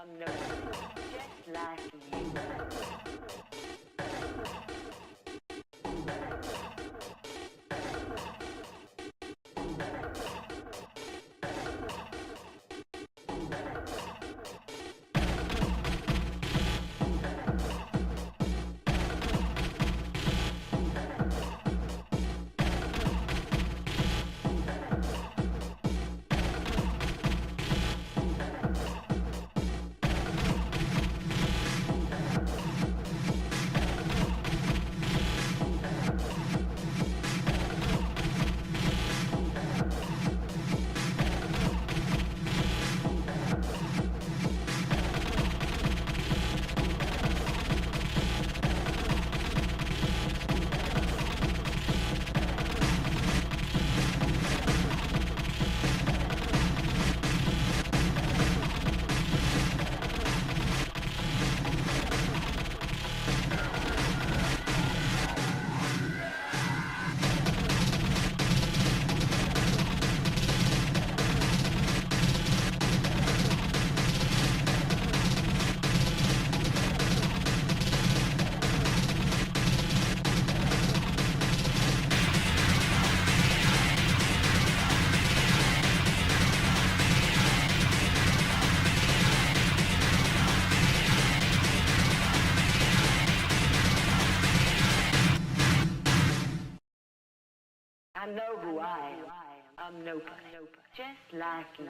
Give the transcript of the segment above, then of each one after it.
I'm nobody, just like you. I know who I am. I'm nobody, just like you.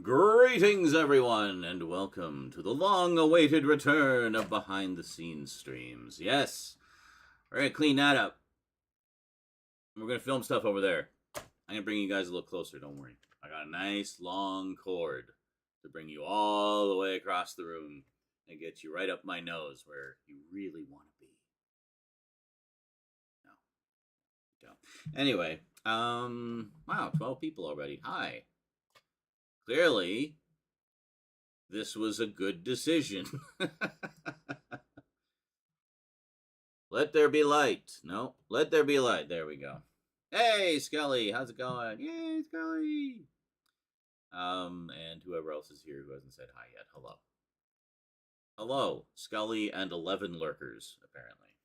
Greetings, everyone, and welcome to the long-awaited return of behind-the-scenes streams. Yes, we're gonna clean that up. We're gonna film stuff over there. I'm gonna bring you guys a little closer. Don't worry. I got a nice long cord to bring you all the way across the room and get you right up my nose where you really want to be. No, don't. Anyway, wow, 12 people already. Hi. Clearly, this was a good decision. Let there be light. No, let there be light. There we go. Hey, Scully, how's it going? Yay, Scully. And whoever else is here who hasn't said hi yet. Hello. Hello, Scully and 11 lurkers, apparently.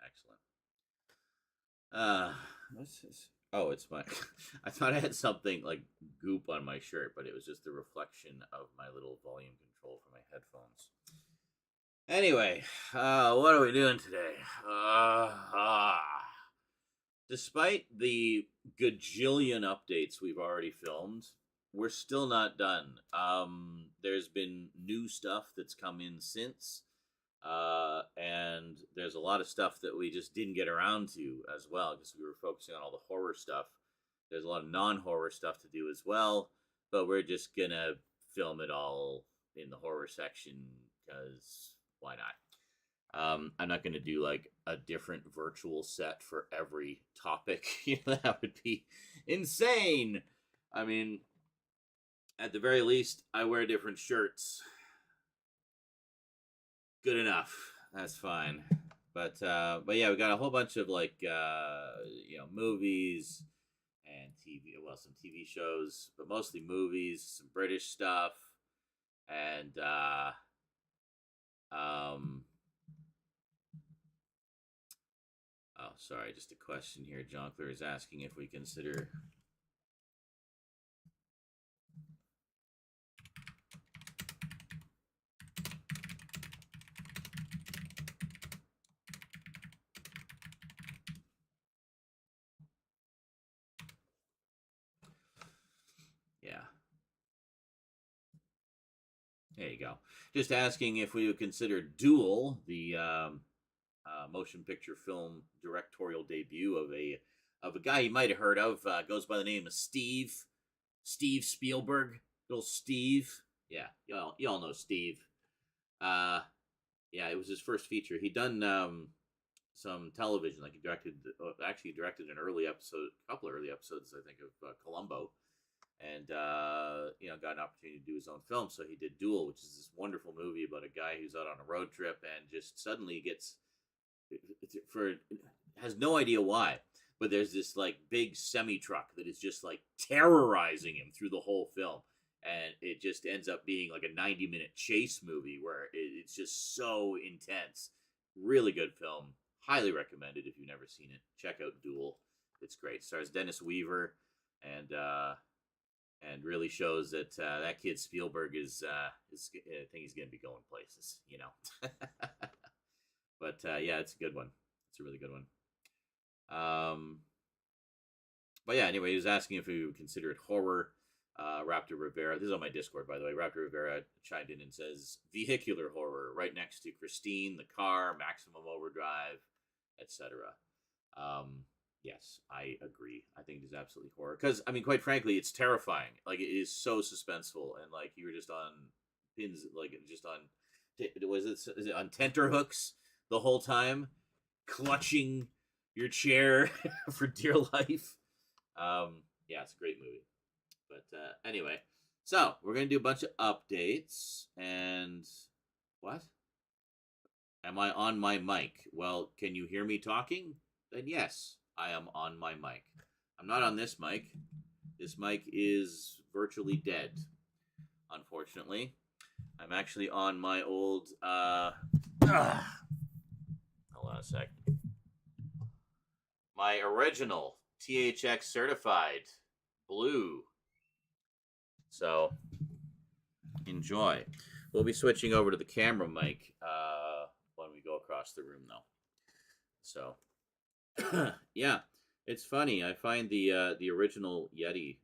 Excellent. What's this? Oh, it's my. I thought I had something like goop on my shirt, but it was just the reflection of my little volume control for my headphones. Anyway, what are we doing today? Despite the gajillion updates we've already filmed, we're still not done. There's been new stuff that's come in since, and there's a lot of stuff that we just didn't get around to as well because we were focusing on all the horror stuff. There's a lot of non-horror stuff to do as well, but we're just gonna film it all in the horror section because why not? I'm not going to do like a different virtual set for every topic. That would be insane. I mean, at the very least, I wear different shirts. Good enough. That's fine. But yeah, we got a whole bunch of like movies and TV. Well, some TV shows, but mostly movies. Some British stuff, and Oh, sorry, just a question here. Jonkler is asking if we consider. Yeah. There you go. Just asking if we would consider Duel, the motion picture film directorial debut of a guy you might have heard of. Goes by the name of Steve Spielberg. Little Steve. Yeah, y'all know Steve. Yeah, it was his first feature. He'd done some television, like he directed an early episode, a couple of early episodes, I think, of Columbo. and got an opportunity to do his own film. So he did Duel, which is this wonderful movie about a guy who's out on a road trip and just suddenly gets has no idea why, but there's this like big semi truck that is just like terrorizing him through the whole film, and it just ends up being like a 90-minute chase movie where it's just so intense. Really good film. Highly recommended if you've never seen it. Check out Duel. It's great. Stars Dennis Weaver, and really shows that that kid Spielberg is I think he's going to be going places, But yeah, it's a good one. It's a really good one. But yeah, anyway, he was asking if we would consider it horror. Raptor Rivera, this is on my Discord, by the way. Raptor Rivera chimed in and says vehicular horror, right next to Christine, The Car, Maximum Overdrive, etc. Yes, I agree. I think it is absolutely horror because, I mean, quite frankly, it's terrifying. Like, it is so suspenseful, and like you were just on pins, like just on is it on tenterhooks the whole time, clutching your chair for dear life. Yeah, it's a great movie. But anyway, so we're gonna do a bunch of updates. And what? Am I on my mic? Well, can you hear me talking? Then yes, I am on my mic. I'm not on this mic. This mic is virtually dead, unfortunately. I'm actually on my old hold on a sec. My original THX certified blue. So enjoy. We'll be switching over to the camera mic when we go across the room, though. So yeah, it's funny. I find the original Yeti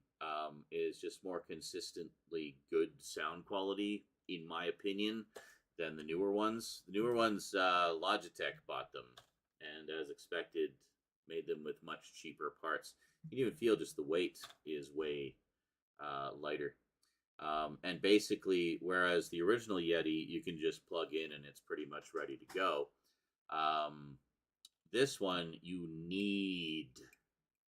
is just more consistently good sound quality, in my opinion, than the newer ones. The newer ones, Logitech bought them, and as expected, made them with much cheaper parts. You can even feel just the weight is way lighter. And basically, whereas the original Yeti, you can just plug in and it's pretty much ready to go. This one, you need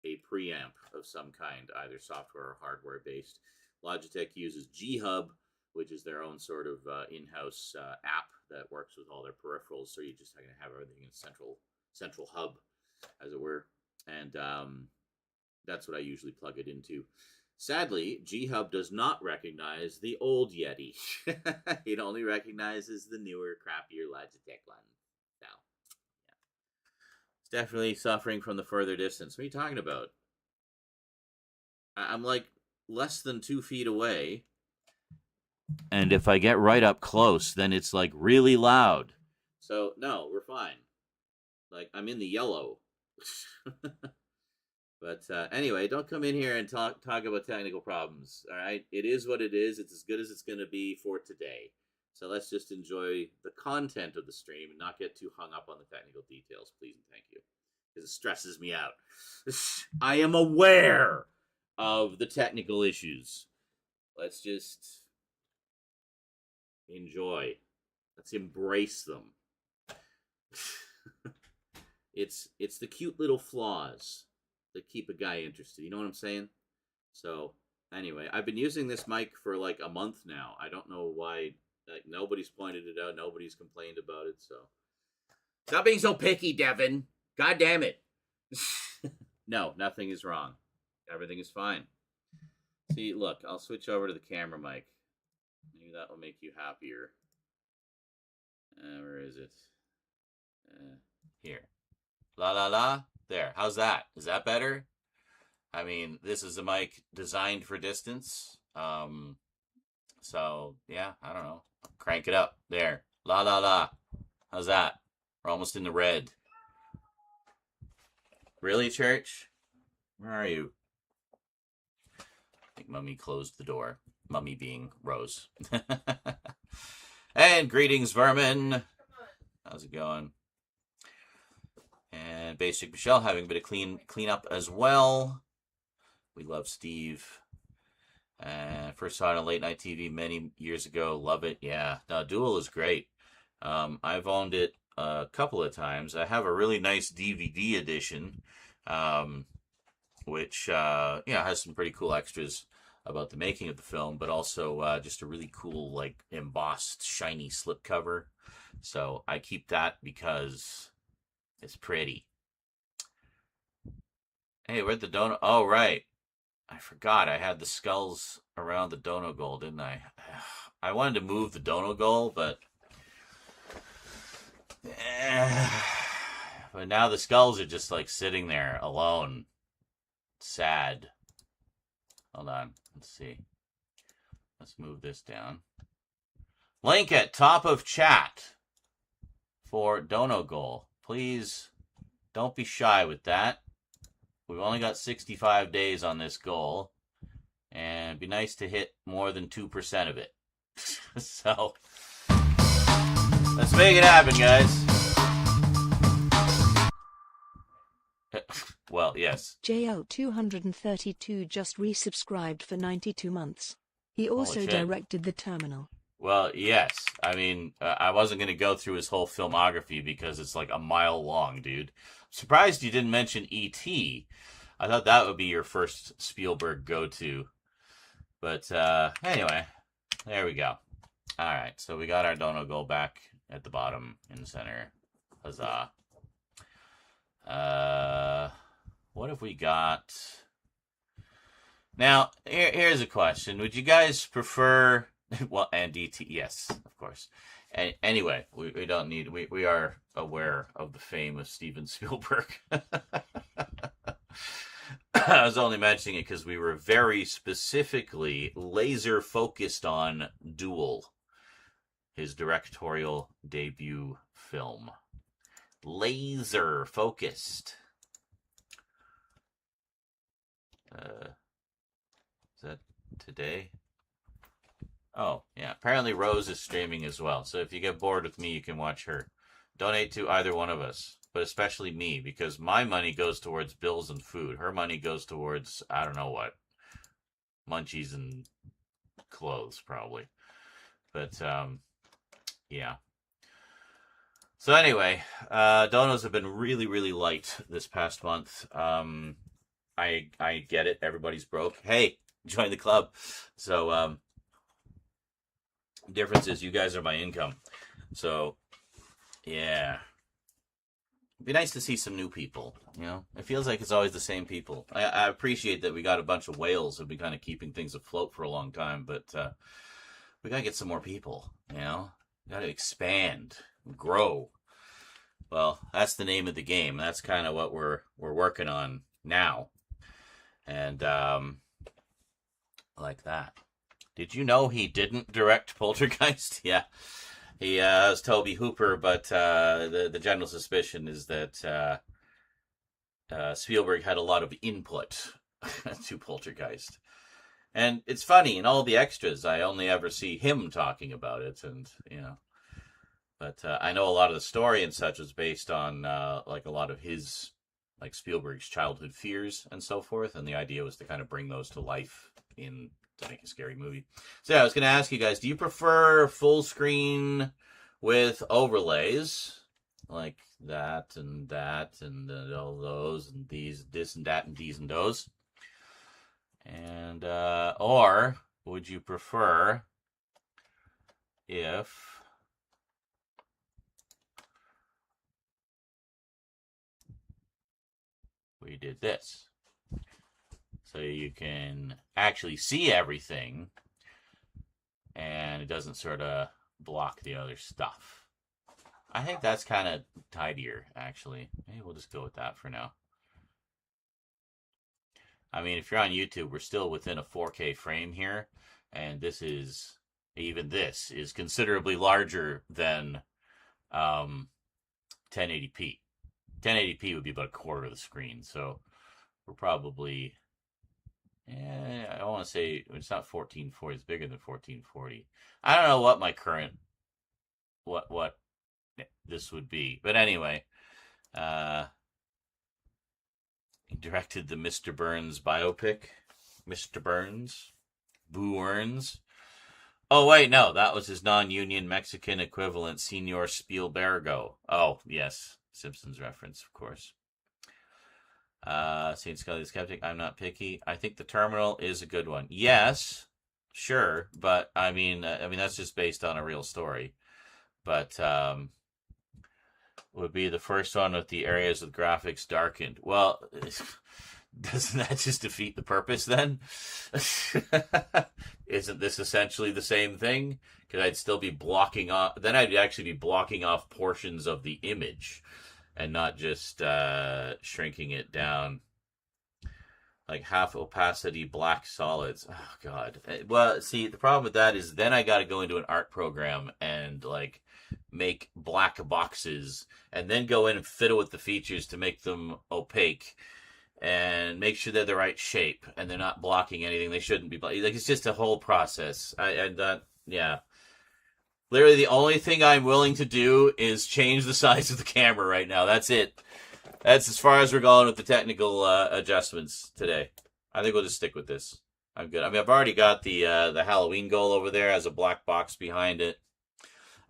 a preamp of some kind, either software or hardware based. Logitech uses G-Hub, which is their own sort of in-house app that works with all their peripherals. So you just going to have everything in central hub, as it were. And that's what I usually plug it into. Sadly, G-Hub does not recognize the old Yeti. It only recognizes the newer, crappier Logitech one. So, yeah. It's definitely suffering from the further distance. What are you talking about? I'm like less than 2 feet away. And if I get right up close, then it's like really loud. So, no, we're fine. Like, I'm in the yellow. But anyway, don't come in here and talk about technical problems, all right? It is what it is. It's as good as it's going to be for today. So let's just enjoy the content of the stream and not get too hung up on the technical details, please and thank you, because it stresses me out. I am aware of the technical issues. Let's just enjoy. Let's embrace them. It's the cute little flaws that keep a guy interested. You know what I'm saying? So anyway, I've been using this mic for like a month now. I don't know why. Like, nobody's pointed it out. Nobody's complained about it. So stop being so picky, Devin. God damn it. No, nothing is wrong. Everything is fine. See, look, I'll switch over to the camera mic. Maybe that will make you happier. Where is it? Here. La la la. There. How's that? Is that better? I mean, this is a mic designed for distance. So, yeah, I don't know. Crank it up. There. La la la. How's that? We're almost in the red. Really, church? Where are you? I think Mummy closed the door. Mummy being Rose. And greetings, vermin. How's it going? And Basic Michelle having a bit of clean up as well. We love Steve. First saw it on late night TV many years ago. Love it. Yeah. Now, Duel is great. I've owned it a couple of times. I have a really nice DVD edition, which has some pretty cool extras about the making of the film, but also just a really cool, like, embossed, shiny slipcover. So I keep that because it's pretty. Hey, where'd the donut? Oh, right. I forgot I had the skulls around the dono goal, didn't I? I wanted to move the dono goal, but but now the skulls are just like sitting there alone. Sad. Hold on. Let's see. Let's move this down. Link at top of chat for dono goal. Please don't be shy with that. We've only got 65 days on this goal, and it'd be nice to hit more than 2% of it. So, let's make it happen, guys. Well, yes. JL232 just resubscribed for 92 months. He also directed The Terminal. Well, yes. I mean, I wasn't going to go through his whole filmography because it's like a mile long, dude. Surprised you didn't mention E.T. I thought that would be your first Spielberg go-to. But anyway, there we go. All right, so we got our dono goal back at the bottom in the center. Huzzah. What have we got? Now, here's a question. Would you guys prefer... Well, and DT, yes, of course. Anyway, we don't need... We are aware of the fame of Steven Spielberg. I was only mentioning it because we were very specifically laser focused on Duel, his directorial debut film. Laser focused. Is that today? Oh, yeah. Apparently Rose is streaming as well. So if you get bored with me, you can watch her. Donate to either one of us, but especially me, because my money goes towards bills and food. Her money goes towards, I don't know what, munchies and clothes, probably. But, yeah. So anyway, donos have been really, really light this past month. I get it. Everybody's broke. Hey, join the club. So, difference is you guys are my income. So, yeah. It'd be nice to see some new people, you know? It feels like it's always the same people. I appreciate that we got a bunch of whales who've been kind of keeping things afloat for a long time, but we got to get some more people, you know? We got to expand, grow. Well, that's the name of the game. That's kind of what we're working on now. And like that. Did you know he didn't direct Poltergeist? Yeah. He was Toby Hooper, but the general suspicion is that Spielberg had a lot of input to Poltergeist. And it's funny, in all the extras, I only ever see him talking about it, and, you know. But I know a lot of the story and such was based on, like, a lot of his, like, Spielberg's childhood fears and so forth, and the idea was to kind of bring those to life to make a scary movie. So yeah, I was going to ask you guys, do you prefer full screen with overlays like that and all those and these, this and that and these and those? And, or would you prefer if we did this? So you can actually see everything, and it doesn't sort of block the other stuff. I think that's kind of tidier, actually. Maybe we'll just go with that for now. I mean, if you're on YouTube, we're still within a 4K frame here, and even this is considerably larger than 1080p. 1080p would be about a quarter of the screen, so we're probably... I want to say it's not 1440. It's bigger than 1440. I don't know what my current what this would be, but anyway, he directed the Mr. Burns biopic. Mr. Burns, Boo Earns. Oh wait, no, that was his non-union Mexican equivalent, Senor Spielbergo. Oh yes, Simpsons reference, of course. Saint Scully the Skeptic, I'm not picky. I think the Terminal is a good one. Yes, sure, but I mean that's just based on a real story. But would be the first one with the areas with graphics darkened. Well, doesn't that just defeat the purpose then? Isn't this essentially the same thing? Because I'd still be blocking off. Then I'd actually be blocking off portions of the image and not just shrinking it down. Like half opacity black solids. Oh god. Well, see, the problem with that is then I got to go into an art program and like make black boxes and then go in and fiddle with the features to make them opaque and make sure they're the right shape and they're not blocking anything they shouldn't be. Like it's just a whole process. Yeah. Literally, the only thing I'm willing to do is change the size of the camera right now. That's it. That's as far as we're going with the technical adjustments today. I think we'll just stick with this. I'm good. I mean, I've already got the Halloween goal over there as a black box behind it.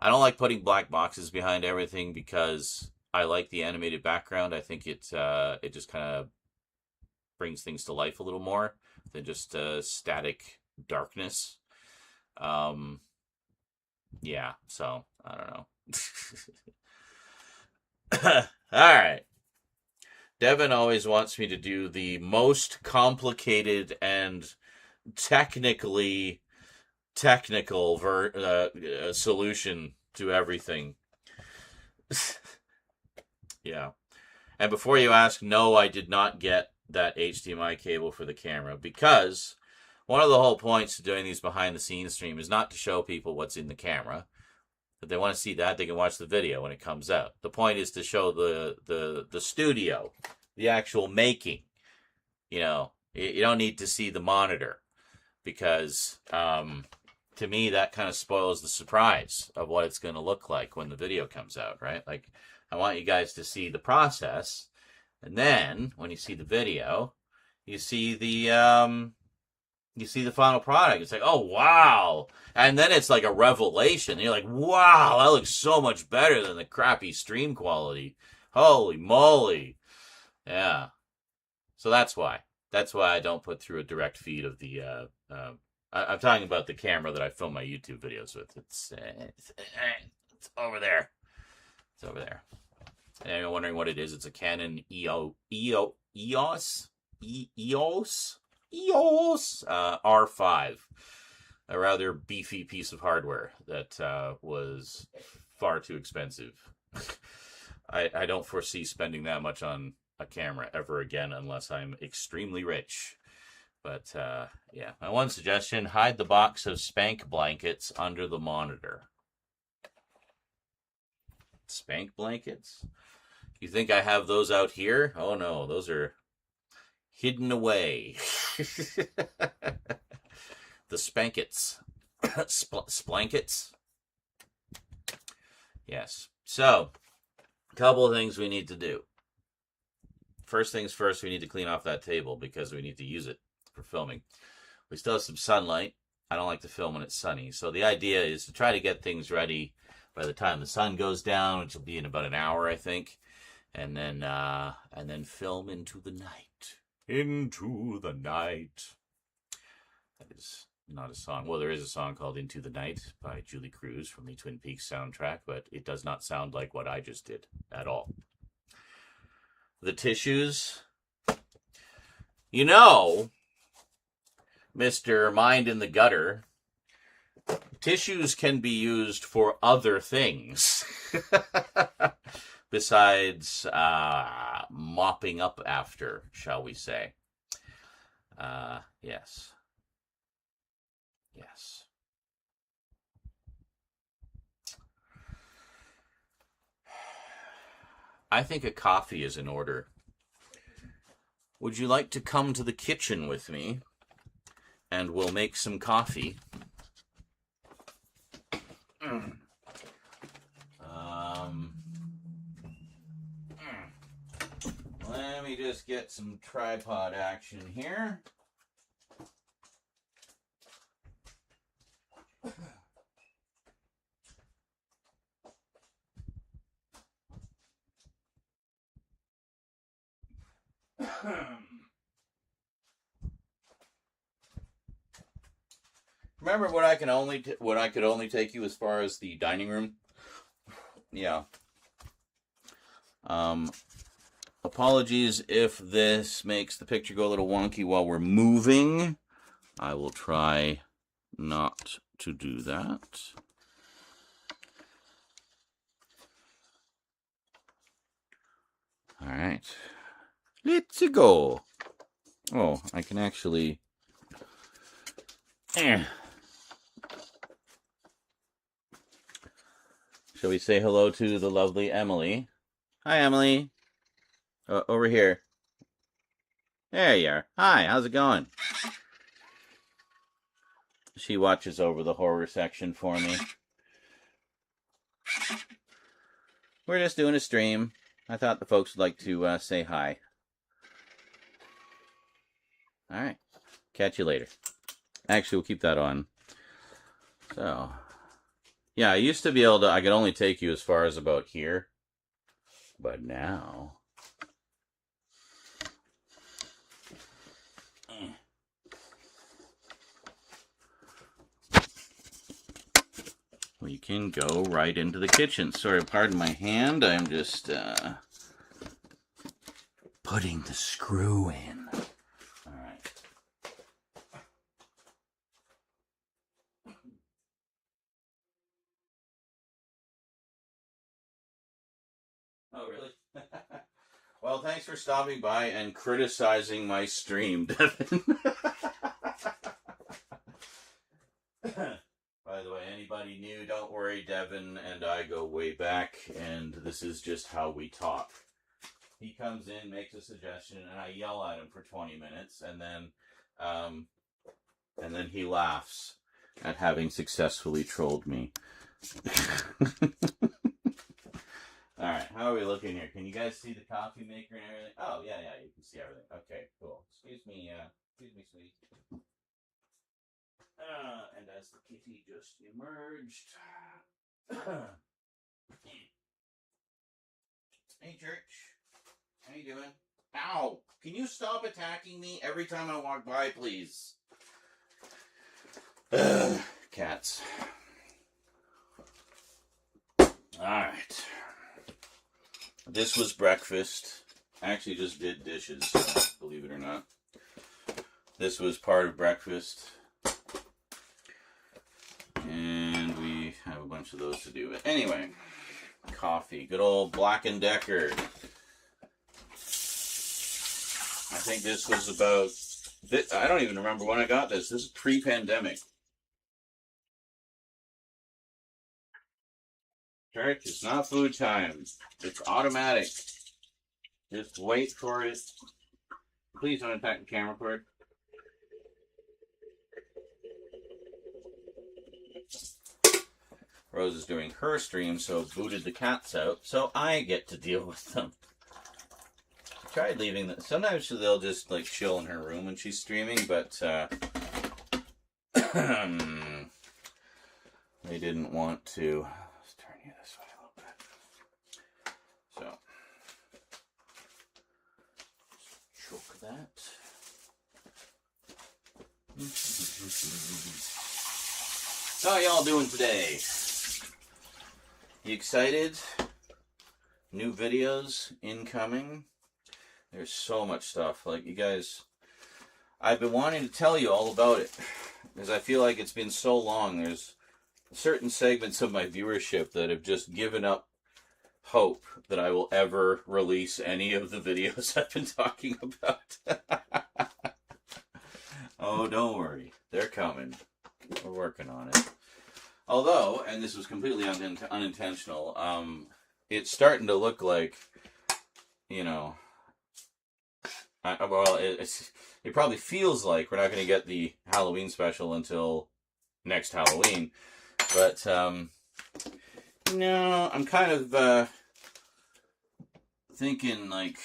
I don't like putting black boxes behind everything because I like the animated background. I think it just kind of brings things to life a little more than just static darkness. Yeah, so I don't know. All right. Devin always wants me to do the most complicated and technical solution to everything. Yeah. And before you ask, no, I did not get that HDMI cable for the camera because one of the whole points to doing these behind the scenes stream is not to show people what's in the camera. If they want to see that, they can watch the video when it comes out. The point is to show the studio, the actual making. You know, you don't need to see the monitor because to me that kind of spoils the surprise of what it's going to look like when the video comes out, right? Like I want you guys to see the process, and then when you see the video, you see the final product. It's like, oh, wow. And then it's like a revelation. You're like, wow, that looks so much better than the crappy stream quality. Holy moly. Yeah. So that's why. That's why I don't put through a direct feed of the... I'm talking about the camera that I film my YouTube videos with. It's over there. It's over there. And you're wondering what it is. It's a Canon EOS R5, a rather beefy piece of hardware that was far too expensive. I don't foresee spending that much on a camera ever again unless I'm extremely rich. But yeah, my one suggestion, hide the box of spank blankets under the monitor. Spank blankets? You think I have those out here? Oh no, those are hidden away. The spankets. Splankets? Yes. So, a couple of things we need to do. First things first, we need to clean off that table because we need to use it for filming. We still have some sunlight. I don't like to film when it's sunny. So the idea is to try to get things ready by the time the sun goes down, which will be in about an hour, I think. And then film into the night. Into the night. That is not a song. Well, there is a song called Into the Night by Julie Cruz from the Twin Peaks soundtrack, but it does not sound like what I just did at all. The tissues. You know, Mr. Mind in the Gutter, tissues can be used for other things. Besides mopping up after, shall we say. Yes. Yes. I think a coffee is in order. Would you like to come to the kitchen with me? And we'll make some coffee. Let me just get some tripod action here. remember when I could only take you as far as the dining room? Yeah. Apologies if this makes the picture go a little wonky while we're moving. I will try not to do that. All right. Let's go. Oh, I can actually... Shall we say hello to the lovely Emily? Hi, Emily. Over here. There you are. Hi, how's it going? She watches over the horror section for me. We're just doing a stream. I thought the folks would like to say hi. All right. Catch you later. Actually, we'll keep that on. So, yeah, I used to be able to, I could only take you as far as about here. But now... we can go right into the kitchen. Sorry, pardon my hand. I'm just putting the screw in. All right. Oh, really? Well, thanks for stopping by and criticizing my stream, Devin. By the way, anybody new, don't worry, Devin and I go way back, and this is just how we talk. He comes in, makes a suggestion, and I yell at him for 20 minutes, and then he laughs at having successfully trolled me. Alright, how are we looking here? Can you guys see the coffee maker and everything? Oh, yeah, you can see everything. Okay, cool. Excuse me, sweetie. And as the kitty just emerged. Hey, Church. How you doing? Ow! Can you stop attacking me every time I walk by, please? Cats. Alright. This was breakfast. I actually just did dishes, believe it or not. This was part of breakfast. And we have a bunch of those to do. But anyway, coffee. Good old Black & Decker. I think this was about... I don't even remember when I got this. This is pre-pandemic. Church, it's not food time. It's automatic. Just wait for it. Please don't attack the camera cord. Rose is doing her stream, so booted the cats out, so I get to deal with them. I tried leaving them. Sometimes they'll just like chill in her room when she's streaming, but they didn't want to. Let's turn you this way a little bit. So, choke that. How y'all doing today? You excited? New videos incoming. There's so much stuff. Like, you guys, I've been wanting to tell you all about it because I feel like it's been so long. There's certain segments of my viewership that have just given up hope that I will ever release any of the videos I've been talking about. Oh, don't worry. They're coming. We're working on it. Although, and this was completely unintentional, it's starting to look like, you know, it probably feels like we're not going to get the Halloween special until next Halloween. But, no, I'm kind of thinking like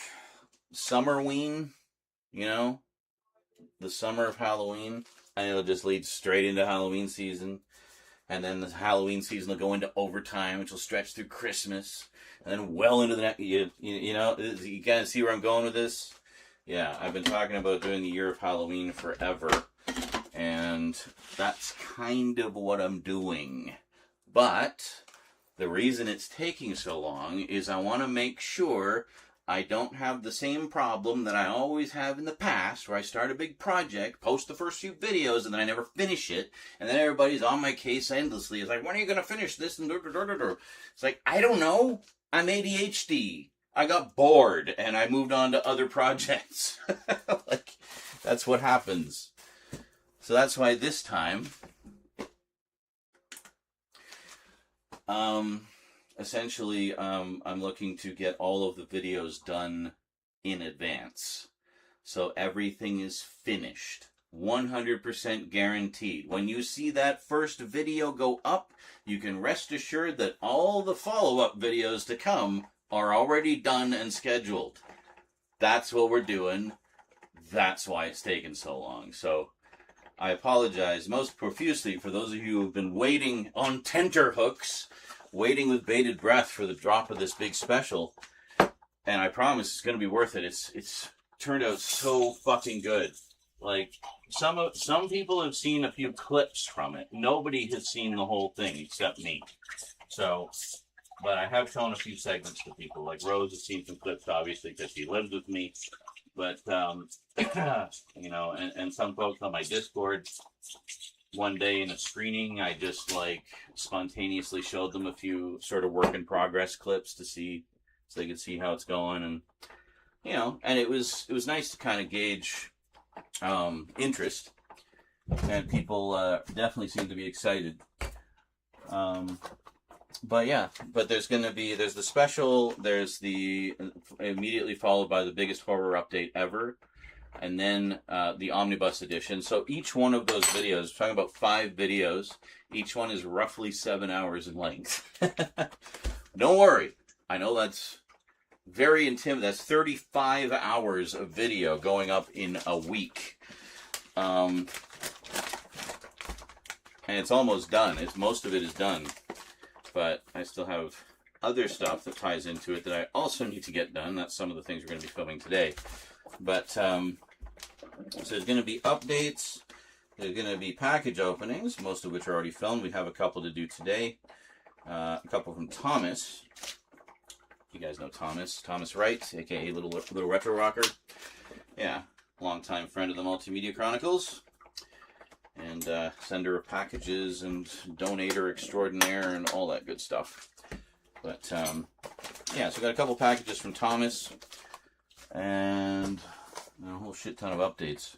Summerween, you know, the summer of Halloween. And it'll just lead straight into Halloween season. And then the Halloween season will go into overtime, which will stretch through Christmas. And then well into the next, you know, you guys see where I'm going with this? Yeah, I've been talking about doing the year of Halloween forever. And that's kind of what I'm doing. But the reason it's taking so long is I want to make sure I don't have the same problem that I always have in the past, where I start a big project, post the first few videos, and then I never finish it, and then everybody's on my case endlessly. It's like, when are you going to finish this? And it's like, I don't know. I'm ADHD. I got bored, and I moved on to other projects. Like, that's what happens. So that's why this time, essentially, I'm looking to get all of the videos done in advance. So everything is finished. 100% guaranteed. When you see that first video go up, you can rest assured that all the follow-up videos to come are already done and scheduled. That's what we're doing. That's why it's taken so long. So I apologize most profusely for those of you who have been waiting on tenterhooks, waiting with bated breath for the drop of this big special. And I promise it's going to be worth it. It's turned out so fucking good. Like, some people have seen a few clips from it. Nobody has seen the whole thing except me. So, but I have shown a few segments to people. Like Rose has seen some clips, obviously, because she lives with me. But, you know, and some folks on my Discord, one day in a screening, I just, like, spontaneously showed them a few sort of work in progress clips to see, so they could see how it's going. And, you know, and it was nice to kind of gauge interest, and people definitely seem to be excited. But yeah, but there's the special, there's the immediately followed by the biggest horror update ever, and then the omnibus edition. So each one of those videos, I'm talking about 5 videos, each one is roughly 7 hours in length. Don't worry, I know that's very intimidating. That's 35 hours of video going up in a week. And it's almost done. Most of it is done. But I still have other stuff that ties into it that I also need to get done. That's some of the things we're going to be filming today. But, so there's going to be updates. There's going to be package openings, most of which are already filmed. We have a couple to do today. A couple from Thomas. You guys know Thomas Wright, aka Little Retro Rocker. Yeah, longtime friend of the Multimedia Chronicles. And sender of packages and donator extraordinaire and all that good stuff. But yeah, so we got a couple packages from Thomas and a whole shit ton of updates.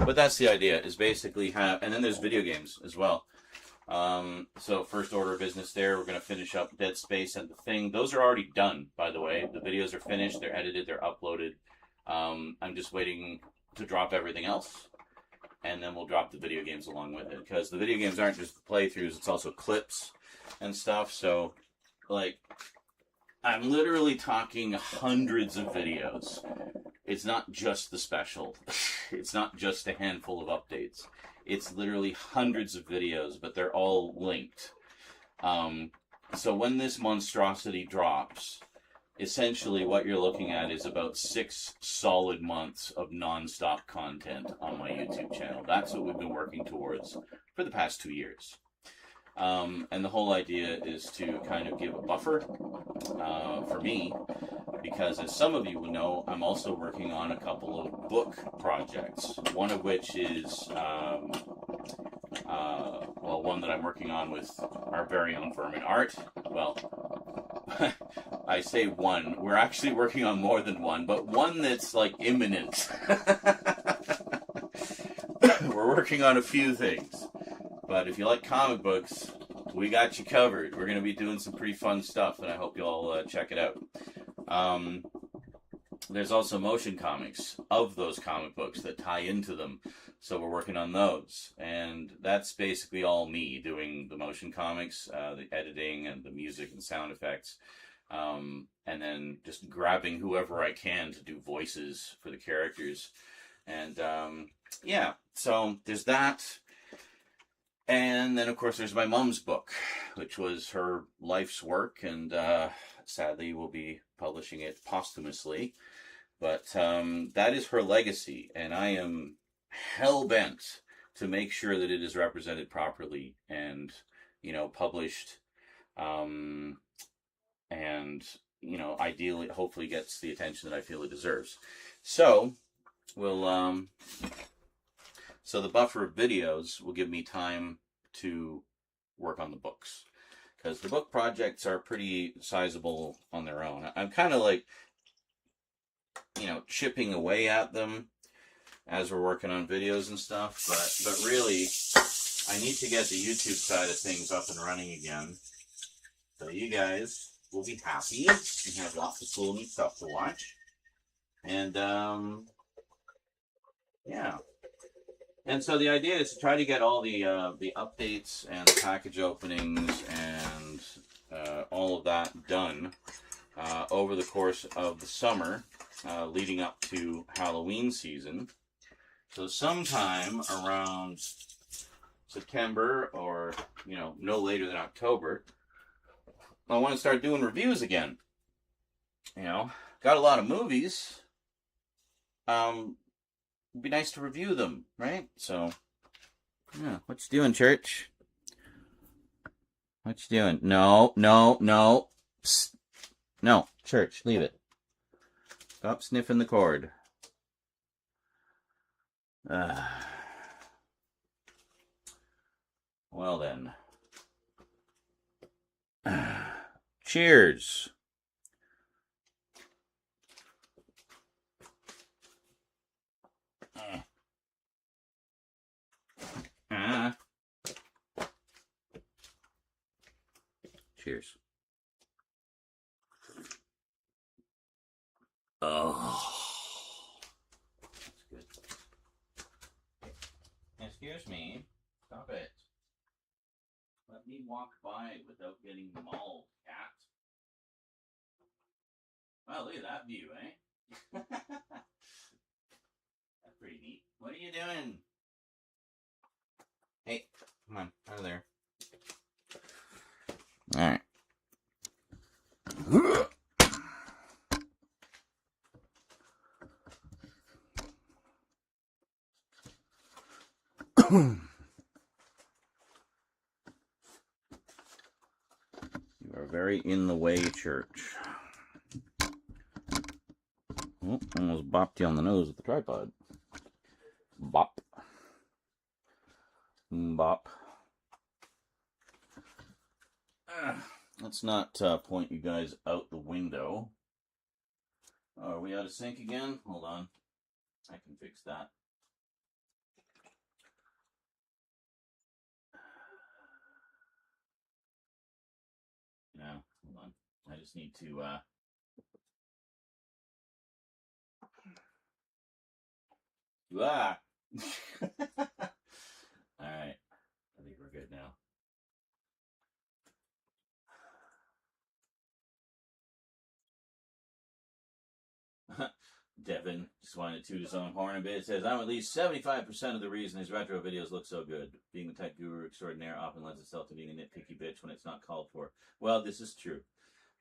But that's the idea, is basically have, and then there's video games as well. So first order of business there, we're going to finish up Dead Space and The Thing. Those are already done, by the way. The videos are finished, they're edited, they're uploaded. I'm just waiting to drop everything else. And then we'll drop the video games along with it. Because the video games aren't just playthroughs, it's also clips and stuff. So, like, I'm literally talking hundreds of videos. It's not just the special. It's not just a handful of updates. It's literally hundreds of videos, but they're all linked. So when this monstrosity drops, essentially what you're looking at is about 6 solid months of non-stop content on my YouTube channel. That's what we've been working towards for the past 2 years. And the whole idea is to kind of give a buffer for me, because as some of you will know, I'm also working on a couple of book projects. One of which is, well, one that I'm working on with our very own Vermin Art. Well, I say one. We're actually working on more than one, but one that's like imminent. We're working on a few things. But if you like comic books, we got you covered. We're going to be doing some pretty fun stuff, and I hope you'll check it out. There's also motion comics of those comic books that tie into them, so we're working on those. And that's basically all me doing the motion comics, the editing and the music and sound effects, and then just grabbing whoever I can to do voices for the characters. And yeah, so there's that. And then, of course, there's my mom's book, which was her life's work, and sadly we'll be publishing it posthumously. But that is her legacy, and I am hell-bent to make sure that it is represented properly and, published, and, ideally, hopefully gets the attention that I feel it deserves. So, so the buffer of videos will give me time to work on the books. Because the book projects are pretty sizable on their own. I'm kind of like, chipping away at them as we're working on videos and stuff. But really, I need to get the YouTube side of things up and running again. So you guys will be happy and have lots of cool new stuff to watch. And, yeah. And so the idea is to try to get all the updates and package openings and all of that done over the course of the summer, leading up to Halloween season. So sometime around September or, no later than October, I want to start doing reviews again. Got a lot of movies. It'd be nice to review them, right? So, yeah. What you doing, church? What you doing? No. Psst. No, church, leave it. Stop sniffing the cord. Well then. Cheers. Cheers. Oh. That's good. Excuse me. Stop it. Let me walk by without getting mauled, cat. Wow, look at that view, eh? That's pretty neat. What are you doing? Hey, come on, out of there. Alright. You are very in the way, church. Oh, almost bopped you on the nose with the tripod. Bop. Bop. Let's not point you guys out the window. Oh, are we out of sync again? Hold on. I can fix that. No, hold on. I just need to Alright. I think we're good now. Devin just wanted to toot his own horn a bit. It says, I'm at least 75% of the reason his retro videos look so good. Being the tech guru extraordinaire often lends itself to being a nitpicky bitch when it's not called for. Well, this is true.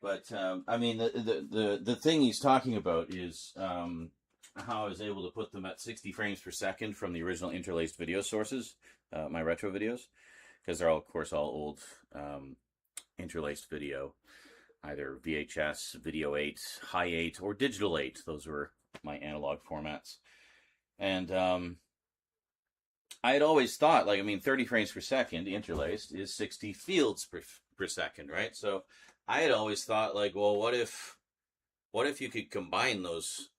But, I mean, the thing he's talking about is how I was able to put them at 60 frames per second from the original interlaced video sources, my retro videos, because they're all, of course, all old interlaced video, either VHS, Video 8, High 8, or Digital 8. Those were my analog formats. And I had always thought, 30 frames per second interlaced is 60 fields per second, right? So I had always thought, well, what if you could combine those,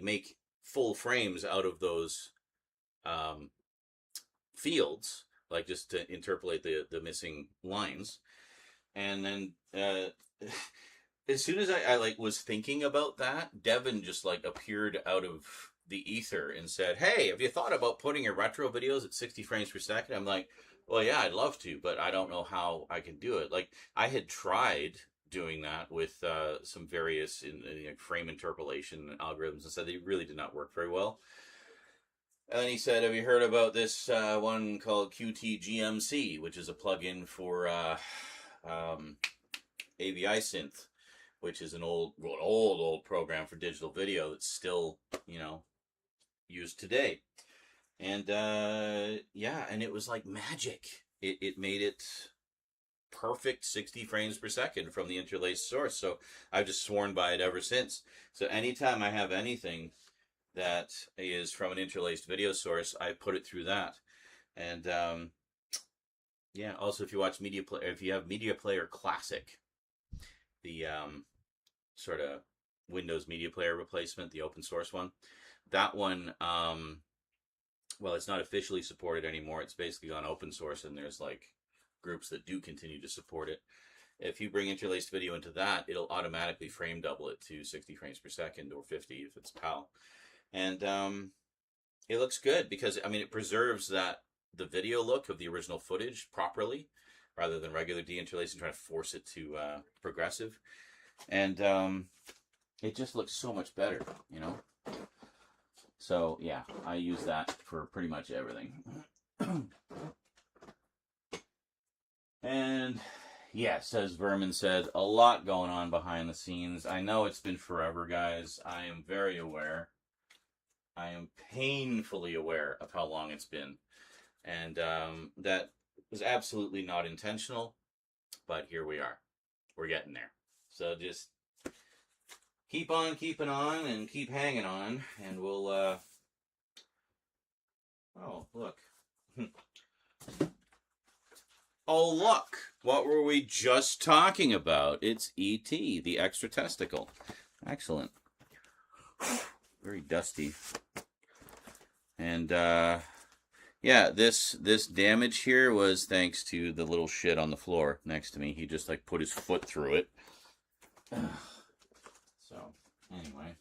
make full frames out of those fields, just to interpolate the missing lines. And then as soon as I was thinking about that, Devin just appeared out of the ether and said, hey, have you thought about putting your retro videos at 60 frames per second? I'm like, well, yeah, I'd love to, but I don't know how I can do it. I had tried doing that with some various frame interpolation algorithms and said they really did not work very well. And then he said, have you heard about this one called QTGMC, which is a plugin for AVI Synth, which is an old program for digital video that's still, used today. And yeah, and it was like magic. It made it perfect 60 frames per second from the interlaced source. So I've just sworn by it ever since. So anytime I have anything that is from an interlaced video source, I put it through that. And yeah, also if you watch if you have Media Player Classic, the sort of Windows Media Player replacement, the open source one, that one, well, it's not officially supported anymore. It's basically gone open source, and there's like groups that do continue to support it. If you bring interlaced video into that, it'll automatically frame double it to 60 frames per second or 50 if it's PAL. And it looks good because, I mean, it preserves the video look of the original footage properly rather than regular deinterlacing and trying to force it to progressive. And it just looks so much better, you know? So, yeah, I use that for pretty much everything. And, yes, as Vermin said, a lot going on behind the scenes. I know it's been forever, guys. I am very aware. I am painfully aware of how long it's been. And that was absolutely not intentional, but here we are. We're getting there. So just keep on keeping on and keep hanging on, and we'll, oh, look. Oh, look. What were we just talking about? It's E.T., the extra testicle. Excellent. Very dusty. And, yeah, this damage here was thanks to the little shit on the floor next to me. He just, like, put his foot through it. So, anyway.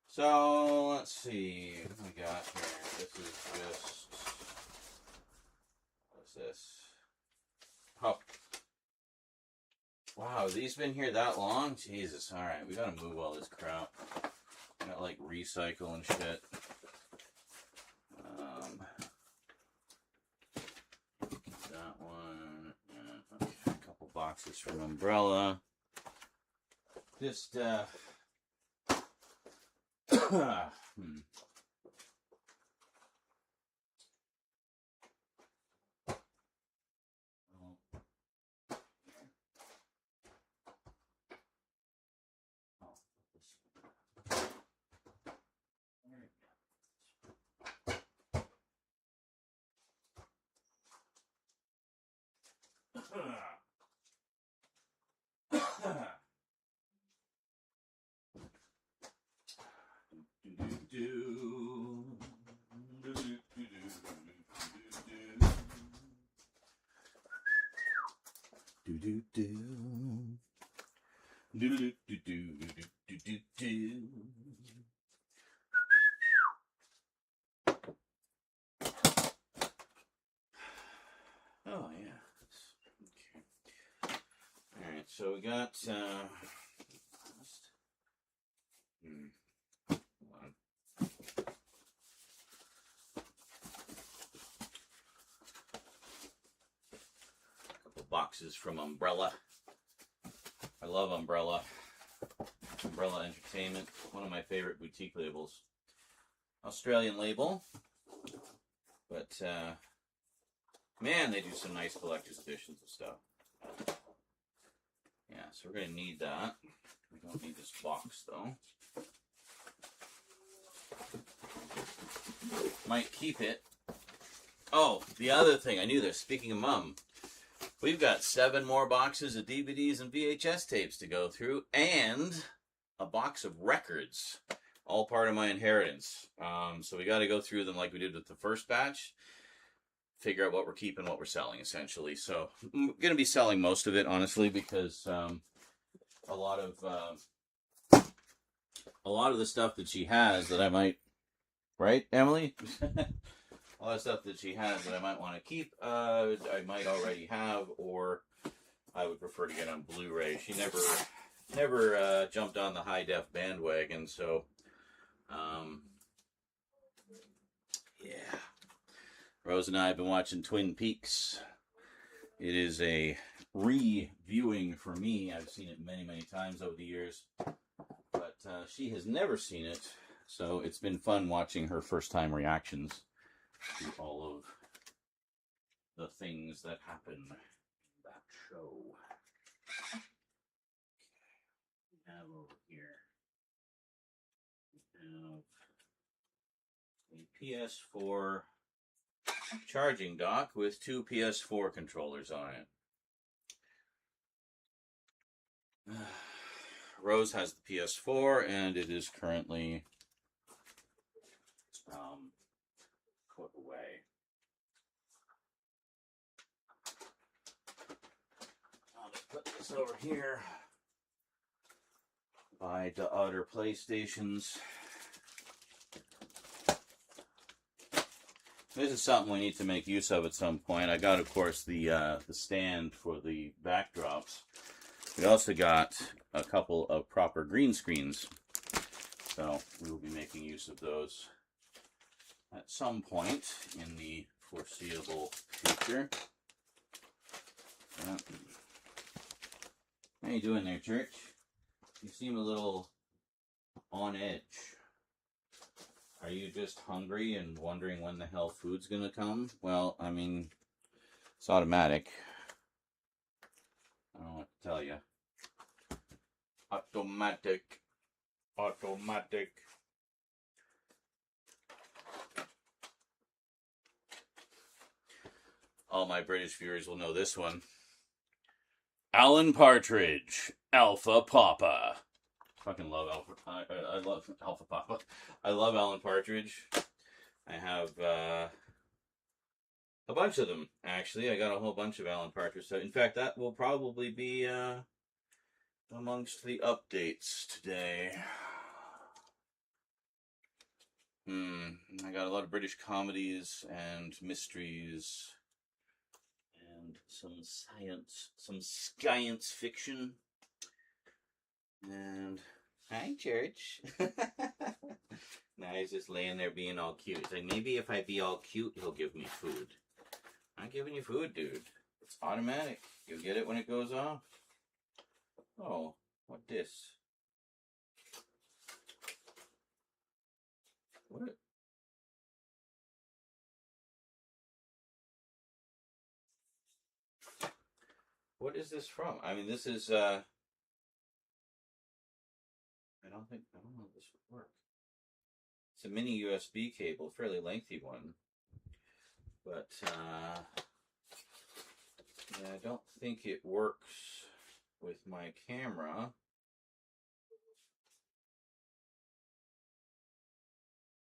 So, let's see what we got here. This is just... What's this? Oh. Wow, have these been here that long? Jesus, alright, we gotta move all this crap. We got, like, recycle and shit. That one. Okay, a couple boxes from Umbrella. Just, Oh, yeah. Okay. All right, so we got, hold on. A couple boxes from Umbrella. I love Umbrella. Umbrella Entertainment, one of my favorite boutique labels. Australian label, but, man, they do some nice collector's editions of stuff. Yeah, so we're going to need that. We don't need this box, though. Might keep it. Oh, the other thing, I knew this. Speaking of Mum, we've got 7 more boxes of DVDs and VHS tapes to go through, and a box of records. All part of my inheritance. So we got to go through them like we did with the first batch. Figure out what we're keeping, what we're selling, essentially. So I'm going to be selling most of it, honestly, because a lot of the stuff that she has that I might, right, Emily? A lot of stuff that she has that I might want to keep, I might already have, or I would prefer to get on Blu-ray. She never jumped on the high def bandwagon, so yeah. Rose and I have been watching Twin Peaks, It is a re-viewing for me. I've seen it many, many times over the years, but she has never seen it, so it's been fun watching her first-time reactions to all of the things that happen in that show. We have over here, we have a PS4 charging dock with two PS4 controllers on it. Rose has the PS4, and it is currently put away. I'll just put this over here by the other PlayStations. This is something we need to make use of at some point. I got, of course, the stand for the backdrops. We also got a couple of proper green screens, so we will be making use of those at some point in the foreseeable future. Yeah. How you doing there, Church? You seem a little on edge. Are you just hungry and wondering when the hell food's gonna come? Well, I mean, it's automatic. I don't know what to tell you. Automatic. Automatic. All my British viewers will know this one. Alan Partridge, Alpha Papa. Fucking love Alpha. I love Alpha Papa. I love Alan Partridge. I have a bunch of them, actually. I got a whole bunch of Alan Partridge. So, in fact, that will probably be amongst the updates today. I got a lot of British comedies and mysteries and some science fiction. And hi, Church. Now he's just laying there being all cute. He's like, maybe if I be all cute, he'll give me food. I'm not giving you food, dude. It's automatic. You'll get it when it goes off. Oh, what this? What? What is this from? I mean, this is, I don't know if this would work. It's a mini USB cable, fairly lengthy one. But, yeah, I don't think it works with my camera.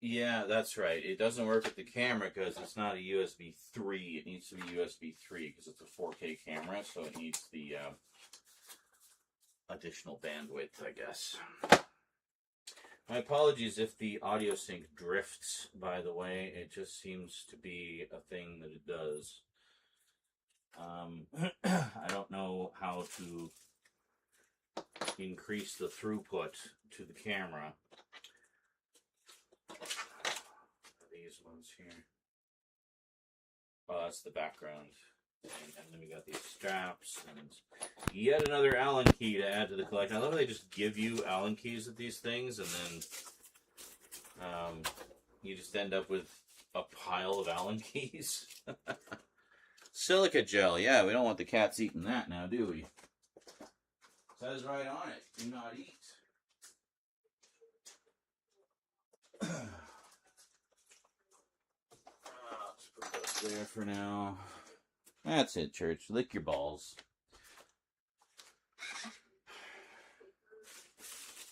Yeah, that's right. It doesn't work with the camera because it's not a USB 3. It needs to be USB 3 because it's a 4K camera, so it needs the additional bandwidth, I guess. My apologies if the audio sync drifts, by the way. It just seems to be a thing that it does. I don't know how to increase the throughput to the camera. These ones here. Oh, that's the background. And then we got these straps and yet another Allen key to add to the collection. I love how they just give you Allen keys with these things, and then you just end up with a pile of Allen keys. Silica gel. Yeah, we don't want the cats eating that now, do we? Says right on it, do not eat. Let's put those there for now. That's it, Church. Lick your balls.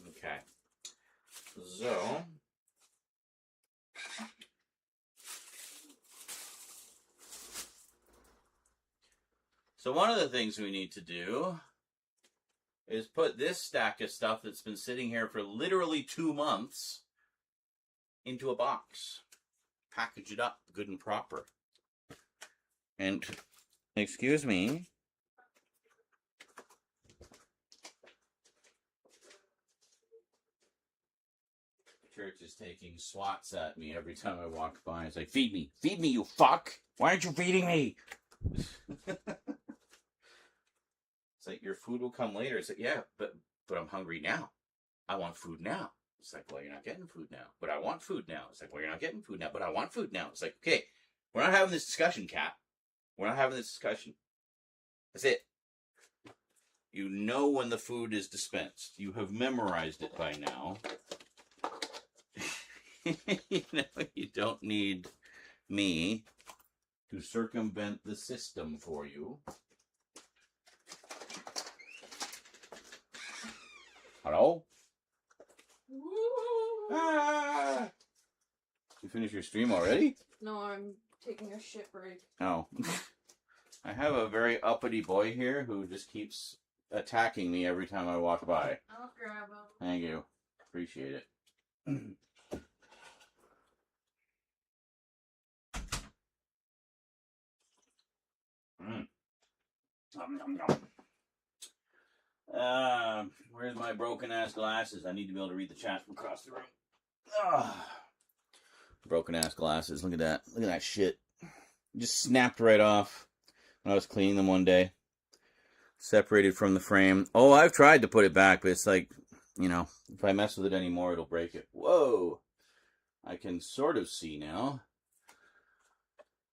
Okay. So one of the things we need to do is put this stack of stuff that's been sitting here for literally 2 months into a box. Package it up good and proper. And, excuse me. Church is taking swats at me every time I walk by. It's like, feed me, you fuck. Why aren't you feeding me? It's like, your food will come later. It's like, yeah, but I'm hungry now. I want food now. It's like, well, you're not getting food now, but I want food now. It's like, well, you're not getting food now, but I want food now. It's like, okay, we're not having this discussion, Kat. We're not having this discussion. That's it. You know when the food is dispensed. You have memorized it by now. You know, you don't need me to circumvent the system for you. Hello? Ah! You finished your stream already? No, I'm taking a shit break. Oh. I have a very uppity boy here who just keeps attacking me every time I walk by. I'll grab him. Thank you. Appreciate it. Where's my broken ass glasses? I need to be able to read the chat from across the room. Broken ass glasses. Look at that. Look at that shit. Just snapped right off when I was cleaning them one day. Separated from the frame. Oh, I've tried to put it back, but it's like, you know, if I mess with it anymore, it'll break it. Whoa! I can sort of see now.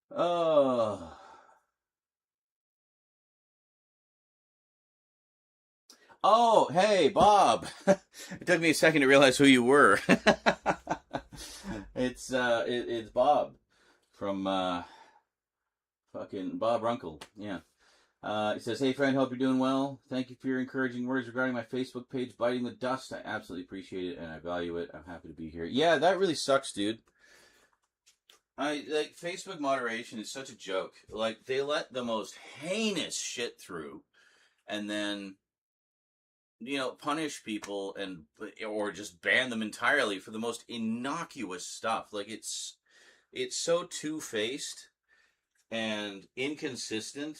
Oh. Oh, hey, Bob. It took me a second to realize who you were. It's Bob from fucking Bob Runkle. Yeah. He says, hey, friend, hope you're doing well. Thank you for your encouraging words regarding my Facebook page biting the dust. I absolutely appreciate it, and I value it. I'm happy to be here. Yeah, that really sucks, dude. Facebook moderation is such a joke. Like, they let the most heinous shit through, and then, you know, punish people or just ban them entirely for the most innocuous stuff. Like, it's so two-faced and inconsistent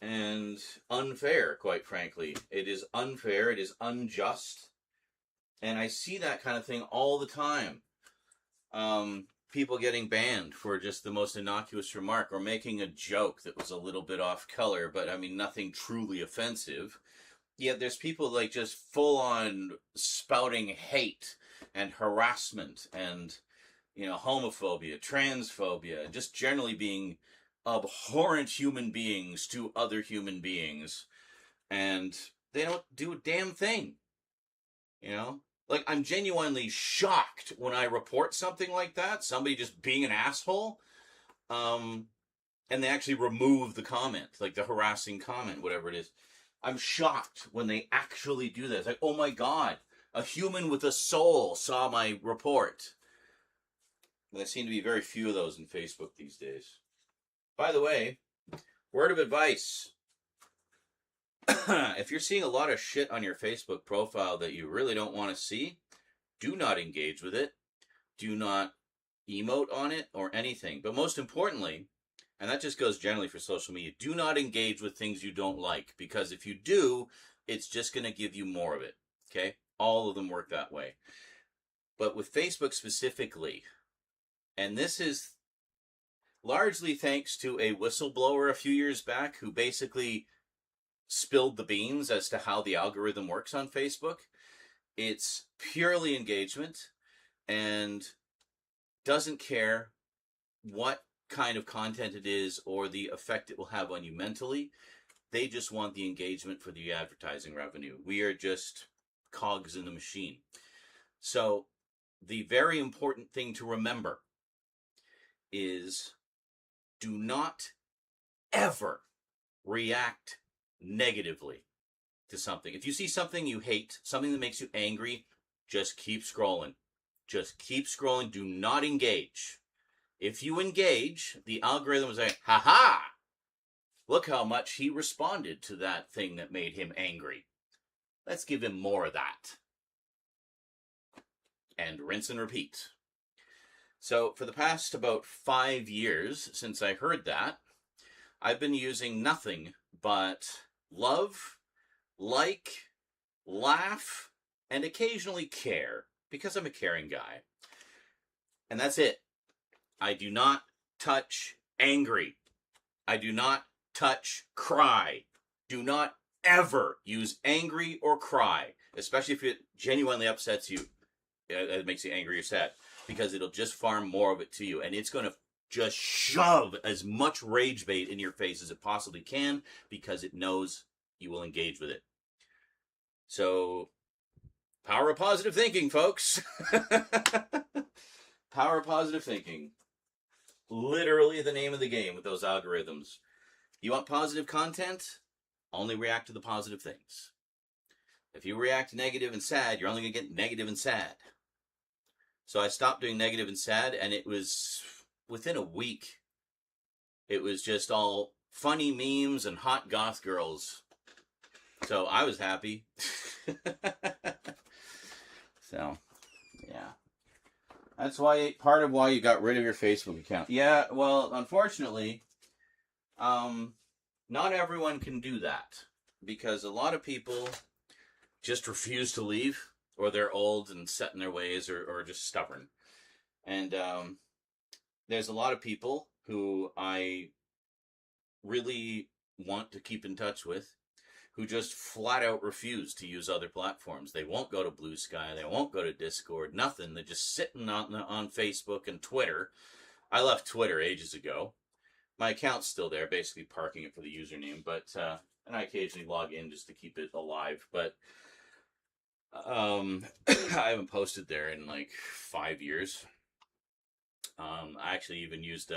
and unfair, quite frankly. It is unfair, it is unjust, and I see that kind of thing all the time. People getting banned for just the most innocuous remark, or making a joke that was a little bit off color, but I mean, nothing truly offensive. Yet there's people like just full on spouting hate and harassment and, you know, homophobia, transphobia, just generally being abhorrent human beings to other human beings, and they don't do a damn thing. You know? Like, I'm genuinely shocked when I report something like that, somebody just being an asshole, and they actually remove the comment, like the harassing comment, whatever it is. I'm shocked when they actually do that. It's like, oh my God, a human with a soul saw my report. And there seem to be very few of those in Facebook these days. By the way, word of advice. If you're seeing a lot of shit on your Facebook profile that you really don't want to see, do not engage with it. Do not emote on it or anything. But most importantly, and that just goes generally for social media, do not engage with things you don't like, because if you do, it's just going to give you more of it. Okay? All of them work that way. But with Facebook specifically, and this is largely thanks to a whistleblower a few years back who basically spilled the beans as to how the algorithm works on Facebook. It's purely engagement and doesn't care what kind of content it is or the effect it will have on you mentally. They just want the engagement for the advertising revenue. We are just cogs in the machine. So the very important thing to remember is, do not ever react negatively to something. If you see something you hate, something that makes you angry, just keep scrolling. Just keep scrolling. Do not engage. If you engage, the algorithm will say, ha-ha! Look how much he responded to that thing that made him angry. Let's give him more of that. And rinse and repeat. So for the past about 5 years since I heard that, I've been using nothing but love, like, laugh, and occasionally care, because I'm a caring guy. And that's it. I do not touch angry. I do not touch cry. Do not ever use angry or cry, especially if it genuinely upsets you. It makes you angry or sad, because it'll just farm more of it to you, and it's going to just shove as much rage bait in your face as it possibly can, because it knows you will engage with it. So, power of positive thinking, folks. Power of positive thinking. Literally the name of the game with those algorithms. You want positive content? Only react to the positive things. If you react negative and sad, you're only going to get negative and sad. So I stopped doing negative and sad, and it was within a week. It was just all funny memes and hot goth girls. So I was happy. So, yeah. That's why, part of why you got rid of your Facebook account. Yeah, well, unfortunately, not everyone can do that, because a lot of people just refuse to leave, or they're old and set in their ways, or just stubborn. And there's a lot of people who I really want to keep in touch with, who just flat out refuse to use other platforms. They won't go to Blue Sky, they won't go to Discord, nothing. They're just sitting on Facebook and Twitter. I left Twitter ages ago. My account's still there, basically parking it for the username, but and I occasionally log in just to keep it alive. But I haven't posted there in like 5 years. I actually even used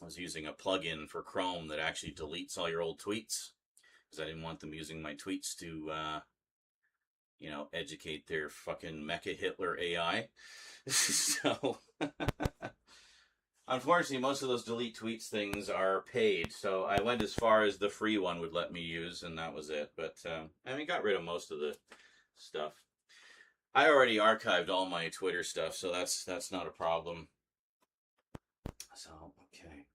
I was using a plugin for Chrome that actually deletes all your old tweets, because I didn't want them using my tweets to, educate their fucking Mecha Hitler AI. So, unfortunately, most of those delete tweets things are paid. So I went as far as the free one would let me use, and that was it. But, got rid of most of the stuff. I already archived all my Twitter stuff, so that's not a problem. So, okay.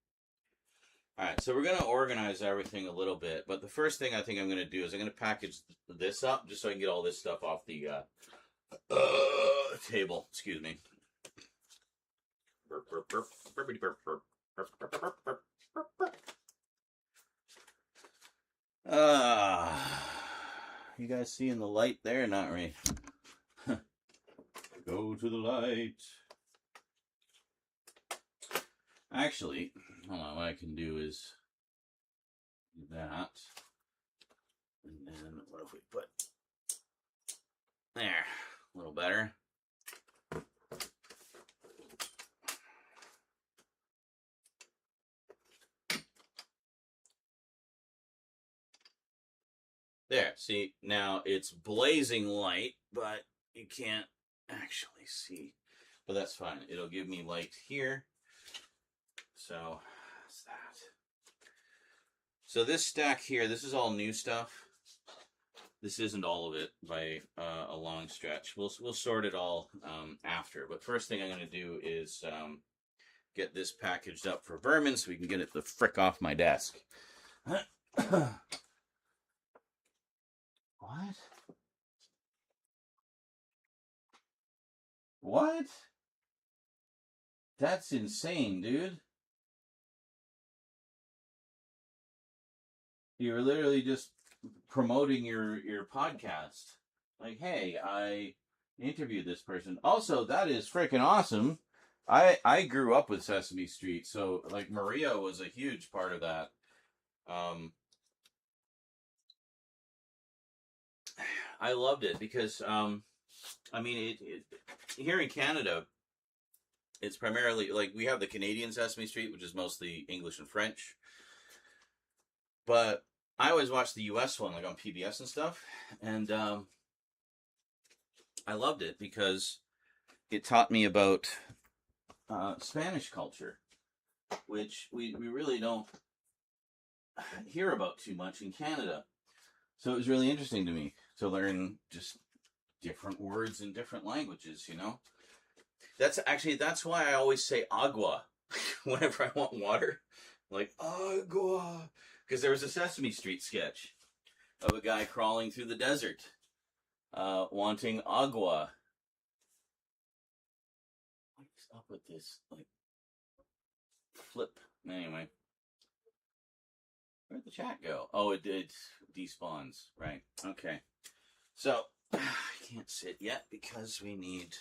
Alright, so we're going to organize everything a little bit, but the first thing I think I'm going to do is I'm going to package this up, just so I can get all this stuff off the table. Excuse me. Burp, burp, burp, burpity, burp, burp, burp, burp, burp, burp, burp, burp. You guys seeing the light there? Not really. Go to the light. Actually, hold on, what I can do is do that. And then what if we put there, a little better. There, see, now it's blazing light, but you can't actually see. But that's fine. It'll give me light here. So, that's that. So this stack here, this is all new stuff. This isn't all of it by a long stretch. We'll sort it all after. But first thing I'm going to do is get this packaged up for vermin so we can get it the frick off my desk. What? What? That's insane, dude. You're literally just promoting your podcast. Like, hey, I interviewed this person. Also, that is freaking awesome. I grew up with Sesame Street, so like Maria was a huge part of that. I loved it because here in Canada, it's primarily like we have the Canadian Sesame Street, which is mostly English and French. But I always watched the US one, like on PBS and stuff, and I loved it because it taught me about Spanish culture, which we really don't hear about too much in Canada. So it was really interesting to me to learn just different words in different languages, you know? That's why I always say agua whenever I want water. Like, agua. Because there was a Sesame Street sketch of a guy crawling through the desert, wanting agua. What's up with this? Like, flip. Anyway. Where'd the chat go? Oh, it despawns. Right. Okay. So, I can't sit yet because we need...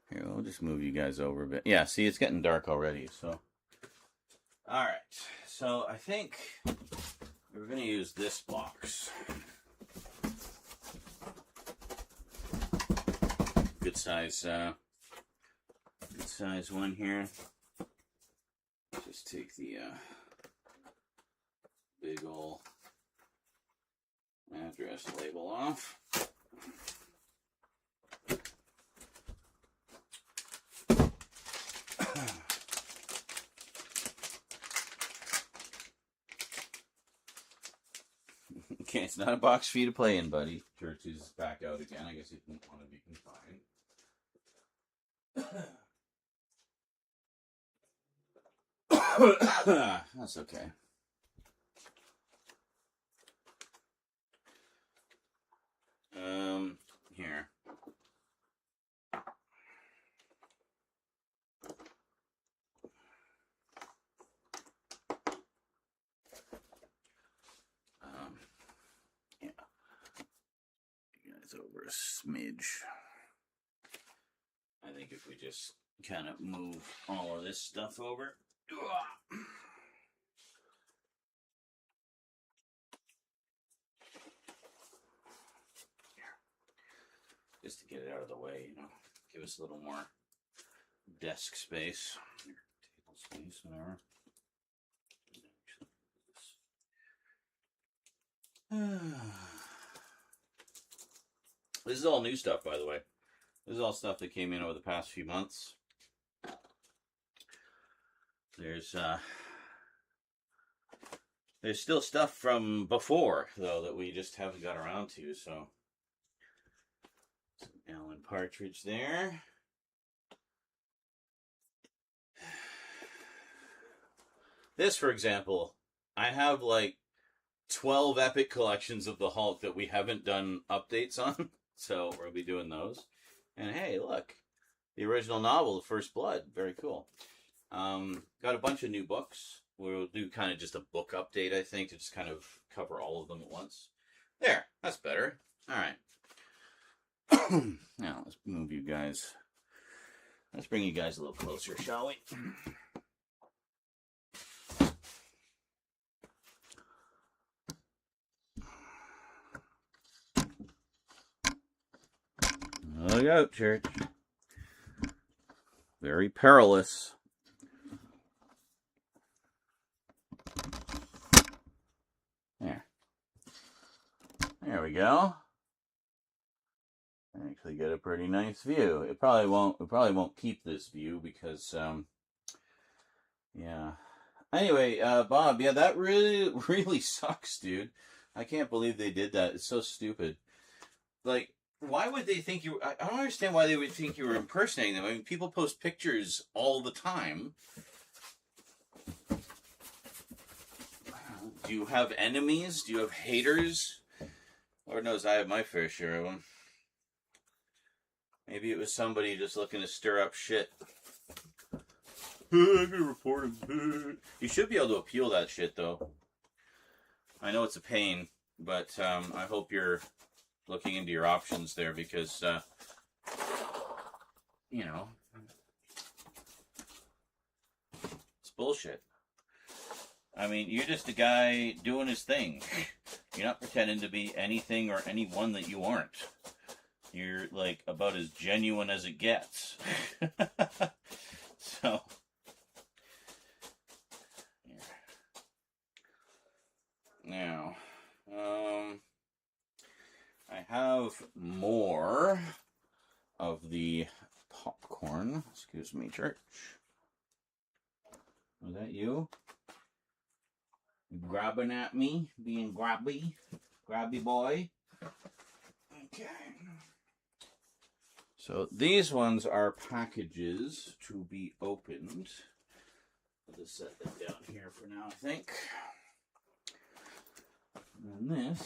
Here, we'll just move you guys over a bit. Yeah, see, it's getting dark already, so... Alright, so I think we're going to use this box. Good size one here. Just take the big ol' address label off. Okay, it's not a box for you to play in, buddy. Church is back out again. I guess he didn't want to be confined. That's okay. Here. Yeah. You guys over a smidge. I think if we just kind of move all of this stuff over. Just to get it out of the way, you know, give us a little more desk space, table space, whatever. This is all new stuff, by the way. This is all stuff that came in over the past few months. There's still stuff from before, though, that we just haven't got around to, so... Alan Partridge there. This, for example, I have like 12 epic collections of the Hulk that we haven't done updates on, so we'll be doing those. And hey, look, the original novel, The First Blood, very cool. Got a bunch of new books. We'll do kind of just a book update, I think, to just kind of cover all of them at once. There, that's better. All right. Now, let's move you guys. Let's bring you guys a little closer, shall we? Look out, church. Very perilous. There. There we go. Actually get a pretty nice view. It probably won't keep this view because yeah. Anyway, Bob, yeah, that really sucks, dude. I can't believe they did that. It's so stupid. Like, why would they think you... I don't understand why they would think you were impersonating them. I mean, people post pictures all the time. Do you have enemies? Do you have haters? Lord knows I have my fair share of them. Maybe it was somebody just looking to stir up shit. I'm gonna report him. You should be able to appeal that shit, though. I know it's a pain, but I hope you're looking into your options there because, you know, it's bullshit. I mean, you're just a guy doing his thing. You're not pretending to be anything or anyone that you aren't. You're, like, about as genuine as it gets. So, here. Now, I have more of the popcorn. Excuse me, church. Was that you? Grabbing at me? Being grabby? Grabby boy? Okay. So these ones are packages to be opened. I'll just set them down here for now, I think. And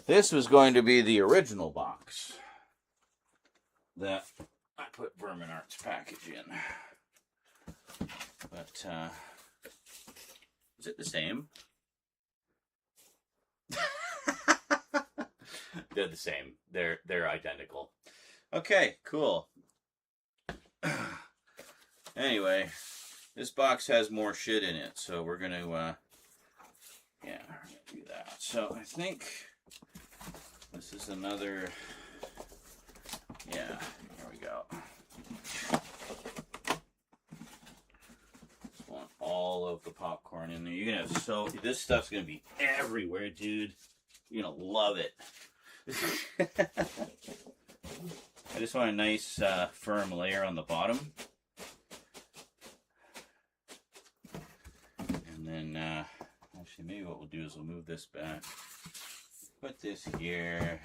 this was going to be the original box that I put Vermin Art's package in. But is it the same? They're the same. They're identical. Okay, cool. Anyway, this box has more shit in it, so we're gonna yeah, do that. So I think this is another, yeah, here we go. Just want all of the popcorn in there. You're gonna have this stuff's gonna be everywhere, dude. You're gonna love it. I just want a nice firm layer on the bottom. And then, actually maybe what we'll do is we'll move this back. Put this here.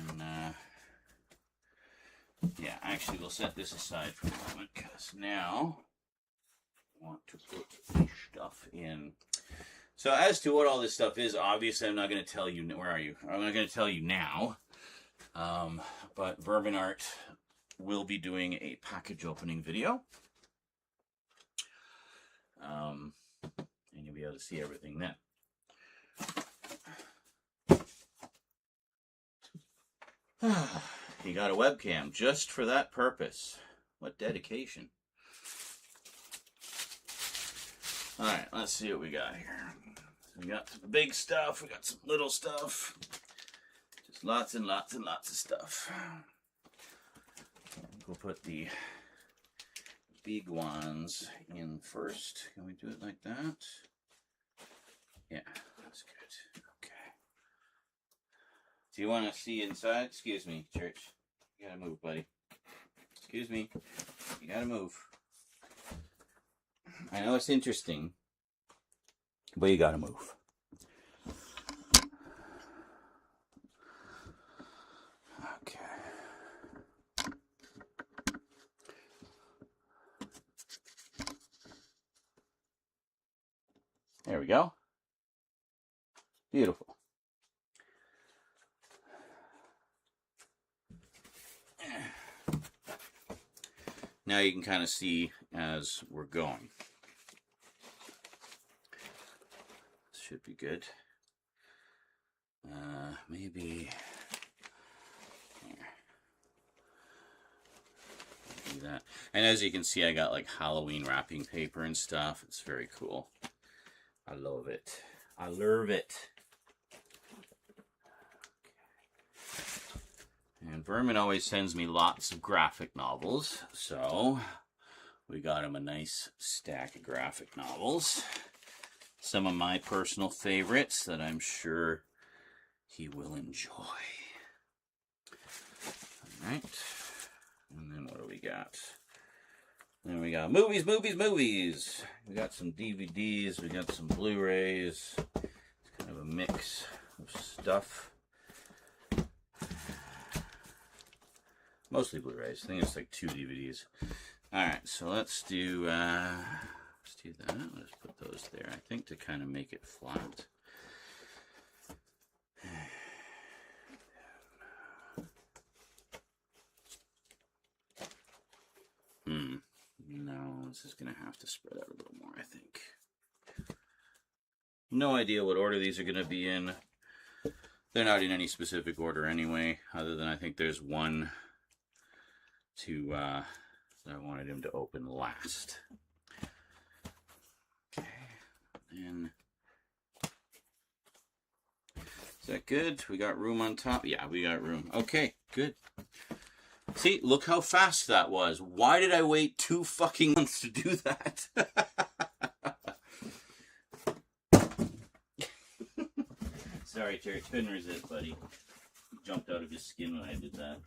And yeah, actually we'll set this aside for a moment because now I want to put the stuff in. So as to what all this stuff is, obviously I'm not going to tell you. Where are you? I'm not going to tell you now. But Bourbon Art will be doing a package opening video. And you'll be able to see everything then. He got a webcam just for that purpose. What dedication. Alright, let's see what we got here. We got some big stuff, we got some little stuff. Just lots and lots and lots of stuff. We'll put the big ones in first. Can we do it like that? Yeah, that's good. Okay. Do you want to see inside? Excuse me, Church. You gotta move, buddy. Excuse me. You gotta move. I know it's interesting, but you gotta move. Okay. There we go. Beautiful. Now you can kind of see as we're going. This should be good. Maybe here. Do that. And as you can see, I got like Halloween wrapping paper and stuff. It's very cool. I love it. I love it. And Vermin always sends me lots of graphic novels, so we got him a nice stack of graphic novels. Some of my personal favorites that I'm sure he will enjoy. Alright. And then what do we got? Then we got movies, movies, movies. We got some DVDs, we got some Blu-rays. It's kind of a mix of stuff. Mostly Blu-rays. I think it's like 2 DVDs. Alright, so let's do that. Let's put those there, I think, to kind of make it flat. No, this is going to have to spread out a little more, I think. No idea what order these are going to be in. They're not in any specific order anyway, other than I think there's one that I wanted him to open last. Okay, and is that good? We got room on top? Yeah, we got room. Okay, good. See, look how fast that was. Why did I wait 2 fucking months to do that? Sorry, Terry, couldn't resist, buddy. He jumped out of his skin when I did that.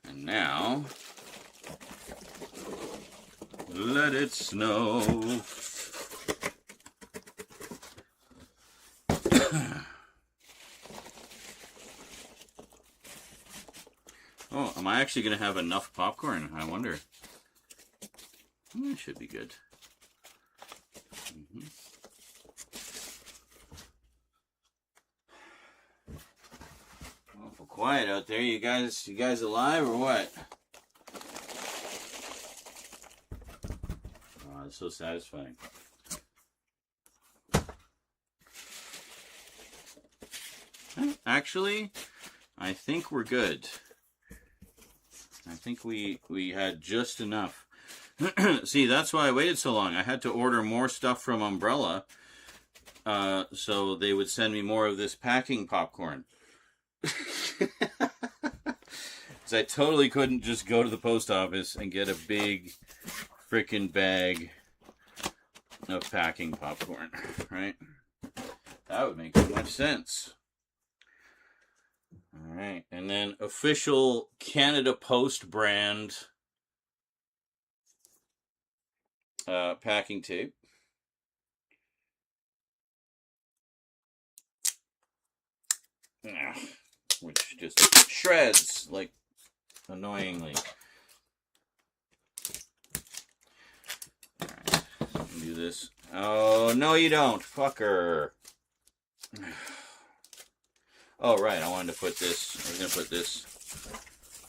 And now, let it snow. Oh, am I actually going to have enough popcorn? I wonder. It should be good. Well, if we'll quiet out there. You guys alive or what? Oh, that's so satisfying. Actually, I think we're good. I think we had just enough. See, that's why I waited so long. I had to order more stuff from Umbrella, so they would send me more of this packing popcorn. Because I totally couldn't just go to the post office and get a big frickin' bag of packing popcorn, right? That would make too much sense. All right, and then official Canada Post brand packing tape. Which just shreds, like, annoyingly. Alright, do this. Oh, no you don't, fucker. Oh, right, I wanted to put this, I was going to put this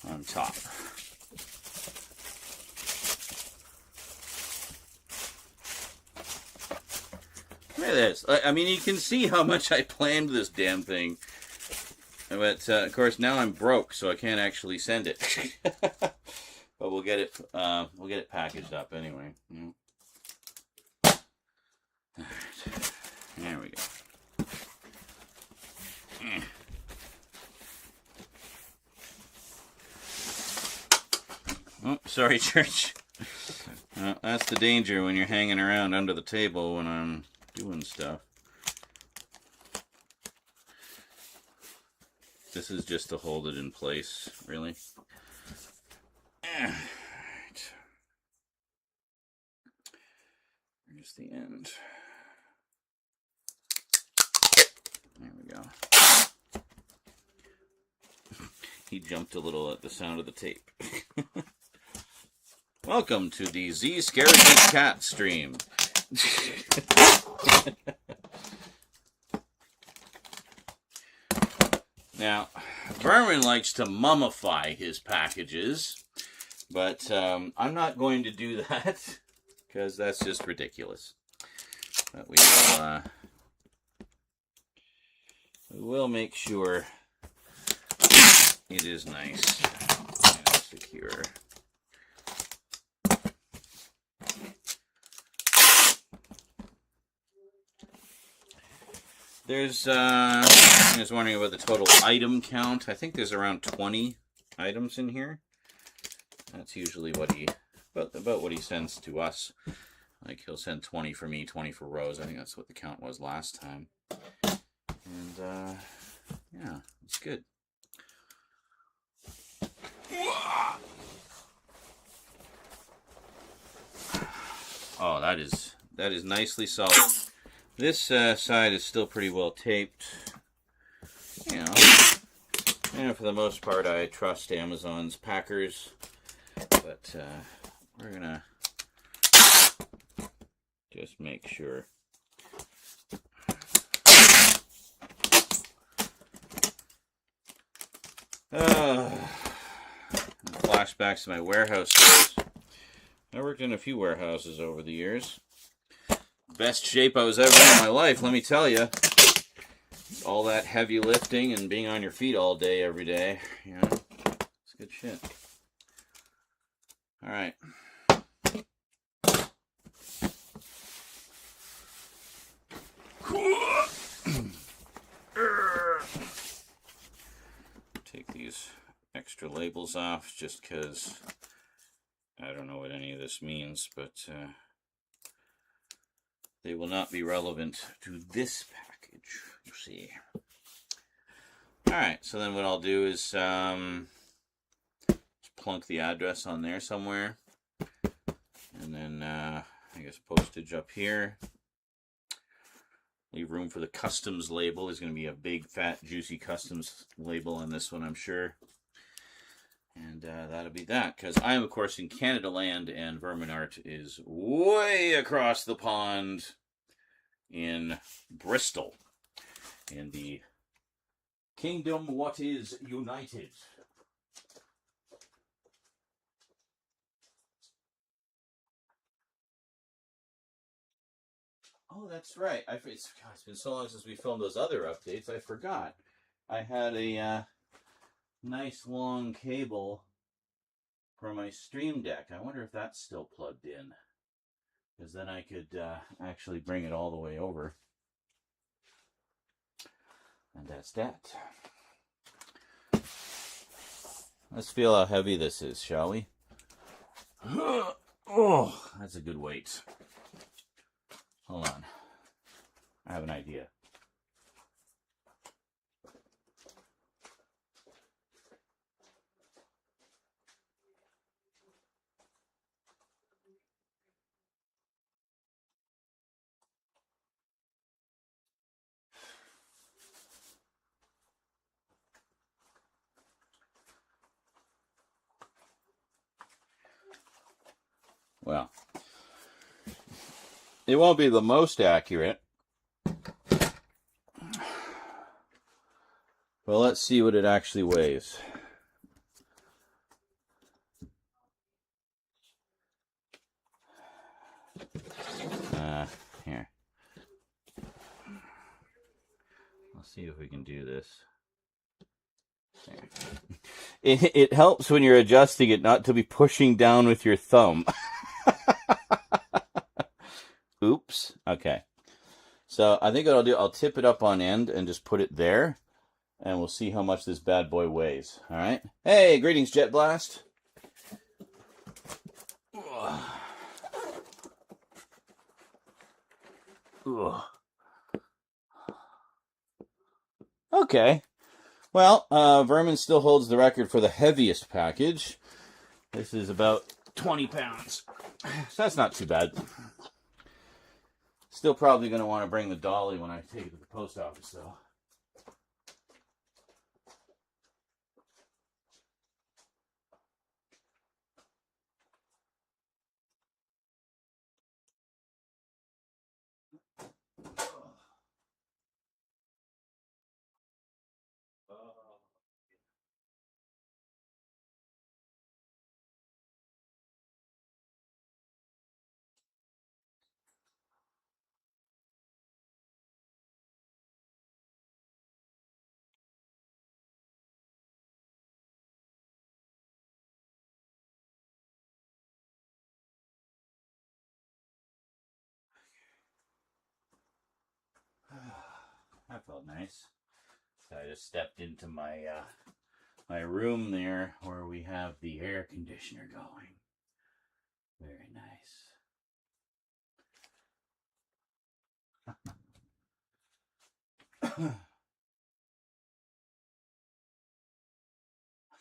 on top. Look at this. I mean, you can see how much I planned this damn thing. But, of course, now I'm broke, so I can't actually send it. But we'll get it packaged up anyway. Yeah. All right. There we go. Oh, sorry, church. That's the danger when you're hanging around under the table when I'm doing stuff. This is just to hold it in place, really. Right. Here's the end. There we go. He jumped a little at the sound of the tape. Welcome to the Z Scared Cat stream. Now, Vermin likes to mummify his packages, but I'm not going to do that because that's just ridiculous. But we will make sure it is nice and secure. There's, I was wondering about the total item count. I think there's around 20 items in here. That's usually what about what he sends to us. Like, he'll send 20 for me, 20 for Rose. I think that's what the count was last time. And, yeah, it's good. Oh, that is nicely solid. This side is still pretty well taped. You know, and for the most part, I trust Amazon's packers. But we're gonna just make sure. Flashbacks to my warehouse days. I worked in a few warehouses over the years. Best shape I was ever in my life, let me tell you. All that heavy lifting and being on your feet all day, every day. You know, it's good shit. All right. Take these extra labels off just because I don't know what any of this means, but they will not be relevant to this package, you see. Alright, so then what I'll do is just plunk the address on there somewhere. And then, I guess, postage up here. Leave room for the customs label. There's going to be a big, fat, juicy customs label on this one, I'm sure. And that'll be that, because I am, of course, in Canada land, and Vermin Art is way across the pond in Bristol, in the Kingdom what is united. Oh, that's right. It's been so long since we filmed those other updates, I forgot. I had a nice long cable for my Stream Deck. I wonder if that's still plugged in. Because then I could actually bring it all the way over. And that's that. Let's feel how heavy this is, shall we? Oh, that's a good weight. Hold on. I have an idea. Well, it won't be the most accurate. Well, let's see what it actually weighs. Here. Let's see if we can do this. It helps when you're adjusting it not to be pushing down with your thumb. Oops. Okay. So I think what I'll do, I'll tip it up on end and just put it there. And we'll see how much this bad boy weighs. All right. Hey, greetings, Jet Blast. Ugh. Okay. Well, Vermin still holds the record for the heaviest package. This is about 20 pounds. So that's not too bad. Still probably going to want to bring the dolly when I take it to the post office, though. That felt nice. So I just stepped into my my room there where we have the air conditioner going. Very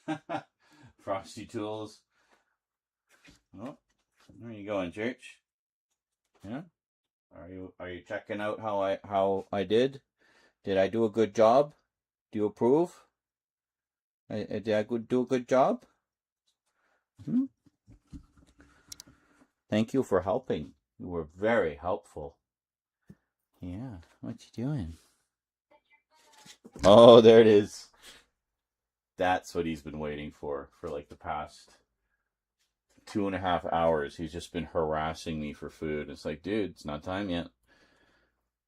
nice. Frosty Tools. Oh, where are you going, Church? Yeah? Are you checking out how I did? Did I do a good job? Do you approve? Did I do a good job? Hmm? Thank you for helping. You were very helpful. Yeah, what you doing? Oh, there it is. That's what he's been waiting for like the past 2.5 hours. He's just been harassing me for food. It's like, dude, it's not time yet.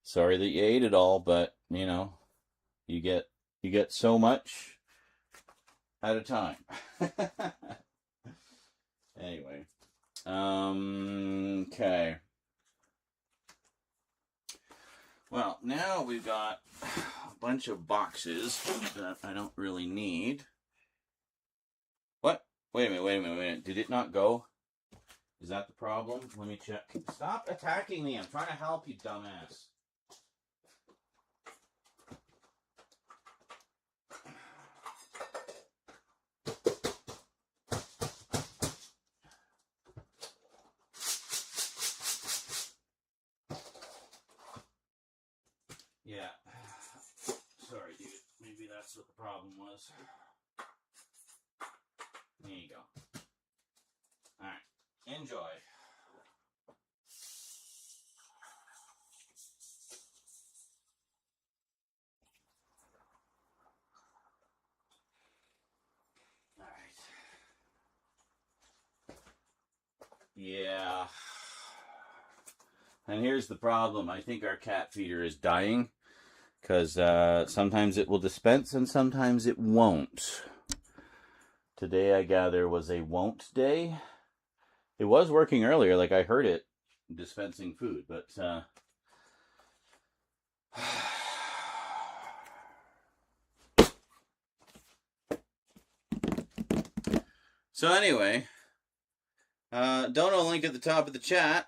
Sorry that you ate it all, but you know, you get so much at a time. Anyway, okay. Well, now we've got a bunch of boxes that I don't really need. What? Wait a minute. Did it not go? Is that the problem? Let me check. Stop attacking me. I'm trying to help you, dumbass. Yeah. Sorry, dude. Maybe that's what the problem was. There you go. Alright. Enjoy. Yeah. And here's the problem. I think our cat feeder is dying. Because sometimes it will dispense and sometimes it won't. Today, I gather, was a won't day. It was working earlier, like I heard it dispensing food, but so anyway, dono link at the top of the chat.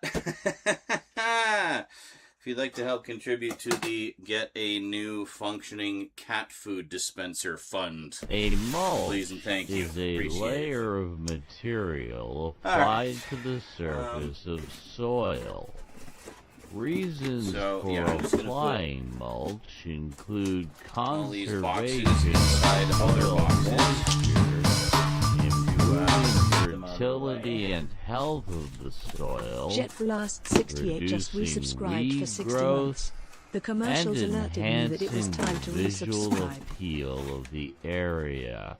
If you'd like to help contribute to the Get a New Functioning Cat Food Dispenser Fund, a mulch please and thank you. is a Appreciate layer it. of material applied to the surface of soil. Reasons for applying mulch include conservation of soil moisture, improving fertility and health of the soil, JetBlast68 just resubscribed for 60 months. The commercials and alerted me that it was enhancing time to the visual resubscribe. appeal of the area.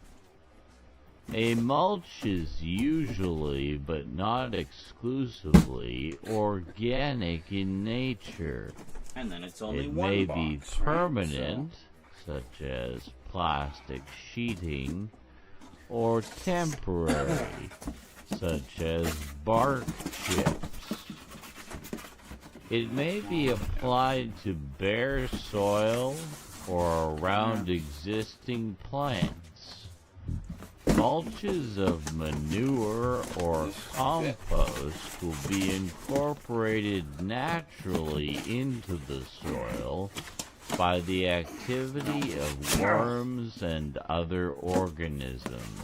A mulch is usually, but not exclusively, organic in nature. And then it's only It one may box, be right? permanent, such as plastic sheeting, or temporary, such as bark chips. It may be applied to bare soil or around existing plants. Mulches of manure or compost will be incorporated naturally into the soil by the activity of worms and other organisms.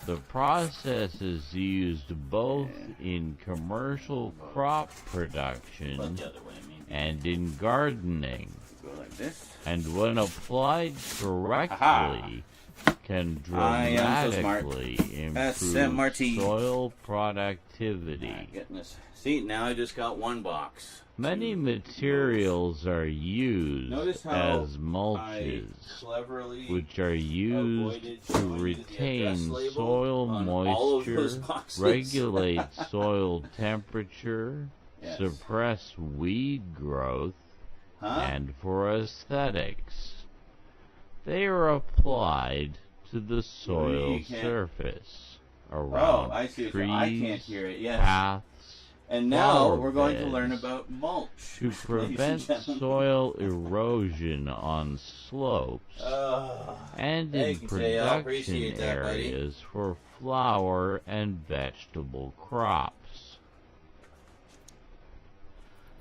The process is used both in commercial crop production and in gardening, and when applied correctly, can dramatically improve soil productivity. Goodness. See, now I just got one box. Many materials are used as mulches, which are used to retain soil moisture, regulate soil temperature, suppress weed growth, and for aesthetics. They are applied to the soil surface, around trees, paths, and now flower we're going to beds, learn about mulch. to prevent soil erosion on slopes, and in production areas for flower and vegetable crops.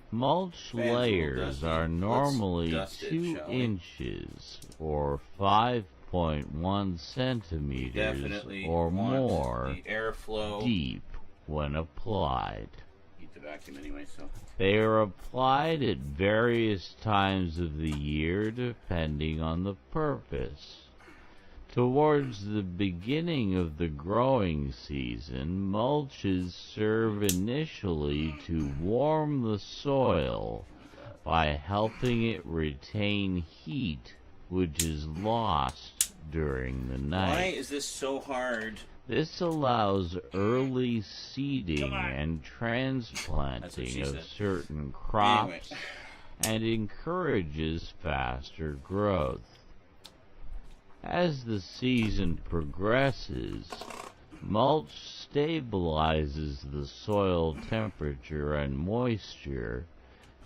Mulch layers are normally 2 inches or 5.1 centimeters or more deep when applied. Vacuum anyway, so they are applied at various times of the year depending on the purpose. Towards the beginning of the growing season, mulches serve initially to warm the soil by helping it retain heat which is lost during the night. Why is this so hard? This allows early seeding and transplanting of certain crops and encourages faster growth. As the season progresses, mulch stabilizes the soil temperature and moisture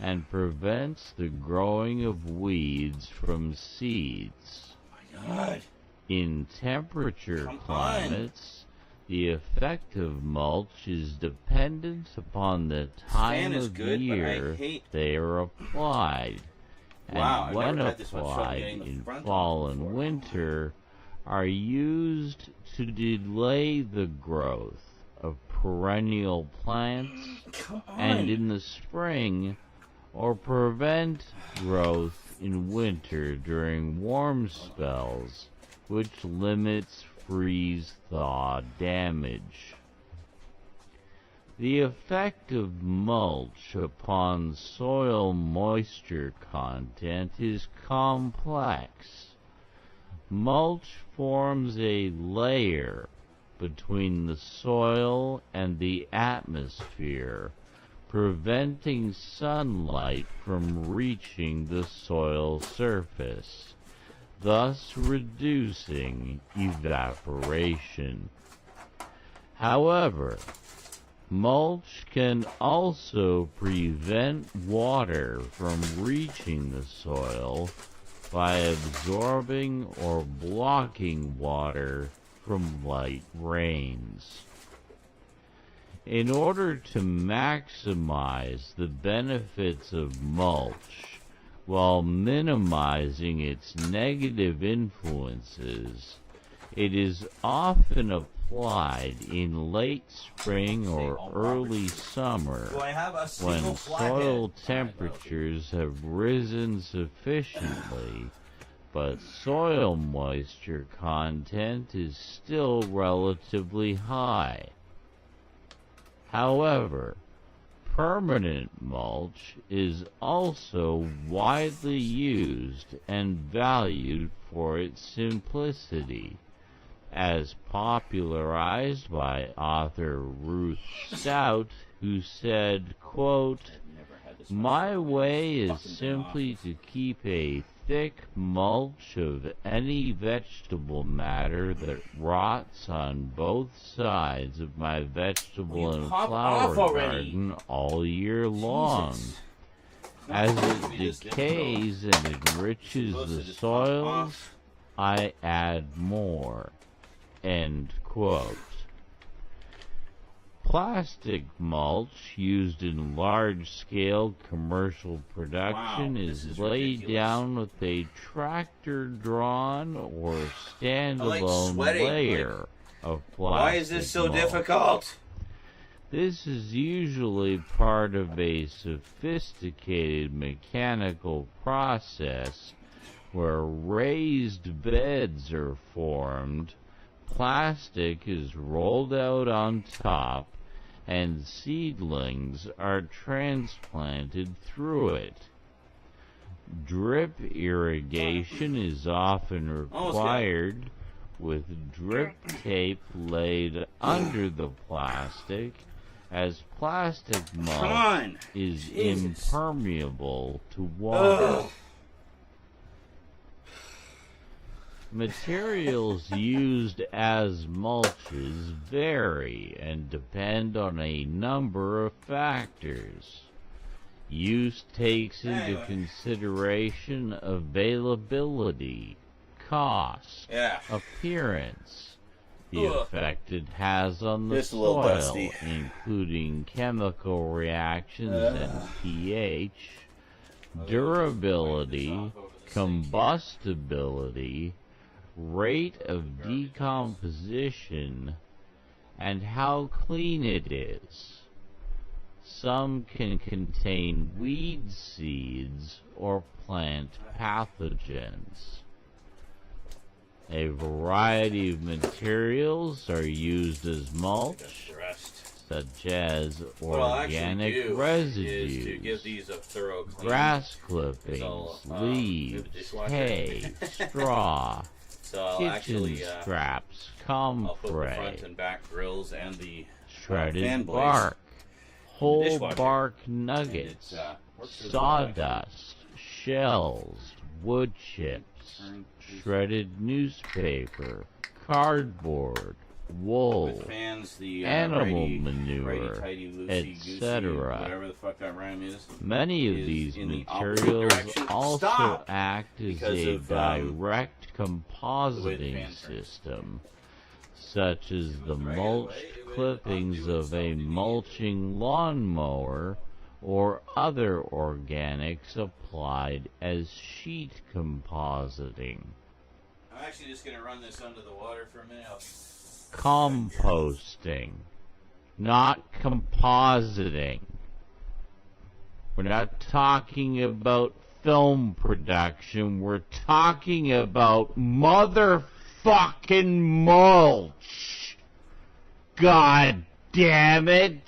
and prevents the growing of weeds from seeds. Oh my God. In temperature climates, the effect of mulch is dependent upon the time of year they are applied, and when applied in fall and winter, are used to delay the growth of perennial plants, and in the spring, or prevent growth in winter during warm spells, which limits freeze-thaw damage. The effect of mulch upon soil moisture content is complex. Mulch forms a layer between the soil and the atmosphere, preventing sunlight from reaching the soil surface, thus reducing evaporation. However, mulch can also prevent water from reaching the soil by absorbing or blocking water from light rains. In order to maximize the benefits of mulch while minimizing its negative influences, it is often applied in late spring or early summer when soil temperatures have risen sufficiently, but soil moisture content is still relatively high. However, permanent mulch is also widely used and valued for its simplicity, as popularized by author Ruth Stout, who said, quote, "My way is simply to keep a thick mulch of any vegetable matter that rots on both sides of my vegetable and flower garden all year long. As it decays and enriches the soils, I add more." End quote. Plastic mulch used in large-scale commercial production is laid down with a tractor-drawn or standalone layer of plastic. Why is this so difficult? This is usually part of a sophisticated mechanical process where raised beds are formed, plastic is rolled out on top, and seedlings are transplanted through it. Drip irrigation is often required, with drip tape laid under the plastic, as plastic mulch is impermeable to water. Materials used as mulches vary and depend on a number of factors. Use takes into consideration availability, cost, appearance, the effect it has on the soil, including chemical reactions and pH, durability, combustibility, rate of decomposition, and how clean it is. Some can contain weed seeds or plant pathogens. A variety of materials are used as mulch, such as organic residues, grass clippings, leaves, hay, straw, kitchen scraps, comfrey, shredded bark, whole bark nuggets, sawdust, shells, wood chips, shredded newspaper, cardboard, wool, animal manure, etc. Many of these materials also act as a direct compositing system, such as the mulched clippings of a mulching lawnmower or other organics applied as sheet compositing. I'm actually just going to run this under the water for a minute. Composting, not compositing. We're not talking about film production. We're talking about motherfucking mulch. God damn it.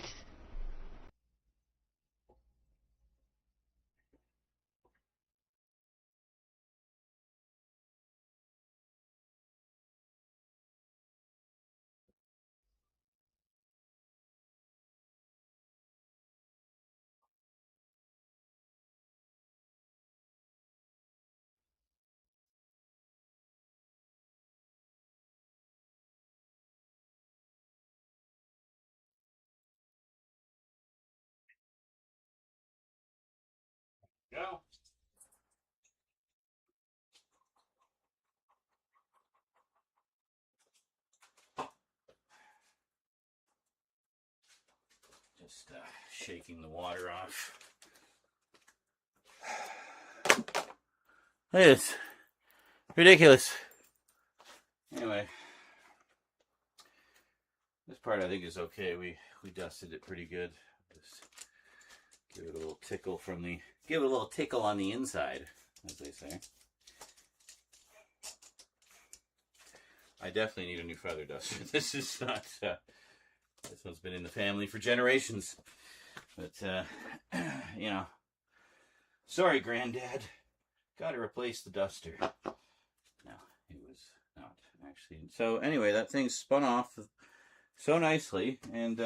Go. Just shaking the water off. Look at this. Ridiculous. Anyway, this part I think is okay. We dusted it pretty good. Just give it a little tickle give it a little tickle on the inside, as they say. I definitely need a new feather duster. This is not. This one's been in the family for generations. But you know, sorry, Granddad. Got to replace the duster. No, it was not actually. So anyway, that thing spun off so nicely, and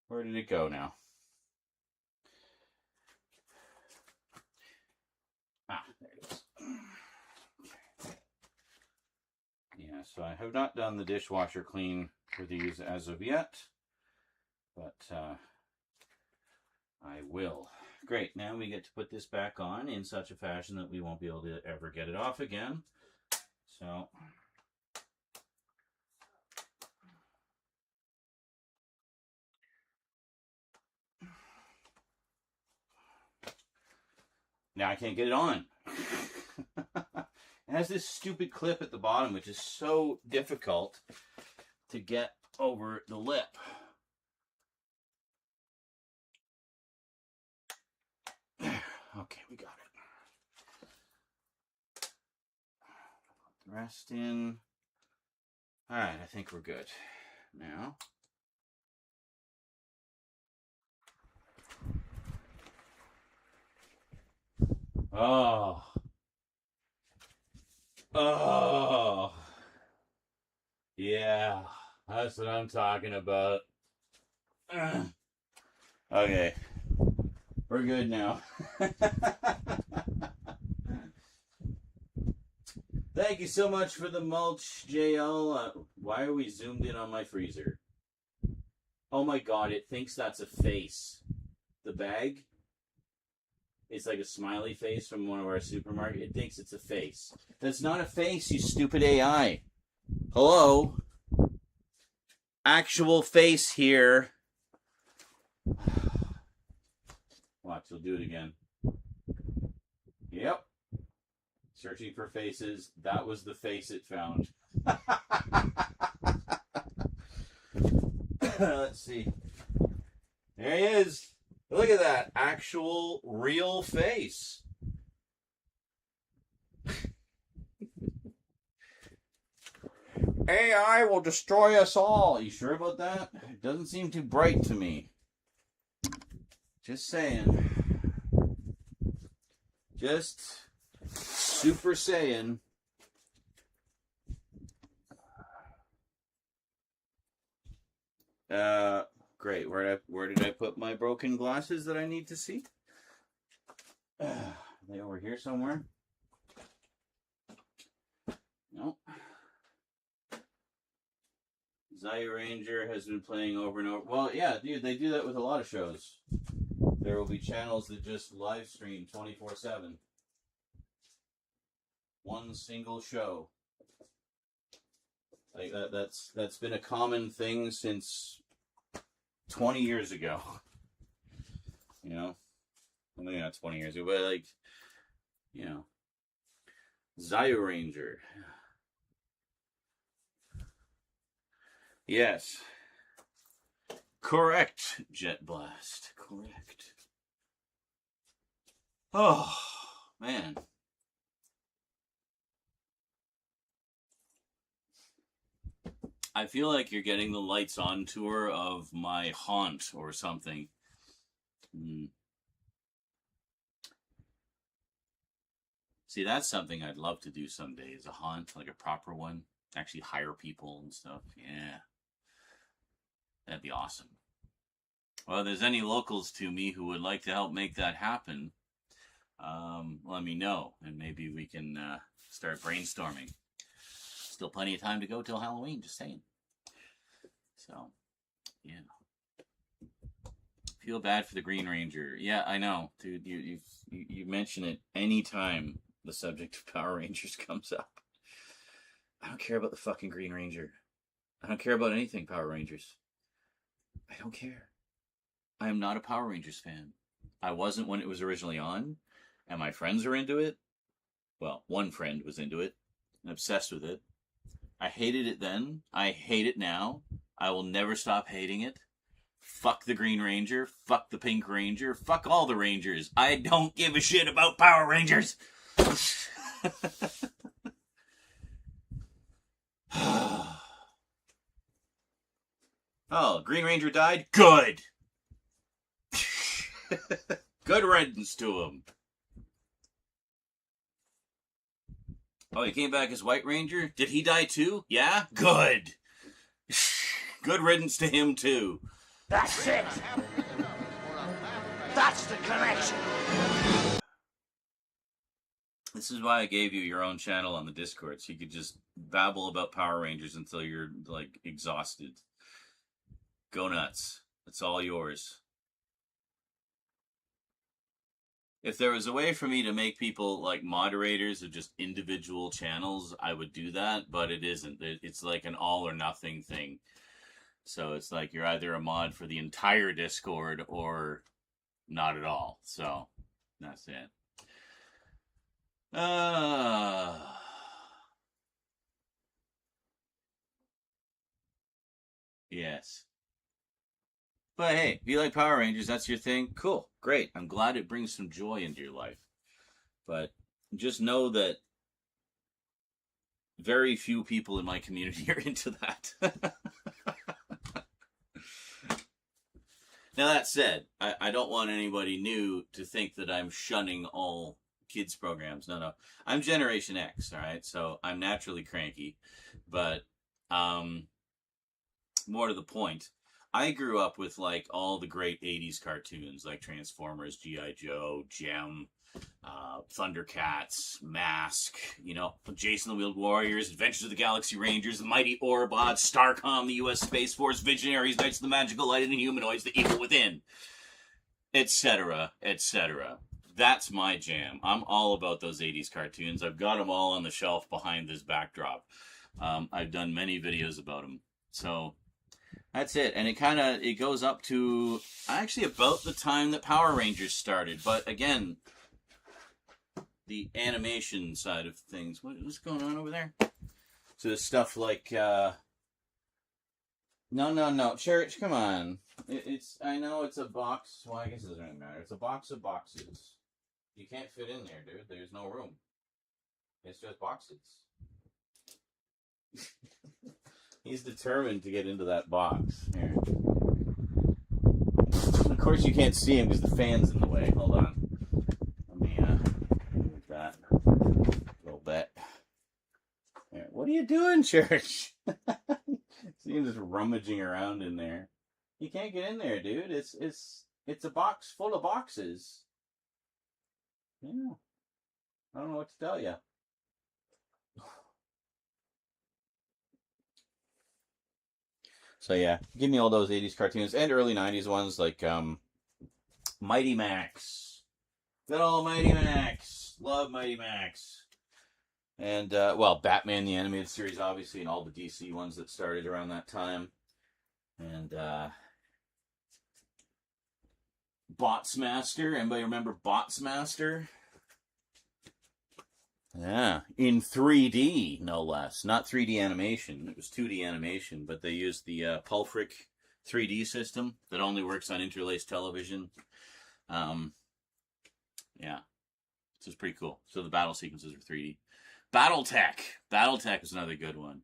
where did it go now? Ah, there it is. Yeah, so I have not done the dishwasher clean for these as of yet, but I will. Great, now we get to put this back on in such a fashion that we won't be able to ever get it off again. So now I can't get it on. It has this stupid clip at the bottom, which is so difficult to get over the lip. Okay, we got it. Put the rest in. All right, I think we're good now. Oh. Oh. Yeah, that's what I'm talking about. Okay. We're good now. Thank you so much for the mulch, JL. Why are we zoomed in on my freezer? Oh my god, it thinks that's a face. The bag? It's like a smiley face from one of our supermarkets. It thinks it's a face. That's not a face, you stupid AI. Hello? Actual face here. Watch, we'll do it again. Yep. Searching for faces. That was the face it found. Let's see. There he is. Look at that. Actual, real face. AI will destroy us all. You sure about that? It doesn't seem too bright to me. Just saying. Just super saying. Great. Where did I put my broken glasses that I need to see? Are they over here somewhere? No. Zaya Ranger has been playing over and over. Well, yeah, dude, they do that with a lot of shows. There will be channels that just live stream 24/7. One single show. Like that's been a common thing since 20 years ago. You know? Maybe not 20 years ago, but like, you know. Zaya Ranger. Yes. Correct, Jet Blast. Correct. Oh, man. I feel like you're getting the lights on tour of my haunt or something. See, that's something I'd love to do someday, is a haunt, like a proper one. Actually hire people and stuff. Yeah. That'd be awesome. Well, if there's any locals to me who would like to help make that happen, let me know, and maybe we can start brainstorming. Still plenty of time to go till Halloween, just saying. So, yeah. Feel bad for the Green Ranger. Yeah, I know, dude. You mention it anytime the subject of Power Rangers comes up. I don't care about the fucking Green Ranger. I don't care about anything Power Rangers. I don't care. I am not a Power Rangers fan. I wasn't when it was originally on, and my friends are into it. Well, one friend was into it and obsessed with it. I hated it then. I hate it now. I will never stop hating it. Fuck the Green Ranger. Fuck the Pink Ranger. Fuck all the Rangers. I don't give a shit about Power Rangers. Oh, Green Ranger died? Good. Good riddance to him. Oh, he came back as White Ranger? Did he die too? Yeah? Good. Good riddance to him too. That's it. That's the connection. This is why I gave you your own channel on the Discord, so you could just babble about Power Rangers until you're, like, exhausted. Go nuts. It's all yours. If there was a way for me to make people, like, moderators of just individual channels, I would do that, but it isn't. It's like an all or nothing thing. So it's like you're either a mod for the entire Discord or not at all. So that's it. Yes. But hey, if you like Power Rangers, that's your thing. Cool. Great. I'm glad it brings some joy into your life. But just know that very few people in my community are into that. Now, that said, I don't want anybody new to think that I'm shunning all kids programs. No. I'm Generation X, all right? So I'm naturally cranky. But more to the point, I grew up with, like, all the great 80s cartoons, like Transformers, G.I. Joe, Gem, Thundercats, Mask, you know, Jason the Wheeled Warriors, Adventures of the Galaxy Rangers, the Mighty Autobots, Starcom, the U.S. Space Force, Visionaries, Knights of the Magical Light, and the Humanoids, the Evil Within, etc., etc. That's my jam. I'm all about those 80s cartoons. I've got them all on the shelf behind this backdrop. I've done many videos about them. So that's it. And it goes up to actually about the time that Power Rangers started. But again, the animation side of things. What's going on over there? So there's stuff like, no, Church, come on. I know it's a box. Well, I guess it doesn't really matter. It's a box of boxes. You can't fit in there, dude. There's no room. It's just boxes. He's determined to get into that box. Here. Of course, you can't see him because the fan's in the way. Hold on. Let me move that a little bit. Here. What are you doing, Church? See him just rummaging around in there. You can't get in there, dude. It's a box full of boxes. Yeah. I don't know what to tell you. So yeah, give me all those 80s cartoons and early 90s ones like Mighty Max. Good old Mighty Max. Love Mighty Max. And, well, Batman the Animated Series, obviously, and all the DC ones that started around that time. And, Botsmaster. Anybody remember Botsmaster? Yeah, in 3D, no less. Not 3D animation. It was 2D animation, but they used the Pulfric 3D system that only works on interlaced television. Yeah, this is pretty cool. So the battle sequences are 3D. Battletech. Battletech is another good one.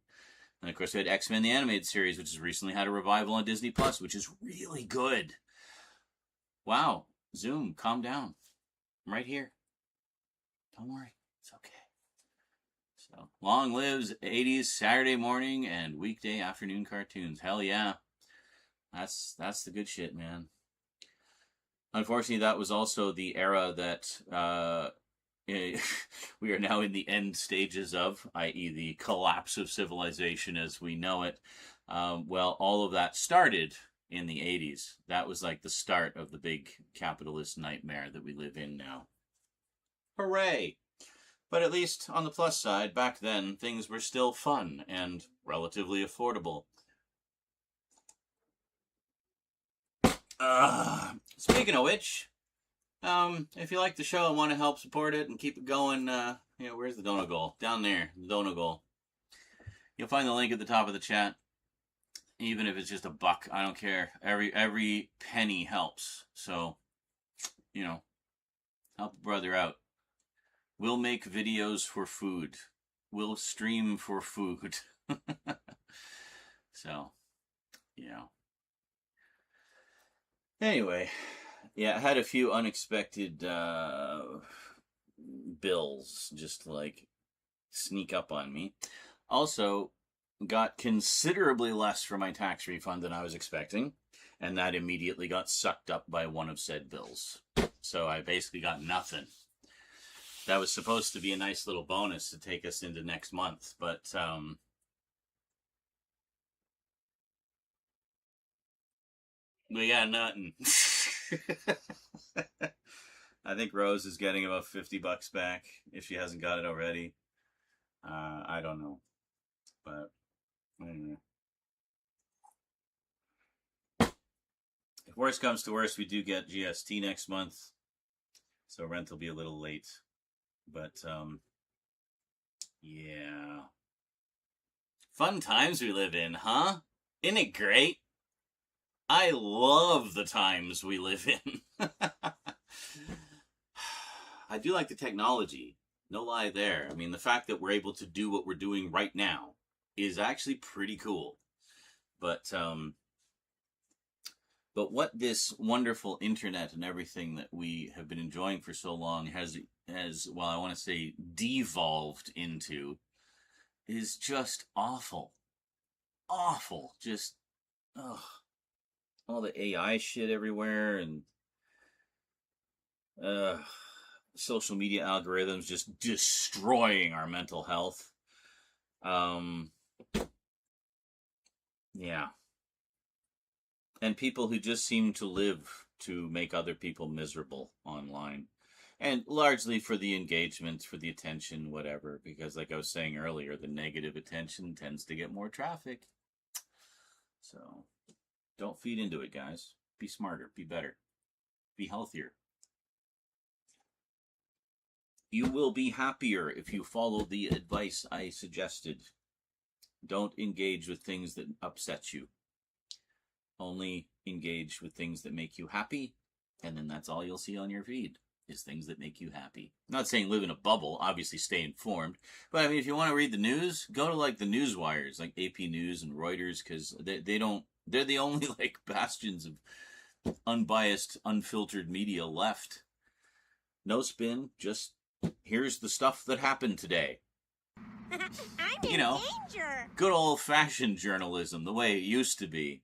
And, of course, we had X-Men the Animated Series, which has recently had a revival on Disney+, which is really good. Wow. Zoom, calm down. I'm right here. Don't worry. It's okay. So, long lives 80s Saturday morning and weekday afternoon cartoons. Hell yeah. That's the good shit, man. Unfortunately, that was also the era that we are now in the end stages of, i.e. the collapse of civilization as we know it. Well, all of that started in the 80s. That was like the start of the big capitalist nightmare that we live in now. Hooray! But at least on the plus side, back then, things were still fun and relatively affordable. Speaking of which, if you like the show and want to help support it and keep it going, where's the donut goal? Down there, the donut goal. You'll find the link at the top of the chat. Even if it's just $1, I don't care. Every penny helps. So, help a brother out. We'll make videos for food. We'll stream for food. So, Anyway, yeah, I had a few unexpected bills just sneak up on me. Also, got considerably less for my tax refund than I was expecting, and that immediately got sucked up by one of said bills. So I basically got nothing. That was supposed to be a nice little bonus to take us into next month, but we got nothing. I think Rose is getting about $50 back if she hasn't got it already. I don't know, but anyway. If worst comes to worst, we do get GST next month, so rent will be a little late. But yeah, fun times we live in, huh? Isn't it great? I love the times we live in. I do like the technology. No lie there. I mean, the fact that we're able to do what we're doing right now is actually pretty cool. But what this wonderful internet and everything that we have been enjoying for so long has well, I want to say devolved into is just awful. Awful. Just, all the AI shit everywhere and social media algorithms just destroying our mental health. Yeah. And people who just seem to live to make other people miserable online. And largely for the engagement, for the attention, whatever. Because like I was saying earlier, the negative attention tends to get more traffic. So, don't feed into it, guys. Be smarter, be better, be healthier. You will be happier if you follow the advice I suggested. Don't engage with things that upset you. Only engage with things that make you happy, and then that's all you'll see on your feed, is things that make you happy. I'm not saying live in a bubble, obviously stay informed, but I mean, if you want to read the news, go to the news wires, like AP News and Reuters, because they're the only bastions of unbiased, unfiltered media left. No spin, just here's the stuff that happened today. I'm in danger. Good old-fashioned journalism, the way it used to be.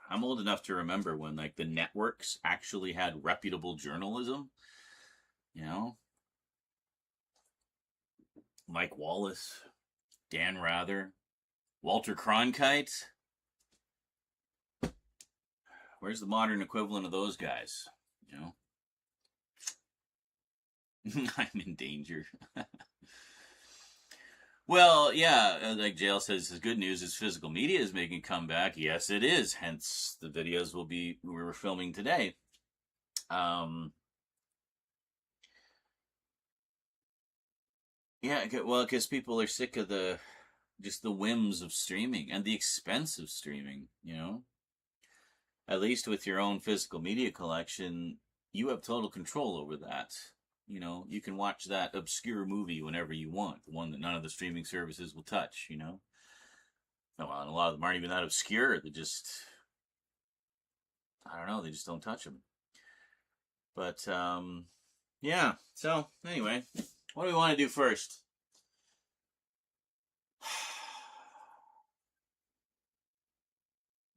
I'm old enough to remember when the networks actually had reputable journalism. Mike Wallace, Dan Rather, Walter Cronkite. Where's the modern equivalent of those guys? I'm in danger. Well, yeah, like Jail says, the good news is physical media is making a comeback. Yes, it is. Hence, the videos we were filming today. Yeah, well, because people are sick of the whims of streaming and the expense of streaming, At least with your own physical media collection, you have total control over that. You can watch that obscure movie whenever you want, the one that none of the streaming services will touch, Well, and a lot of them aren't even that obscure. They just, I don't know, they just don't touch them. But, yeah, so, anyway, what do we want to do first?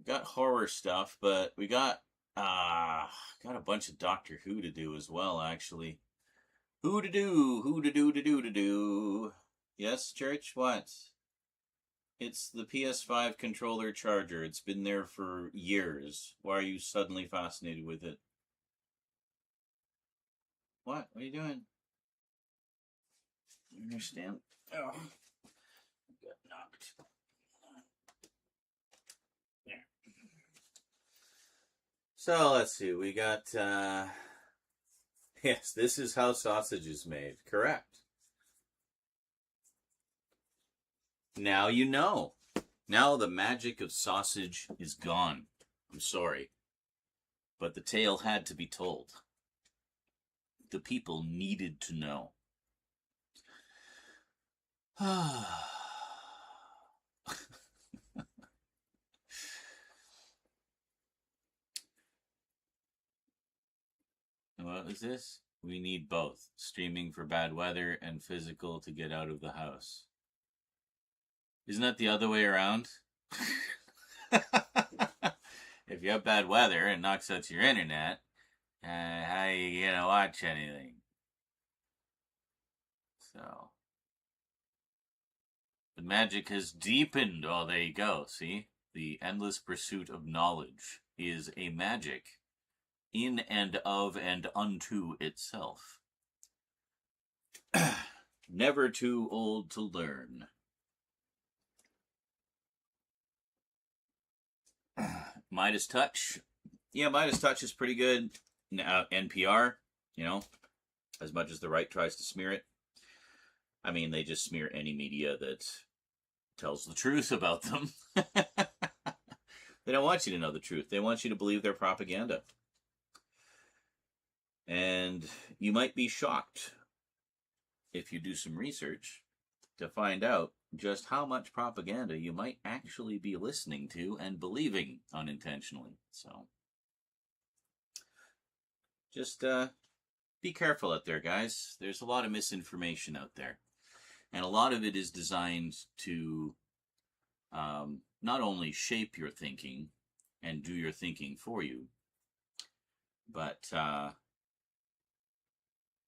We got horror stuff, but we got a bunch of Doctor Who to do as well, actually. Who to do? Yes, Church? What? It's the PS5 controller charger. It's been there for years. Why are you suddenly fascinated with it? What? What are you doing? You understand? Oh. Got knocked. There. So, let's see. We got, yes, this is how sausage is made. Correct. Now you know. Now the magic of sausage is gone. I'm sorry. But the tale had to be told. The people needed to know. What is this? We need both. Streaming for bad weather and physical to get out of the house. Isn't that the other way around? If you have bad weather and knocks out your internet, how are you gonna watch anything? So the magic has deepened. Oh, there you go. See? The endless pursuit of knowledge is a magic in and of and unto itself. Never too old to learn. Midas Touch. Yeah, Midas Touch is pretty good. NPR, you know, as much as the right tries to smear it. I mean, they just smear any media that tells the truth about them. They don't want you to know the truth. They want you to believe their propaganda. And you might be shocked, if you do some research, to find out just how much propaganda you might actually be listening to and believing unintentionally. So, just be careful out there, guys. There's a lot of misinformation out there. And a lot of it is designed to not only shape your thinking and do your thinking for you, but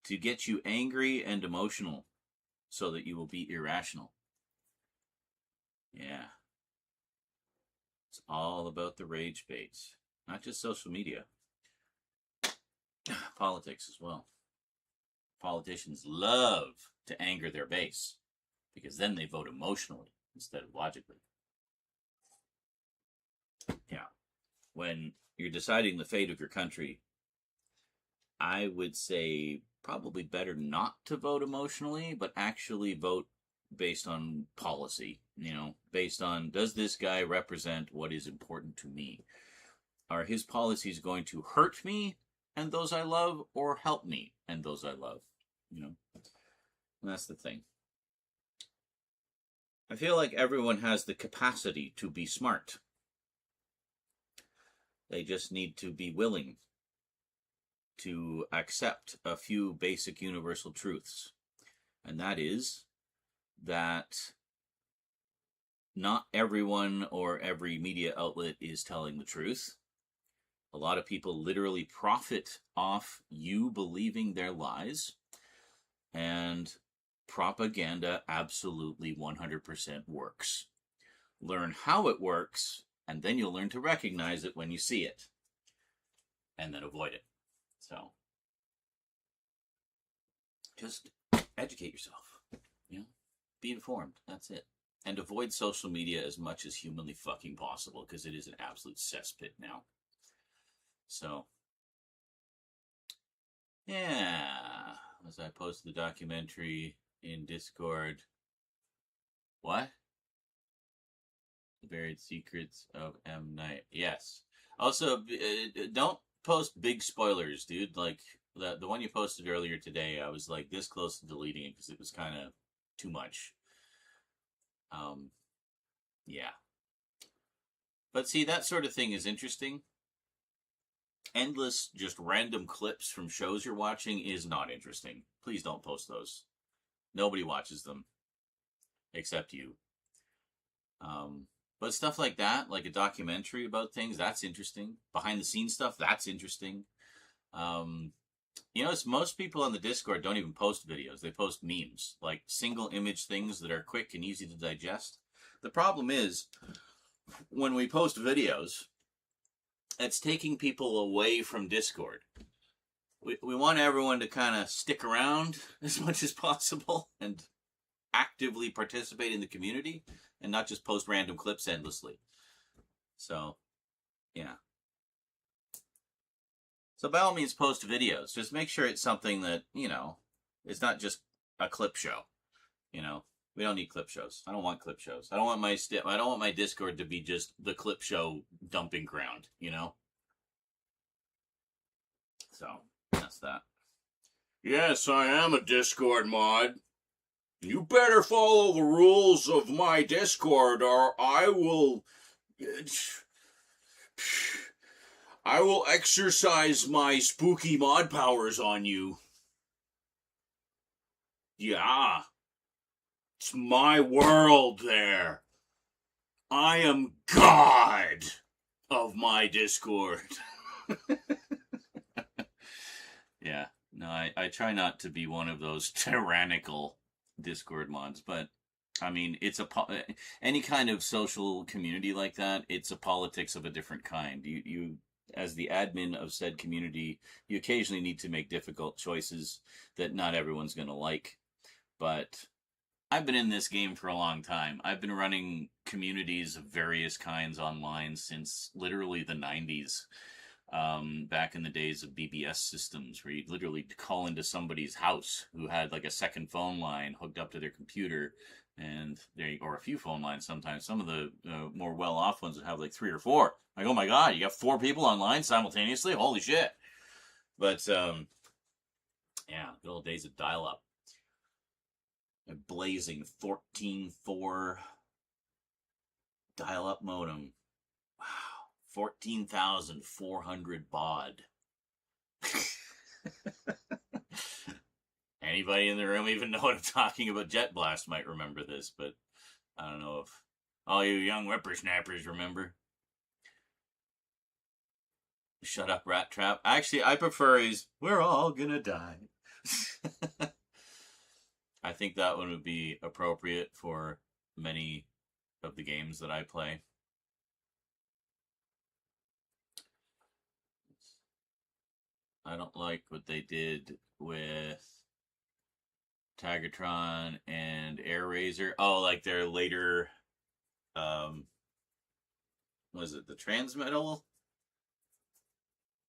to get you angry and emotional so that you will be irrational. Yeah. It's all about the rage baits. Not just social media. Politics as well. Politicians love to anger their base because then they vote emotionally instead of logically. Yeah. When you're deciding the fate of your country, I would say probably better not to vote emotionally, but actually vote based on policy, you know, based on, does this guy represent what is important to me? Are his policies going to hurt me and those I love, or help me and those I love? You know, and that's the thing. I feel like everyone has the capacity to be smart. They just need to be willing to accept a few basic universal truths. And that is that not everyone or every media outlet is telling the truth. A lot of people literally profit off you believing their lies. And propaganda absolutely 100% works. Learn how it works, and then you'll learn to recognize it when you see it. And then avoid it. So, just educate yourself, you know, be informed, that's it. And avoid social media as much as humanly fucking possible, because it is an absolute cesspit now. So, yeah, as I posted the documentary in Discord. What? The Buried Secrets of M. Night. Yes. Also, don't post big spoilers, dude. Like, the one you posted earlier today, I was like this close to deleting it because it was kind of too much. Yeah. But see, that sort of thing is interesting. Endless, just random clips from shows you're watching is not interesting. Please don't post those. Nobody watches them. Except you. But stuff like that, like a documentary about things, that's interesting. Behind the scenes stuff, that's interesting. You know, most people on the Discord don't even post videos. They post memes, like single image things that are quick and easy to digest. The problem is, when we post videos, it's taking people away from Discord. We want everyone to kind of stick around as much as possible and actively participate in the community and not just post random clips endlessly. So, yeah. So by all means, post videos. Just make sure it's something that, you know, it's not just a clip show. You know, we don't need clip shows. I don't want clip shows. I don't want my Discord to be just the clip show dumping ground, you know? So, that's that. Yes, I am a Discord mod. You better follow the rules of my Discord or I will exercise my spooky mod powers on you. Yeah. It's my world there. I am God of my Discord. Yeah. No, I try not to be one of those tyrannical Discord mods, but I mean, it's any kind of social community like that, it's a politics of a different kind. You as the admin of said community, you occasionally need to make difficult choices that not everyone's going to like. But I've been in this game for a long time. I've been running communities of various kinds online since literally the 90s. Back in the days of BBS systems, where you'd literally call into somebody's house who had like a second phone line hooked up to their computer, and or a few phone lines sometimes. Some of the more well-off ones would have like 3 or 4. Like, oh my god, you got 4 people online simultaneously? Holy shit. But, yeah, good old days of dial-up. A blazing 14.4 dial-up modem. Wow. 14,400 baud. Anybody in the room even know what I'm talking about? Jet Blast might remember this, but I don't know if all you young whippersnappers remember. Shut up, Rat Trap. Actually, I prefer his "We're all gonna die." I think that one would be appropriate for many of the games that I play. I don't like what they did with Tagatron and Air Razor. Oh, like their later, was it the Transmetal?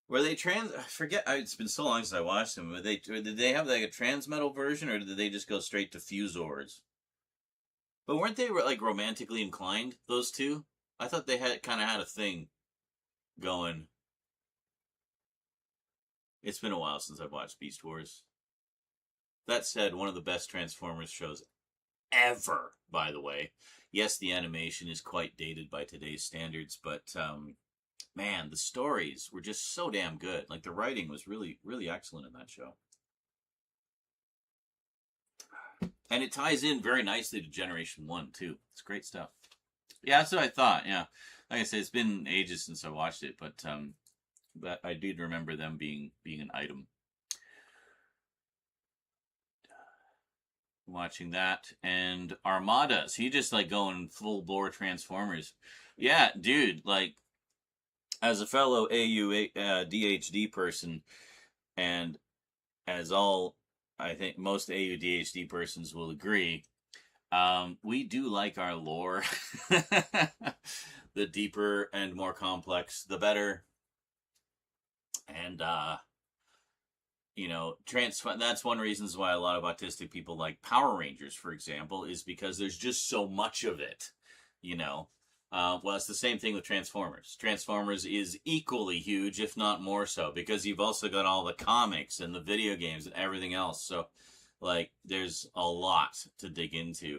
Were they I forget. It's been so long since I watched them. Did they have like a Transmetal version, or did they just go straight to Fusors? But weren't they like romantically inclined? Those two? I thought they kind of had a thing going. It's been a while since I've watched Beast Wars. That said, one of the best Transformers shows ever, by the way. Yes, the animation is quite dated by today's standards, but, man, the stories were just so damn good. Like, the writing was really, really excellent in that show. And it ties in very nicely to Generation 1, too. It's great stuff. Yeah, that's what I thought, yeah. Like I said, it's been ages since I watched it, but I did remember them being an item. Watching that, and Armadas. He just like going full bore Transformers. Yeah, dude, like as a fellow AU DHD person, and as all I think most AU DHD persons will agree, we do like our lore. The deeper and more complex, the better. And you know, that's one reason why a lot of autistic people like Power Rangers, for example, is because there's just so much of it, you know. Well, it's the same thing with Transformers. Transformers is equally huge, if not more so, because you've also got all the comics and the video games and everything else. So, like, there's a lot to dig into.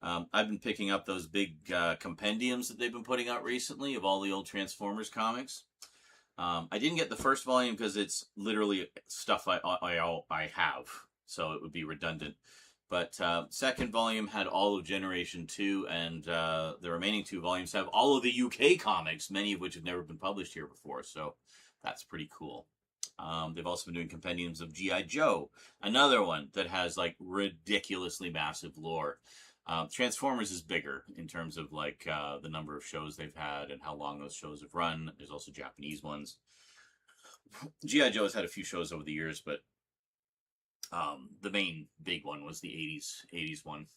I've been picking up those big compendiums that they've been putting out recently of all the old Transformers comics. I didn't get the first volume because it's literally stuff I have, so it would be redundant. But second volume had all of Generation 2, and the remaining 2 volumes have all of the UK comics, many of which have never been published here before, so that's pretty cool. They've also been doing compendiums of G.I. Joe, another one that has like ridiculously massive lore. Transformers is bigger in terms of like the number of shows they've had and how long those shows have run. There's also Japanese ones. G.I. Joe has had a few shows over the years, but the main big one was the 80s one.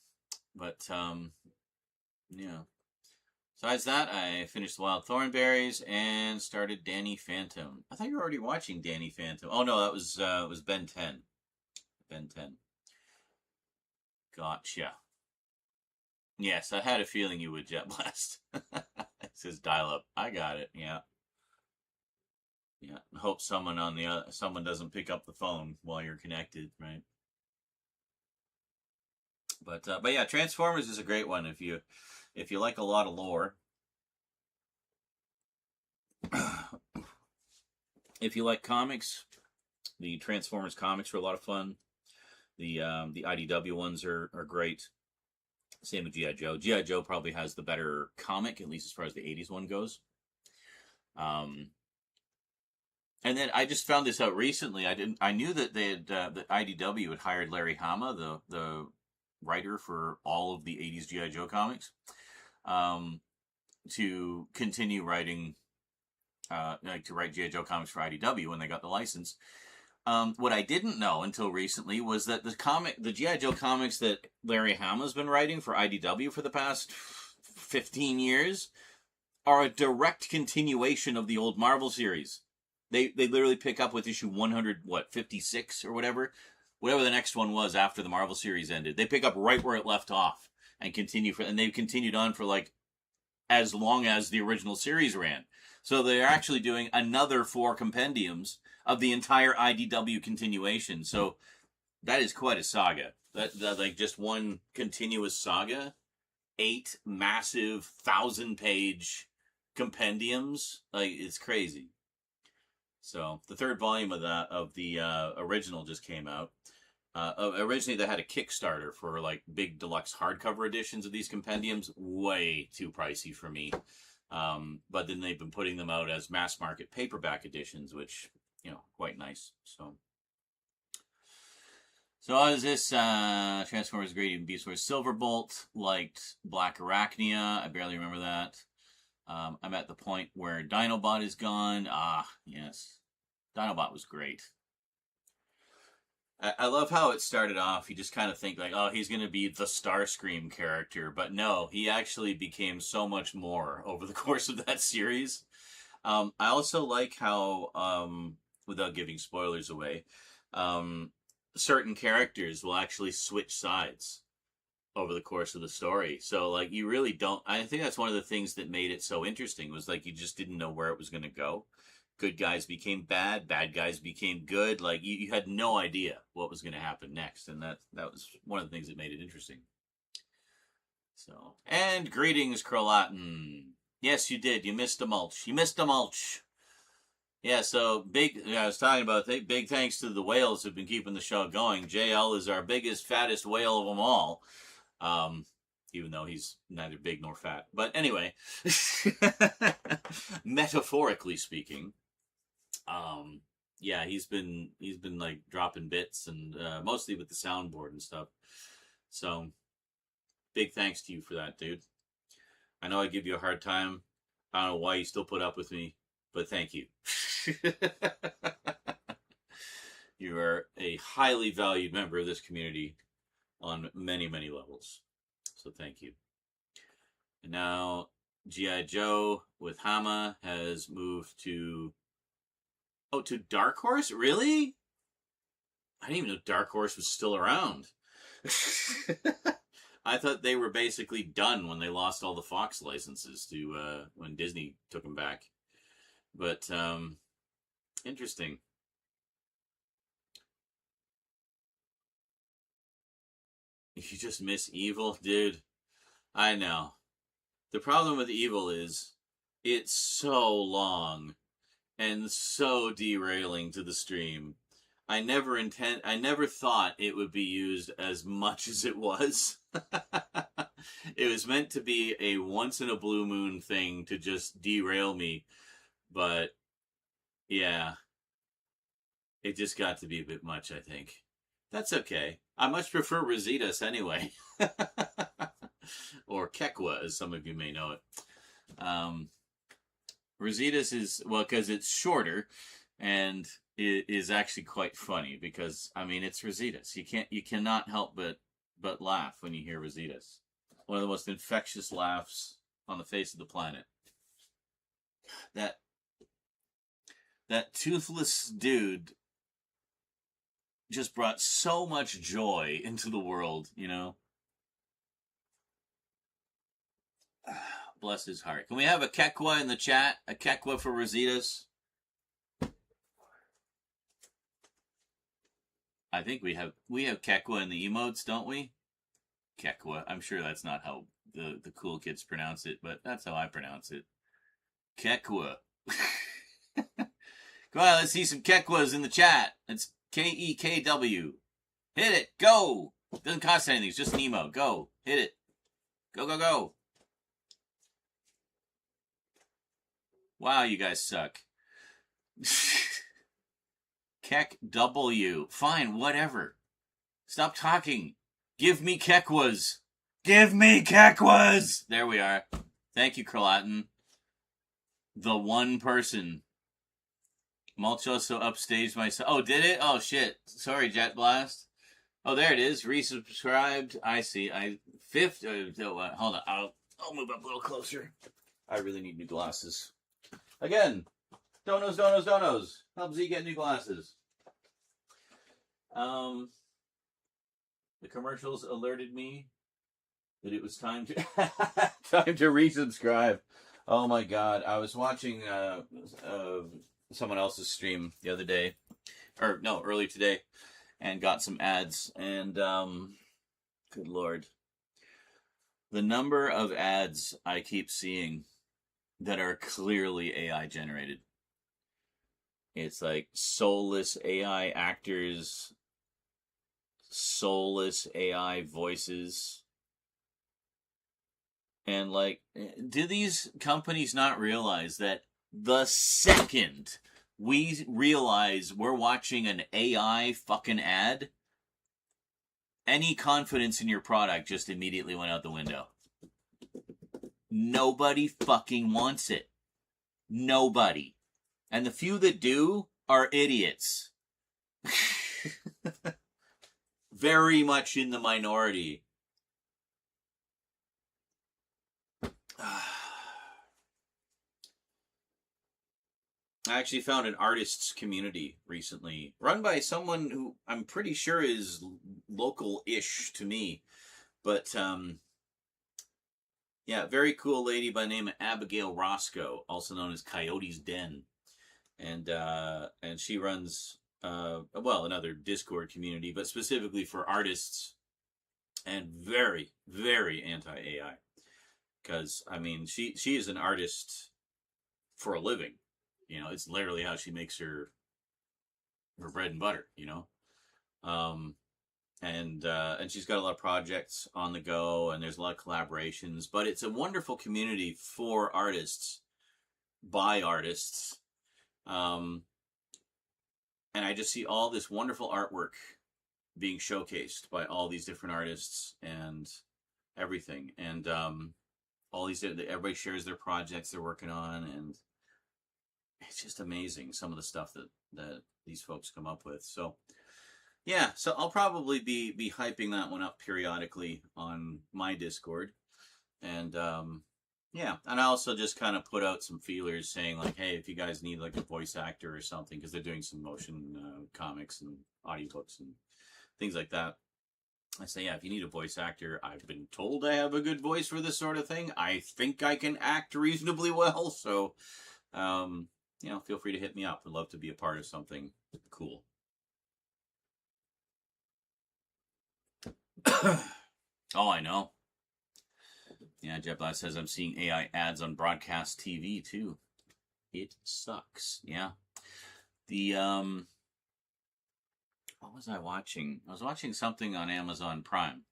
But yeah. Besides that, I finished The Wild Thornberries and started Danny Phantom. I thought you were already watching Danny Phantom. Oh no, that was Ben 10. Ben 10. Gotcha. Yes, I had a feeling you would, Jet Blast. It says dial up. I got it. Yeah. Yeah. Hope someone doesn't pick up the phone while you're connected, right? But yeah, Transformers is a great one if you like a lot of lore. If you like comics, the Transformers comics are a lot of fun. The IDW ones are great. Same with G.I. Joe. G.I. Joe probably has the better comic, at least as far as the 80s one goes. And then I just found this out recently. I knew that they had that IDW had hired Larry Hama, the writer for all of the 80s G.I. Joe comics, to continue writing, to write G.I. Joe comics for IDW when they got the license. What I didn't know until recently was that the G.I. Joe comics that Larry Hama's been writing for IDW for the past 15 years are a direct continuation of the old Marvel series. They literally pick up with issue 56 or whatever the next one was after the Marvel series ended. They pick up right where it left off and and they've continued on for like as long as the original series ran. So they're actually doing another 4 compendiums of the entire IDW continuation. So that is quite a saga. That like just one continuous saga, 8 massive 1,000-page compendiums. Like, it's crazy. So the 3rd volume of the original just came out. Originally they had a Kickstarter for like big deluxe hardcover editions of these compendiums. Way too pricey for me. But then they've been putting them out as mass market paperback editions, which, quite nice. So is this Transformers Great Even Beast Wars? Silverbolt liked Black Arachnia. I barely remember that. I'm at the point where Dinobot is gone. Ah, yes. Dinobot was great. I love how it started off. You just kind of think like, oh, he's going to be the Starscream character. But no, he actually became so much more over the course of that series. I also like how, without giving spoilers away, certain characters will actually switch sides over the course of the story. So like you really don't, I think that's one of the things that made it so interesting was like you just didn't know where it was going to go. Good guys became bad guys became good. Like you had no idea what was going to happen next, and that was one of the things that made it interesting. So, and greetings, Krolatin. Yes, you did. You missed a mulch. Yeah, so I was talking about big thanks to the whales who've been keeping the show going. JL is our biggest, fattest whale of them all. Even though he's neither big nor fat. But anyway, metaphorically speaking, yeah, he's been like dropping bits and mostly with the soundboard and stuff. So big thanks to you for that, dude. I know I give you a hard time. I don't know why you still put up with me, but thank you. You are a highly valued member of this community on many, many levels. So thank you. And now G.I. Joe with Hama has moved to Dark Horse? Really? I didn't even know Dark Horse was still around. I thought they were basically done when they lost all the Fox licenses to when Disney took them back. But interesting. You just miss Evil, dude. I know. The problem with Evil is it's so long and so derailing to the stream. I never thought it would be used as much as it was. It was meant to be a once in a blue moon thing to just derail me. But yeah, it just got to be a bit much, I think. That's okay. I much prefer Rositas anyway. or Kekwa, as some of you may know it. Rositas is, well, because it's shorter, and it is actually quite funny because, I mean, it's Rositas. You cannot help but laugh when you hear Rositas. One of the most infectious laughs on the face of the planet. That toothless dude just brought so much joy into the world, you know? Bless his heart. Can we have a Kekwa in the chat? A Kekwa for Rositas? I think we have Kekwa in the emotes, don't we? Kekwa. I'm sure that's not how the cool kids pronounce it, but that's how I pronounce it. Kekwa. Come on, let's see some Kekwas in the chat. It's Kekw. Hit it. Go. Doesn't cost anything. It's just an emote. Go. Hit it. Go, go, go. Wow, you guys suck. Kek W. Fine, whatever. Stop talking. Give me Kekwas. Give me Kekwas. There we are. Thank you, Carlatin. The one person. Mulchoso upstaged myself. Oh, did it? Oh, shit. Sorry, Jet Blast. Oh, there it is. Resubscribed. I see. Hold on. I'll move up a little closer. I really need new glasses. Again. Donos. Help Z get new glasses. The commercials alerted me that it was time to resubscribe. Oh my god. I was watching someone else's stream the other day, early today, and got some ads, and good lord, the number of ads I keep seeing that are clearly AI generated. It's like soulless AI actors, soulless AI voices. And like, do these companies not realize that the second we realize we're watching an AI fucking ad, any confidence in your product just immediately went out the window. Nobody fucking wants it. Nobody. And the few that do are idiots. Very much in the minority. I actually found an artists community recently, run by someone who I'm pretty sure is local-ish to me. But, yeah, very cool lady by the name of Abigail Roscoe, also known as Coyote's Den. And she runs, another Discord community, but specifically for artists, and very, very anti-AI. Because, I mean, she is an artist for a living. You know, it's literally how she makes her bread and butter, you know? And she's got a lot of projects on the go, and there's a lot of collaborations, but it's a wonderful community for artists, by artists. And I just see all this wonderful artwork being showcased by all these different artists and everything. And all these, everybody shares their projects they're working on, and it's just amazing, some of the stuff that these folks come up with. So, yeah, so I'll probably be hyping that one up periodically on my Discord. And, yeah, and I also just kind of put out some feelers saying, like, hey, if you guys need, like, a voice actor or something, because they're doing some motion comics and audiobooks and things like that. I say, yeah, if you need a voice actor, I've been told I have a good voice for this sort of thing. I think I can act reasonably well, so, you know, feel free to hit me up. I'd love to be a part of something cool. Oh, I know. Yeah, JetBlast says I'm seeing AI ads on broadcast TV too. It sucks. Yeah. The what was I watching? I was watching something on Amazon Prime.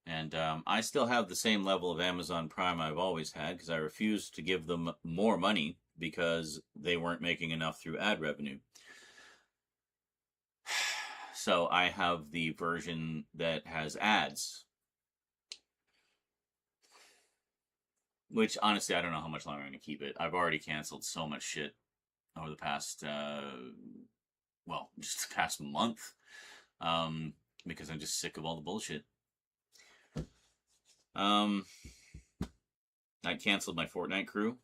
And I still have the same level of Amazon Prime I've always had, because I refused to give them more money because they weren't making enough through ad revenue. So I have the version that has ads. Which, honestly, I don't know how much longer I'm going to keep it. I've already canceled so much shit over the past, just the past month. Because I'm just sick of all the bullshit. I canceled my Fortnite crew,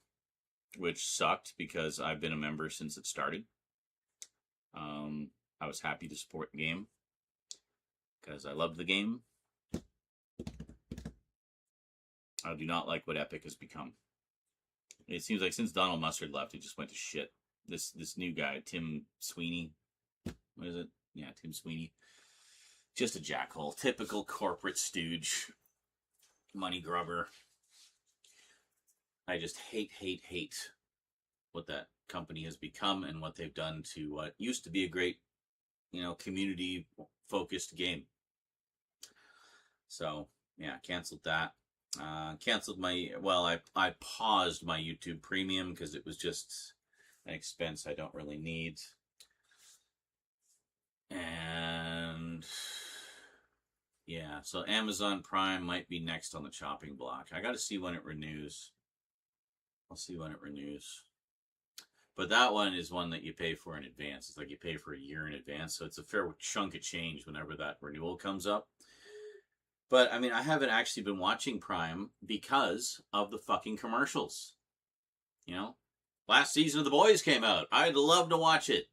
which sucked because I've been a member since it started. I was happy to support the game because I loved the game. I do not like what Epic has become. It seems like since Donald Mustard left, it just went to shit. This new guy, Tim Sweeney. What is it? Yeah, Tim Sweeney. Just a jackhole. Typical corporate stooge. Money grubber. I just hate what that company has become and what they've done to what used to be a great, community-focused game. So, yeah, canceled that. Canceled I paused my YouTube Premium because it was just an expense I don't really need. And yeah, so Amazon Prime might be next on the chopping block. I got to see when it renews. I'll see when it renews. But that one is one that you pay for in advance. It's like you pay for a year in advance, so it's a fair chunk of change whenever that renewal comes up. But, I mean, I haven't actually been watching Prime because of the fucking commercials. Last season of The Boys came out. I'd love to watch it.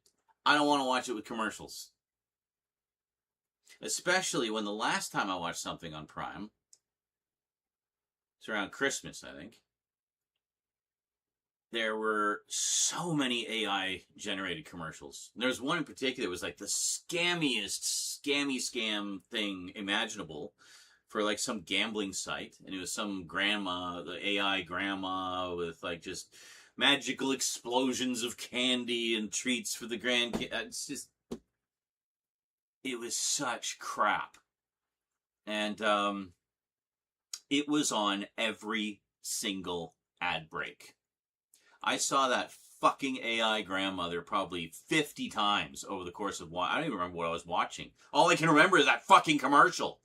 I don't want to watch it with commercials. Especially when the last time I watched something on Prime, it's around Christmas, I think, there were so many AI-generated commercials. There's one in particular that was like the scammiest scam thing imaginable for like some gambling site. And it was some grandma, the AI grandma with like just magical explosions of candy and treats for the grandkids. It's just... It was such crap. And it was on every single ad break. I saw that fucking AI grandmother probably 50 times over the course of I don't even remember what I was watching. All I can remember is that fucking commercial.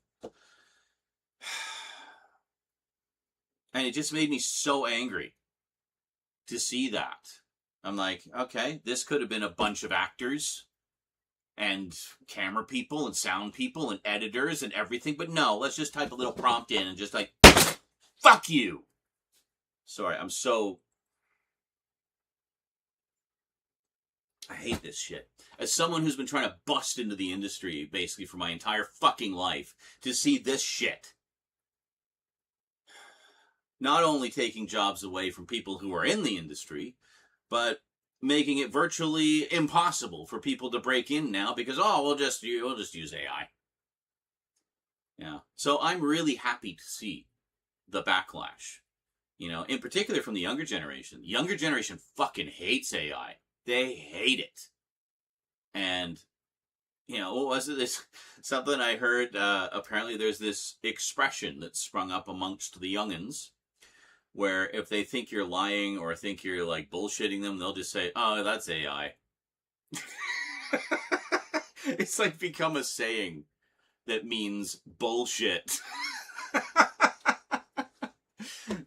And it just made me so angry to see that. I'm like, okay, this could have been a bunch of actors and camera people and sound people and editors and everything. But no, let's just type a little prompt in and just like, fuck you. Sorry, I hate this shit. As someone who's been trying to bust into the industry basically for my entire fucking life, to see this shit. Not only taking jobs away from people who are in the industry, but making it virtually impossible for people to break in now because, we'll just use AI. Yeah. So I'm really happy to see the backlash, in particular from the younger generation. The younger generation fucking hates AI. They hate it. And, what was it? This something I heard, apparently there's this expression that sprung up amongst the youngins where if they think you're lying or think you're like bullshitting them, they'll just say, oh, that's AI. It's like become a saying that means bullshit.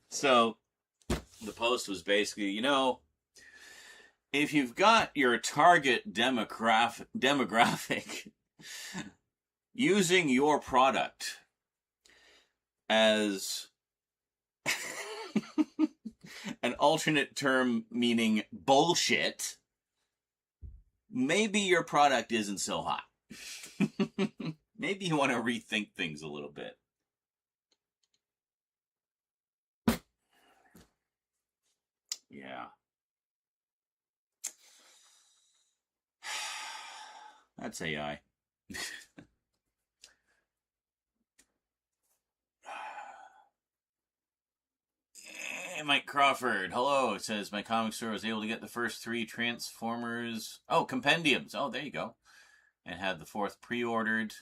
So the post was basically, if you've got your target demographic using your product as an alternate term meaning bullshit, maybe your product isn't so hot. Maybe you want to rethink things a little bit. Yeah. That's AI. Hey, Mike Crawford. Hello. It says my comic store was able to get the first 3 Transformers. Oh, compendiums. Oh, there you go. And had the 4th pre-ordered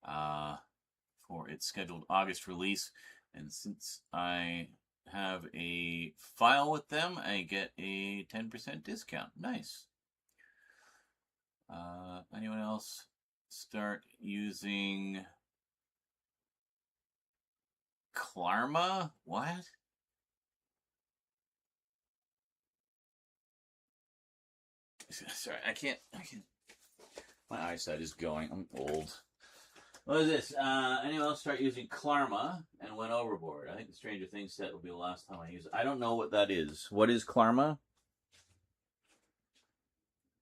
for its scheduled August release. And since I have a file with them, I get a 10% discount. Nice. Anyone else start using Klarma? What? Sorry, I can't. My eyesight is going. I'm old. What is this? Anyone else start using Klarma and went overboard? I think the Stranger Things set will be the last time I use it. I don't know what that is. What is Klarma?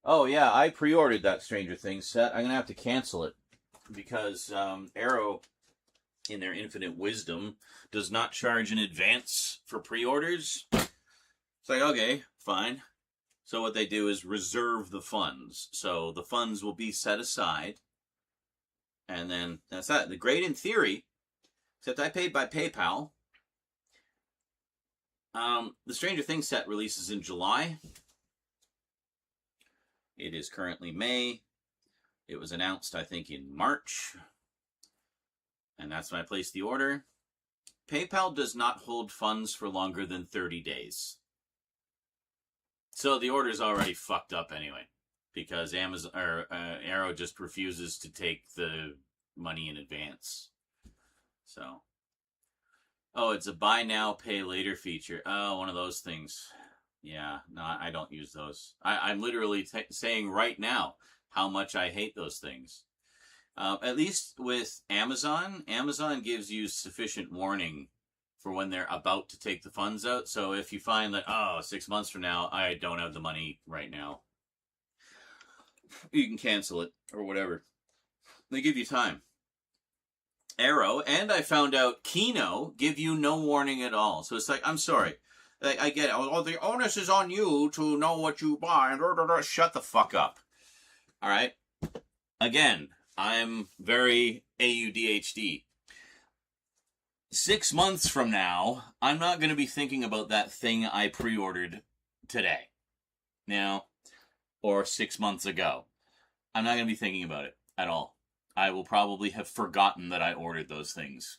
Oh, yeah, I pre-ordered that Stranger Things set. I'm going to have to cancel it because Arrow, in their infinite wisdom, does not charge in advance for pre-orders. It's like, okay, fine. So what they do is reserve the funds. So the funds will be set aside. And then that's that. The great in theory, except I paid by PayPal. The Stranger Things set releases in July. It is currently May. It was announced, I think, in March. And that's when I placed the order. PayPal does not hold funds for longer than 30 days. So the order's already fucked up anyway. Because Amazon or Arrow just refuses to take the money in advance. So, oh, it's a buy now, pay later feature. Oh, one of those things. Yeah, no, I don't use those. I'm literally saying right now how much I hate those things. At least with Amazon, Amazon gives you sufficient warning for when they're about to take the funds out. So if you find that, oh, 6 months from now, I don't have the money right now, you can cancel it or whatever. They give you time. Arrow, and I found out Kino, give you no warning at all. So it's like, I'm sorry. I get it. Oh, the onus is on you to know what you buy. Shut the fuck up. All right? Again, I'm very AUDHD. 6 months from now, I'm not going to be thinking about that thing I pre-ordered today. Now, or 6 months ago. I'm not going to be thinking about it at all. I will probably have forgotten that I ordered those things.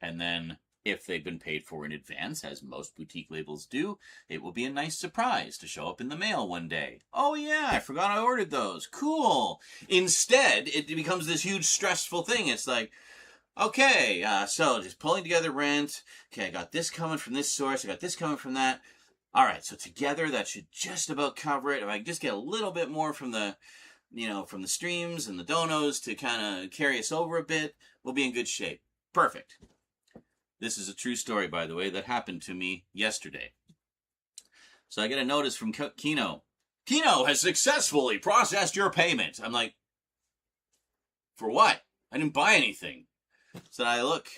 And then, if they've been paid for in advance, as most boutique labels do, it will be a nice surprise to show up in the mail one day. Oh yeah, I forgot I ordered those. Cool. Instead, it becomes this huge stressful thing. It's like, okay, so just pulling together rent. Okay, I got this coming from this source. I got this coming from that. All right, so together that should just about cover it. If I can just get a little bit more from the, from the streams and the donos to kind of carry us over a bit, we'll be in good shape. Perfect. This is a true story, by the way, that happened to me yesterday. So I get a notice from Kino. Kino has successfully processed your payment. I'm like, for what? I didn't buy anything. So I look.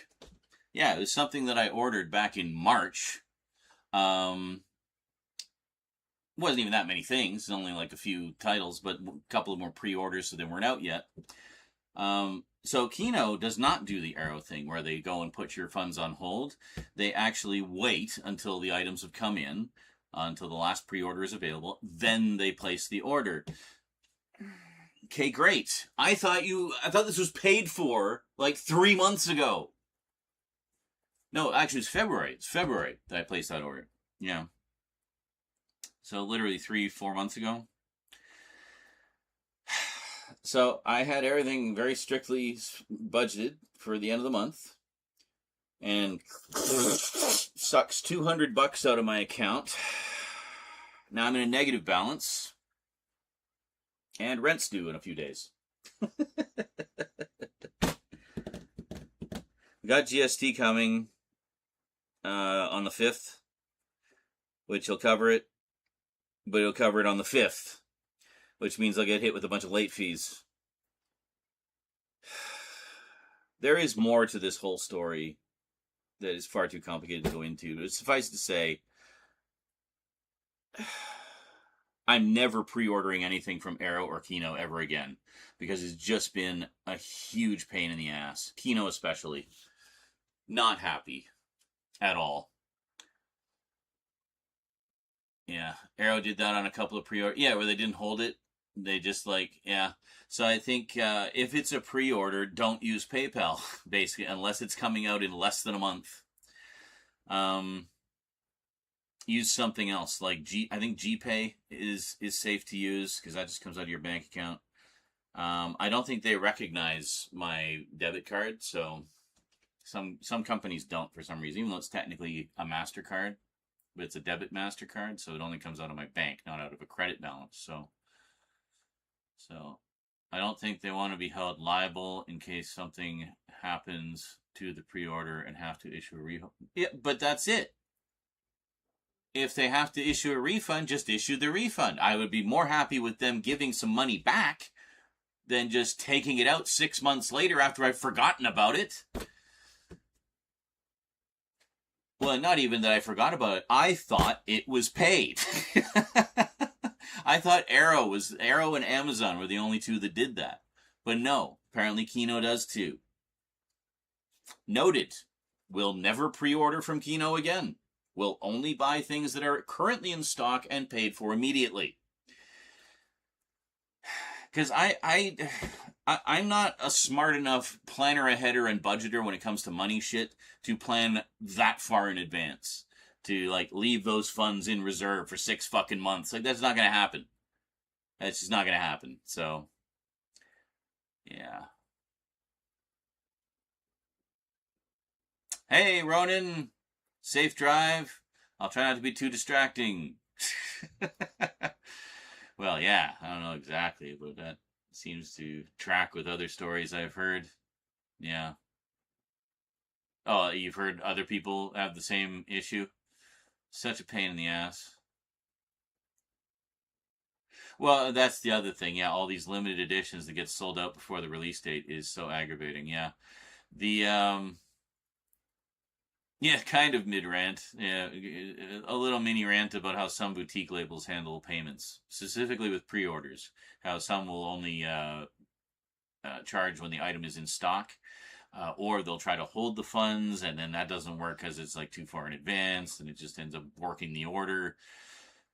Yeah, it was something that I ordered back in March. Wasn't even that many things. Only like a few titles, but a couple of more pre-orders, so they weren't out yet. So Kino does not do the Arrow thing where they go and put your funds on hold. They actually wait until the items have come in, until the last pre-order is available. Then they place the order. Okay, great. I thought this was paid for like 3 months ago. No, actually it's February. It's February that I placed that order. Yeah. So literally 3-4 months ago. So I had everything very strictly budgeted for the end of the month, and sucks $200 out of my account. Now I'm in a negative balance, and rent's due in a few days. We got GST coming on the 5th, which will cover it, but it'll cover it on the 5th. Which means I'll get hit with a bunch of late fees. There is more to this whole story that is far too complicated to go into. But suffice to say, I'm never pre-ordering anything from Arrow or Kino ever again. Because it's just been a huge pain in the ass. Kino especially. Not happy. At all. Yeah. Arrow did that on a couple of pre-orders. Yeah, where they didn't hold it. They just yeah. So I think if it's a pre-order, don't use PayPal, basically, unless it's coming out in less than a month. Use something else, like I think GPay is safe to use, because that just comes out of your bank account. I don't think they recognize my debit card, so some companies don't for some reason, even though it's technically a MasterCard, but it's a debit MasterCard, so it only comes out of my bank, not out of a credit balance, so So I don't think they want to be held liable in case something happens to the pre-order and have to issue a refund. Yeah, but that's it. If they have to issue a refund, just issue the refund. I would be more happy with them giving some money back than just taking it out 6 months later after I've forgotten about it. Well, not even that I forgot about it. I thought it was paid. I thought Arrow and Amazon were the only two that did that. But no, apparently Kino does too. Noted. We'll never pre-order from Kino again. We'll only buy things that are currently in stock and paid for immediately. Because I'm not a smart enough planner, aheader, and budgeter when it comes to money shit to plan that far in advance. To, like, leave those funds in reserve for 6 fucking months. Like, that's not going to happen. That's just not going to happen. So, yeah. Hey, Ronan. Safe drive. I'll try not to be too distracting. Well, yeah, I don't know exactly, but that seems to track with other stories I've heard. Yeah. Oh, you've heard other people have the same issue? Such a pain in the ass. Well, that's the other thing. Yeah, all these limited editions that get sold out before the release date is so aggravating. Yeah. Yeah, kind of mid-rant. Yeah, a little mini rant about how some boutique labels handle payments, specifically with pre-orders. How some will only charge when the item is in stock, or they'll try to hold the funds, and then that doesn't work because it's like too far in advance, and it just ends up working the order.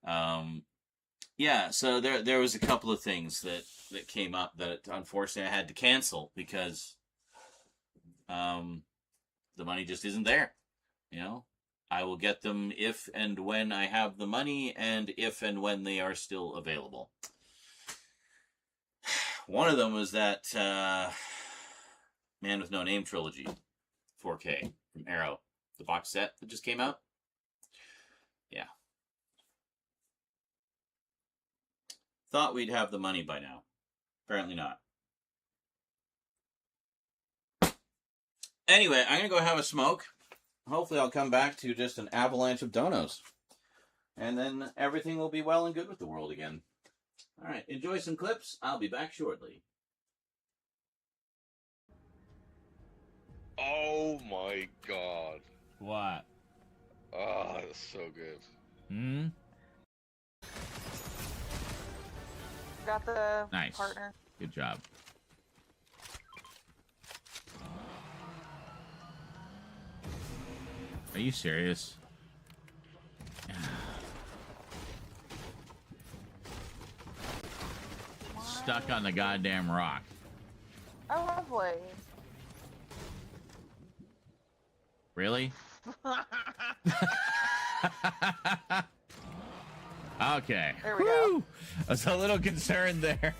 Yeah, so there was a couple of things that came up that unfortunately I had to cancel because the money just isn't there. You know, I will get them if and when I have the money and if and when they are still available. One of them was that Man with No Name trilogy, 4K from Arrow, the box set that just came out. Yeah. Thought we'd have the money by now. Apparently not. Anyway, I'm going to go have a smoke. Hopefully I'll come back to just an avalanche of donos. And then everything will be well and good with the world again. All right, enjoy some clips. I'll be back shortly. Oh my god. What? Ah, that's so good. Hmm? Got the Nice. partner. Good job. Are you serious? Stuck on the goddamn rock. Oh, lovely. Really? Okay. There we go. I was a little concerned there.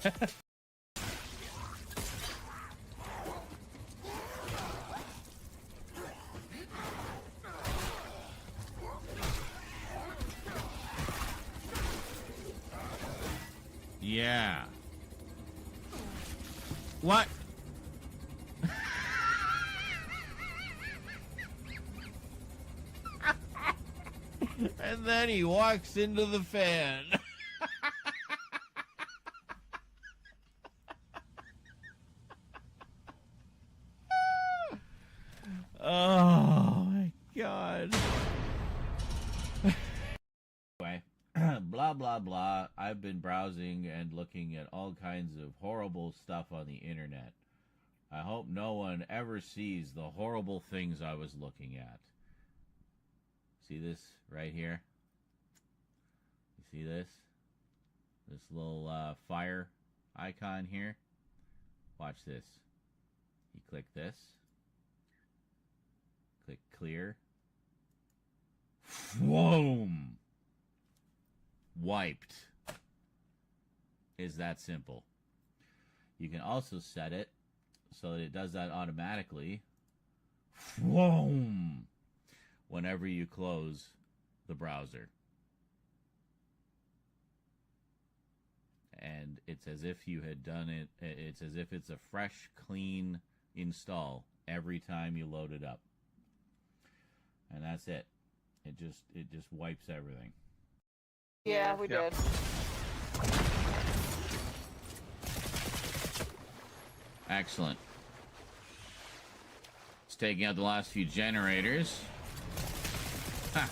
Yeah. What? And then he walks into the fan. Oh my god. Anyway, blah blah blah. I've been browsing and looking at all kinds of horrible stuff on the internet. I hope no one ever sees the horrible things I was looking at. See this right here? You see this? This little fire icon here? Watch this. You click this. Click clear. Whoom! Wiped. Is that simple. You can also set it so that it does that automatically. Whoom! Whenever you close the browser. and it's as if you had done it. It's as if it's a fresh, clean install every time you load it up, and that's it. It just wipes everything. Yeah, we did. Excellent. It's taking out the last few generators. Ha!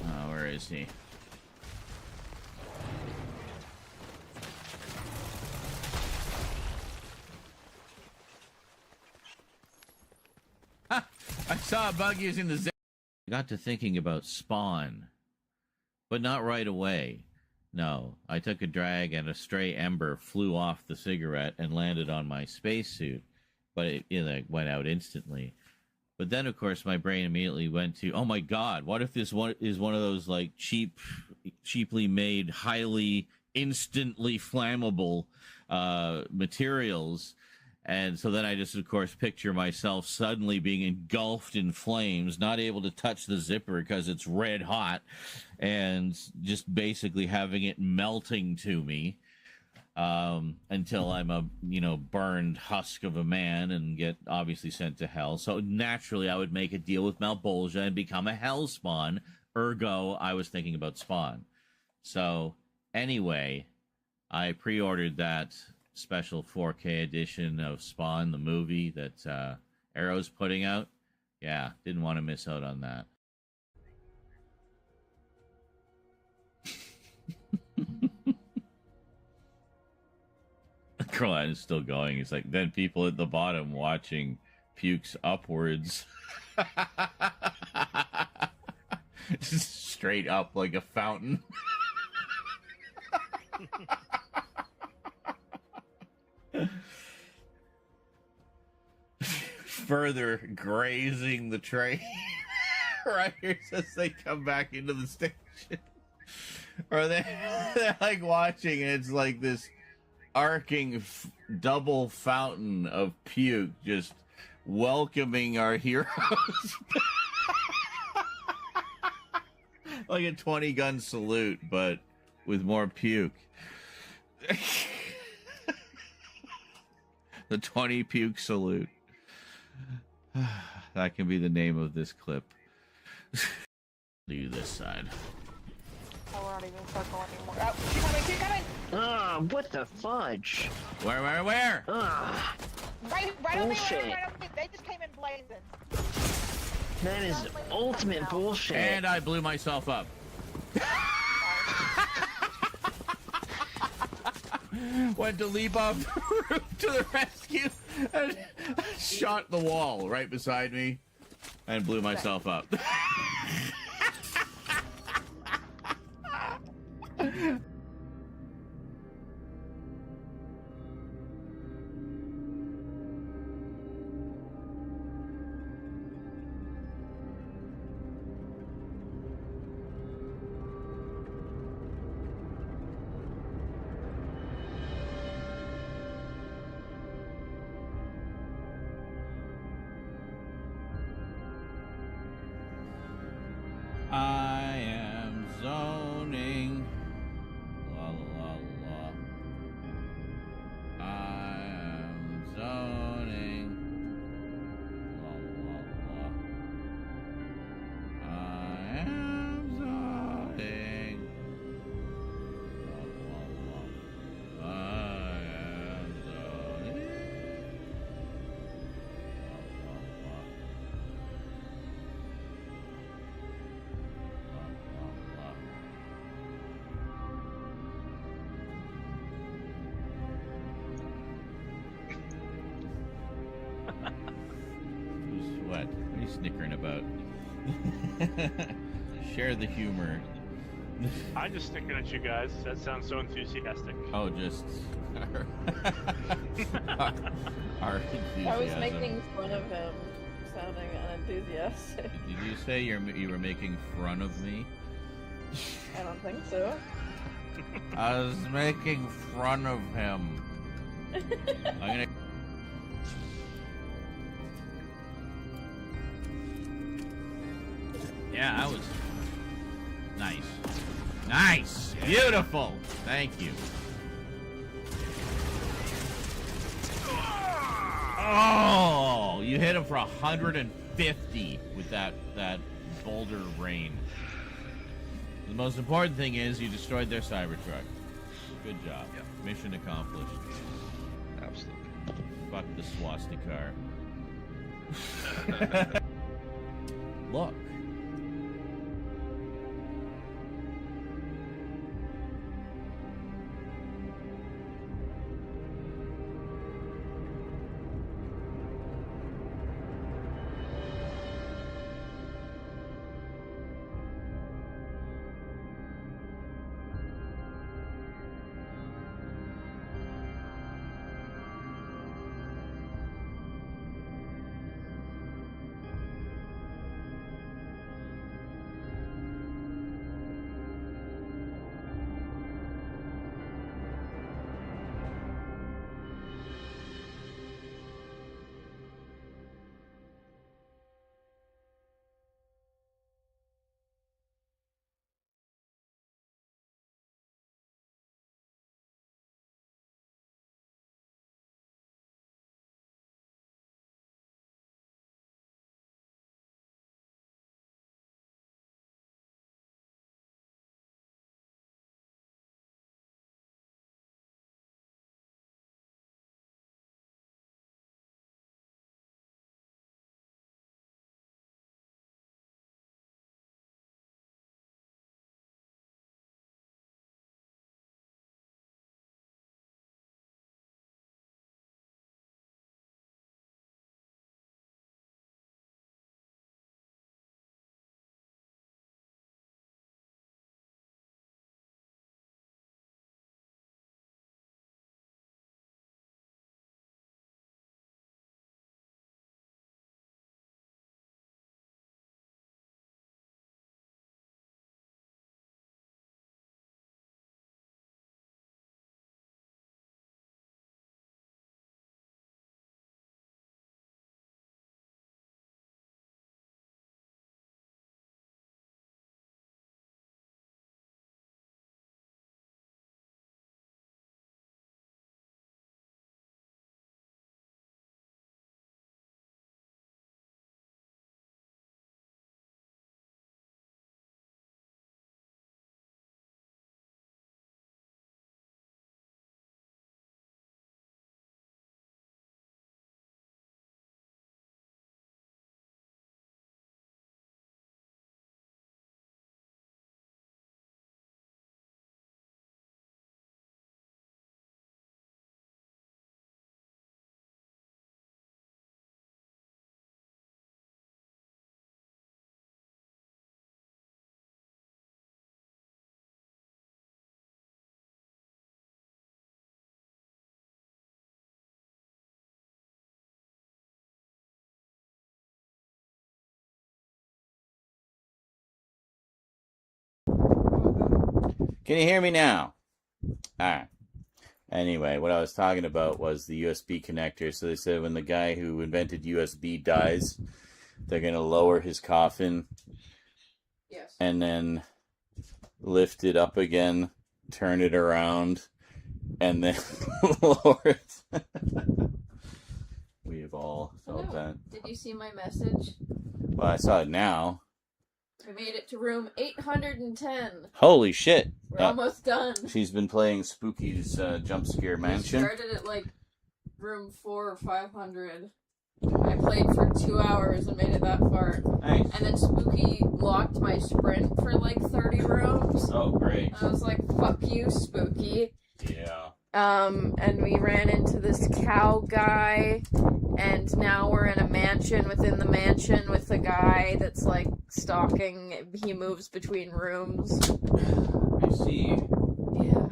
Oh, where is he? Ha! I saw a bug using the zip. I got to thinking about Spawn, but not right away. No, I took a drag and a stray ember flew off the cigarette and landed on my spacesuit, but it like, went out instantly. But then, of course, my brain immediately went to, oh my God, what if this one is one of those like cheaply made, highly instantly flammable materials? And so then I just, of course, picture myself suddenly being engulfed in flames, not able to touch the zipper because it's red hot, and just basically having it melting to me until I'm a, burned husk of a man and get obviously sent to hell. So naturally, I would make a deal with Malbolgia and become a hell spawn. Ergo, I was thinking about Spawn. So anyway, I pre-ordered that special 4K edition of Spawn, the movie that Arrow's putting out. Yeah, didn't want to miss out on that. Carline is still going. It's like, then people at the bottom watching pukes upwards. Straight up like a fountain. Further grazing the train riders as they come back into the station. Or they're like watching, and it's like this arcing double fountain of puke just welcoming our heroes. Like a 20-gun salute, but with more puke. The 20 puke salute. That can be the name of this clip. Do this side. Oh, we're not even circle anymore. Oh, keep coming! Ah, what the fudge? Where? Ah, Right on me, bullshit. right on me. They just came in blazing. That is ultimate bullshit. And I blew myself up. Went to leap off the roof to the rescue and shot the wall right beside me and blew myself up. I am zoning. La la la. I am zoning. La la la. I am zoning. La la la. I am zoning. La la la. What? What are you snickering about? Share the humor. I'm just sticking at you guys. That sounds so enthusiastic. Oh, just our enthusiasm. I was making fun of him sounding unenthusiastic. Did you say you were making fun of me? I don't think so. I was making fun of him. I'm gonna. Yeah, that was nice. Nice! Beautiful! Thank you. Oh! You hit him for 150 with that boulder rain. The most important thing is you destroyed their Cybertruck. Good job. Yep. Mission accomplished. Absolutely. Fuck the swastika car. Look. Can you hear me now? Alright. Anyway, what I was talking about was the USB connector. So they said when the guy who invented USB dies, they're going to lower his coffin. Yes. And then lift it up again, turn it around, and then lower it. We've all felt that. Did you see my message? Well, I saw it now. We made it to room 810. Holy shit. We're almost done. She's been playing Spooky's Jump Scare Mansion. We started at like room 4 or 500. I played for 2 hours and made it that far. Nice. And then Spooky locked my sprint for like 30 rooms. Oh, great. I was like, fuck you, Spooky. Yeah. And we ran into this cow guy, and now we're in a mansion within the mansion with a guy that's like stalking. He moves between rooms. I see. Yeah.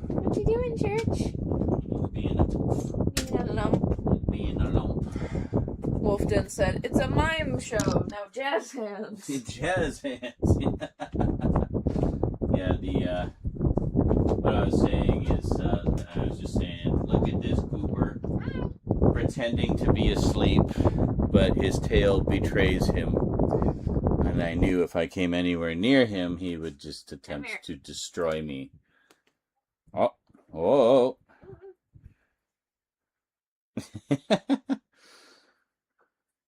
What you doing, church? Being Being a lump. Being a lump. Wolfden said, "It's a mime show. Now jazz hands." Jazz hands. Yeah, what I was saying is, I was just saying, look at this Cooper pretending to be asleep, but his tail betrays him. And I knew if I came anywhere near him, he would just attempt to destroy me. Oh, oh.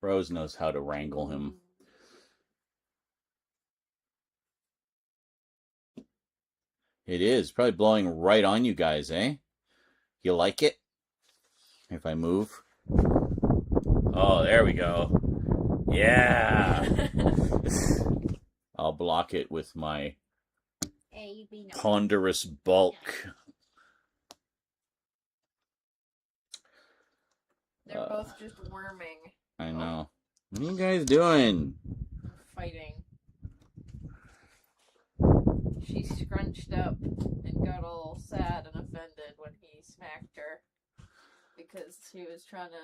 Rose knows how to wrangle him. It is probably blowing right on you guys, eh? You like it? If I move? Oh, there we go. Yeah. I'll block it with my ponderous bulk. They're both just worming. I know. What are you guys doing? Fighting. She scrunched up and got all sad and offended when he smacked her. Because he was trying to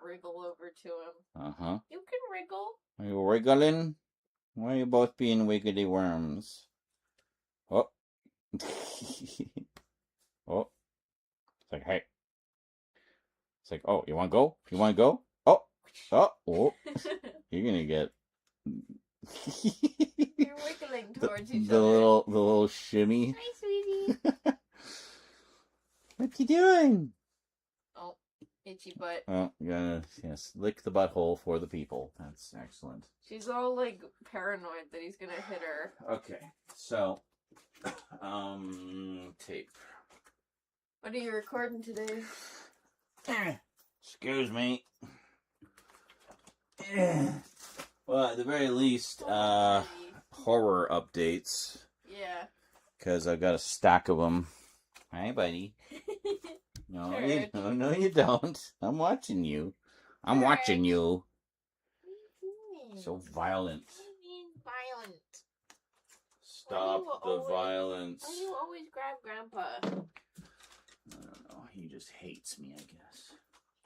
wriggle over to him. Uh-huh. You can wriggle. Are you wriggling? Why are you both being wiggly worms? Oh. Oh. It's like, hey. It's like, oh, you want to go? You want to go? Oh. Oh. Oh. You're going to get... You're wiggling towards each the other. The little shimmy. Hi, sweetie. What you doing? Oh, itchy butt. Oh, you gotta, yes, lick the butthole for the people. That's excellent. She's all, like, paranoid that he's gonna hit her. Okay, so, tape. What are you recording today? Excuse me. Well, at the very least, horror updates. Yeah. Because I've got a stack of them. Hi, buddy. No, no, you don't. I'm watching you. I'm watching you. So violent. Violent. Stop the violence. Why do you always grab Grandpa? I don't know. He just hates me, I guess.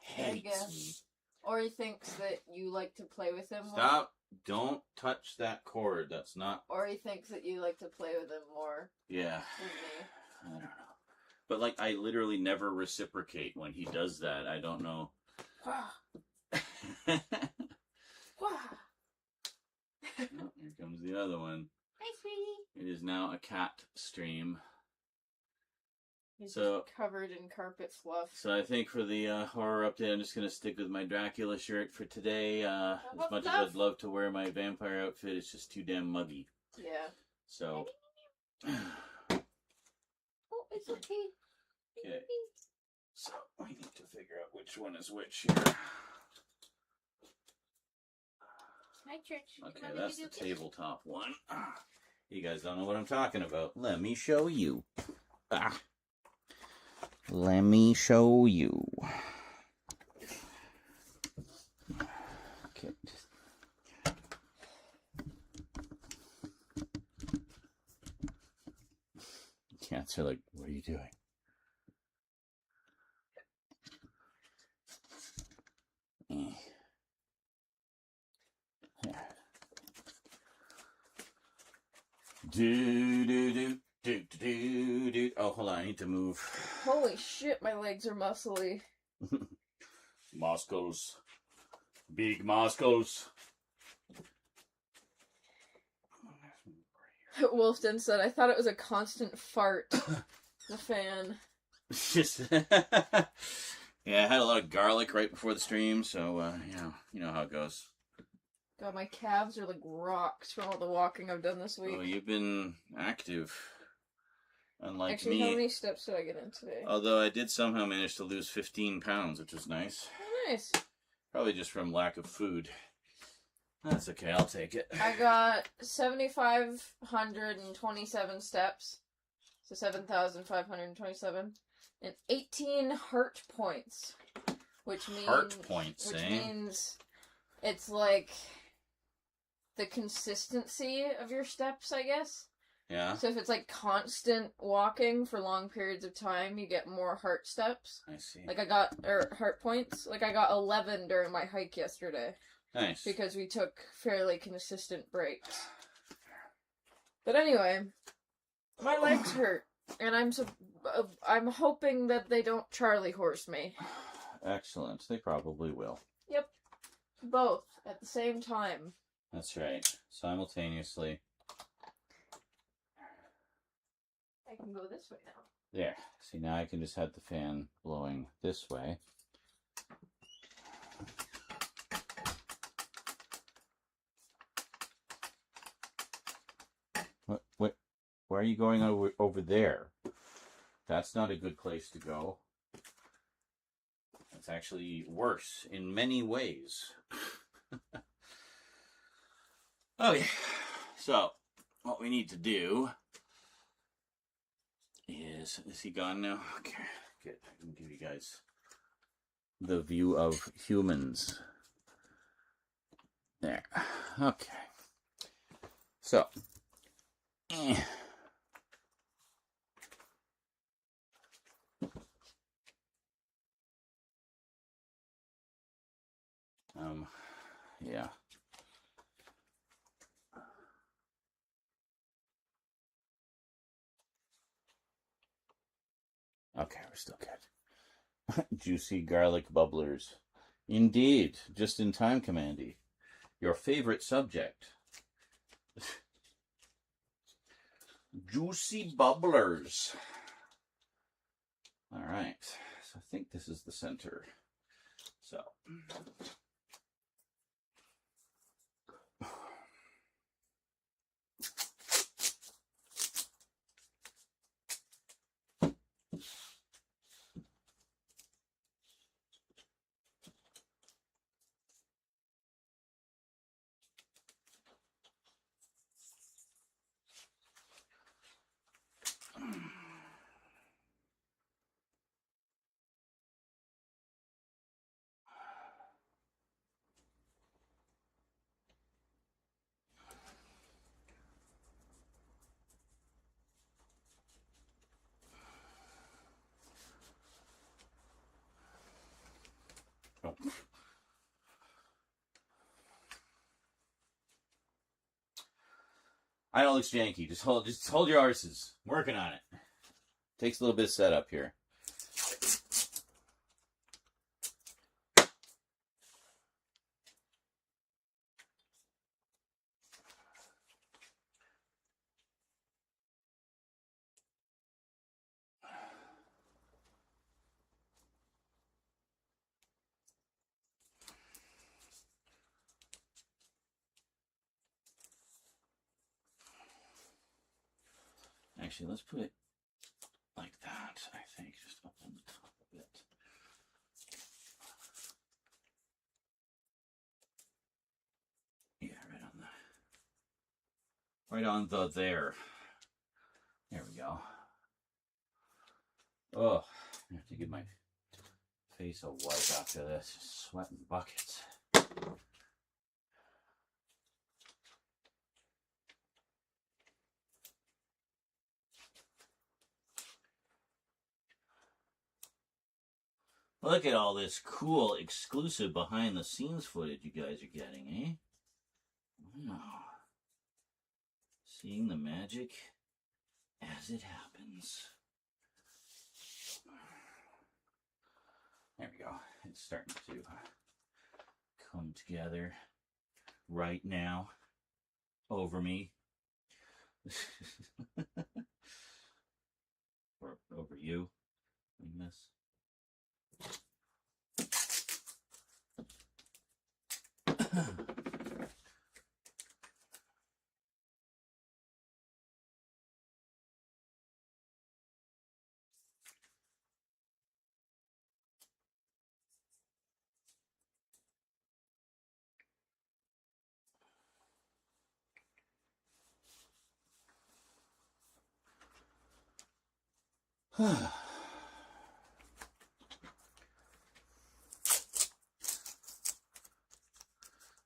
Hates me. Or he thinks that you like to play with him more. Stop. Don't touch that cord. That's not... Or he thinks that you like to play with him more. Yeah. Than me. I don't know. But, like, I literally never reciprocate when he does that. I don't know. Oh, here comes the other one. Hi, sweetie. It is now a cat stream. He's So just covered in carpet fluff. So I think for the horror update, I'm just going to stick with my Dracula shirt for today. As much as I'd love to wear my vampire outfit, it's just too damn muggy. Yeah. So... Oh, it's okay. Okay. So we need to figure out which one is which here. Hi, Church. Okay, that's the tabletop one. You guys don't know what I'm talking about. Let me show you. Let me show you. Okay. Cats are like, what are you doing? Do. Oh, hold on, I need to move. Holy shit, my legs are muscly. Muscles. Big muscles. Wolfden said, I thought it was a constant fart. The fan. Just yeah, I had a lot of garlic right before the stream, so you know how it goes. God, my calves are like rocks from all the walking I've done this week. Oh, you've been active. Unlike Actually, me. how many steps did I get in today? Although I did somehow manage to lose 15 pounds, which was nice. Oh, nice. Probably just from lack of food. That's okay, I'll take it. I got 7,527 steps. So 7,527. And 18 heart points. Which means... Heart points, which eh? means it's like the consistency of your steps, I guess. Yeah. So if it's like constant walking for long periods of time, you get more heart steps. I see. Like I got, or heart points. Like I got 11 during my hike yesterday. Nice. Because we took fairly consistent breaks. But anyway, my legs hurt, and I'm hoping that they don't Charlie horse me. Excellent. They probably will. Yep. Both at the same time. That's right. Simultaneously. I can go this way now. There. See, now I can just have the fan blowing this way. What? Why are you going over there? That's not a good place to go. It's actually worse in many ways. Okay, so what we need to do is he gone now? Okay, good. I can give you guys the view of humans. There. Okay. So. Yeah. Okay, we're still good. Juicy garlic bubblers. Indeed. Just in time, Commandy. Your favorite subject. Juicy bubblers. All right. So I think this is the center. So. Oh. I know it looks janky. Just hold your arses. I'm working on it. Takes a little bit of setup here. Actually, let's put it like that, I think. Just up on the top a bit. Yeah, right on the there. There we go. Oh, I have to give my face a wipe after this. Sweating buckets. Look at all this cool, exclusive behind-the-scenes footage you guys are getting, eh? Wow. Seeing the magic as it happens. There we go. It's starting to come together right now over me. Or over you, I guess.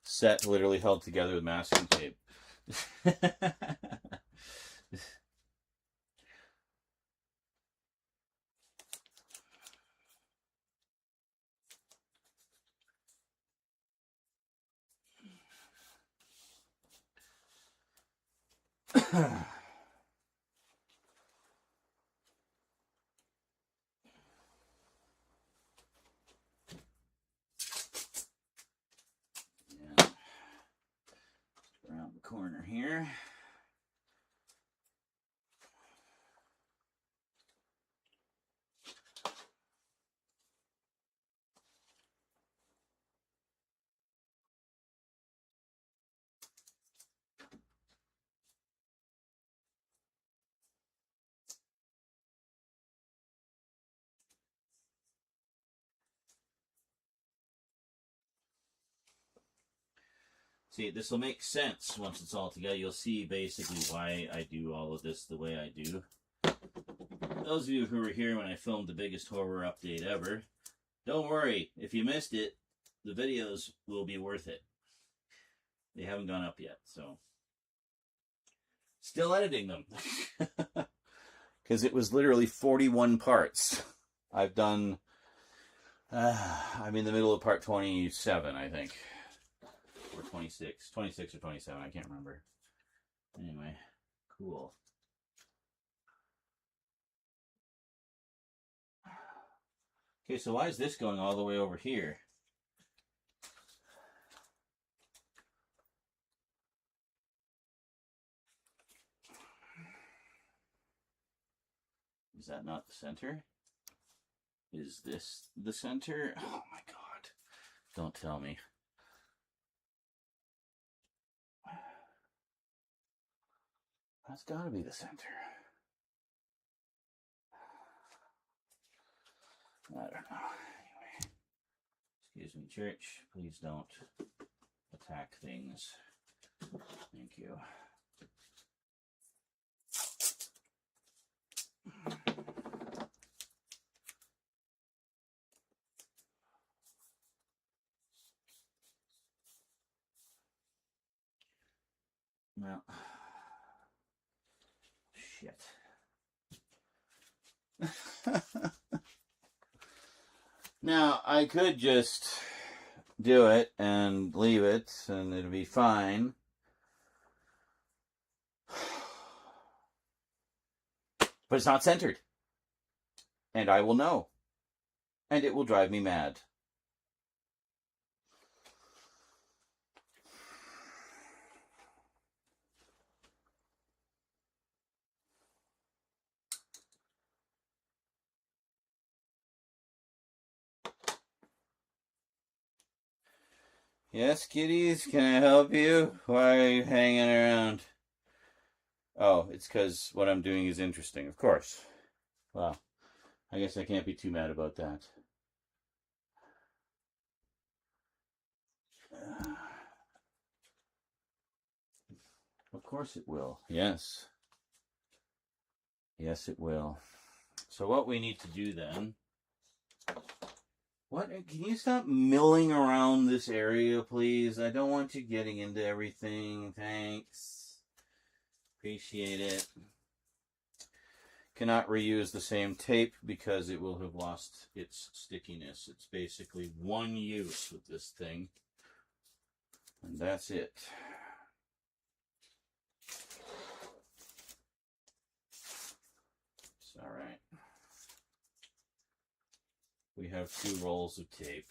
Set literally held together with masking tape. here. See, this will make sense once it's all together. You'll see basically why I do all of this the way I do. Those of you who were here when I filmed the biggest horror update ever, don't worry. If you missed it, the videos will be worth it. They haven't gone up yet, so... Still editing them. Because it was literally 41 parts. I've done... I'm in the middle of part 27, I think. Or 26. 26 or 27, I can't remember. Anyway, cool. Okay, so why is this going all the way over here? Is that not the center? Is this the center? Oh my god. Don't tell me. That's gotta be the center. I don't know. Anyway. Excuse me, church. Please don't attack things. Thank you. Well, shit. Now, I could just do it and leave it and it'll be fine. But it's not centered. And I will know. And it will drive me mad. Yes, kitties, can I help you? Why are you hanging around? Oh, it's because what I'm doing is interesting, of course. Well, I guess I can't be too mad about that. Of course it will. Yes. Yes, it will. So what we need to do then... What? Can you stop milling around this area, please? I don't want you getting into everything. Thanks. Appreciate it. Cannot reuse the same tape because it will have lost its stickiness. It's basically one use with this thing. And that's it. It's all right. We have 2 rolls of tape.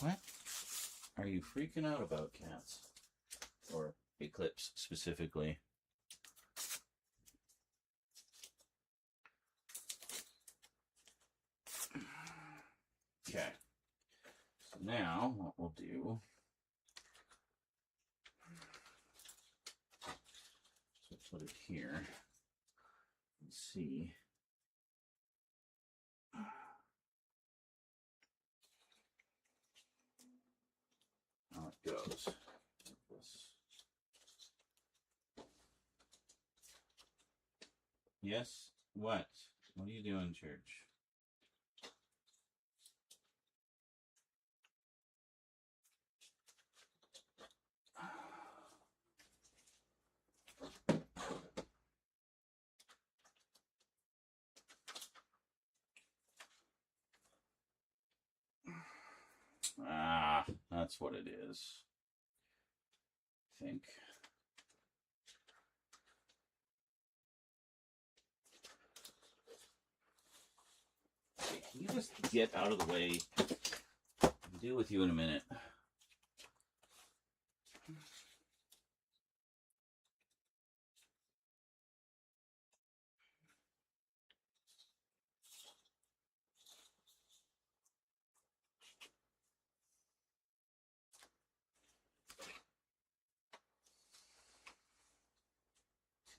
What are you freaking out about, cats? Or Eclipse specifically? Okay. So now what we'll do is we'll put it here and see. How it goes. Yes? What? What are you doing, church? Ah, that's what it is. I think. Okay, can you just get out of the way? I'll deal with you in a minute.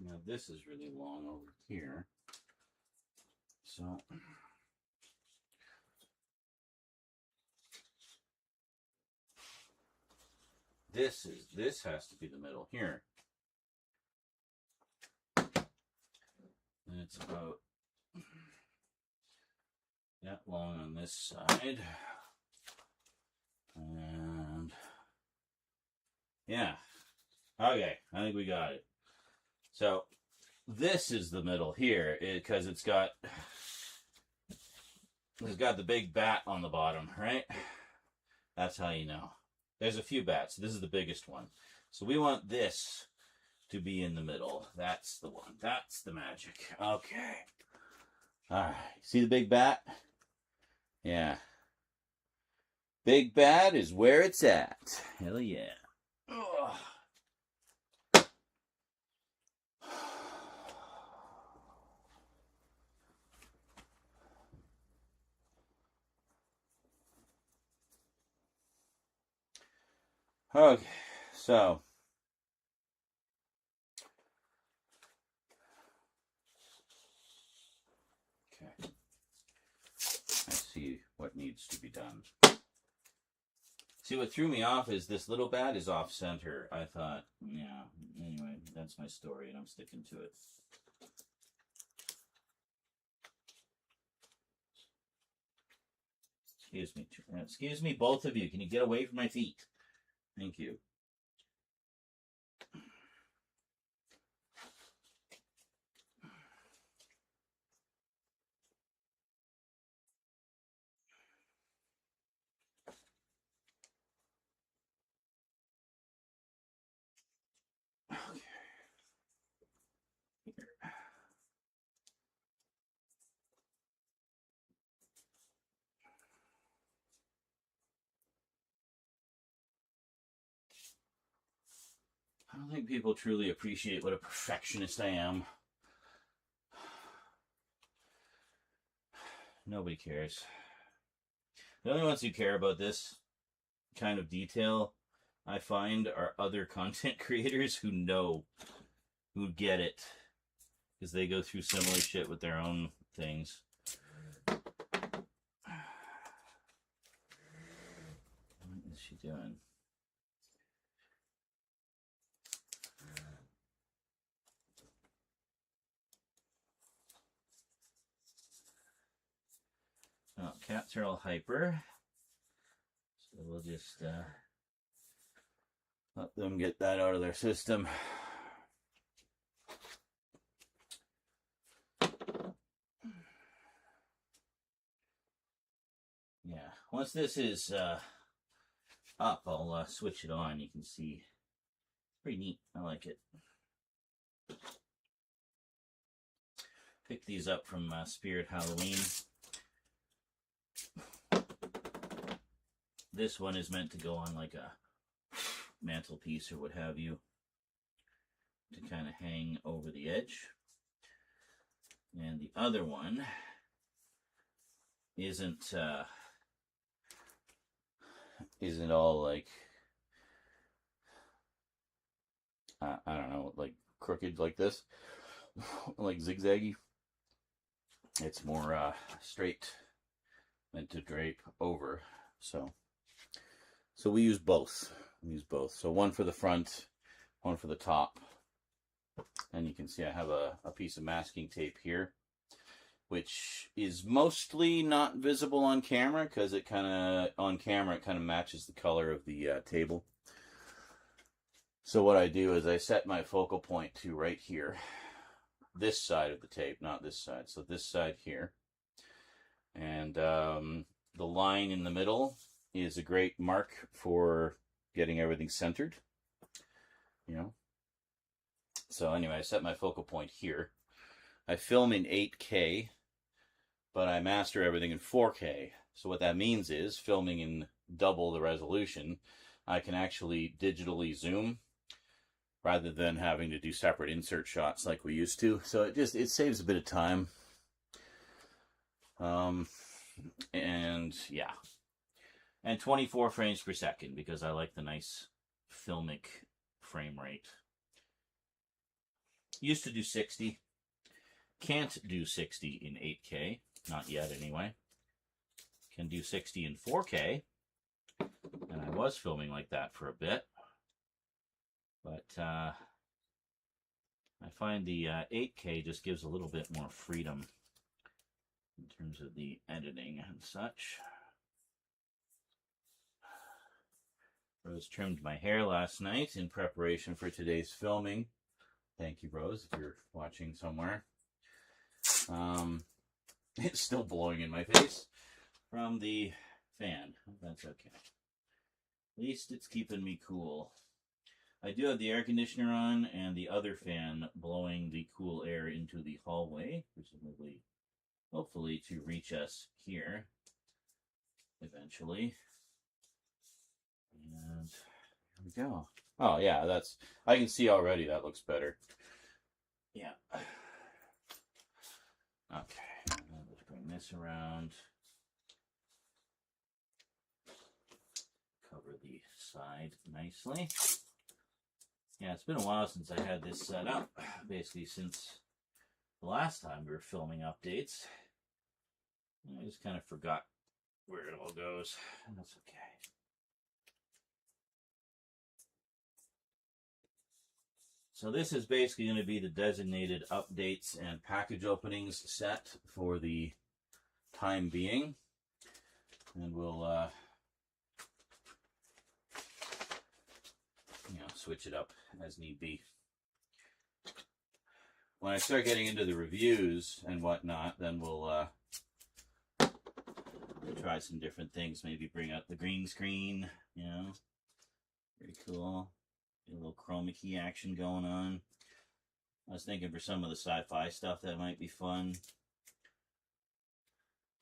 Now this is really long over here. So this has to be the middle here. And it's about that long on this side. And yeah. Okay, I think we got it. So this is the middle here because it's got the big bat on the bottom, right? That's how you know. There's a few bats. This is the biggest one. So we want this to be in the middle. That's the one. That's the magic. Okay. All right. See the big bat? Yeah. Big bat is where it's at. Hell yeah. Ugh. Okay, so okay, I see what needs to be done. See, what threw me off is this little bat is off center. I thought, yeah, anyway, that's my story and I'm sticking to it. Excuse me, both of you. Can you get away from my feet? Thank you. Okay. Here. I don't think people truly appreciate what a perfectionist I am. Nobody cares. The only ones who care about this kind of detail, I find, are other content creators who get it. Because they go through similar shit with their own things. What is she doing? Oh, cats are all hyper. So we'll just let them get that out of their system. Yeah, once this is up, I'll switch it on. You can see. It's pretty neat. I like it. Picked these up from Spirit Halloween. This one is meant to go on like a mantelpiece or what have you, to kind of hang over the edge. And the other one isn't all like I don't know, like crooked like this, like zigzaggy. It's more straight, meant to drape over. So we use both. So one for the front, one for the top. And you can see I have a piece of masking tape here, which is mostly not visible on camera because it kind of matches the color of the table. So what I do is I set my focal point to right here, this side of the tape, not this side. So this side here. And the line in the middle is a great mark for getting everything centered, you know. So anyway, I set my focal point here. I film in 8K, but I master everything in 4K. So what that means is, filming in double the resolution, I can actually digitally zoom rather than having to do separate insert shots like we used to. So it saves a bit of time. And yeah. And 24 frames per second, because I like the nice filmic frame rate. Used to do 60. Can't do 60 in 8K. Not yet, anyway. Can do 60 in 4K. And I was filming like that for a bit. But I find the 8K just gives a little bit more freedom in terms of the editing and such. Rose trimmed my hair last night in preparation for today's filming. Thank you, Rose, if you're watching somewhere. It's still blowing in my face from the fan. That's okay. At least it's keeping me cool. I do have the air conditioner on and the other fan blowing the cool air into the hallway, presumably, hopefully to reach us here eventually. And here we go. Oh yeah, I can see already that looks better. Yeah. Okay, let's bring this around. Cover the side nicely. Yeah, it's been a while since I had this set up. Basically since the last time we were filming updates. I just kind of forgot where it all goes. That's okay. So this is basically going to be the designated updates and package openings set for the time being. And we'll switch it up as need be. When I start getting into the reviews and whatnot, then we'll try some different things. Maybe bring out the green screen, very cool. Get a little chroma key action going on. I was thinking for some of the sci-fi stuff that might be fun.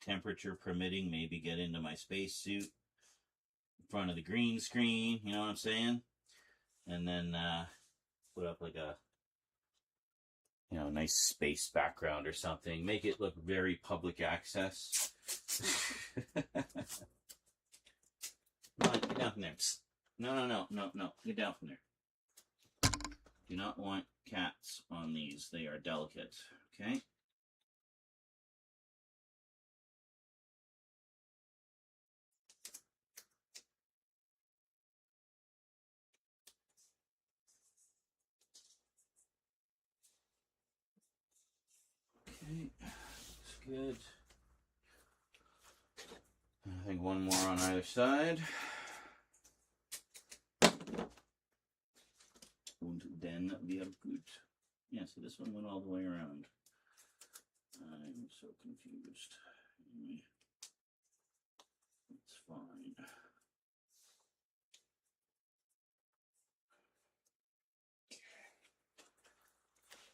Temperature permitting, maybe get into my spacesuit in front of the green screen, you know what I'm saying? And then put up like a nice space background or something. Make it look very public access. Come on, get down from there. Psst. No. Get down from there. Do not want cats on these. They are delicate. Okay? Okay, looks good. I think one more on either side. Und then we are good. Yeah, so this one went all the way around. I'm so confused. Anyway, it's fine.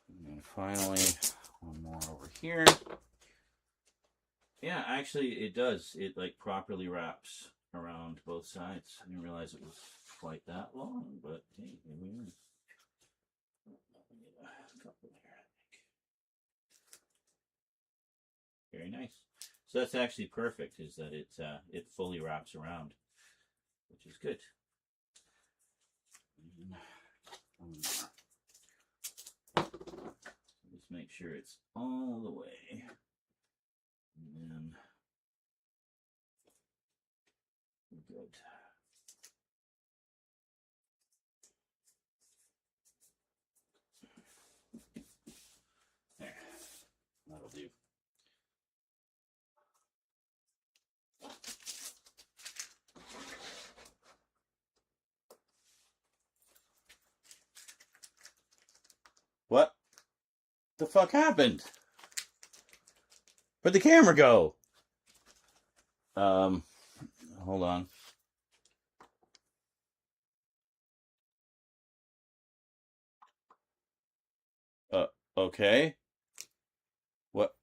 And then finally, one more over here. Yeah, actually it does. It like properly wraps around both sides. I didn't realize it was quite that long, but hey, here we are. A couple here, I think. Very nice. So that's actually perfect, is that it fully wraps around, which is good. Just make sure it's all the way. And then we're good. There. That'll do. What the fuck happened? Where'd the camera go? Hold on. Okay.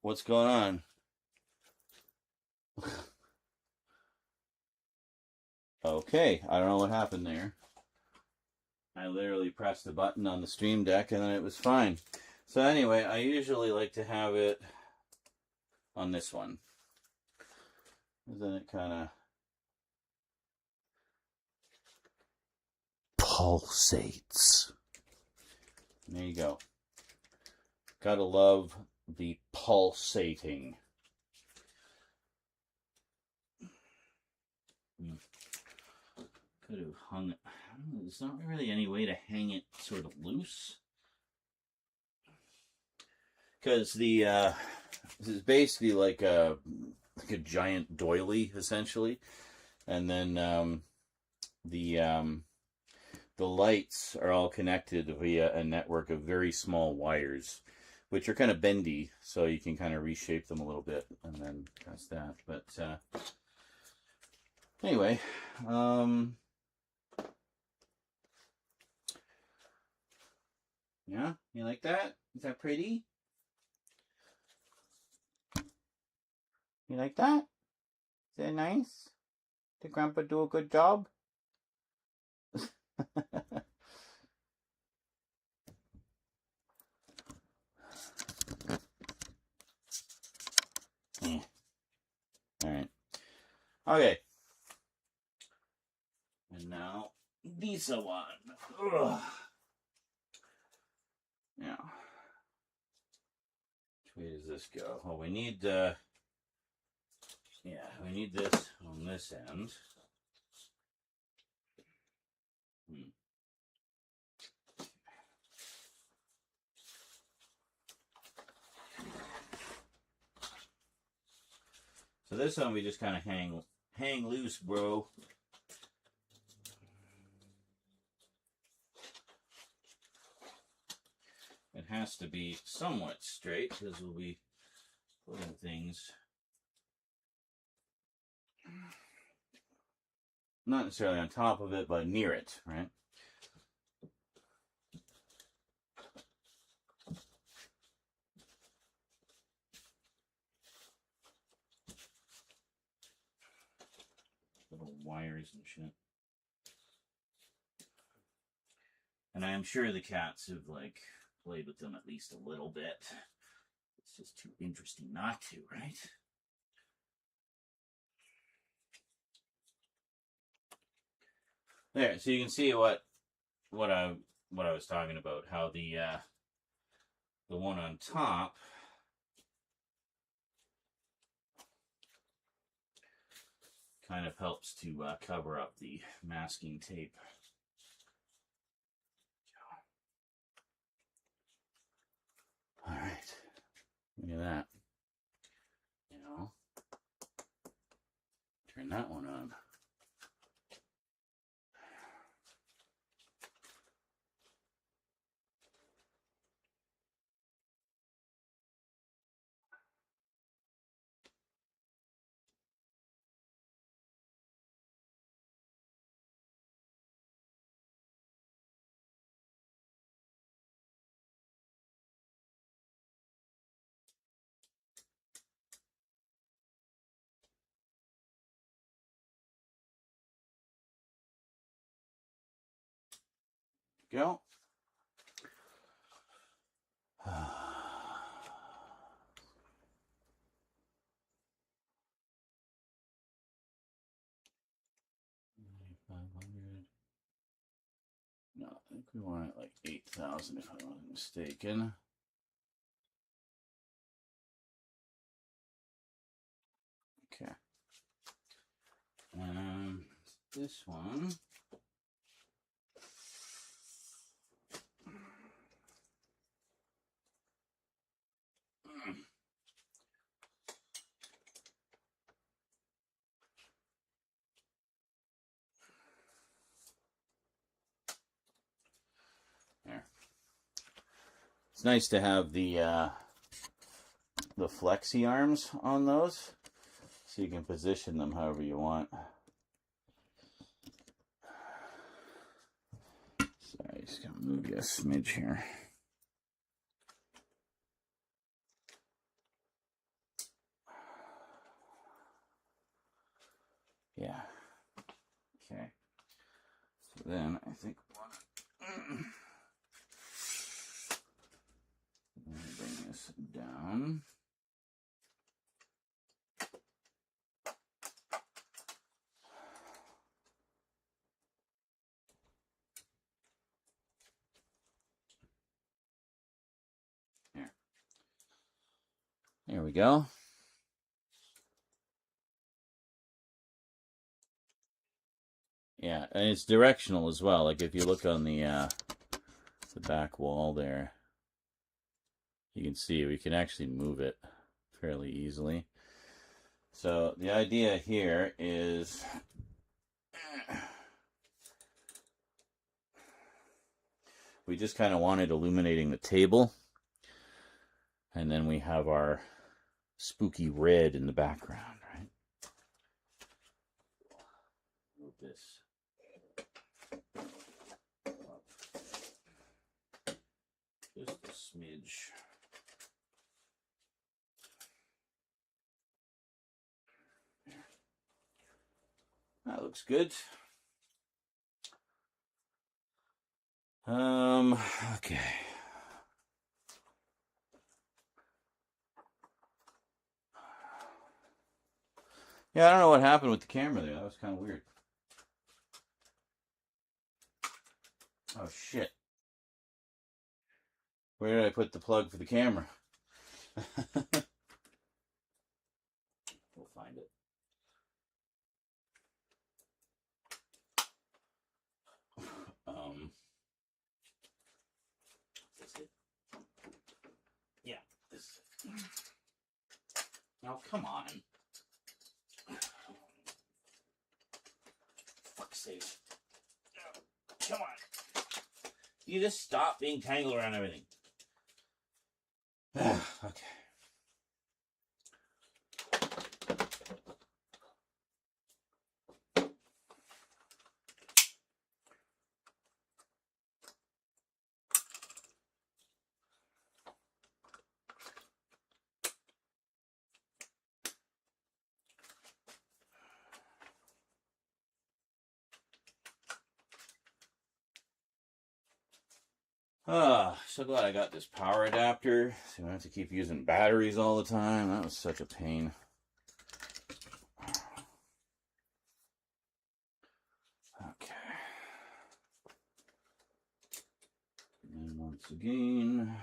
What's going on? Okay, I don't know what happened there. I literally pressed the button on the Stream Deck and then it was fine. So anyway, I usually like to have it on this one. Then it kind of pulsates. There you go. Gotta love the pulsating. Could have hung it. There's not really any way to hang it sort of loose. Because the this is basically like a giant doily, essentially. And then the lights are all connected via a network of very small wires, which are kind of bendy, so you can kind of reshape them a little bit, and then that's that. But anyway, yeah, you like that? Is that pretty? You like that? Is that nice? Did Grandpa do a good job? Yeah. All right. Okay. And now this one. Ugh. Now, which way does this go? Well, we need we need this on this end. So this one we just kind of hang loose, bro. It has to be somewhat straight because we'll be putting things not necessarily on top of it, but near it, right? Little wires and shit. And I'm sure the cats have, like, played with them at least a little bit. It's just too interesting not to, right? There, so you can see what I was talking about, how the one on top kind of helps to cover up the masking tape. All right, look at that. You know, turn that one on. Go. No, I think we want it like 8,000 if I'm not mistaken. Okay. And this one. There. It's nice to have the flexi arms on those, so you can position them however you want. Sorry, just gonna move you a smidge here. then I think bring this down. There we go. Yeah, and it's directional as well. Like if you look on the back wall there, you can see we can actually move it fairly easily. So the idea here is we just kind of wanted illuminating the table, and then we have our spooky red in the background, right? Move this. Just a smidge. There. That looks good. Okay. Yeah, I don't know what happened with the camera there. That was kind of weird. Oh, shit. Where did I put the plug for the camera? We'll find it. Is it? Yeah, this is it. Oh, come on. Fuck's sake. Come on. You just stop being tangled around everything. Okay. So glad I got this power adapter, so I don't have to keep using batteries all the time. That was such a pain. Okay. And once again,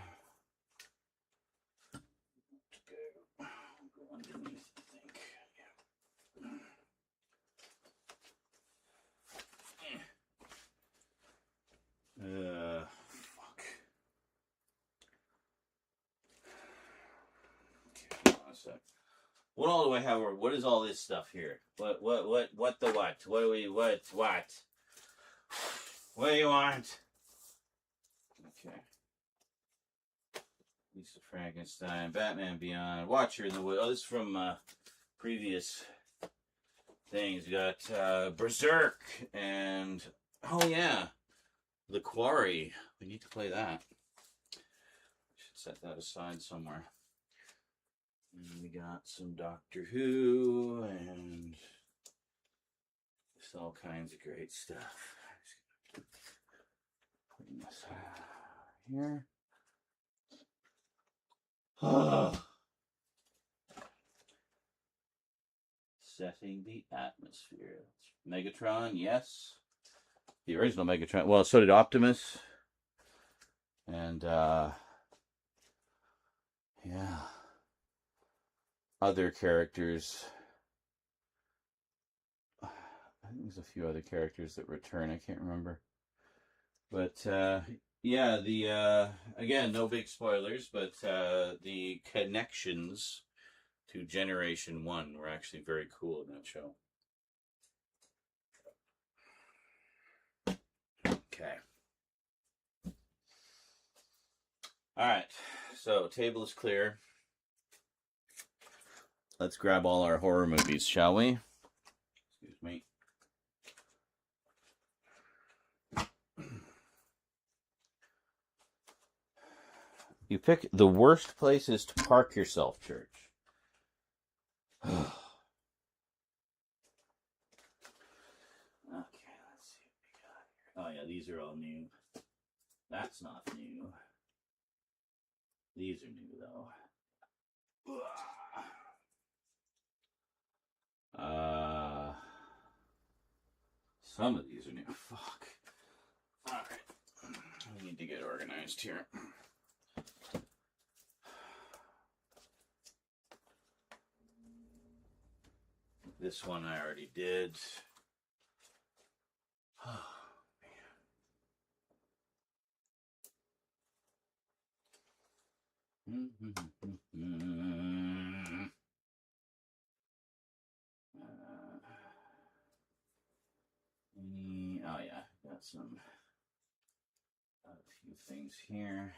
go underneath, I think. Yeah. Fuck. Okay, hold on a sec. What all do I have? What is all this stuff here? What the what? What do we, what? What do you want? Okay. Lisa Frankenstein, Batman Beyond, Watcher in the Wood. Oh, this is from previous things. You got Berserk and, oh yeah, The Quarry. We need to play that. Should set that aside somewhere. And we got some Doctor Who and just all kinds of great stuff. Putting this here. Setting the atmosphere. Megatron, yes. The original Megatron. Well, so did Optimus. And, yeah. Other characters. I think there's a few other characters that return. I can't remember. But, yeah, the, again, no big spoilers, but the connections to Generation 1 were actually very cool in that show. Okay. Alright, so table is clear. Let's grab all our horror movies, shall we? Excuse me. You pick the worst places to park yourself, church. Okay, let's see what we got here. these are all new. That's not new. These are new, though. Some of these are new. Fuck. Alright. I need to get organized here. This one I already did. Oh, man. Oh yeah, got some, a few things here.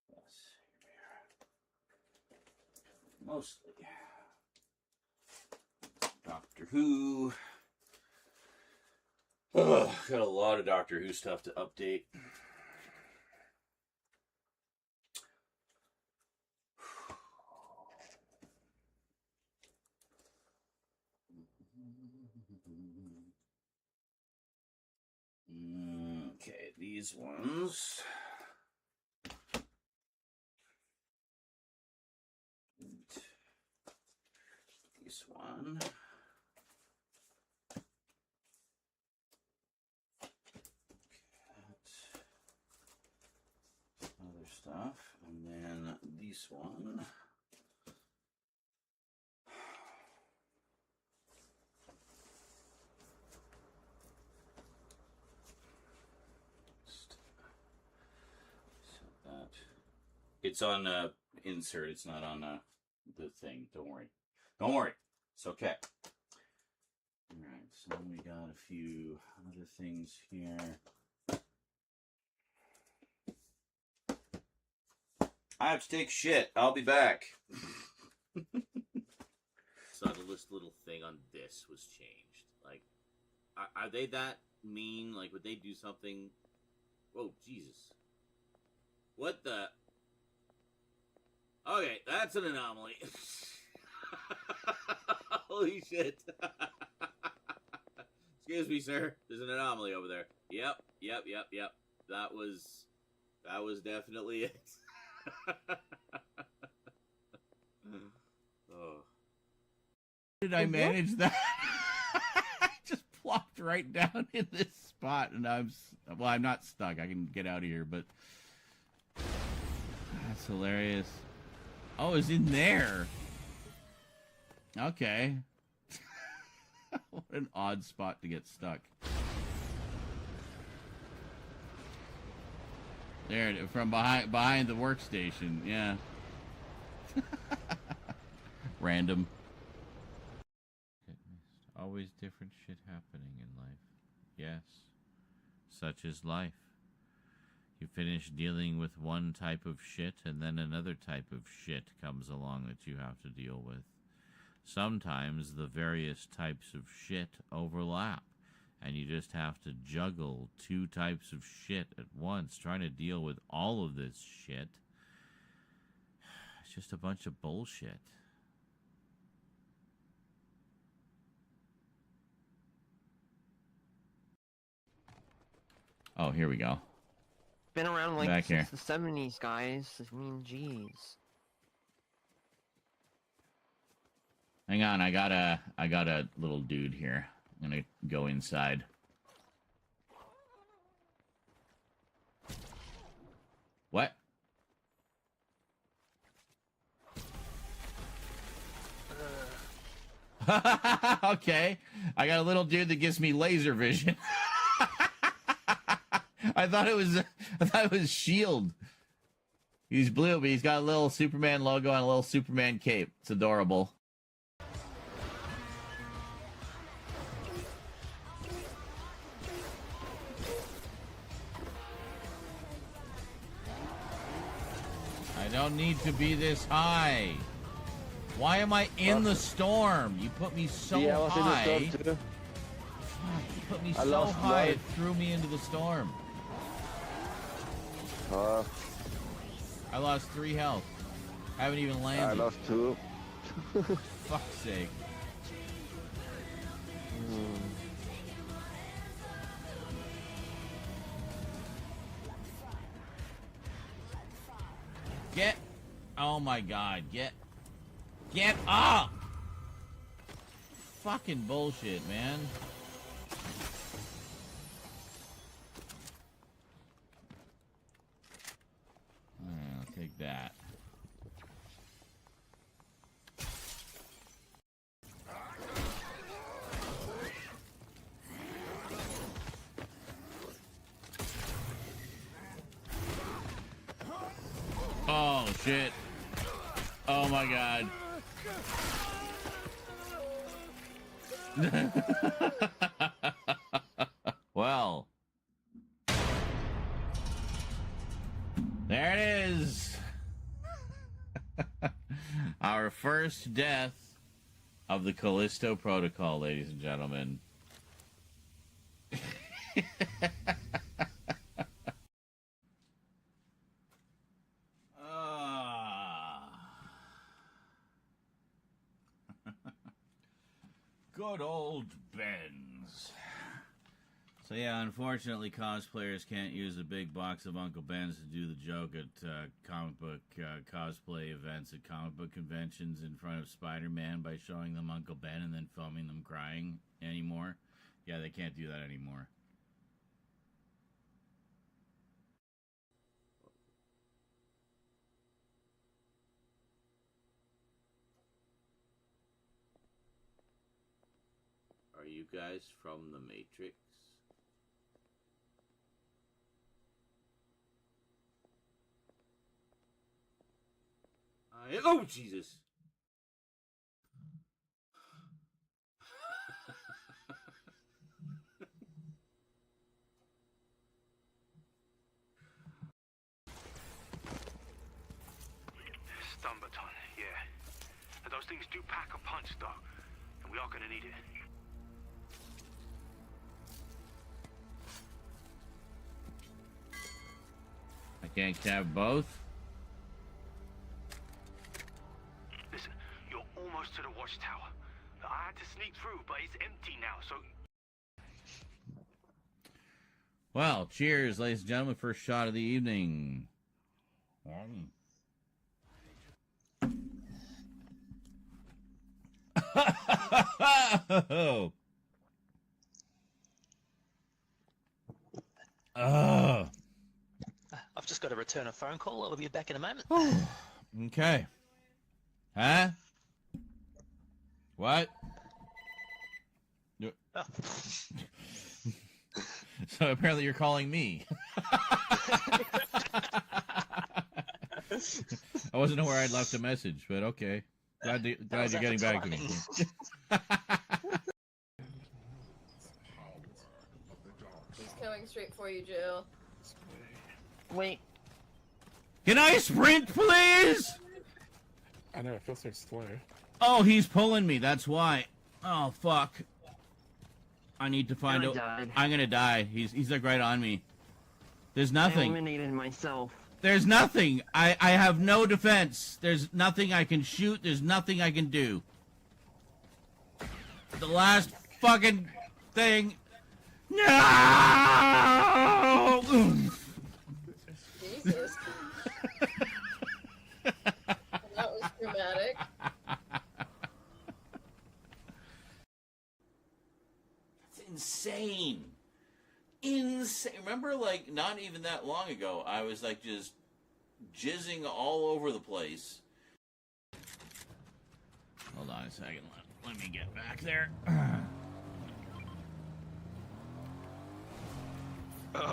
Yes, here we are. Mostly Doctor Who. Ugh, got a lot of Doctor Who stuff to update. Okay, these ones. This one. Other stuff, and then this one. It's on a insert. It's not on the thing. Don't worry. Don't worry. It's okay. All right. So we got a few other things here. I have to take shit. I'll be back. So the little thing on this was changed. Like, are they that mean? Like, would they do something? Oh, Jesus. What the? Okay, that's an anomaly. Holy shit. Excuse me, sir. There's an anomaly over there. Yep. That was definitely it. Oh. How did I manage that? I just plopped right down in this spot, and I'm not stuck. I can get out of here, but that's hilarious. Oh, it's in there. Okay. What an odd spot to get stuck. There, from behind the workstation. Yeah. Random. Always different shit happening in life. Yes. Such is life. You finish dealing with one type of shit, and then another type of shit comes along that you have to deal with. Sometimes the various types of shit overlap, and you just have to juggle two types of shit at once, trying to deal with all of this shit. It's just a bunch of bullshit. Oh, here we go. Been around like Back since here. the 70s, guys. I mean, jeez. Hang on, I got a little dude here. I'm gonna go inside. What? Okay, I got a little dude that gives me laser vision. I thought it was Shield. He's blue, but he's got a little Superman logo and a little Superman cape. It's adorable. I don't need to be this high. Why am I in the storm? You put me so high. In the storm too. You put me so high, it threw me into the storm. I lost 3 health. I haven't even landed. I lost 2. Fuck's sake. Oh my god, get up! Fucking bullshit, man. I'll take that. Oh shit. Oh my god. Well, there it is. Our first death of the Callisto Protocol, ladies and gentlemen. Good old Ben's. So yeah, unfortunately, cosplayers can't use a big box of Uncle Ben's to do the joke at comic book cosplay events at comic book conventions in front of Spider-Man by showing them Uncle Ben and then filming them crying anymore. Yeah, they can't do that anymore. Are you guys from the Matrix? Oh, Jesus! Stun baton, yeah. And those things do pack a punch, though. And we are gonna need it. I can't have both. Listen, you're almost to the watchtower. I had to sneak through, but it's empty now, so... Well, cheers, ladies and gentlemen. First shot of the evening. I've just got to return a phone call. I'll be back in a moment. Okay. Huh? What? Oh. So apparently you're calling me. I wasn't aware I'd left a message, but okay. Glad you're getting back to me. He's coming straight for you, Jill. Wait. Can I sprint, please? I know, it feels so slow. Oh, he's pulling me. That's why. Oh, fuck. I need to find out. I'm gonna die. He's like right on me. There's nothing. I eliminated myself. There's nothing. I have no defense. There's nothing I can shoot. There's nothing I can do. The last fucking thing. No! Jesus. That was dramatic. That's insane. Insane. Remember, like, not even that long ago, I was, like, just jizzing all over the place. Hold on a second. Let me get back there. Where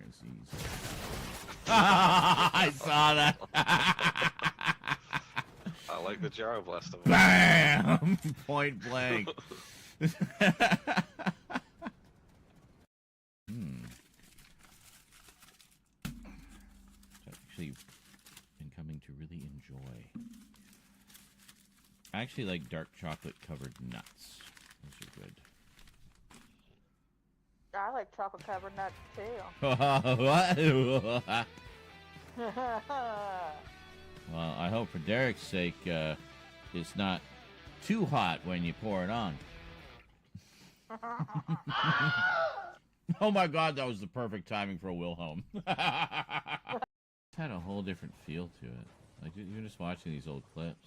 is he? I saw that. I like the gyro blast of it. Bam! Point blank. Actually been coming to really enjoy. I actually like dark chocolate covered nuts. Those are good. I like chocolate covered nuts too. What? Well, I hope for Derek's sake, it's not too hot when you pour it on. Oh my god, that was the perfect timing for a Wilhelm. It had a whole different feel to it. Like, you're just watching these old clips.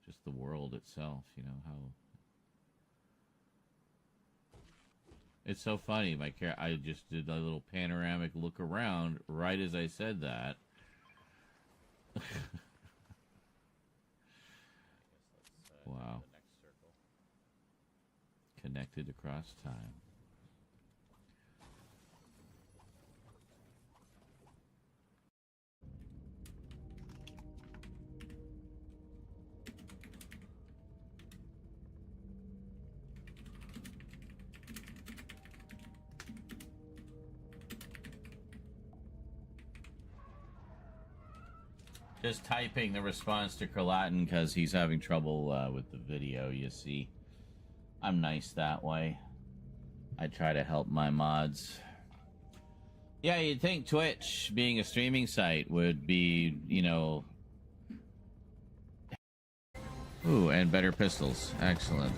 Just the world itself, you know, how... It's so funny, I just did a little panoramic look around right as I said that. Wow. Connected across time. Just typing the response to Kerlatin because he's having trouble with the video, you see. I'm nice that way. I try to help my mods. Yeah, you'd think Twitch, being a streaming site, would be, you know... Ooh, and better pistols. Excellent.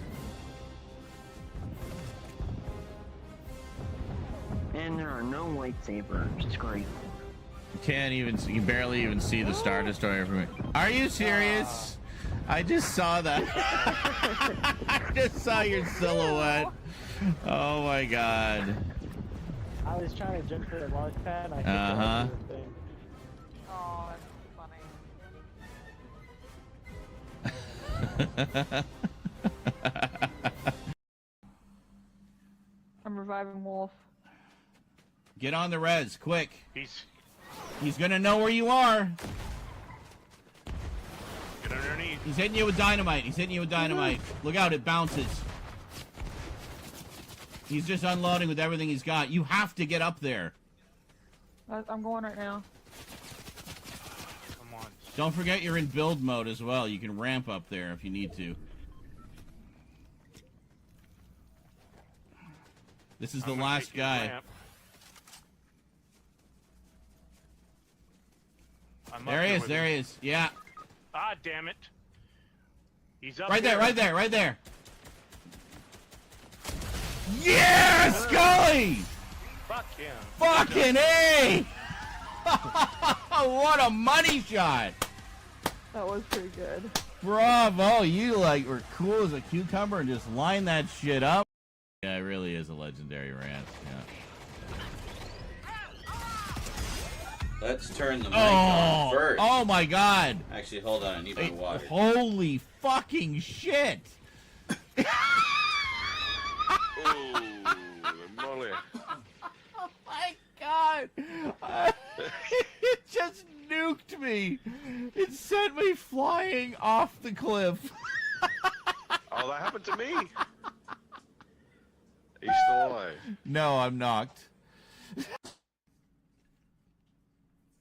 And there are no lightsabers. It's great. You can barely even see the Star Destroyer from it. Are you serious? I just saw that. I just saw your silhouette. Oh my god. I was trying to jump for the launch pad. Oh, that's funny. I'm reviving Wolf. Get on the res, quick. He's gonna know where you are. Get underneath. He's hitting you with dynamite. Look out, it bounces. He's just unloading with everything he's got. You have to get up there. I'm going right now. Come on. Don't forget you're in build mode as well. You can ramp up there if you need to. This is the last guy. There he is. Yeah. Ah, damn it. He's up right there. Yeah, Scully! Fuck him. Fucking A! What a money shot! That was pretty good. Bravo, you like were cool as a cucumber and just lined that shit up. Yeah, it really is a legendary rant. Yeah. Let's turn the mic on first. Oh my god! Actually, hold on. I need my water. Holy fucking shit! Oh, moly. Oh my god! It just nuked me. It sent me flying off the cliff. Oh, that happened to me. Are you still alive? No, I'm knocked.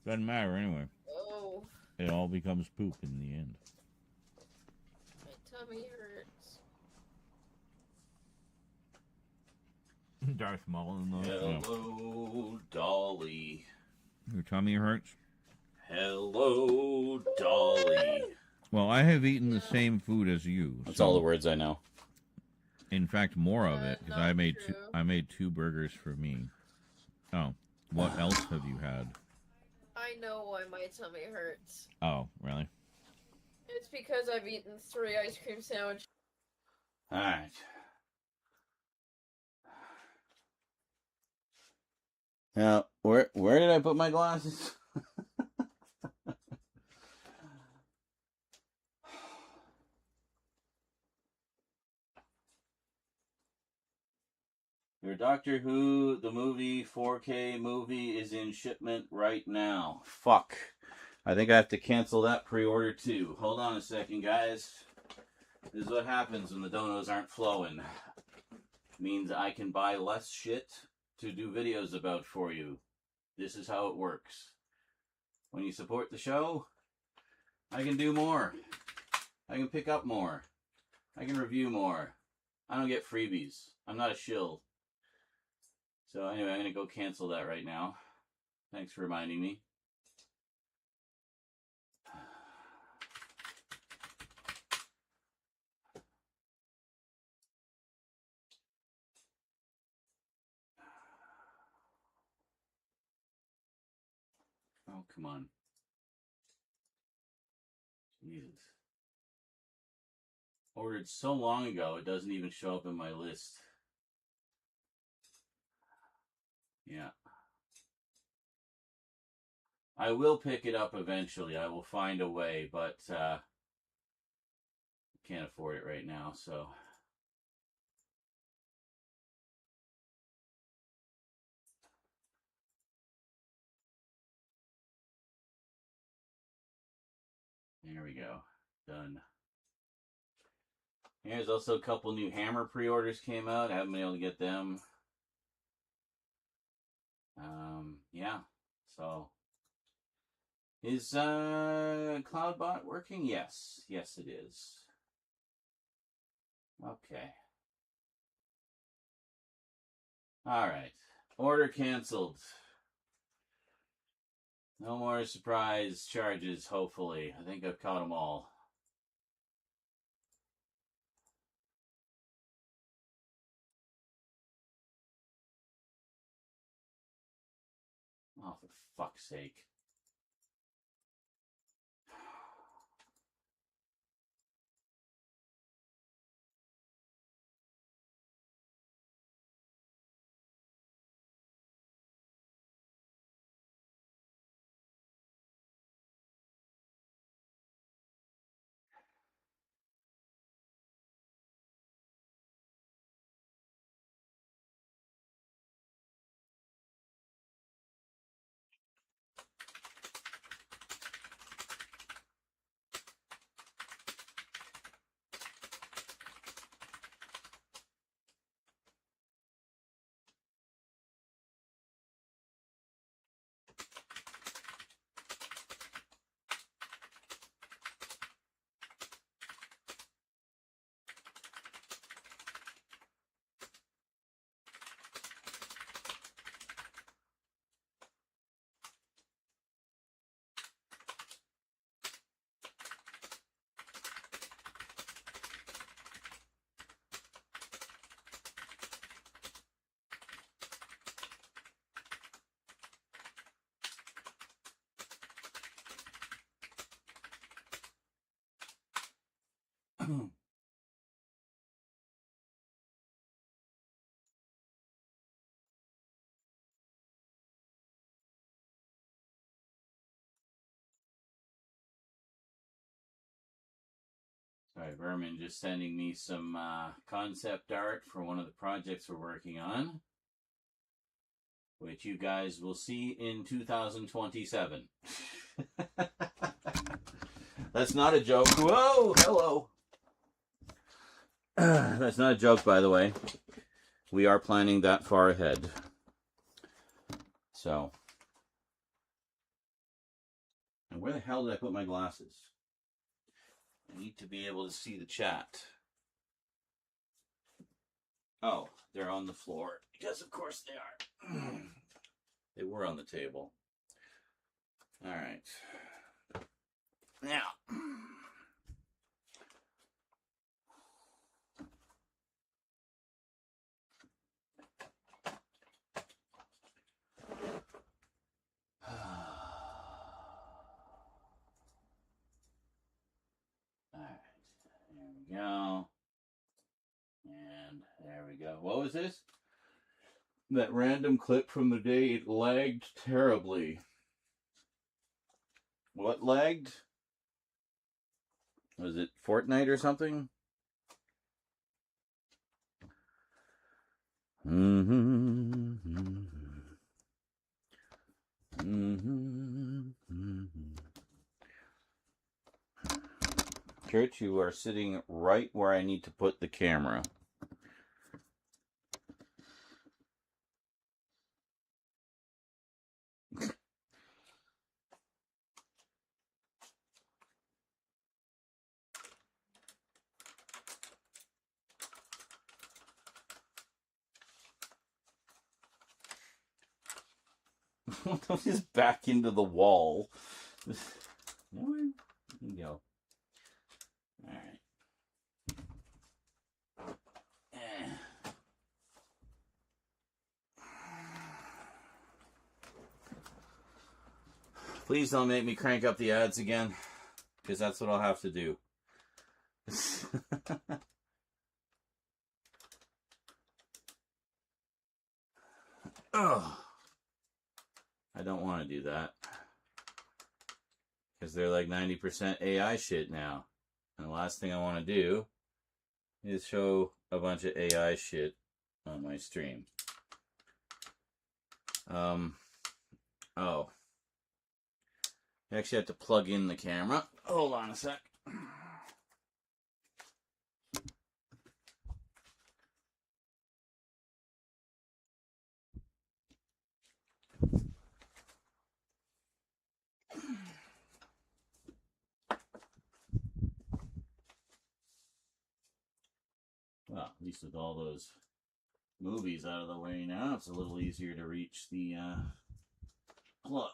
Doesn't matter anyway. Oh, It all becomes poop in the end. my tummy hurts. Darth Maul in the Hello, Dolly. Your tummy hurts? Hello, Dolly. Well, I have eaten the same food as you. That's all the words I know. In fact, more of it, because I made 2 burgers for me. Oh, what else have you had? I know why my tummy hurts. Oh, really? It's because I've eaten 3 ice cream sandwiches. Alright. Now, where did I put my glasses? Your Doctor Who, the movie, 4K movie, is in shipment right now. Fuck. I think I have to cancel that pre-order too. Hold on a second, guys. This is what happens when the donos aren't flowing. It means I can buy less shit to do videos about for you. This is how it works. When you support the show, I can do more. I can pick up more. I can review more. I don't get freebies. I'm not a shill. So anyway, I'm going to go cancel that right now. Thanks for reminding me. Oh, come on. Jesus. Ordered so long ago, it doesn't even show up in my list. Yeah. I will pick it up eventually. I will find a way, but can't afford it right now, so. There we go. Done. Here's also a couple new Hammer pre-orders came out. I haven't been able to get them. Yeah. So, is CloudBot working? Yes. Yes, it is. Okay. All right. Order canceled. No more surprise charges, hopefully. I think I've caught them all. Oh, for fuck's sake. Sorry, Vermin just sending me some concept art for one of the projects we're working on, which you guys will see in 2027. That's not a joke. Whoa, hello. That's not a joke, by the way. We are planning that far ahead. So. And where the hell did I put my glasses? I need to be able to see the chat. Oh, they're on the floor. Because of course they are. They were on the table. All right. Now. Alright, there we go. And there we go. What was this? That random clip from the day it lagged terribly. What lagged? Was it Fortnite or something? Kurt, you are sitting right where I need to put the camera. Don't just back into the wall. There you go. Alright. Please don't make me crank up the ads again, because that's what I'll have to do. Oh, I don't want to do that, because they're like 90% AI shit now. And the last thing I want to do is show a bunch of AI shit on my stream. Oh. I actually have to plug in the camera. Hold on a sec. Well, at least with all those movies out of the way now, it's a little easier to reach the plug.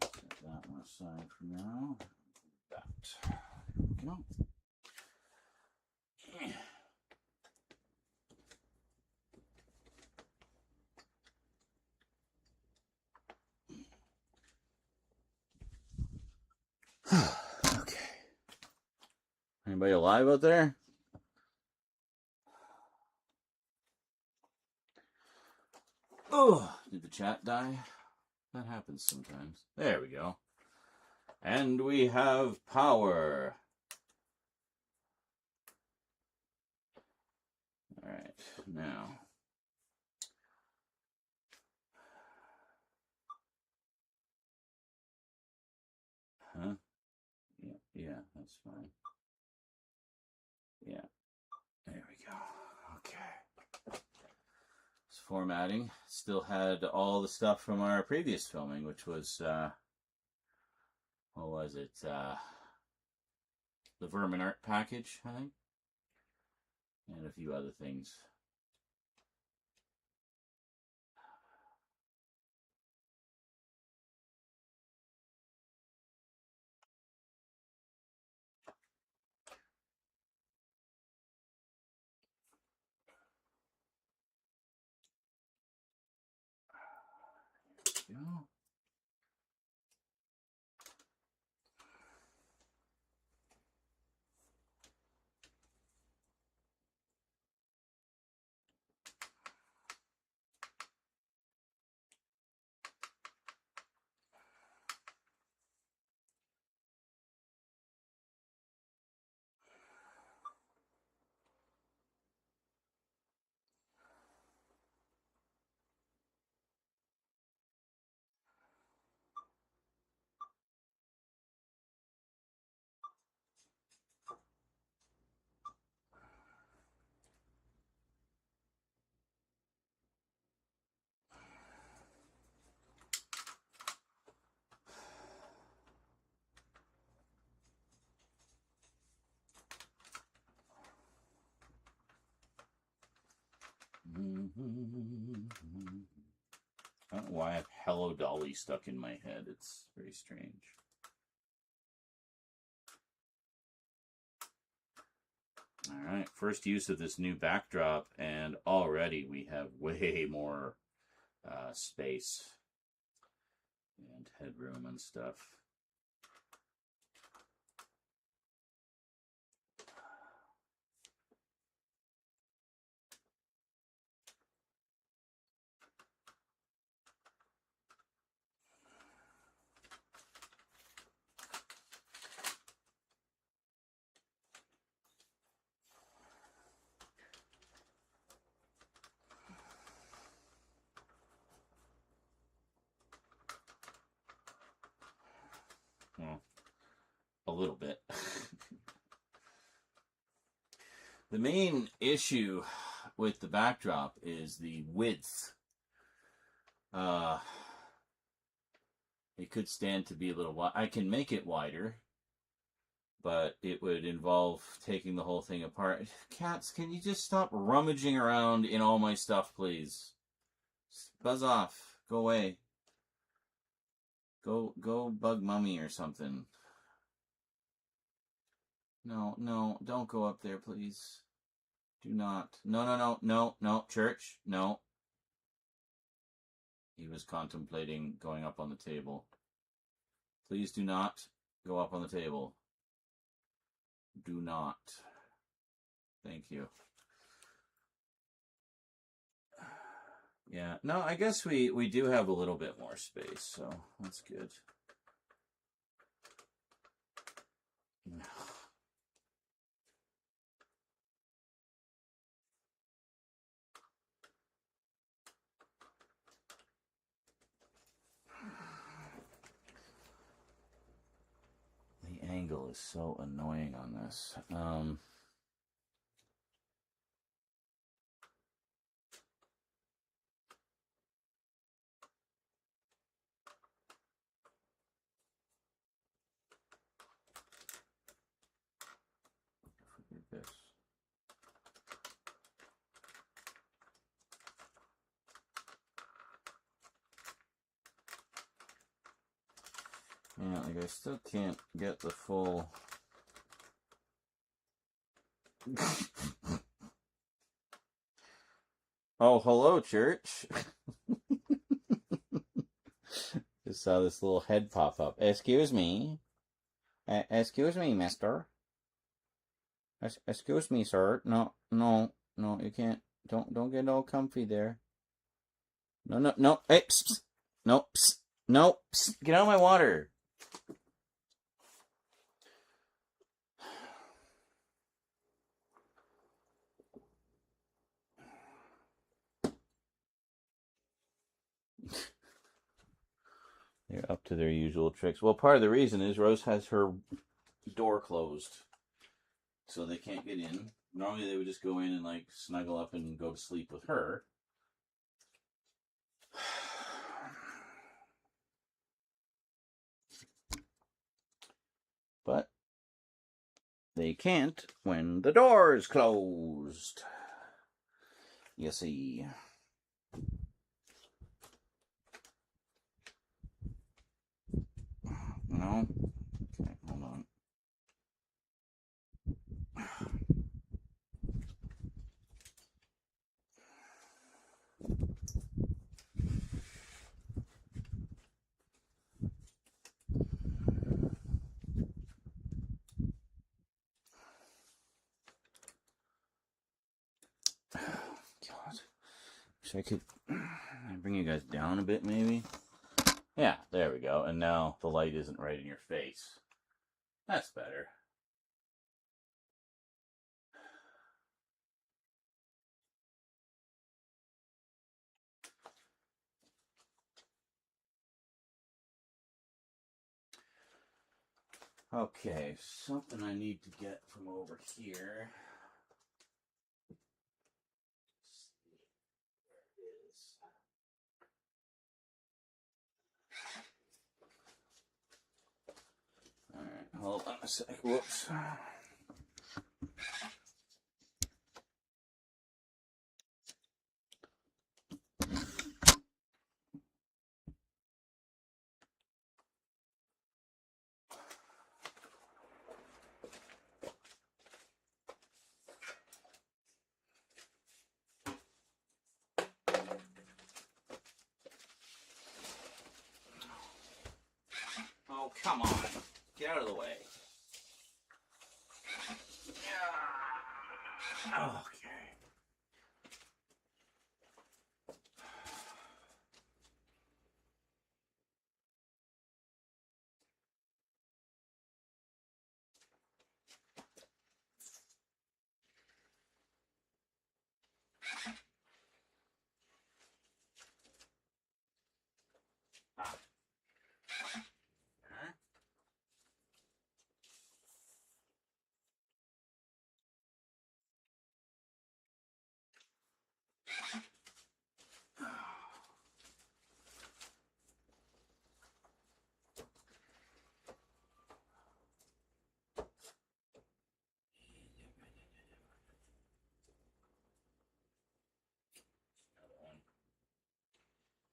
Set that one aside for now. That. Come on. Okay. Anybody alive out there? Oh, did the chat die? That happens sometimes. There we go. And we have power. All right, now. Huh? Yeah, that's fine. Yeah, there we go. Okay. It's formatting. Still had all the stuff from our previous filming, which was, what was it? The Vermin Art package, I think. And a few other things. There we go. I don't know why I have Hello Dolly stuck in my head. It's very strange. Alright, first use of this new backdrop, and already we have way more space and headroom and stuff. Well, a little bit. The main issue with the backdrop is the width. It could stand to be a little wide. I can make it wider, but it would involve taking the whole thing apart. Cats, can you just stop rummaging around in all my stuff, please? Just buzz off. Go away. Go bug mummy or something. No, don't go up there, please. Do not. No, church, no. He was contemplating going up on the table. Please do not go up on the table. Do not. Thank you. Yeah, no, I guess we do have a little bit more space, so that's good. The angle is so annoying on this. Forget this. Yeah, like I still can't get the full. Oh, hello, church. Just saw this little head pop up. Excuse me. Excuse me, mister. Excuse me, sir. No, you can't. Don't get all comfy there. No. Hey, psst, psst. No, psst. No, psst. Get out of my water. They're up to their usual tricks. Well, part of the reason is Rose has her door closed, so they can't get in. Normally they would just go in and like snuggle up and go to sleep with her. But they can't when the door is closed. You see. No? Okay, hold on. God. Wish I could bring you guys down a bit, maybe. Yeah, there we go. And now the light isn't right in your face. That's better. Okay, something I need to get from over here. Alright, hold on a sec. Whoops. Oh, come on. Get out of the way. Okay.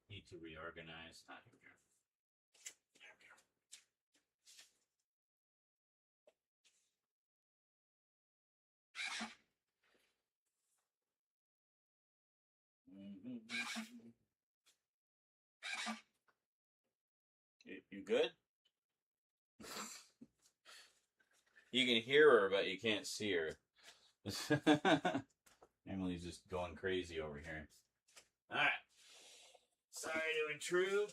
Need to reorganize. Ah, here we go. There we go. You good? You can hear her, but you can't see her. Emily's just going crazy over here. Alright. Sorry to intrude.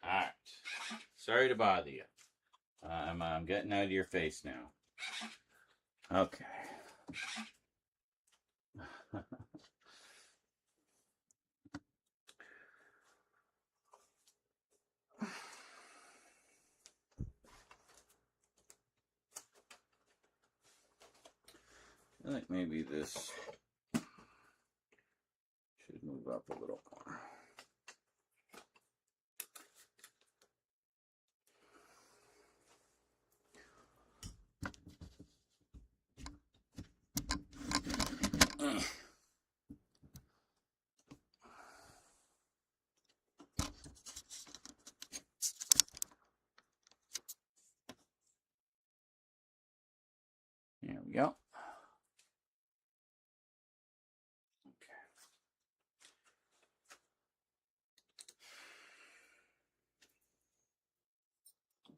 Alright. Sorry to bother you. I'm getting out of your face now. Okay. I think maybe this should move up a little more. There we go.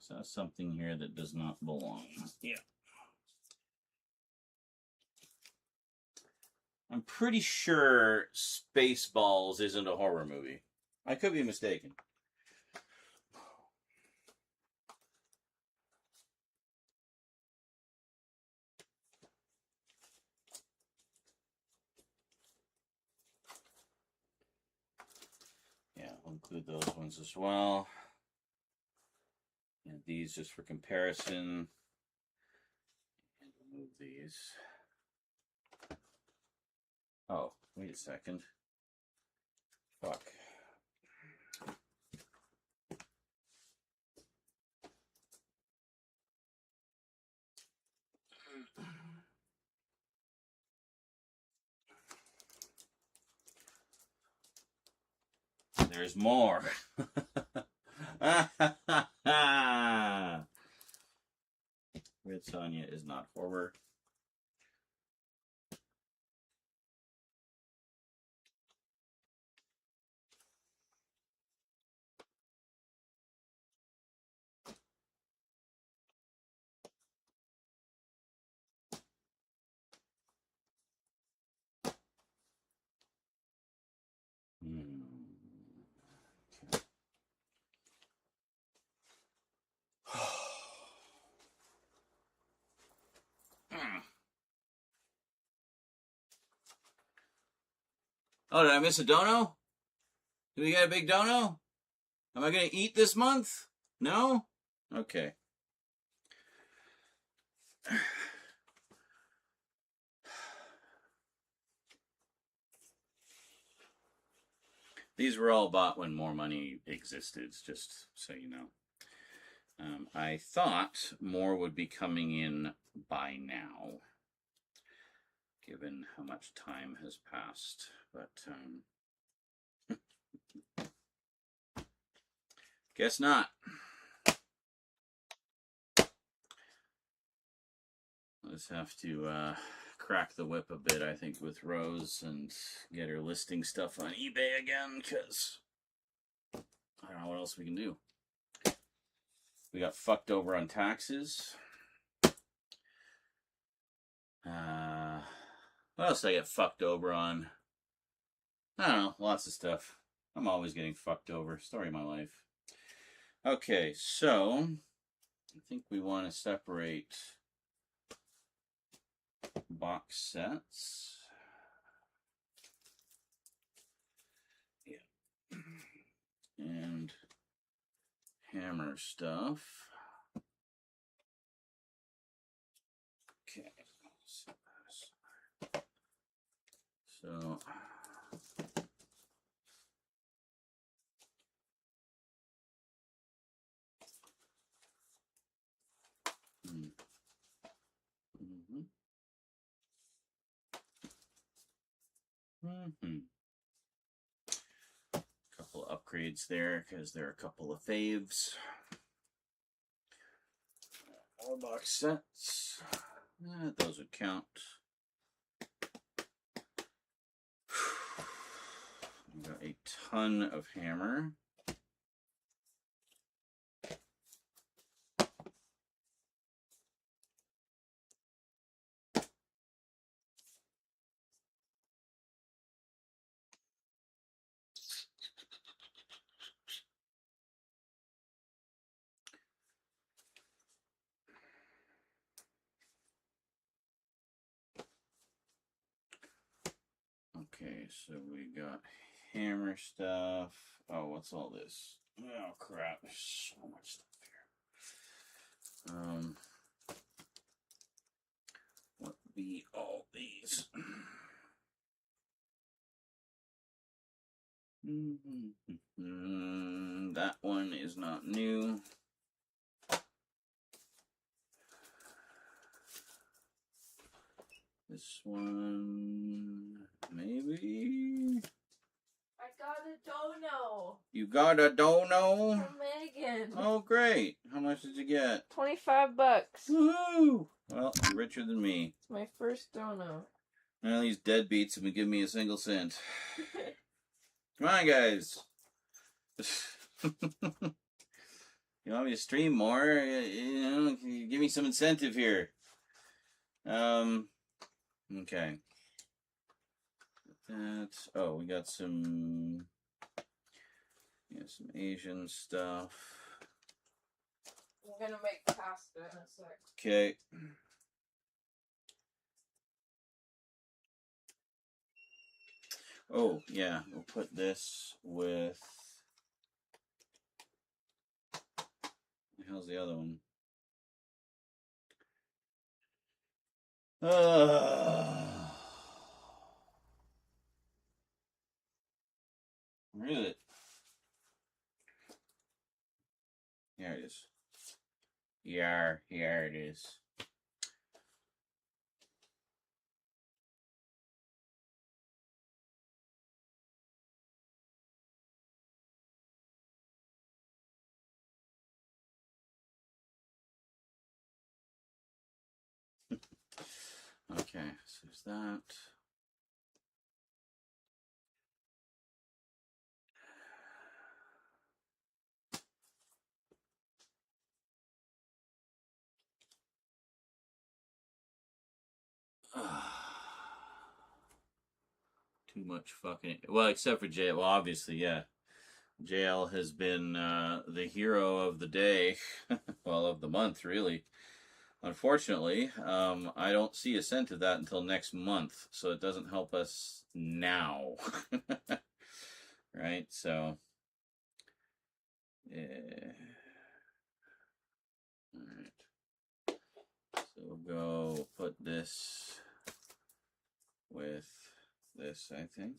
So something here that does not belong. Yeah. I'm pretty sure Spaceballs isn't a horror movie. I could be mistaken. Yeah, I'll include those ones as well. And these just for comparison. And remove these. Oh, wait a second. Fuck. There's more. Red Sonja is not horror. Oh, did I miss a dono? Do we got a big dono? Am I going to eat this month? No? Okay. These were all bought when more money existed, just so you know. I thought more would be coming in by now, given how much time has passed, but guess not. Let's have to crack the whip a bit, I think, with Rose and get her listing stuff on eBay again, because I don't know what else we can do. We got fucked over on taxes. What else did I get fucked over on? I don't know, lots of stuff. I'm always getting fucked over. Story of my life. Okay, so I think we want to separate box sets. Yeah. And Hammer stuff. Okay. So couple of upgrades there because there are a couple of faves. More box sets. Those would count. We got a ton of hammer. Okay, so we got hammer stuff. Oh, what's all this? Oh crap, there's so much stuff here. What be all these? That one is not new. This one, maybe? I got a dono. You got a dono? From Megan. Oh, great. How much did you get? $25. Woohoo! Well, you're richer than me. It's my first dono. Well, these deadbeats haven't given me a single cent. Come on, guys. You want me to stream more? You know, give me some incentive here. Okay. That's, oh, we got some, yeah, some Asian stuff. I'm gonna make pasta in a sec. Okay. Oh, yeah, we'll put this with, how's the other one? Where is it? Here it is. Here it is. Okay, so there's that. Too much fucking, well, except for JL. Well, obviously, yeah. JL has been the hero of the day, well, of the month, really. Unfortunately, I don't see a cent of that until next month, so it doesn't help us now. Right? So, yeah. Alright. So we'll go put this with this, I think.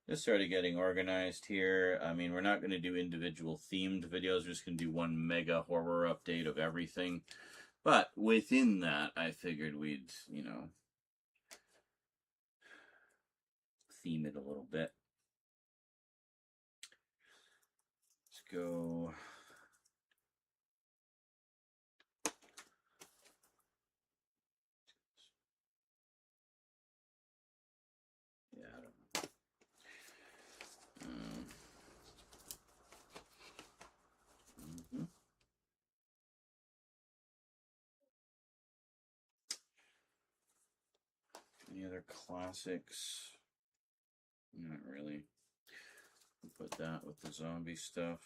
Just started getting organized here. I mean, we're not going to do individual themed videos. We're just going to do one mega horror update of everything. But within that, I figured we'd, you know, theme it a little bit. Let's go. Yeah, I don't know. Any other classics? Not really. We'll put that with the zombie stuff.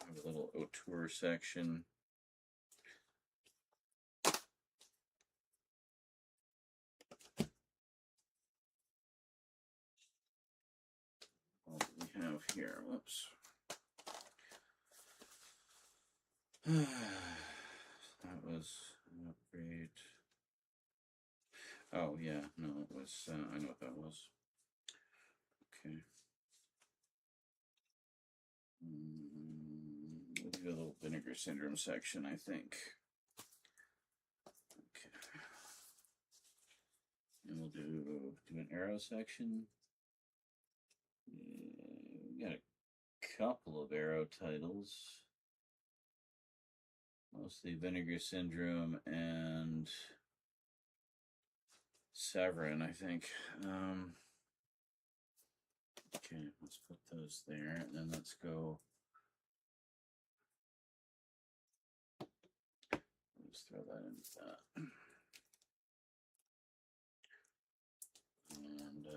Have a little auteur section. What do we have here? Whoops. That was an upgrade. Oh, yeah, no, it was, I know what that was. Okay. We'll do a little vinegar syndrome section, I think. Okay. And we'll do an arrow section. We got a couple of Arrow titles. Mostly Vinegar Syndrome and Severin, I think. Okay, let's put those there, and then let's go. Let's throw that into that. And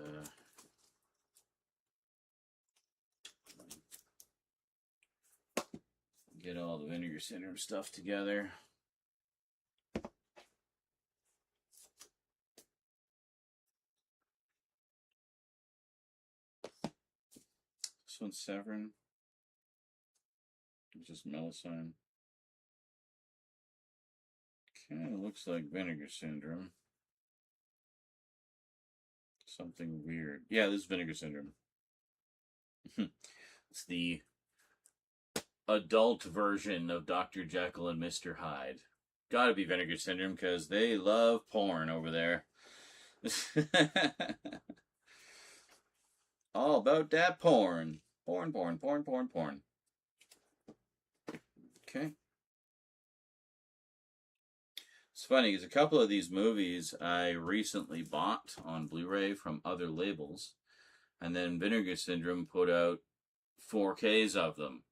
get all the Vinegar Syndrome stuff together. This one's Severin. It's just Melusine. Kind of looks like Vinegar Syndrome. Something weird. Yeah, this is Vinegar Syndrome. It's the adult version of Dr. Jekyll and Mr. Hyde. Gotta be Vinegar Syndrome because they love porn over there. All about that porn. Porn, porn, porn, porn, porn. Okay. It's funny because a couple of these movies I recently bought on Blu-ray from other labels, and then Vinegar Syndrome put out 4Ks of them.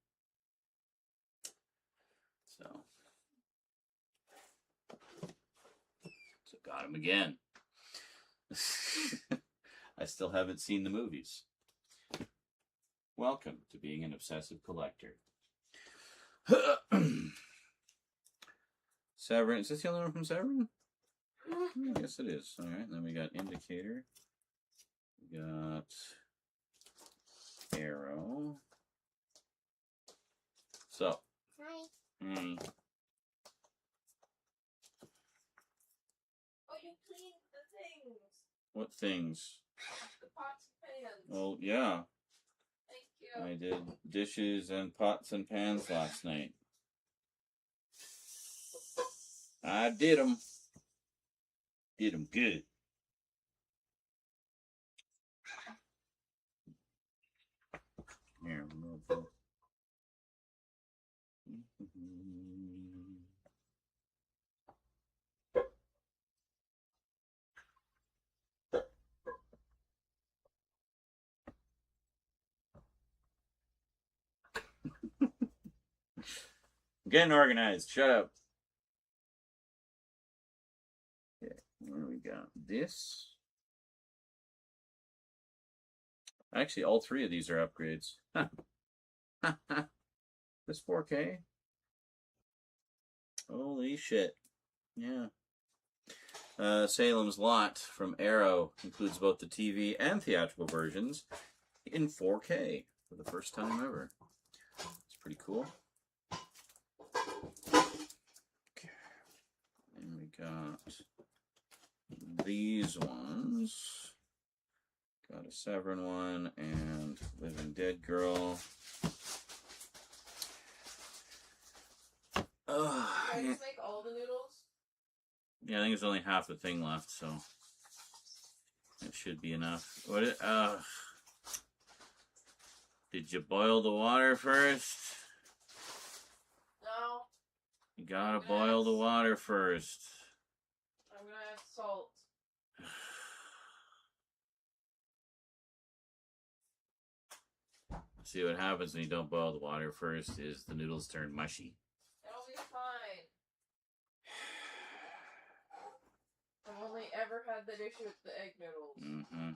So got them again. I still haven't seen the movies. Welcome to being an obsessive collector. Severin. Is this the only one from Severin? I guess it is. All right. Then we got Indicator. We got Arrow. So. Hi. Hmm. Oh, you cleaned the things. What things? The pots and pans. Well, yeah. Thank you. I did dishes and pots and pans last night. I did them. Did them good. Here, remove them. Getting organized. Shut up. Okay, where we got this. Actually, all three of these are upgrades. This 4K. Holy shit. Yeah. Salem's Lot from Arrow includes both the TV and theatrical versions in 4K for the first time ever. It's pretty cool. Okay. And we got these ones. Got a Severin one and Living Dead Girl. Can I just make all the noodles? Yeah, I think there's only half the thing left, so it should be enough. What? Did you boil the water first? No. You gotta boil the water first. I'm gonna add salt. See what happens when you don't boil the water first is the noodles turn mushy. It'll be fine. I've only ever had that issue with the egg noodles. Mm-hmm.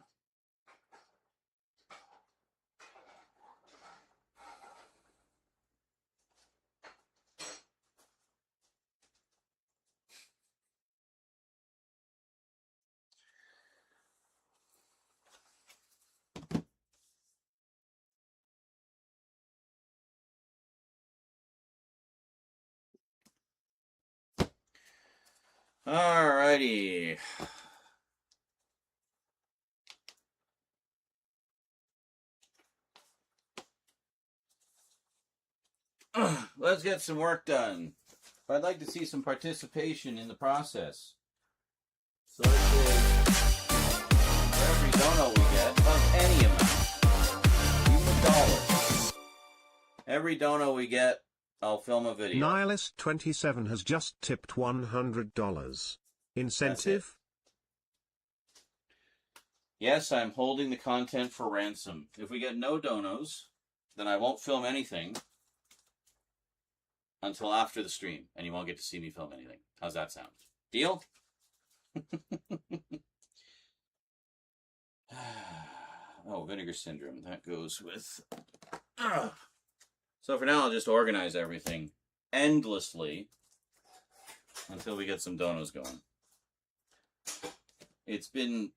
Alrighty. Let's get some work done. I'd like to see some participation in the process. So let's say, for every dono we get, of any amount, even $1, Every dono we get, I'll film a video. Nihilist27 has just tipped $100. Incentive? Yes, I'm holding the content for ransom. If we get no donos, then I won't film anything until after the stream, and you won't get to see me film anything. How's that sound? Deal? Oh, vinegar syndrome. That goes with... So for now, I'll just organize everything endlessly until we get some donos going. It's been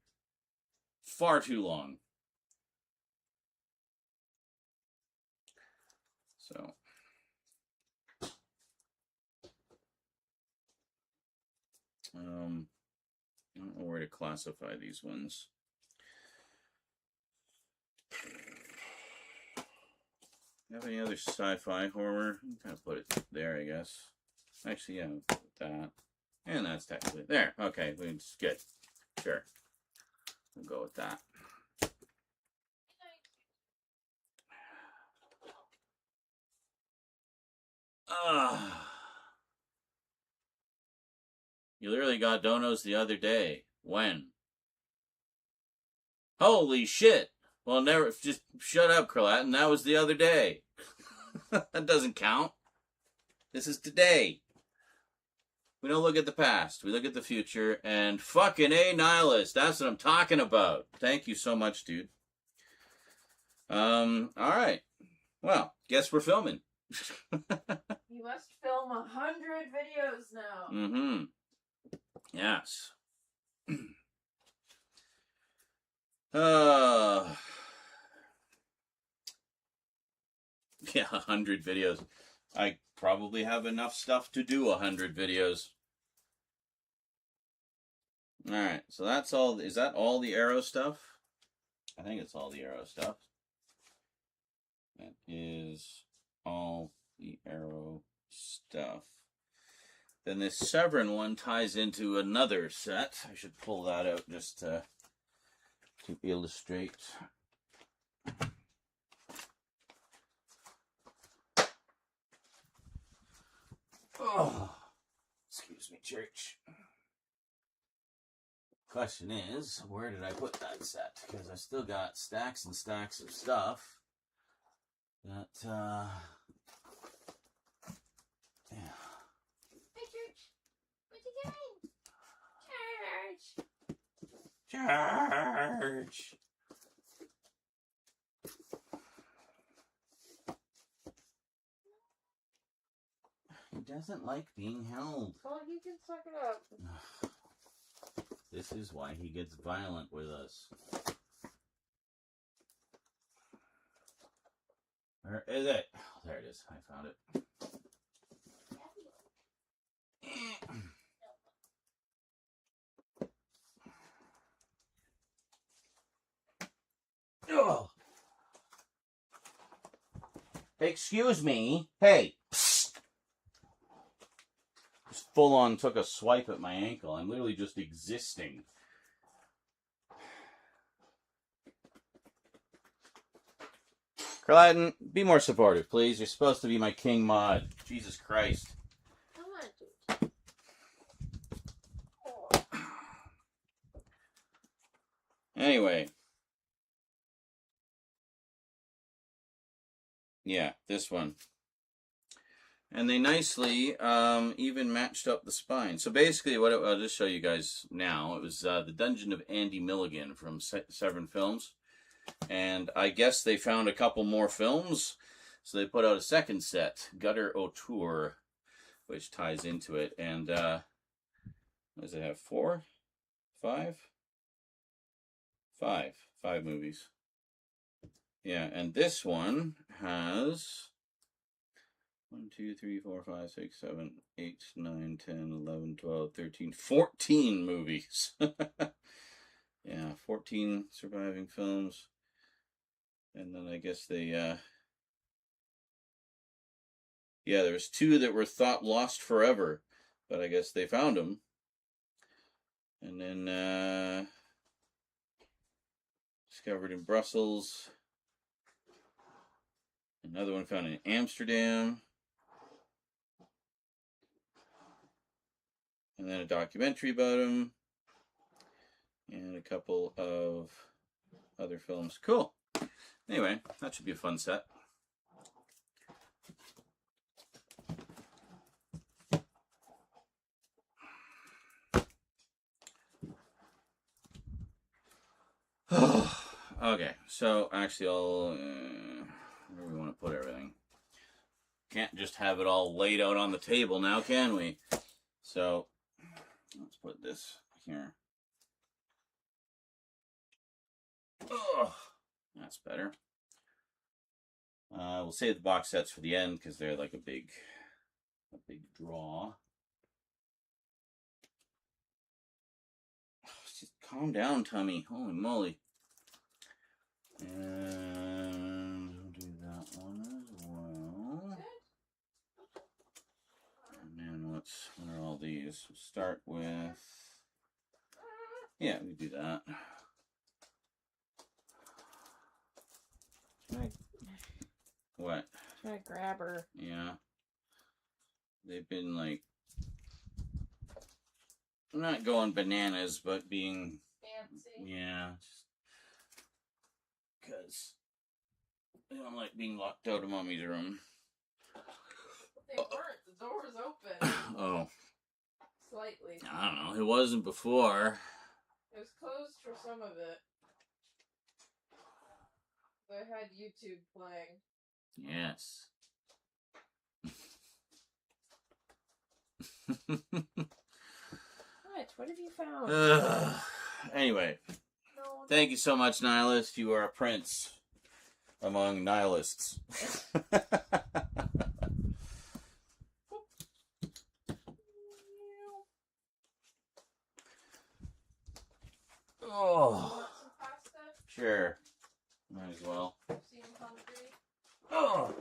far too long. So... I don't know where to classify these ones. You have any other sci-fi horror? I'm kind of put it there, I guess. Actually, yeah, we'll put that. And that's technically there. Okay, it's good. Sure. We'll go with that. You literally got donos the other day. When? Holy shit! Well, never. Just shut up, Kralatin. That was the other day. That doesn't count. This is today. We don't look at the past. We look at the future. And fucking A, Nihilist. That's what I'm talking about. Thank you so much, dude. Alright. Well, guess we're filming. You must film 100 videos now. Mm-hmm. Yes. Yeah, 100 videos. I probably have enough stuff to do 100 videos. Alright, so that's all. Is that all the Arrow stuff? I think it's all the Arrow stuff. That is all the Arrow stuff. Then this Severin one ties into another set. I should pull that out just to illustrate. Oh, excuse me, church. Question is, where did I put that set? Because I still got stacks and stacks of stuff that, yeah. Hey, Church. What you doing? Church! He doesn't like being held. Well, he can suck it up. This is why he gets violent with us. Where is it? Oh, there it is. I found it. Oh. Excuse me. Hey. Psst. Just full on took a swipe at my ankle. I'm literally just existing. Kralatin, be more supportive, please. You're supposed to be my king mod. Jesus Christ. I want to. Anyway. Yeah, this one. And they nicely even matched up the spine. So basically, I'll just show you guys now. It was the Dungeon of Andy Milligan from Severin Films. And I guess they found a couple more films. So they put out a second set, Gutter Autour, which ties into it. And what does it have? 4? 5? 5. 5 movies. Yeah, and this one has 1, 2, 3, 4, 5, 6, 7, 8, 9, 10, 11, 12, 13, 14 movies. Yeah, 14 surviving films. And then I guess they, yeah, there was 2 that were thought lost forever, but I guess they found them. And then, discovered in Brussels. Another one found in Amsterdam. And then a documentary about him. And a couple of other films. Cool. Anyway, that should be a fun set. Okay, so actually I'll... where do we want to put everything? Can't just have it all laid out on the table now, can we? So, let's put this here. Oh, that's better. We'll save the box sets for the end because they're like a big draw. Just calm down, Tummy. Holy moly. And we'll do that one as well. And then what are all these? We'll start with... Yeah, we do that. What? Try to grab her. Yeah. They've been like... not going bananas, but being... fancy. Yeah. Because they don't like being locked out of Mommy's room. They weren't. The door was open. Oh. Slightly. I don't know. It wasn't before. It was closed for some of it. I had YouTube playing. Yes. What have you found? Anyway. No. Thank you so much, Nihilist. You are a prince among nihilists. Oh. Sure. Might as well. Oh.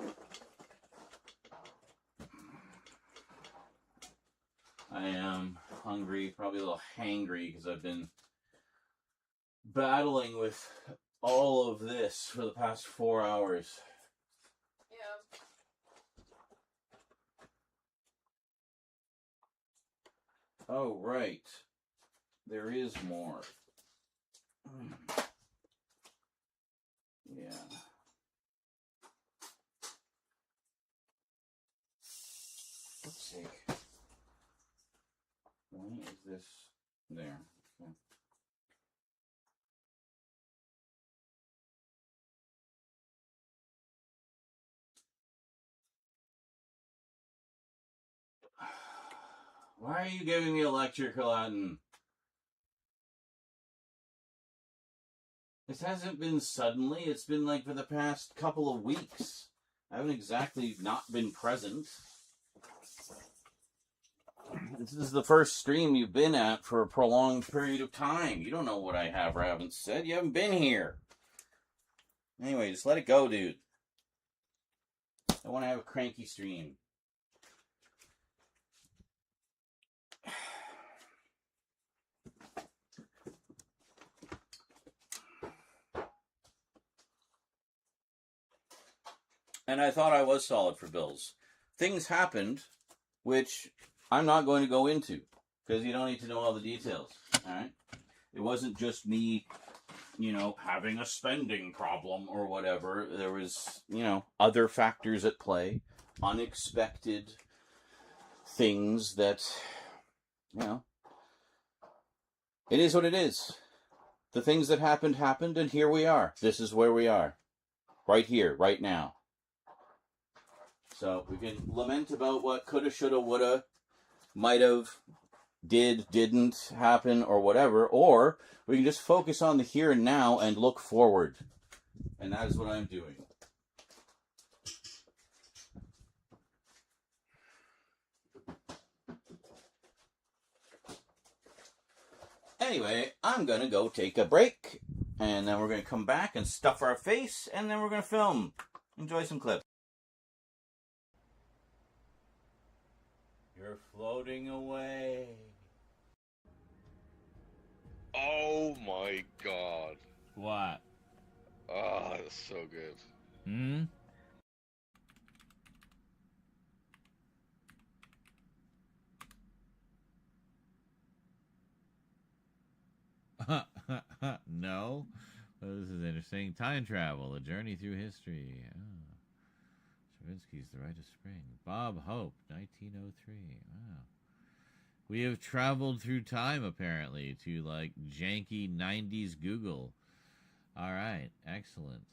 I am hungry, probably a little hangry because I've been battling with all of this for the past 4 hours. Yeah. Oh, right. There is more. Yeah. Let's see. Why is this there? Okay. Why are you giving me a lecture, Culloden? This hasn't been suddenly. It's been like for the past couple of weeks. I haven't exactly not been present. This is the first stream you've been at for a prolonged period of time. You don't know what I have or haven't said. You haven't been here. Anyway, just let it go, dude. I want to have a cranky stream. And I thought I was solid for bills. Things happened, which I'm not going to go into, because you don't need to know all the details, alright? It wasn't just me, you know, having a spending problem or whatever. There was, you know, other factors at play, unexpected things that, you know, it is what it is. The things that happened, happened, and here we are. This is where we are. Right here, right now. So we can lament about what coulda, shoulda, woulda, might have, did, didn't happen, or whatever, or we can just focus on the here and now and look forward. And that is what I'm doing. Anyway, I'm going to go take a break, and then we're going to come back and stuff our face, and then we're going to film. Enjoy some clips. You're floating away. Oh my god. What? Ah, that's so good. Hmm? No. Oh, this is interesting. Time travel, a journey through history. Oh. Stravinsky's The Rite of Spring. Bob Hope, 1903. Wow. We have traveled through time, apparently, to, like, janky 90s Google. All right. Excellent.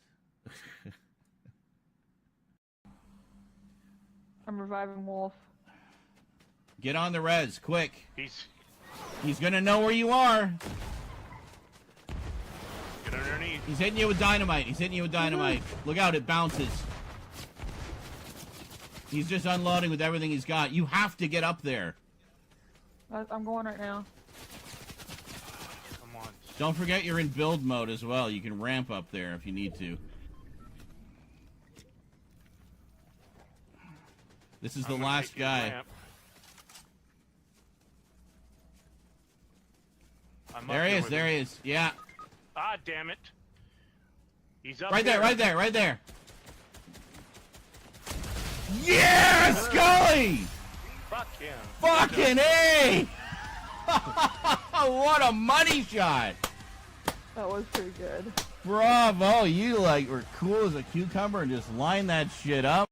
I'm reviving Wolf. Get on the res, quick. He's gonna know where you are. get underneath. He's hitting you with dynamite. He's hitting you with dynamite. Look out, it bounces. He's just unloading with everything he's got. You have to get up there. I'm going right now. Come on. Don't forget you're in build mode as well. You can ramp up there if you need to. This is the last guy. There he is, there he is. Yeah. Ah, damn it. He's up Right there, here. right there, right there. Yeah, Scully! Fuck him. Fucking A! What a money shot! That was pretty good. Bravo, you like were cool as a cucumber and just lined that shit up.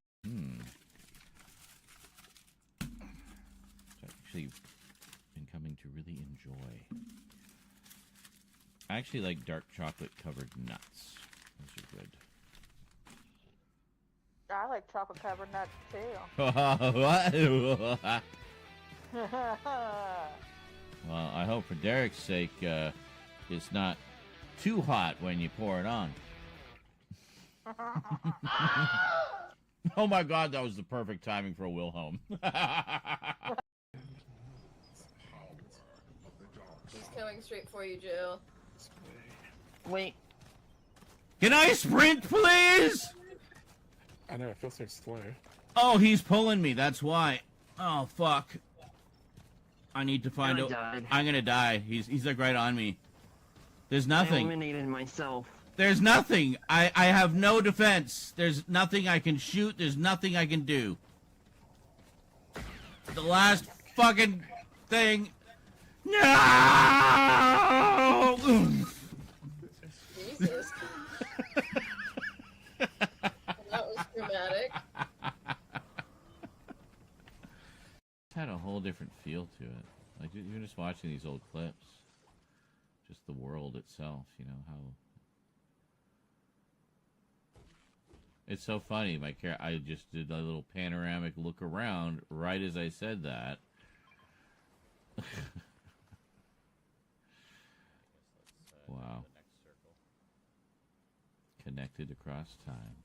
Actually been coming to really enjoy. I actually like dark chocolate covered nuts. Those are good. I like chocolate covered nuts too. What? Well, I hope for Derek's sake, it's not too hot when you pour it on. Oh my god, that was the perfect timing for a Wilhelm. He's coming straight for you, Jill. Wait. Can I sprint, please? I know, it feels so slow. Oh, he's pulling me, that's why. Oh, fuck. I need to find out. I'm gonna die. He's like right on me. There's nothing. I eliminated myself. There's nothing. I have no defense. There's nothing I can shoot. There's nothing I can do. The last fucking thing. No! Jesus. That was dramatic. It's had a whole different feel to it. Like, you're just watching these old clips. Just the world itself, you know, how... It's so funny, I just did a little panoramic look around right as I said that. Wow. Connected across time.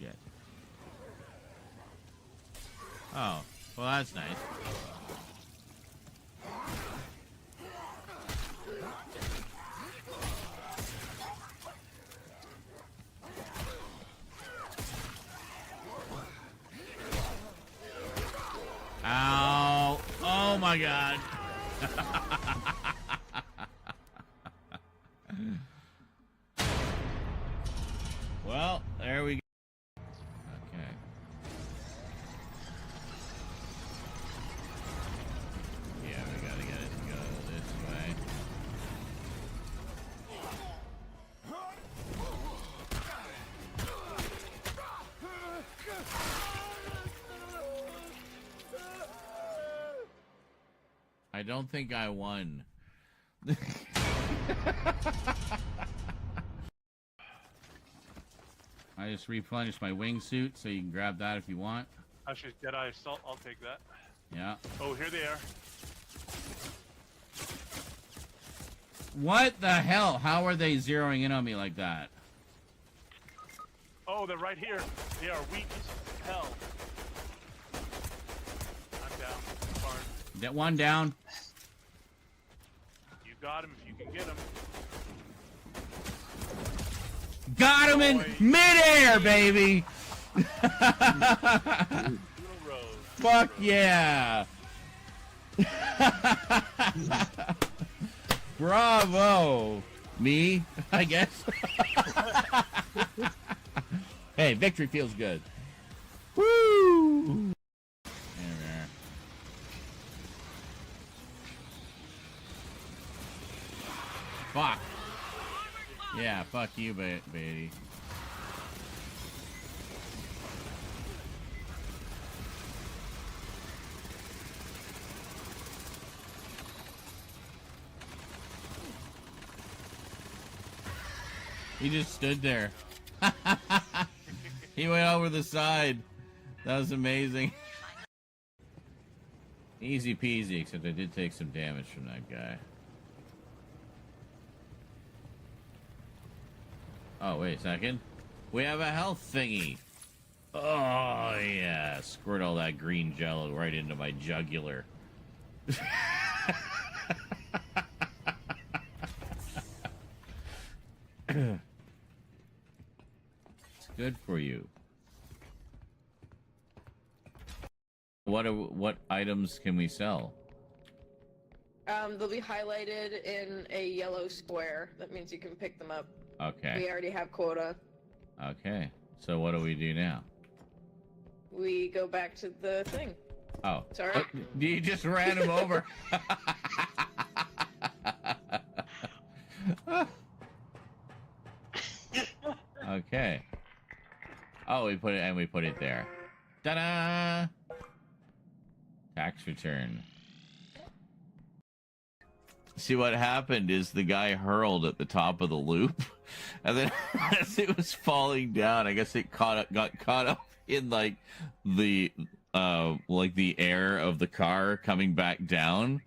Shit. Oh, well that's nice. Ow. Oh my god. Well, there we go. Okay. Yeah, we gotta get it to go this way. I don't think I won. I just replenished my wingsuit, so you can grab that if you want. Actually, Deadeye Assault, I'll take that. Yeah. Oh, here they are. What the hell? How are they zeroing in on me like that? Oh, they're right here. They are weak as hell. That one down. You got him if you can get him. Got him in midair, baby. Fuck yeah. Bravo. Me, I guess. Hey, victory feels good. Woo! There. Fuck. Yeah, fuck you, baby. He just stood there. He went over the side. That was amazing. Easy peasy, except I did take some damage from that guy. Oh, wait a second. We have a health thingy. Oh, yeah. Squirt all that green jello right into my jugular. It's good for you. What items can we sell? They'll be highlighted in a yellow square. That means you can pick them up. Okay. We already have quota. Okay. So what do we do now? We go back to the thing. Oh. Sorry. Oh, you just ran him over. Okay. Oh, we put it there. Ta-da! Tax return. See, what happened is the guy hurled at the top of the loop, and then as it was falling down, I guess it got caught up in like the air of the car coming back down,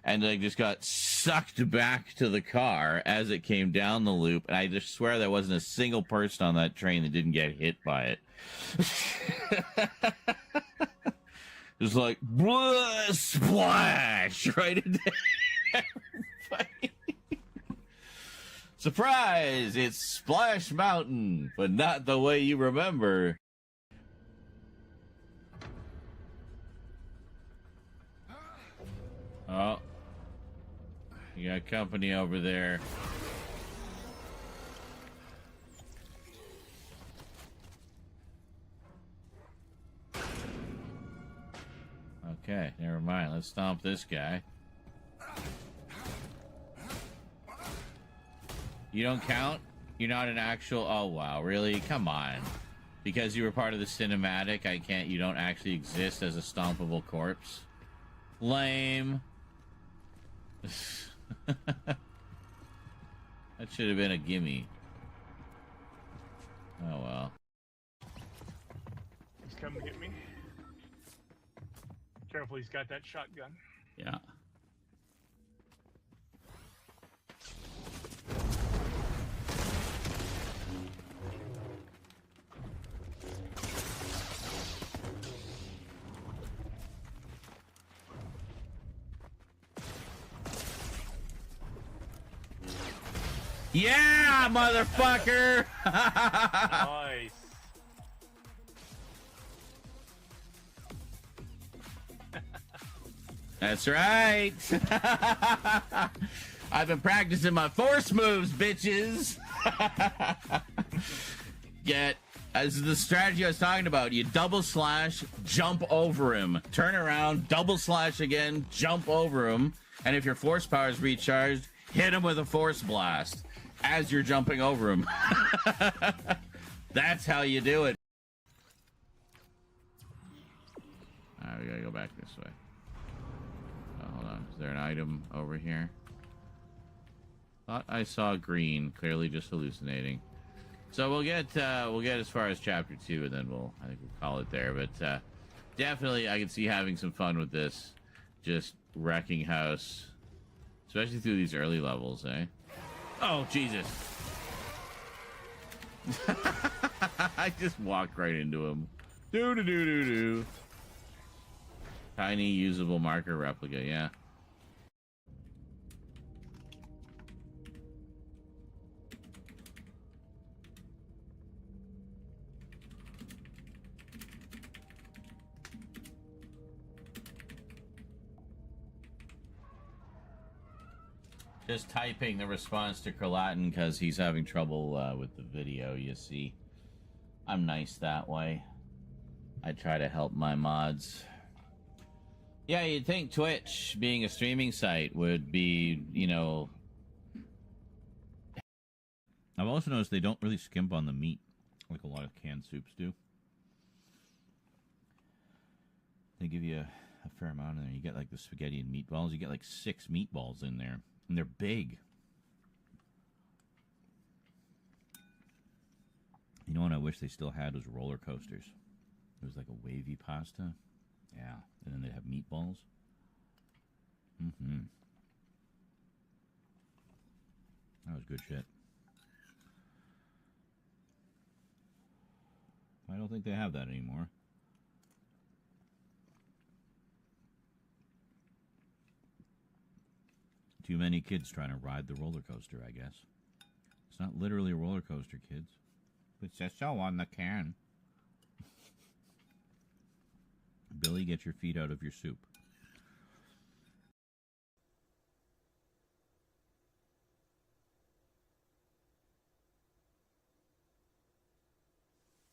and like just got sucked back to the car as it came down the loop. And I just swear there wasn't a single person on that train that didn't get hit by it. Just like blah, splash right into everybody. Surprise! It's Splash Mountain, but not the way you remember. Oh, you got company over there. Okay, never mind. Let's stomp this guy. You don't count? You're not an actual... Oh, wow. Really? Come on. Because you were part of the cinematic, you don't actually exist as a stompable corpse? Lame. That should have been a gimme. Oh, well. He's coming to get me. Careful, he's got that shotgun. Yeah. Yeah, motherfucker! Nice. That's right. I've been practicing my force moves, bitches. This is the strategy I was talking about. You double slash, jump over him. Turn around, double slash again, jump over him. And if your force power is recharged, hit him with a force blast as you're jumping over him. That's how you do it. Alright, we gotta go back this way. Oh, hold on. Is there an item over here? Thought I saw green. Clearly just hallucinating. So we'll get as far as chapter 2, and then I think we'll call it there. But definitely, I can see having some fun with this. Just wrecking house, especially through these early levels, eh? Oh Jesus! I just walked right into him. Do do do do do. Tiny usable marker replica, yeah. Just typing the response to Kerlatin because he's having trouble with the video, you see. I'm nice that way. I try to help my mods. Yeah, you'd think Twitch, being a streaming site, would be, you know... I've also noticed they don't really skimp on the meat like a lot of canned soups do. They give you a fair amount in there. You get like the spaghetti and meatballs. You get like 6 meatballs in there. And they're big. You know what I wish they still had was roller coasters. It was like a wavy pasta. Yeah. And then they'd have meatballs. Mm-hmm. That was good shit. I don't think they have that anymore. Too many kids trying to ride the roller coaster, I guess. It's not literally a roller coaster, kids. It says so on the can. Billy, get your feet out of your soup.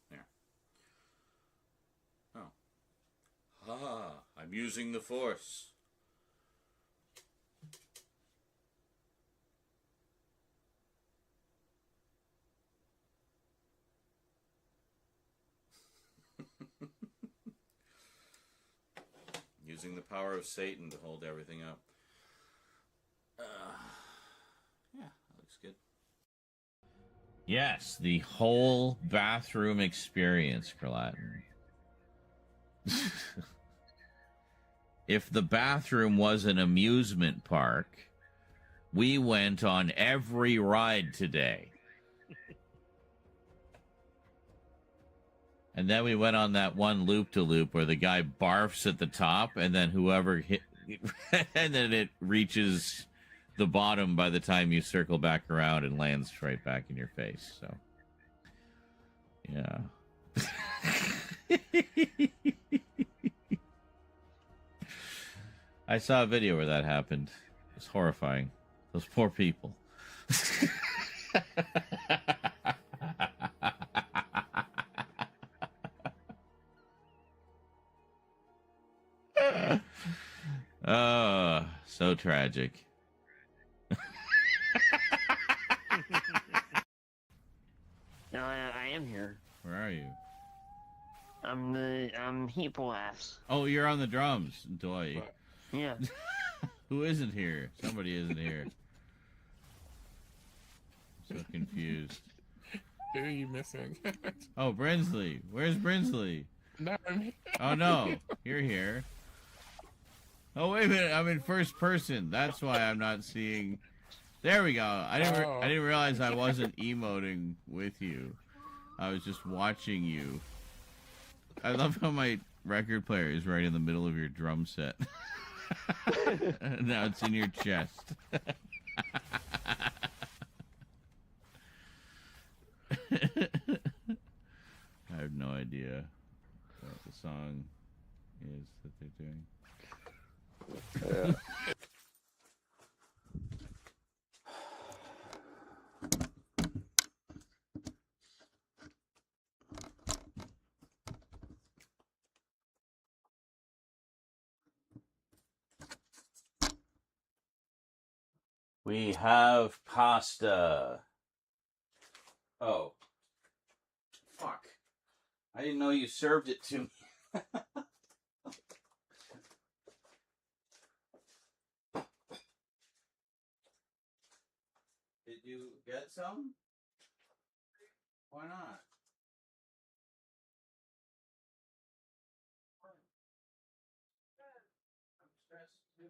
There. Oh. Ah, I'm using the Force. Using the power of Satan to hold everything up. Yeah, that looks good. Yes, the whole bathroom experience, Kerlatin. If the bathroom was an amusement park, we went on every ride today. And then we went on that one loop-to-loop where the guy barfs at the top, and then whoever hit... and then it reaches the bottom by the time you circle back around and lands right back in your face, so... Yeah. I saw a video where that happened. It's horrifying. Those poor people. Oh, so tragic. No, I am here. Where are you? I'm Heeple Ass. Oh, you're on the drums, Doy. Yeah. Who isn't here? Somebody isn't here. I'm so confused. Who are you missing? Oh, Brinsley. Where's Brinsley? No, I'm here. Oh, no. You're here. Oh, wait a minute. I'm in first person. That's why I'm not seeing... There we go. I didn't realize I wasn't emoting with you. I was just watching you. I love how my record player is right in the middle of your drum set. Now it's in your chest. I have no idea what the song is that they're doing. We have pasta. Oh. Fuck. I didn't know you served it to me. Did you get some? Why not? I'm stressed too.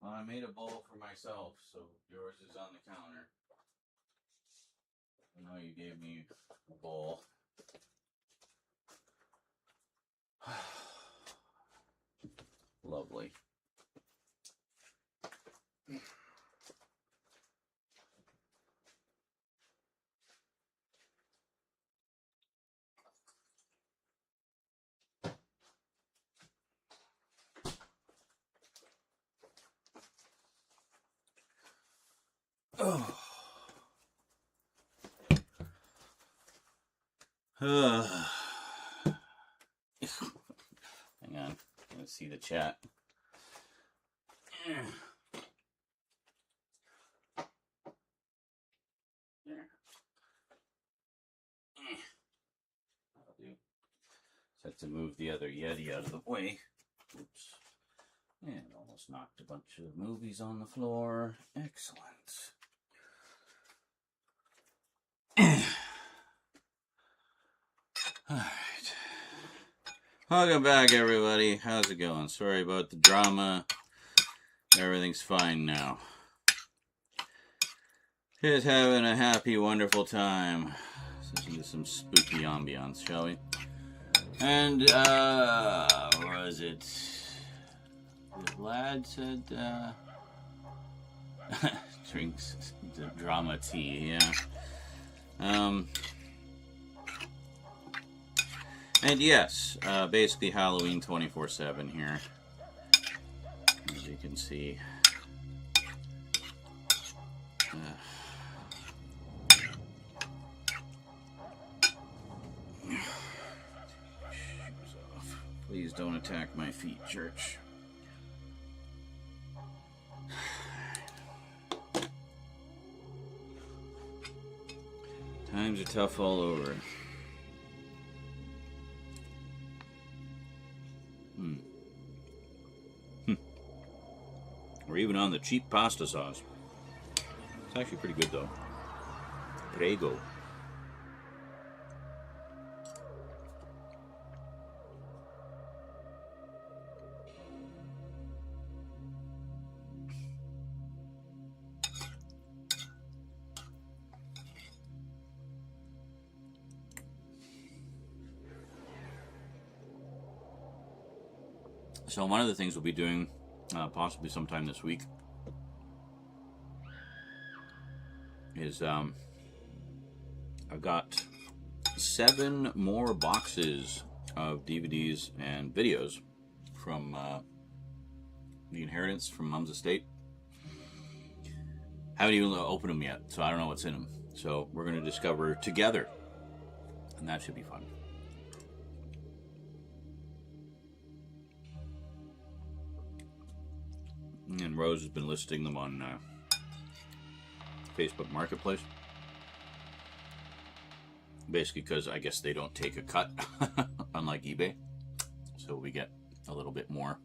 Well, I made a bowl for myself, so yours is on the counter. I know you gave me a bowl. Lovely. Oh. Hang on. Let's see the chat. There. That'll do. Just have to move the other Yeti out of the way. Oops. And almost knocked a bunch of movies on the floor. Excellent. Alright. Welcome back, everybody. How's it going? Sorry about the drama. Everything's fine now. Just having a happy, wonderful time. Let's listen to some spooky ambiance, shall we? And, what was it? The lad said, drinks drama tea, yeah. And yes, basically Halloween 24/7 here, as you can see. Shoes off. Please don't attack my feet, church. Times are tough all over. Or even on the cheap pasta sauce. It's actually pretty good though. Prego. So one of the things we'll be doing possibly sometime this week is I've got 7 more boxes of DVDs and videos from the inheritance from Mom's estate. Haven't even opened them yet, so I don't know what's in them. So we're going to discover together, and that should be fun. And Rose has been listing them on Facebook Marketplace. Basically because I guess they don't take a cut, unlike eBay. So we get a little bit more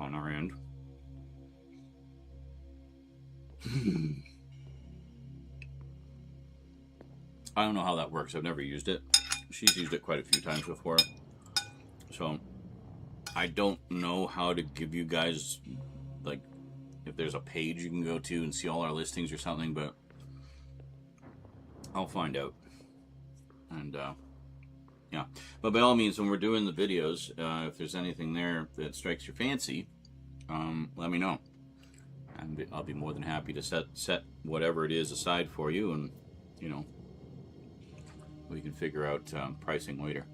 on our end. I don't know how that works. I've never used it. She's used it quite a few times before. So I don't know how to give you guys, like, if there's a page you can go to and see all our listings or something, but I'll find out. And, yeah. But by all means, when we're doing the videos, if there's anything there that strikes your fancy, let me know. And I'll be more than happy to set whatever it is aside for you, and, you know, we can figure out pricing later.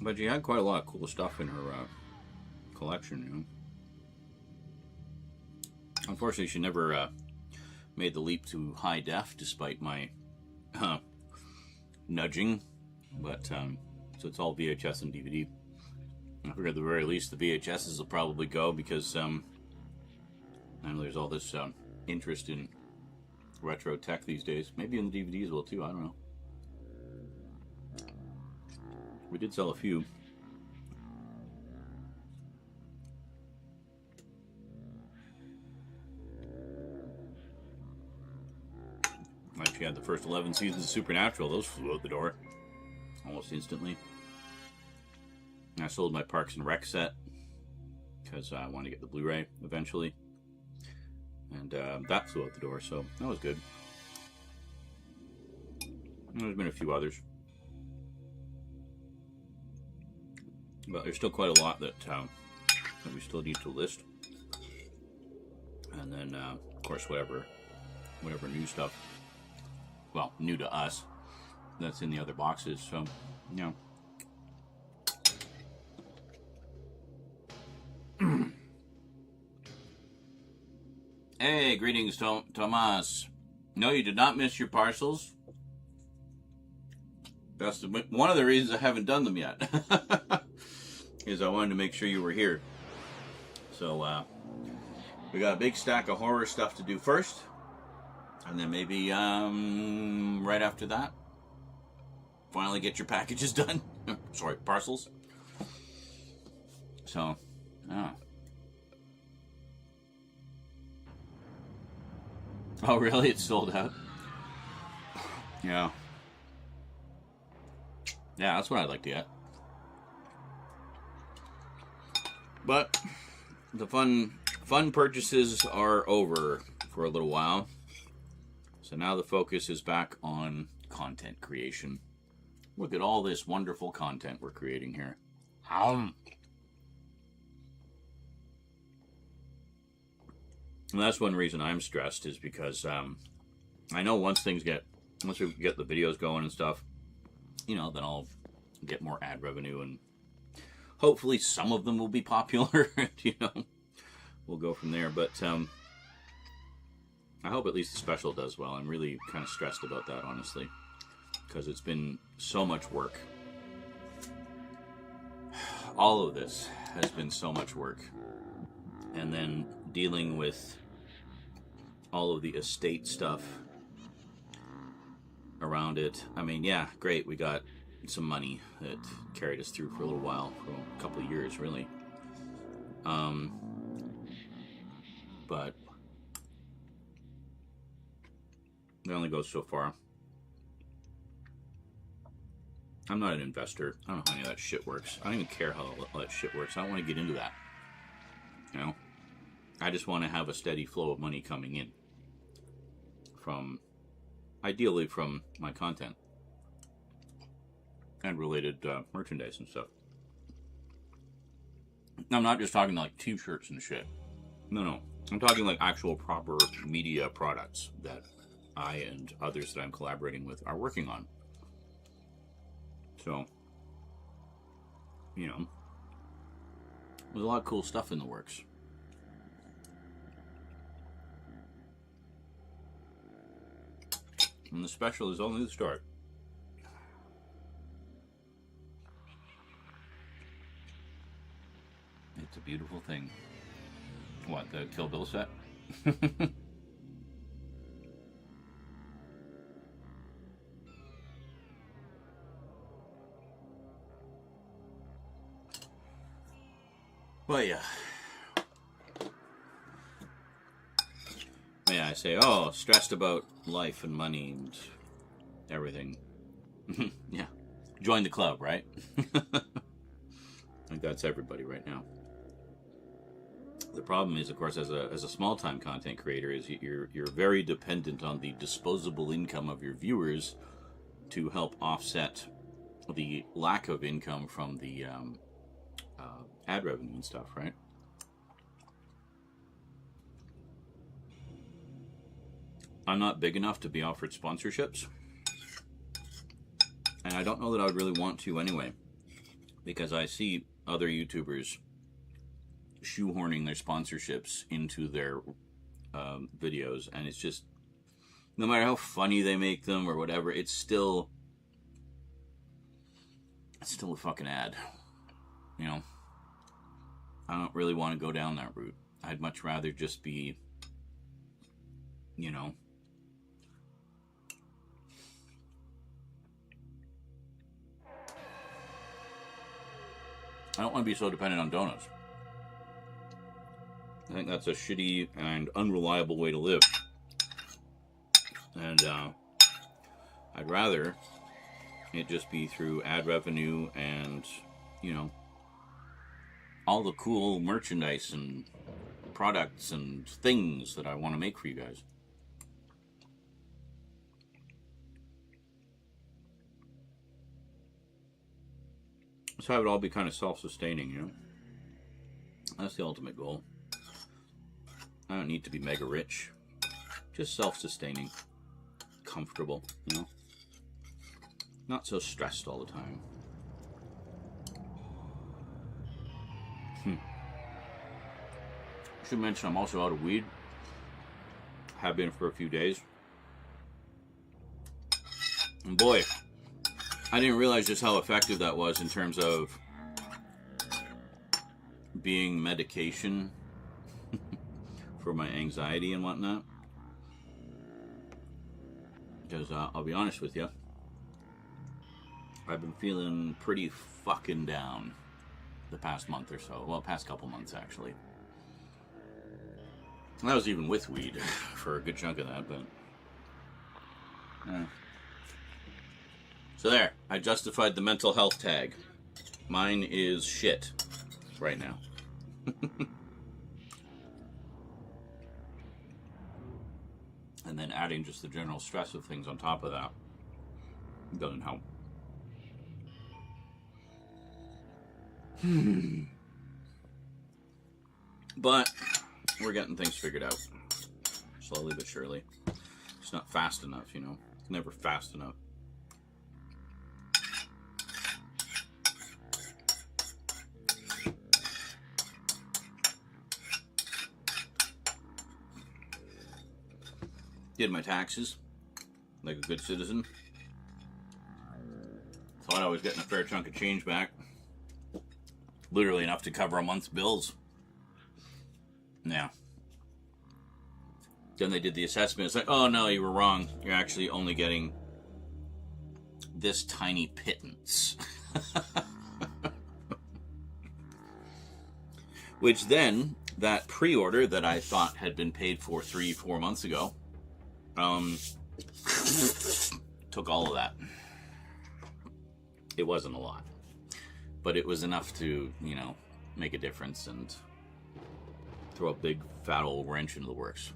But she had quite a lot of cool stuff in her collection, you know. Unfortunately, she never made the leap to high def, despite my nudging. But so it's all VHS and DVD. I figure at the very least the VHSs will probably go, because I know there's all this interest in retro tech these days. Maybe in the DVDs will too. I don't know. We did sell a few. Like she had the first 11 seasons of Supernatural. Those flew out the door. Almost almost instantly. I sold my Parks and Rec set because I want to get the Blu-ray eventually, and that flew out the door, so that was good. And there's been a few others, but there's still quite a lot that we still need to list, and then of course whatever new stuff, well, new to us, that's in the other boxes. So you know. Hey, greetings, Tomas. No, you did not miss your parcels. That's one of the reasons I haven't done them yet. Is I wanted to make sure you were here. So, we got a big stack of horror stuff to do first. And then maybe, right after that, finally get your packages done. Sorry, parcels. So, yeah. Oh, really? It's sold out? Yeah. Yeah, that's what I'd like to get. But the fun purchases are over for a little while. So now the focus is back on content creation. Look at all this wonderful content we're creating here. And that's one reason I'm stressed, is because I know once we get the videos going and stuff, you know, then I'll get more ad revenue, and hopefully some of them will be popular. You know, we'll go from there. But I hope at least the special does well. I'm really kind of stressed about that, honestly, because it's been so much work. All of this has been so much work, and then dealing with all of the estate stuff around it. I mean, yeah, great, we got some money that carried us through for a little while, for a couple of years, really. But it only goes so far. I'm not an investor. I don't know how any of that shit works. I don't even care how all that shit works. I don't want to get into that. You know? I just want to have a steady flow of money coming in. Ideally from my content. And related merchandise and stuff. I'm not just talking like t-shirts and shit. No. I'm talking like actual proper media products that I and others that I'm collaborating with are working on. So, you know, there's a lot of cool stuff in the works. And the special is only the start. It's a beautiful thing. What, the Kill Bill set? Well, yeah. Yeah, I say, oh, stressed about life and money and everything. Yeah. Join the club, right? I think that's everybody right now. The problem is, of course, as a small-time content creator, is you're very dependent on the disposable income of your viewers to help offset the lack of income from the ad revenue and stuff, right? I'm not big enough to be offered sponsorships, and I don't know that I would really want to anyway, because I see other YouTubers shoehorning their sponsorships into their videos, and it's just, no matter how funny they make them or whatever, it's still a fucking ad, you know. I don't really want to go down that route. I'd much rather just be, you know, I don't want to be so dependent on donuts. I think that's a shitty and unreliable way to live. And I'd rather it just be through ad revenue and, you know, all the cool merchandise and products and things that I want to make for you guys. So I would all be kind of self-sustaining, you know? That's the ultimate goal. I don't need to be mega rich. Just self-sustaining. Comfortable, you know? Not so stressed all the time. I should mention I'm also out of weed. Have been for a few days. And boy, I didn't realize just how effective that was in terms of being medication for my anxiety and whatnot. Because I'll be honest with you, I've been feeling pretty fucking down the past month or so. Well, past couple months, actually. And that was even with weed for a good chunk of that, but... yeah. So there, I justified the mental health tag. Mine is shit right now. And then adding just the general stress of things on top of that doesn't help. But we're getting things figured out. Slowly but surely. It's not fast enough, you know. It's never fast enough. Did my taxes like a good citizen. Thought I was getting a fair chunk of change back. Literally enough to cover a month's bills. Yeah. Then they did the assessment. It's like, oh no, you were wrong. You're actually only getting this tiny pittance. Which then, that pre-order that I thought had been paid for 3-4 months ago, took all of that. It wasn't a lot, but it was enough to, you know, make a difference and throw a big fat old wrench into the works.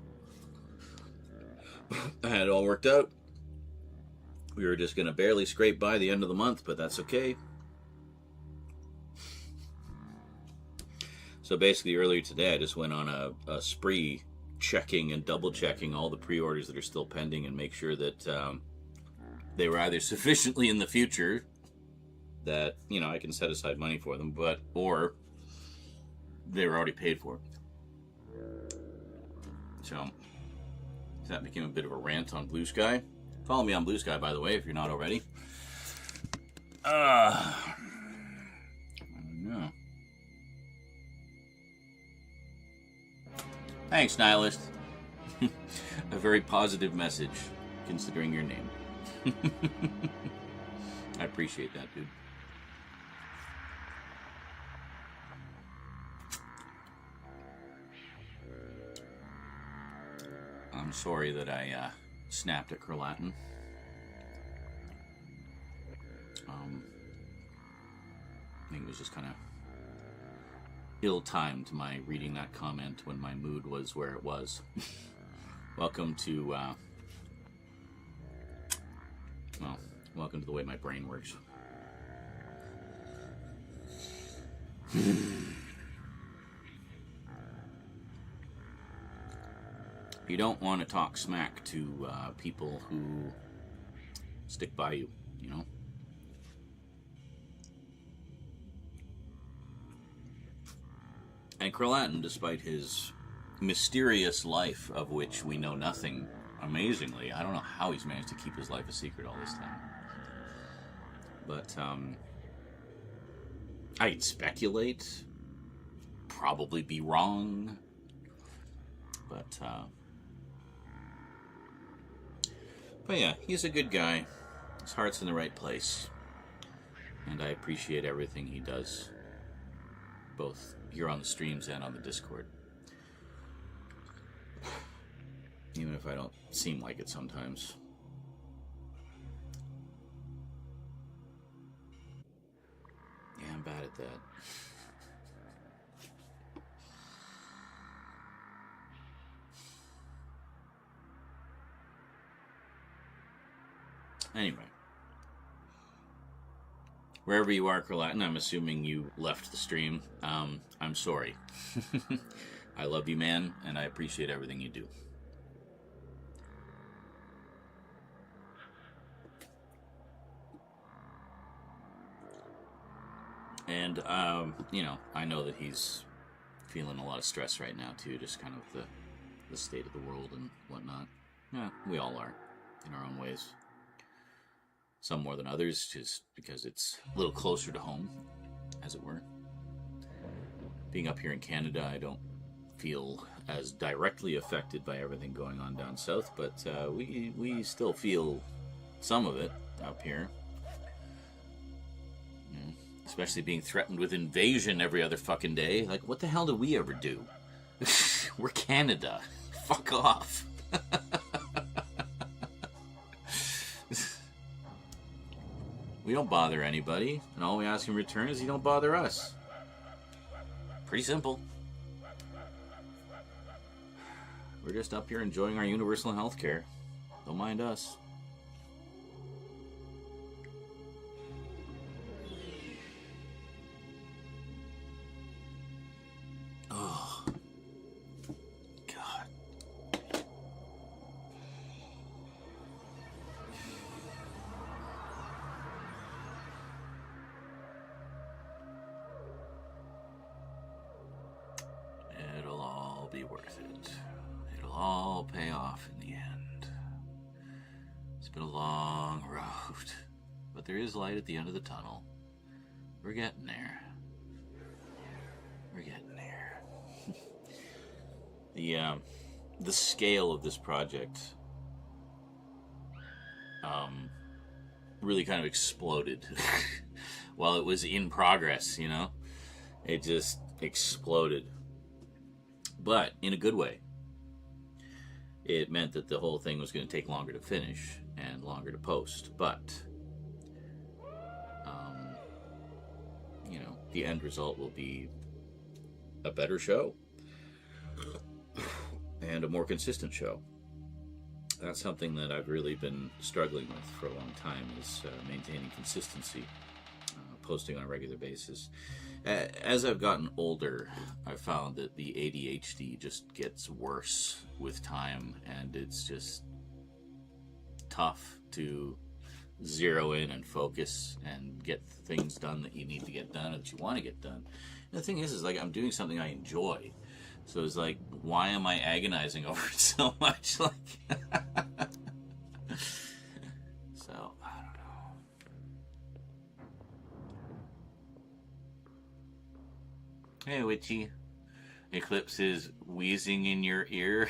I had it all worked out. We were just gonna barely scrape by the end of the month, but that's okay. So basically earlier today I just went on a spree checking and double checking all the pre-orders that are still pending and make sure that they were either sufficiently in the future that, you know, I can set aside money for them, but or they were already paid for. So that became a bit of a rant on Blue Sky. Follow me on Blue Sky, by the way, if you're not already. I don't know. Thanks, Nihilist. A very positive message, considering your name. I appreciate that, dude. I'm sorry that I snapped at Kerlatin. I think it was just kind of ill-timed, my reading that comment when my mood was where it was. Welcome to, welcome to the way my brain works. You don't want to talk smack to people who stick by you, you know? And Kerlatin, despite his mysterious life of which we know nothing, amazingly, I don't know how he's managed to keep his life a secret all this time. But, I'd speculate, probably be wrong, but yeah, he's a good guy. His heart's in the right place. And I appreciate everything he does, both here on the streams and on the Discord. Even if I don't seem like it sometimes. I'm bad at that. Anyway. Wherever you are, Carlatin, I'm assuming you left the stream. I'm sorry. I love you, man, and I appreciate everything you do. And, you know, I know that he's feeling a lot of stress right now, too, just kind of the state of the world and whatnot. Yeah, we all are, in our own ways. Some more than others, just because it's a little closer to home, as it were. Being up here in Canada, I don't feel as directly affected by everything going on down south, but we still feel some of it up here. Especially being threatened with invasion every other fucking day. Like, what the hell do we ever do? We're Canada. Fuck off. We don't bother anybody, and all we ask in return is you don't bother us. Pretty simple. We're just up here enjoying our universal health care. Don't mind us. Oh, God. It'll all be worth it. It'll all pay off in the end. It's been a long road, but there is light at the end of the tunnel. We're getting there. We're getting there. The scale of this project really kind of exploded while it was in progress, you know? It just exploded. But in a good way. It meant that the whole thing was going to take longer to finish and longer to post. But, you know, the end result will be a better show. And a more consistent show. That's something that I've really been struggling with for a long time, is maintaining consistency, posting on a regular basis. As I've gotten older, I've found that the ADHD just gets worse with time, and it's just tough to zero in and focus and get things done that you need to get done or that you want to get done. And the thing is like I'm doing something I enjoy. So it's like, why am I agonizing over it so much? Like, so, I don't know. Hey, Witchy. Eclipse is wheezing in your ear.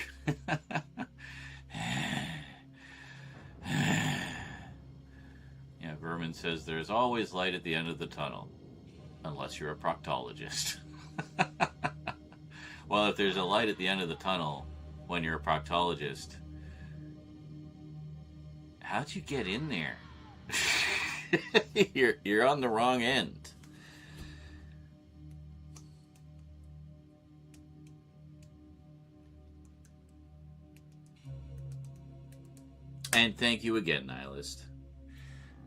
Yeah, Vermin says there's always light at the end of the tunnel. Unless you're a proctologist. Well, if there's a light at the end of the tunnel when you're a proctologist, how'd you get in there? You're on the wrong end. And thank you again, Nihilist.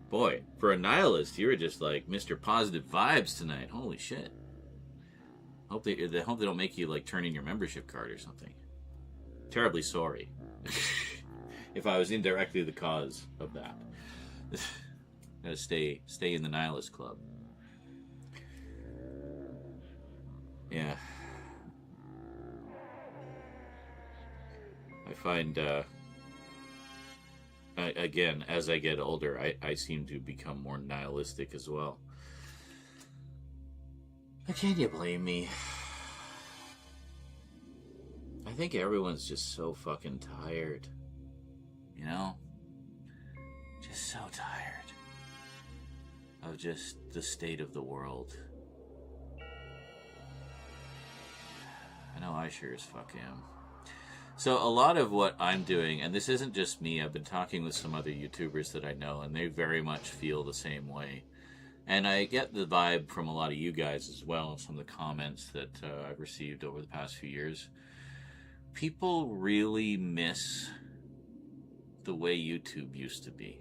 Boy, for a Nihilist, you were just like Mr. Positive Vibes tonight. Holy shit. Hope they don't make you like turn in your membership card or something. Terribly sorry. If I was indirectly the cause of that. Gotta stay in the Nihilist Club. Yeah. I find again, as I get older, I seem to become more nihilistic as well. Can you blame me? I think everyone's just so fucking tired. You know? Just so tired of just the state of the world. I know I sure as fuck am. So a lot of what I'm doing, and this isn't just me, I've been talking with some other YouTubers that I know, and they very much feel the same way. And I get the vibe from a lot of you guys as well, some of the comments that I've received over the past few years. People really miss the way YouTube used to be.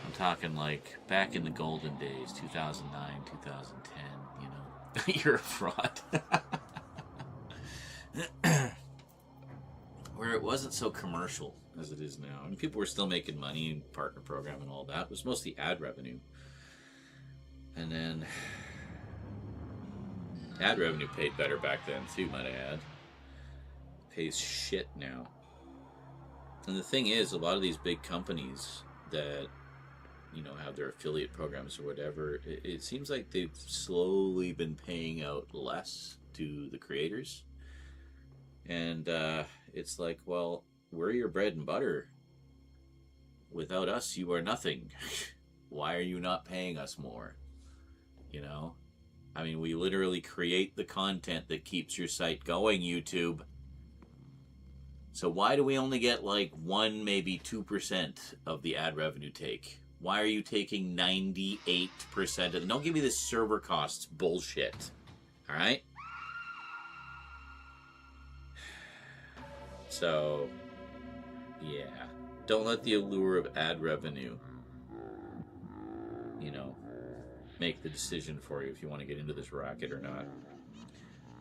I'm talking like back in the golden days, 2009, 2010, you know. You're a fraud. Where it wasn't so commercial as it is now. And people were still making money in partner program and all that. It was mostly ad revenue. And then ad revenue paid better back then too, might I add. Pays shit now. And the thing is, a lot of these big companies that, you know, have their affiliate programs or whatever, it seems like they've slowly been paying out less to the creators. And it's like, well, we're your bread and butter. Without us, you are nothing. Why are you not paying us more? You know? I mean, we literally create the content that keeps your site going, YouTube. So why do we only get like 1, maybe 2% of the ad revenue take? Why are you taking 98% of it? Don't give me this server costs bullshit. All right? So, yeah. Don't let the allure of ad revenue, you know, make the decision for you if you want to get into this racket or not.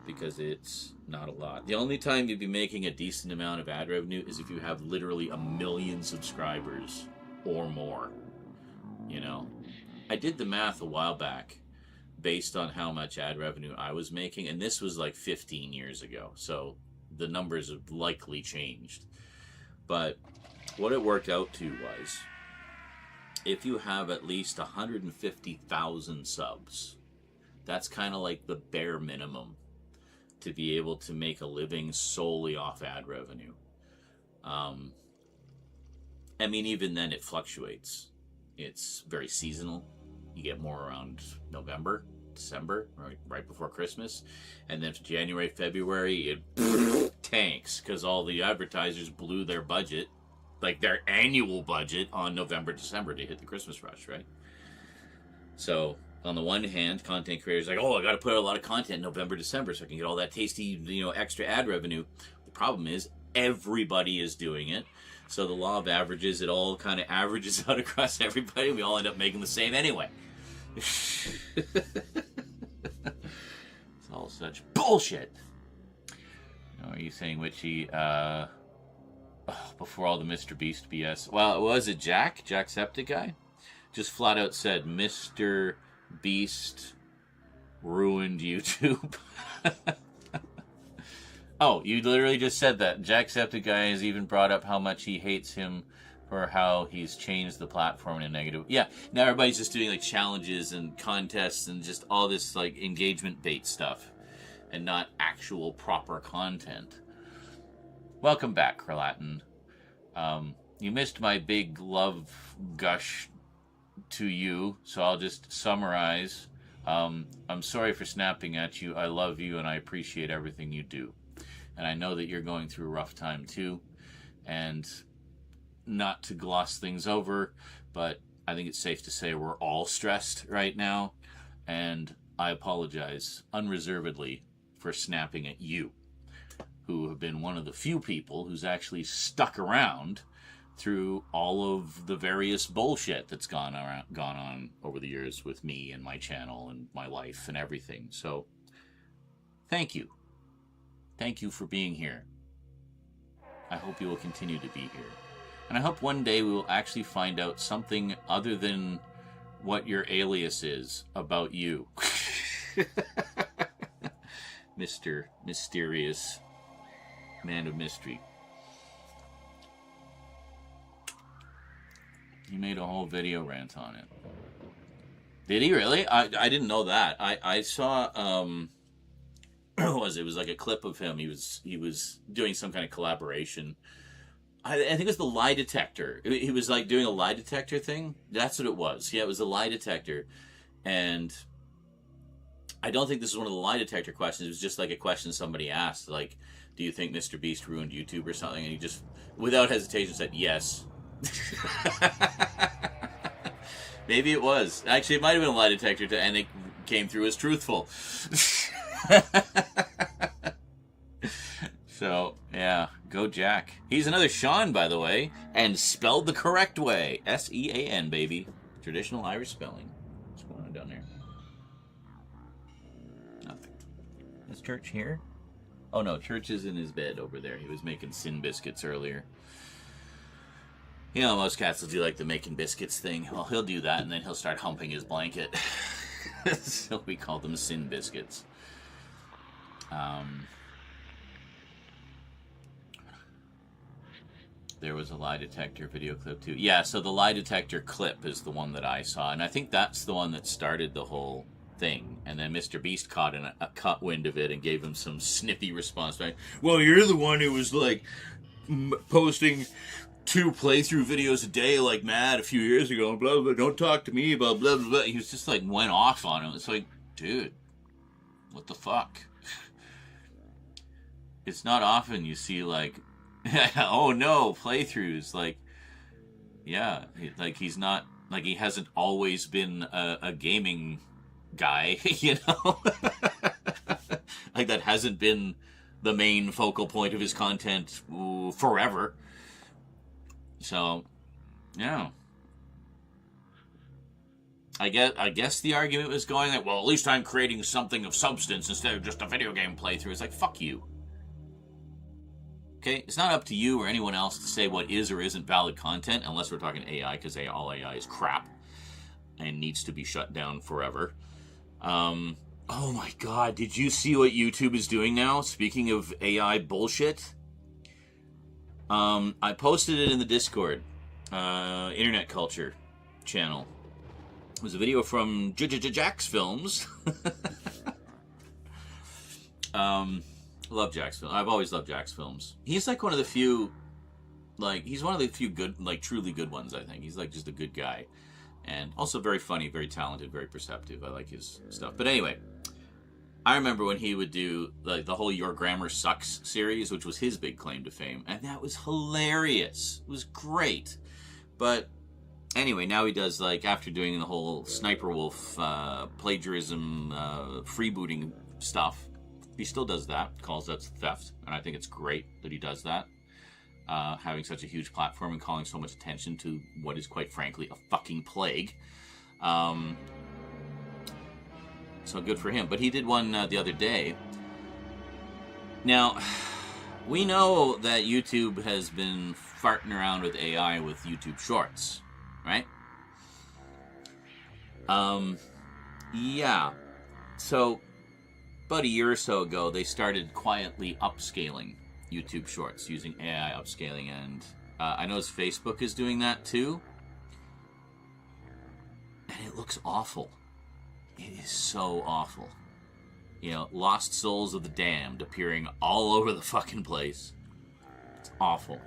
Because it's not a lot. The only time you'd be making a decent amount of ad revenue is if you have literally 1 million subscribers or more. You know, I did the math a while back based on how much ad revenue I was making, and this was like 15 years ago, so the numbers have likely changed. But what it worked out to was, if you have at least 150,000 subs, that's kind of like the bare minimum to be able to make a living solely off ad revenue. I mean, even then it fluctuates. It's very seasonal. You get more around November, December, right before Christmas. And then January, February, it tanks because all the advertisers blew their budget, like their annual budget, on November, December to hit the Christmas rush, right? So on the one hand, content creators are like, oh, I got to put out a lot of content in November, December so I can get all that tasty, you know, extra ad revenue. The problem is everybody is doing it. So the law of averages, it all kind of averages out across everybody. We all end up making the same anyway. It's all such bullshit. You know, are you saying Witchy, before all the Mr. Beast BS? Well, was it Jack? Jacksepticeye? Just flat out said, Mr. Beast ruined YouTube. Oh, you literally just said that. Jacksepticeye has even brought up how much he hates him for how he's changed the platform in a negative. Yeah, now everybody's just doing like challenges and contests and just all this like engagement bait stuff and not actual proper content. Welcome back, Kralatin. You missed my big love gush to you, so I'll just summarize. I'm sorry for snapping at you. I love you and I appreciate everything you do. And I know that you're going through a rough time too. And not to gloss things over, but I think it's safe to say we're all stressed right now. And I apologize unreservedly for snapping at you, who have been one of the few people who's actually stuck around through all of the various bullshit that's gone on over the years with me and my channel and my life and everything. So, thank you. Thank you for being here. I hope you will continue to be here. And I hope one day we will actually find out something other than what your alias is about you. Mr. Mysterious Man of Mystery. He made a whole video rant on it. Did he really? I didn't know that. I saw what was it? It was like a clip of him. He was doing some kind of collaboration. I think it was the lie detector. He was like doing a lie detector thing. That's what it was. Yeah, it was a lie detector. And I don't think this is one of the lie detector questions. It was just like a question somebody asked, like, do you think Mr. Beast ruined YouTube or something? And he just, without hesitation, said yes. Maybe it was. Actually, it might have been a lie detector, and it came through as truthful. So, yeah, go Jack. He's another Sean, by the way, and spelled the correct way. S-E-A-N, baby. Traditional Irish spelling. What's going on down there? Nothing. Is Church here? Oh, no, Church is in his bed over there. He was making sin biscuits earlier. You know, most cats will do like the making biscuits thing. Well, he'll do that, and then he'll start humping his blanket. So we call them sin biscuits. There was a lie detector video clip too. Yeah, so the lie detector clip is the one that I saw, and I think that's the one that started the whole thing. And then Mr. Beast caught wind of it and gave him some snippy response. Like, well, you're the one who was like posting 2 playthrough videos a day like mad a few years ago. Blah blah. Don't talk to me about blah blah blah. He was just like went off on him. It's like, dude, what the fuck? It's not often you see like. Oh no, playthroughs, like, yeah, like he's not, like he hasn't always been a gaming guy, you know? Like that hasn't been the main focal point of his content forever. So, yeah. I guess the argument was going that, well, at least I'm creating something of substance instead of just a video game playthrough. It's like, fuck you. Okay, it's not up to you or anyone else to say what is or isn't valid content, unless we're talking AI, because all AI is crap and needs to be shut down forever. Oh my god, did you see what YouTube is doing now? Speaking of AI bullshit, I posted it in the Discord, Internet Culture channel. It was a video from Jack's Films. Love Jack's Films. I've always loved Jack's Films. He's like one of the few, like, he's one of the few good, like, truly good ones, I think. He's, like, just a good guy. And also very funny, very talented, very perceptive. I like his stuff. But anyway, I remember when he would do, like, the whole Your Grammar Sucks series, which was his big claim to fame. And that was hilarious. It was great. But anyway, now he does, like, after doing the whole Sniper Wolf plagiarism, freebooting stuff, he still does that, calls that theft, and I think it's great that he does that. Having such a huge platform and calling so much attention to what is, quite frankly, a fucking plague. So good for him. But he did one the other day. Now, we know that YouTube has been farting around with AI with YouTube Shorts, right? Yeah. So about a year or so ago, they started quietly upscaling YouTube Shorts using AI upscaling, and I know Facebook is doing that too. And it looks awful. It is so awful. You know, Lost Souls of the Damned appearing all over the fucking place. It's awful.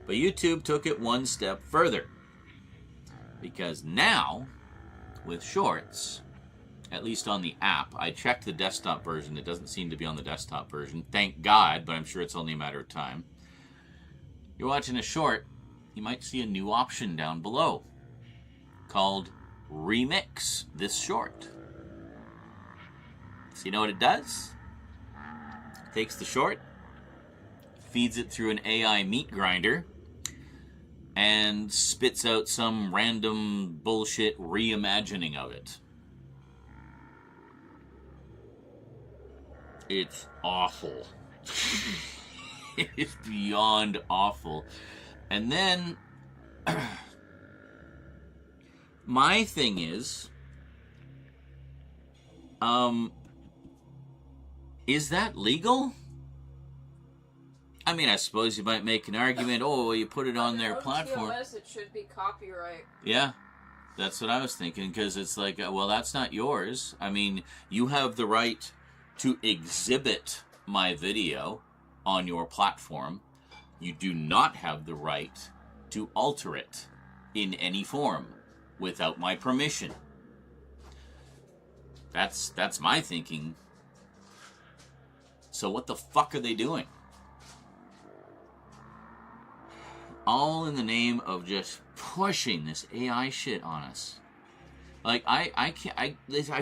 But YouTube took it one step further. Because now, with Shorts, at least on the app, I checked the desktop version. It doesn't seem to be on the desktop version. Thank God, but I'm sure it's only a matter of time. You're watching a short, you might see a new option down below called Remix This Short. So you know what it does? It takes the short, feeds it through an AI meat grinder, and spits out some random bullshit reimagining of it. It's awful. It is beyond awful. And then, my thing is that legal? I mean, I suppose you might make an argument, oh, well, you put it on their platform. TOS, it should be copyright. Yeah, that's what I was thinking, because it's like, well, that's not yours. I mean, you have the right to exhibit my video on your platform. You do not have the right to alter it in any form without my permission. That's my thinking. So what the fuck are they doing? All in the name of just pushing this AI shit on us. Like, I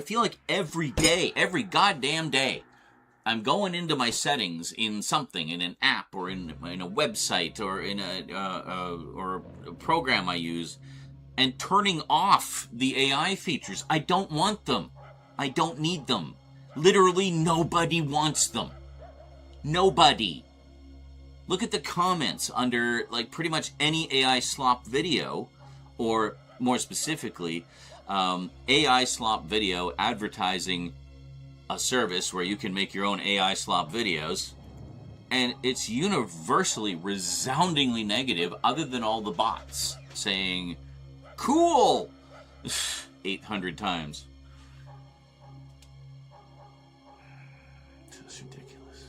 feel like every day, every goddamn day, I'm going into my settings in something, in an app or in a website or in a program I use, and turning off the AI features. I don't want them. I don't need them. Literally nobody wants them. Nobody. Look at the comments under, like, pretty much any AI slop video, or more specifically, AI slop video advertising a service where you can make your own AI slop videos, and it's universally, resoundingly negative, other than all the bots saying, cool, 800 times. It's ridiculous.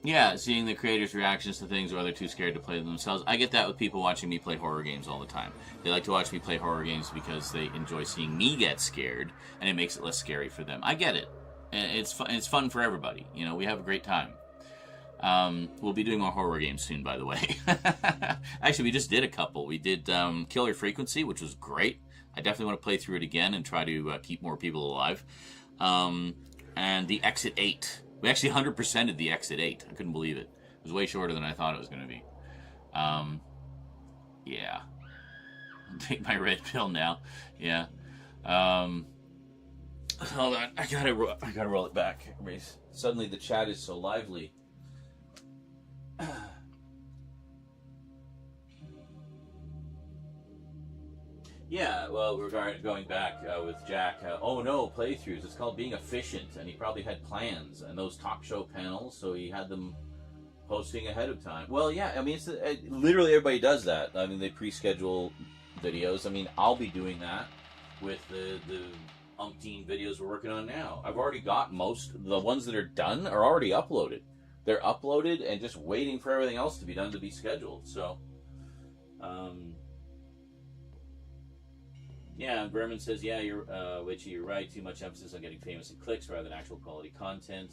Yeah, seeing the creators' reactions to things, or they're too scared to play them themselves. I get that with people watching me play horror games all the time. They like to watch me play horror games because they enjoy seeing me get scared, and it makes it less scary for them. I get it. It's fun for everybody. You know, we have a great time. We'll be doing more horror games soon, by the way. Actually, we just did a couple. We did Killer Frequency, which was great. I definitely want to play through it again and try to keep more people alive. And the Exit 8. We actually 100%ed the Exit 8. I couldn't believe it. It was way shorter than I thought it was going to be. Yeah. Take my red pill now. Yeah. Hold on. I gotta roll it back. Suddenly the chat is so lively. Yeah, well, regarding going back with Jack, oh no, playthroughs. It's called being efficient, and he probably had plans and those talk show panels, so he had them posting ahead of time. Well, yeah, I mean, literally everybody does that. I mean, they pre-schedule videos. I mean, I'll be doing that with the umpteen videos we're working on now. I've already got the ones that are done are already uploaded. They're uploaded and just waiting for everything else to be done to be scheduled. So, yeah, Berman says, yeah, Witchy, you're right. Too much emphasis on getting famous and clicks rather than actual quality content.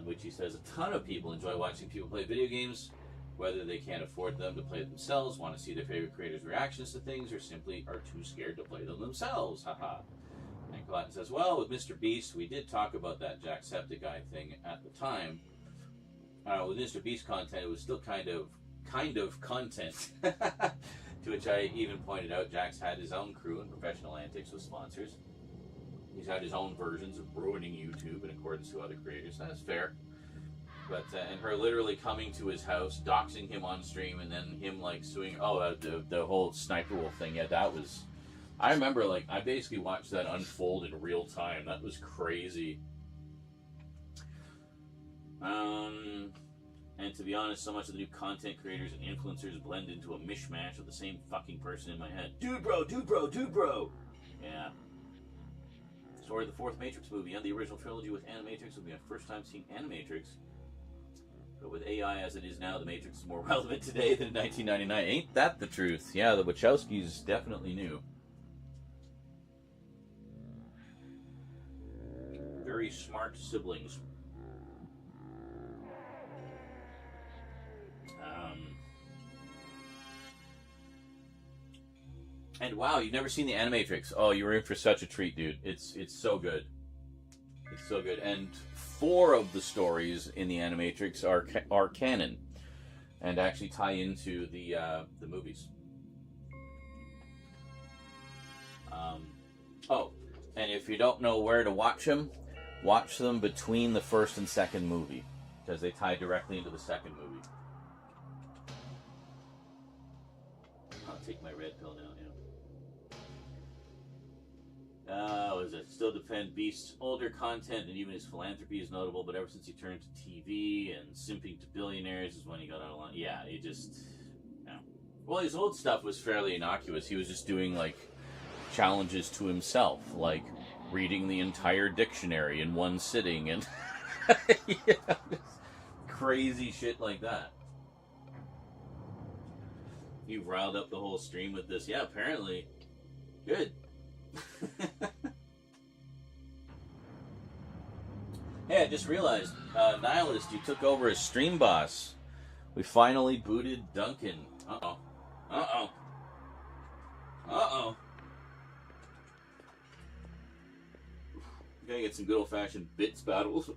Witchy says, a ton of people enjoy watching people play video games, whether they can't afford them to play it themselves, want to see their favorite creators' reactions to things, or simply are too scared to play them themselves. Haha. And Cotton says, well, with Mr. Beast, we did talk about that Jacksepticeye thing at the time. With Mr. Beast content, it was still kind of content. To which I even pointed out, Jack's had his own crew and professional antics with sponsors. He's had his own versions of ruining YouTube in accordance to other creators. That's fair. But, and her literally coming to his house, doxing him on stream, and then him, like, suing, the whole Sniper Wolf thing, yeah, that was, I remember, like, I basically watched that unfold in real time. That was crazy. And to be honest, so much of the new content creators and influencers blend into a mishmash of the same fucking person in my head. Dude bro. Yeah. Story of the fourth Matrix movie and the original trilogy with Animatrix will be my first time seeing Animatrix. But with AI as it is now, the Matrix is more relevant today than in 1999. Ain't that the truth? Yeah, the Wachowskis definitely knew. Very smart siblings. And wow, you've never seen the Animatrix. Oh, you're in for such a treat, dude. It's so good. It's so good. And 4 of the stories in the Animatrix are canon and actually tie into the movies. And if you don't know where to watch them between the first and second movie, because they tie directly into the second movie. I'll take my red pill now. Was it still defend Beast's older content, and even his philanthropy is notable, but ever since he turned to TV and simping to billionaires is when he got out of line. Yeah, he just, well, his old stuff was fairly innocuous. He was just doing, like, challenges to himself, like reading the entire dictionary in one sitting, and yeah, crazy shit like that. You've riled up the whole stream with this. Yeah, apparently. Good. Hey, I just realized, Nihilist, you took over as stream boss. We finally booted Duncan. Uh-oh. Uh-oh. Uh-oh. We gotta get some good old-fashioned bits battles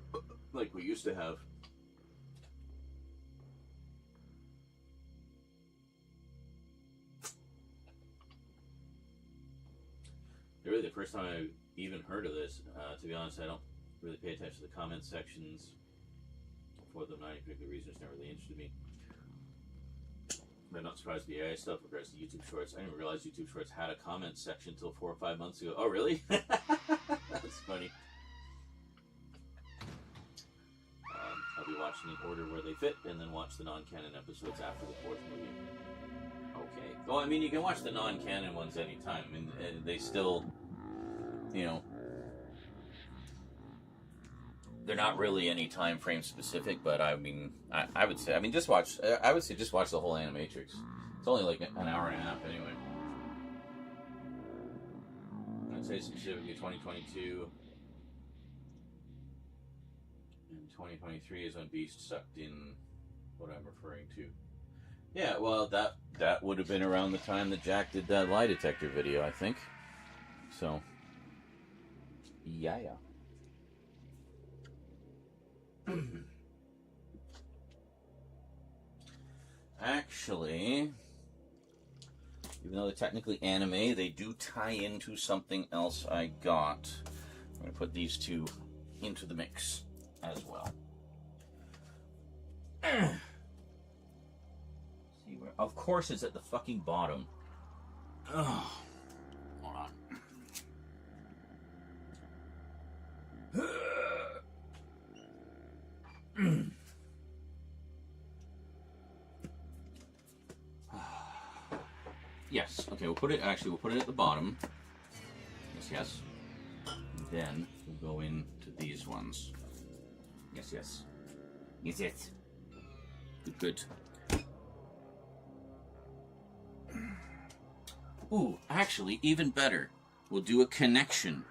like we used to have. Really, the first time I even heard of this, to be honest, I don't really pay attention to the comment sections for them. Not any particular reason, it's never really interested me. I'm not surprised with the AI stuff with regards to YouTube Shorts. I didn't realize YouTube Shorts had a comment section until 4 or 5 months ago. Oh, really? That's funny. I'll be watching in order where they fit, and then watch the non-canon episodes after the 4th movie. Okay. Well, I mean, you can watch the non-canon ones anytime, and they still, you know, they're not really any time frame specific, but I mean, I would say, just watch. I would say just watch the whole Animatrix. It's only like an hour and a half anyway. I'd say specifically 2022 and 2023 is when Beast sucked in what I'm referring to. Yeah, well, that would have been around the time that Jack did that lie detector video, I think. So, yeah. Actually, even though they're technically anime, they do tie into something else I got. I'm going to put these two into the mix as well. See where? Of course it's at the fucking bottom. Oh, hold on. Yes. Okay, we'll put it at the bottom. Yes. And then we'll go into these ones. Yes. Good. Ooh, actually, even better. We'll do a connection.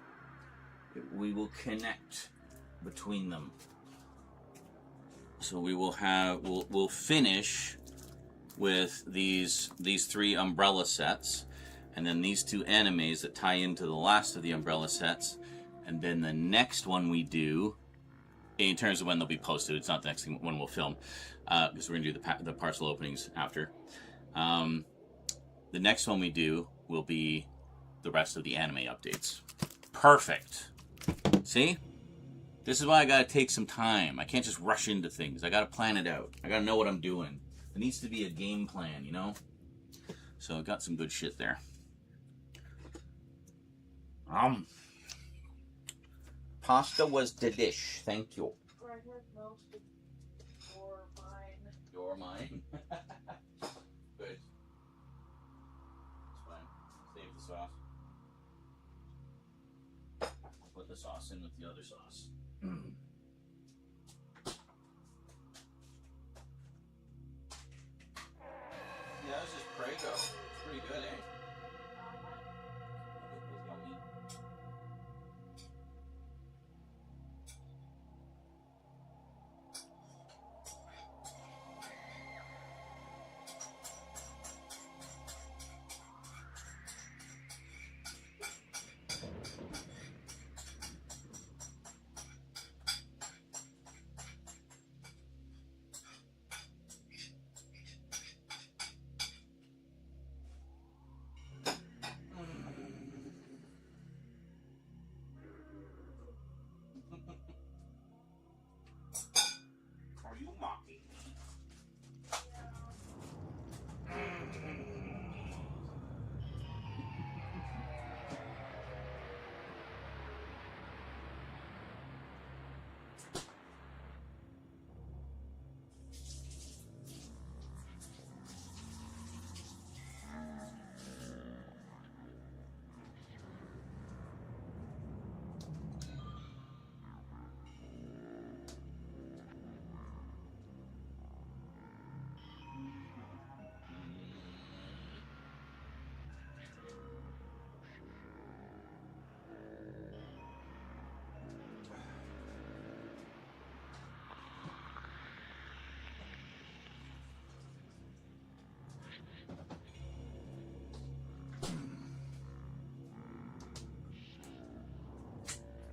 We will connect between them. So we will have, we'll finish with these 3 umbrella sets, and then these 2 animes that tie into the last of the umbrella sets, and then the next one we do, in terms of when they'll be posted, it's not the next one we'll film, because we're going to do the parcel openings after. The next one we do will be the rest of the anime updates. Perfect. See? This is why I gotta take some time. I can't just rush into things. I gotta plan it out. I gotta know what I'm doing. There needs to be a game plan, you know? So I got some good shit there. Pasta was delish. Thank you. You're mine. Good. It's fine. Save the sauce. Put the sauce in with the other sauce. Yeah, this is Prego. It's pretty good, eh? It was yummy.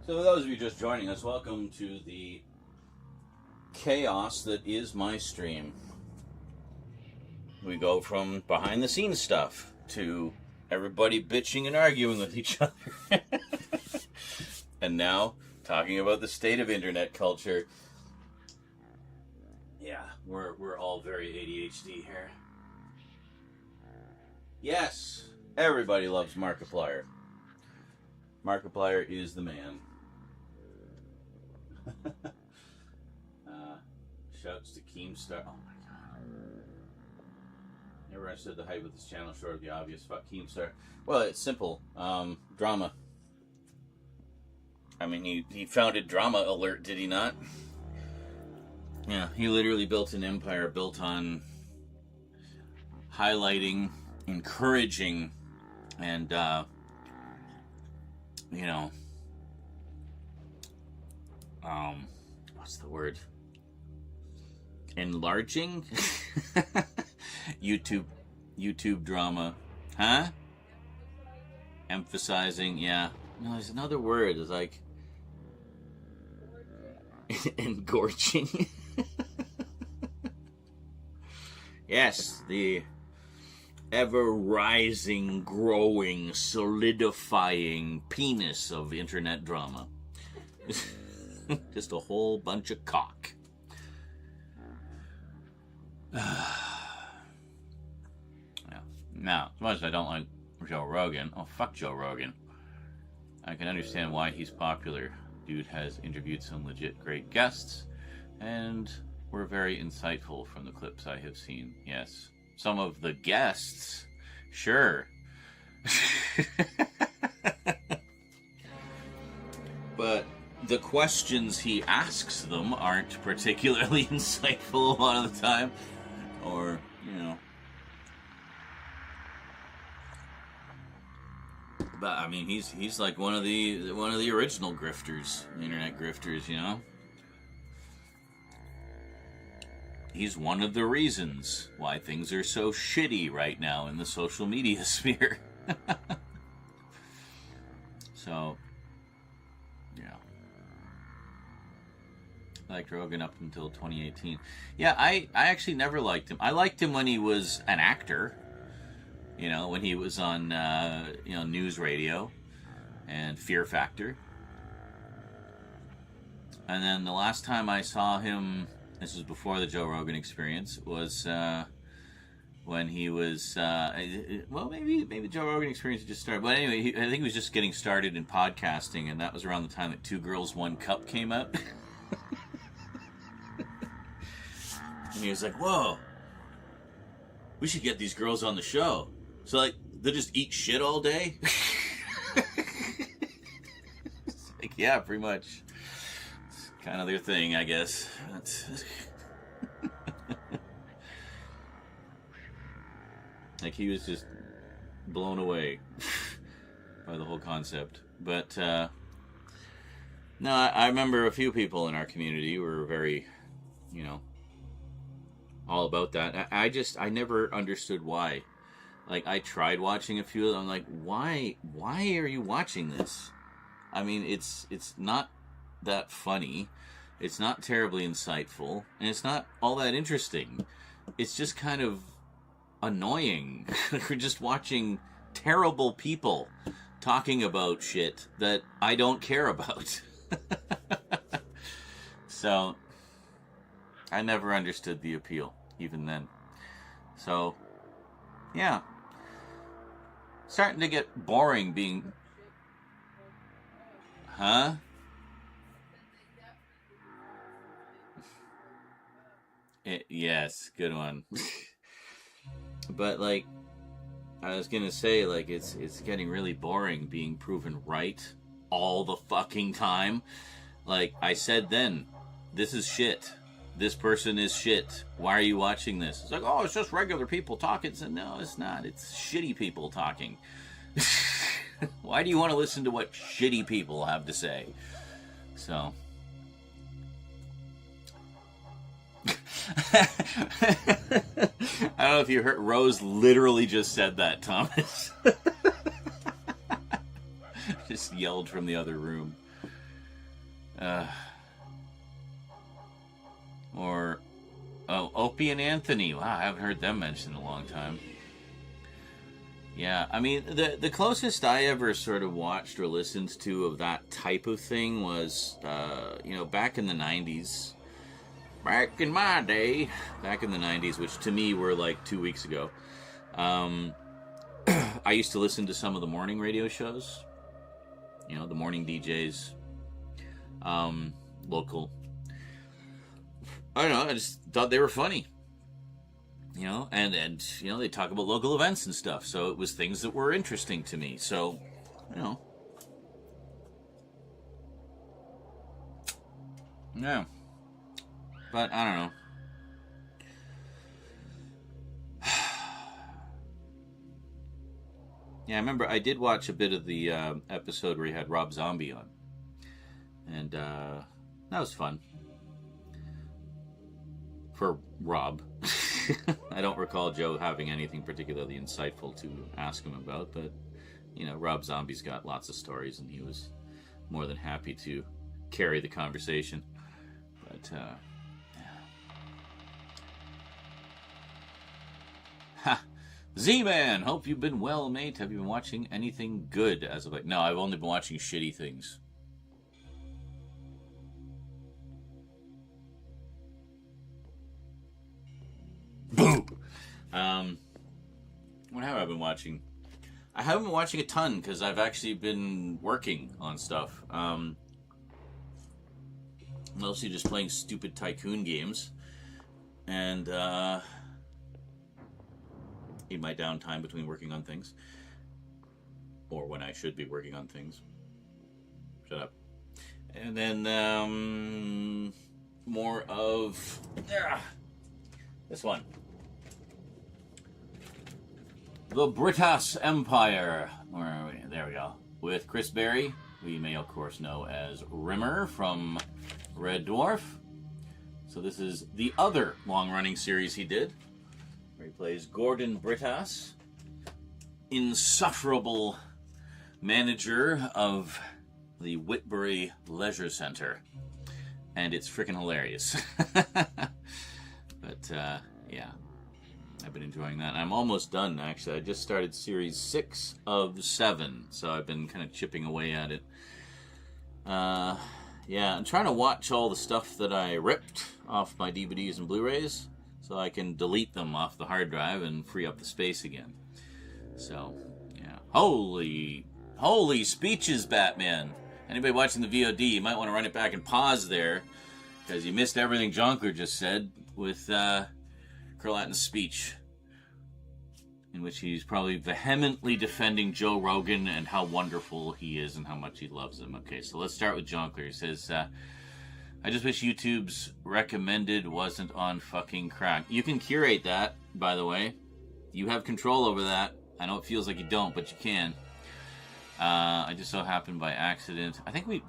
So for those of you just joining us, welcome to the chaos that is my stream. We go from behind the scenes stuff to everybody bitching and arguing with each other. And now, talking about the state of internet culture. Yeah, we're all very ADHD here. Yes, everybody loves Markiplier. Markiplier is the man. Shouts to Keemstar. Oh my god. Never understood the hype of this channel short of the obvious. Fuck Keemstar. Well, it's simple. Drama. I mean, he founded Drama Alert, did he not? Yeah, he literally built an empire built on highlighting, encouraging, and, what's the word? Enlarging? YouTube drama. Huh? Emphasizing, yeah. No, there's another word. It's like engorging. Yes, the ever-rising, growing, solidifying penis of internet drama. Just a whole bunch of cock. Yeah. Now, as much as I don't like Joe Rogan, oh, fuck Joe Rogan. I can understand why he's popular. Dude has interviewed some legit great guests, and were very insightful from the clips I have seen. Yes. Some of the guests, sure. But the questions he asks them aren't particularly insightful a lot of the time. Or, But I mean, he's like one of the original grifters, internet grifters, He's one of the reasons why things are so shitty right now in the social media sphere. So, yeah. I liked Rogan up until 2018. Yeah, I actually never liked him. I liked him when he was an actor. When he was on, news radio and Fear Factor. And then the last time I saw him, this was before the Joe Rogan experience, was when he was, maybe the Joe Rogan experience had just started. But anyway, I think he was just getting started in podcasting, and that was around the time that 2 Girls, 1 Cup came out. And he was like, whoa, we should get these girls on the show. So, they just eat shit all day? It's like, yeah, pretty much. It's kind of their thing, I guess. He was just blown away by the whole concept. But, no, I remember a few people in our community were very, all about that. I never understood why. I tried watching a few of them. I'm like, why are you watching this? I mean, it's not that funny. It's not terribly insightful. And it's not all that interesting. It's just kind of annoying. We're just watching terrible people talking about shit that I don't care about. So, I never understood the appeal, even then. So, yeah. Starting to get boring being... Huh? Yes, good one. But, I was gonna say, it's getting really boring being proven right all the fucking time. I said then, this is shit. This person is shit. Why are you watching this? It's like, oh, it's just regular people talking. So, no, it's not. It's shitty people talking. Why do you want to listen to what shitty people have to say? So. I don't know if you heard. Rose literally just said that, Thomas. Just yelled from the other room. Or, oh, Opie and Anthony. Wow, I haven't heard them mentioned in a long time. Yeah, I mean, the closest I ever sort of watched or listened to of that type of thing was, back in the 90s. Back in my day. Back in the 90s, which to me were like 2 weeks ago. I used to listen to some of the morning radio shows. The morning DJs. Local. I don't know, I just thought they were funny. And they talk about local events and stuff. So it was things that were interesting to me. So, yeah. But I don't know. Yeah, I remember I did watch a bit of the episode where he had Rob Zombie on. And that was fun. For Rob. I don't recall Joe having anything particularly insightful to ask him about, but, Rob Zombie's got lots of stories, and he was more than happy to carry the conversation. But, yeah. Ha! Z-Man! Hope you've been well, mate. Have you been watching anything good as of late? No, I've only been watching shitty things. Boo! What have I been watching? I haven't been watching a ton because I've actually been working on stuff. Mostly just playing stupid tycoon games. And, in my downtime between working on things. Or when I should be working on things. Shut up. And then, more of... this one. The BTS Empire. Where are we? There we go. With Chris Berry, who you may of course know as Rimmer from Red Dwarf. So this is the other long-running series he did, where he plays Gordon Britas, insufferable manager of the Whitbury Leisure Center. And it's freaking hilarious. But, yeah. I've been enjoying that. I'm almost done, actually. I just started Series 6 of 7, so I've been kind of chipping away at it. Yeah, I'm trying to watch all the stuff that I ripped off my DVDs and Blu-rays, so I can delete them off the hard drive and free up the space again. So, yeah. Holy speeches, Batman! Anybody watching the VOD, you might want to run it back and pause there, because you missed everything Jonkler just said with Curlatin's speech, in which he's probably vehemently defending Joe Rogan and how wonderful he is and how much he loves him. Okay, so let's start with Jonkler. He says, I just wish YouTube's recommended wasn't on fucking crack. You can curate that, by the way. You have control over that. I know it feels like you don't, but you can. I just so happened by accident. I think we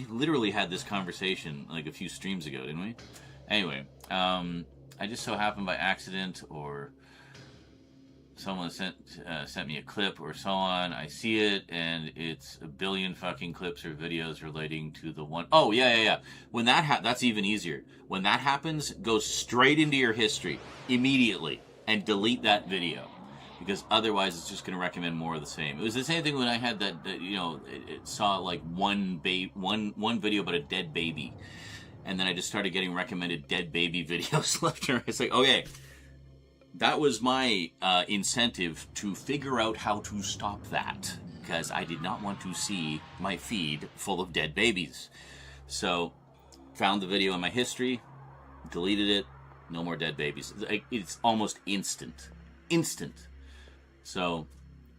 literally had this conversation like a few streams ago, didn't we? Anyway, I just so happened by accident, or someone sent me a clip or so on. I see it, and it's a billion fucking clips or videos relating to the one. Oh, yeah. When that that's even easier. When that happens, go straight into your history immediately and delete that video, because otherwise it's just going to recommend more of the same. It was the same thing when I had that it saw like one video about a dead baby. And then I just started getting recommended dead baby videos left and right. It's like, okay, that was my incentive to figure out how to stop that, because I did not want to see my feed full of dead babies. So, found the video in my history, deleted it, no more dead babies. It's almost instant. So,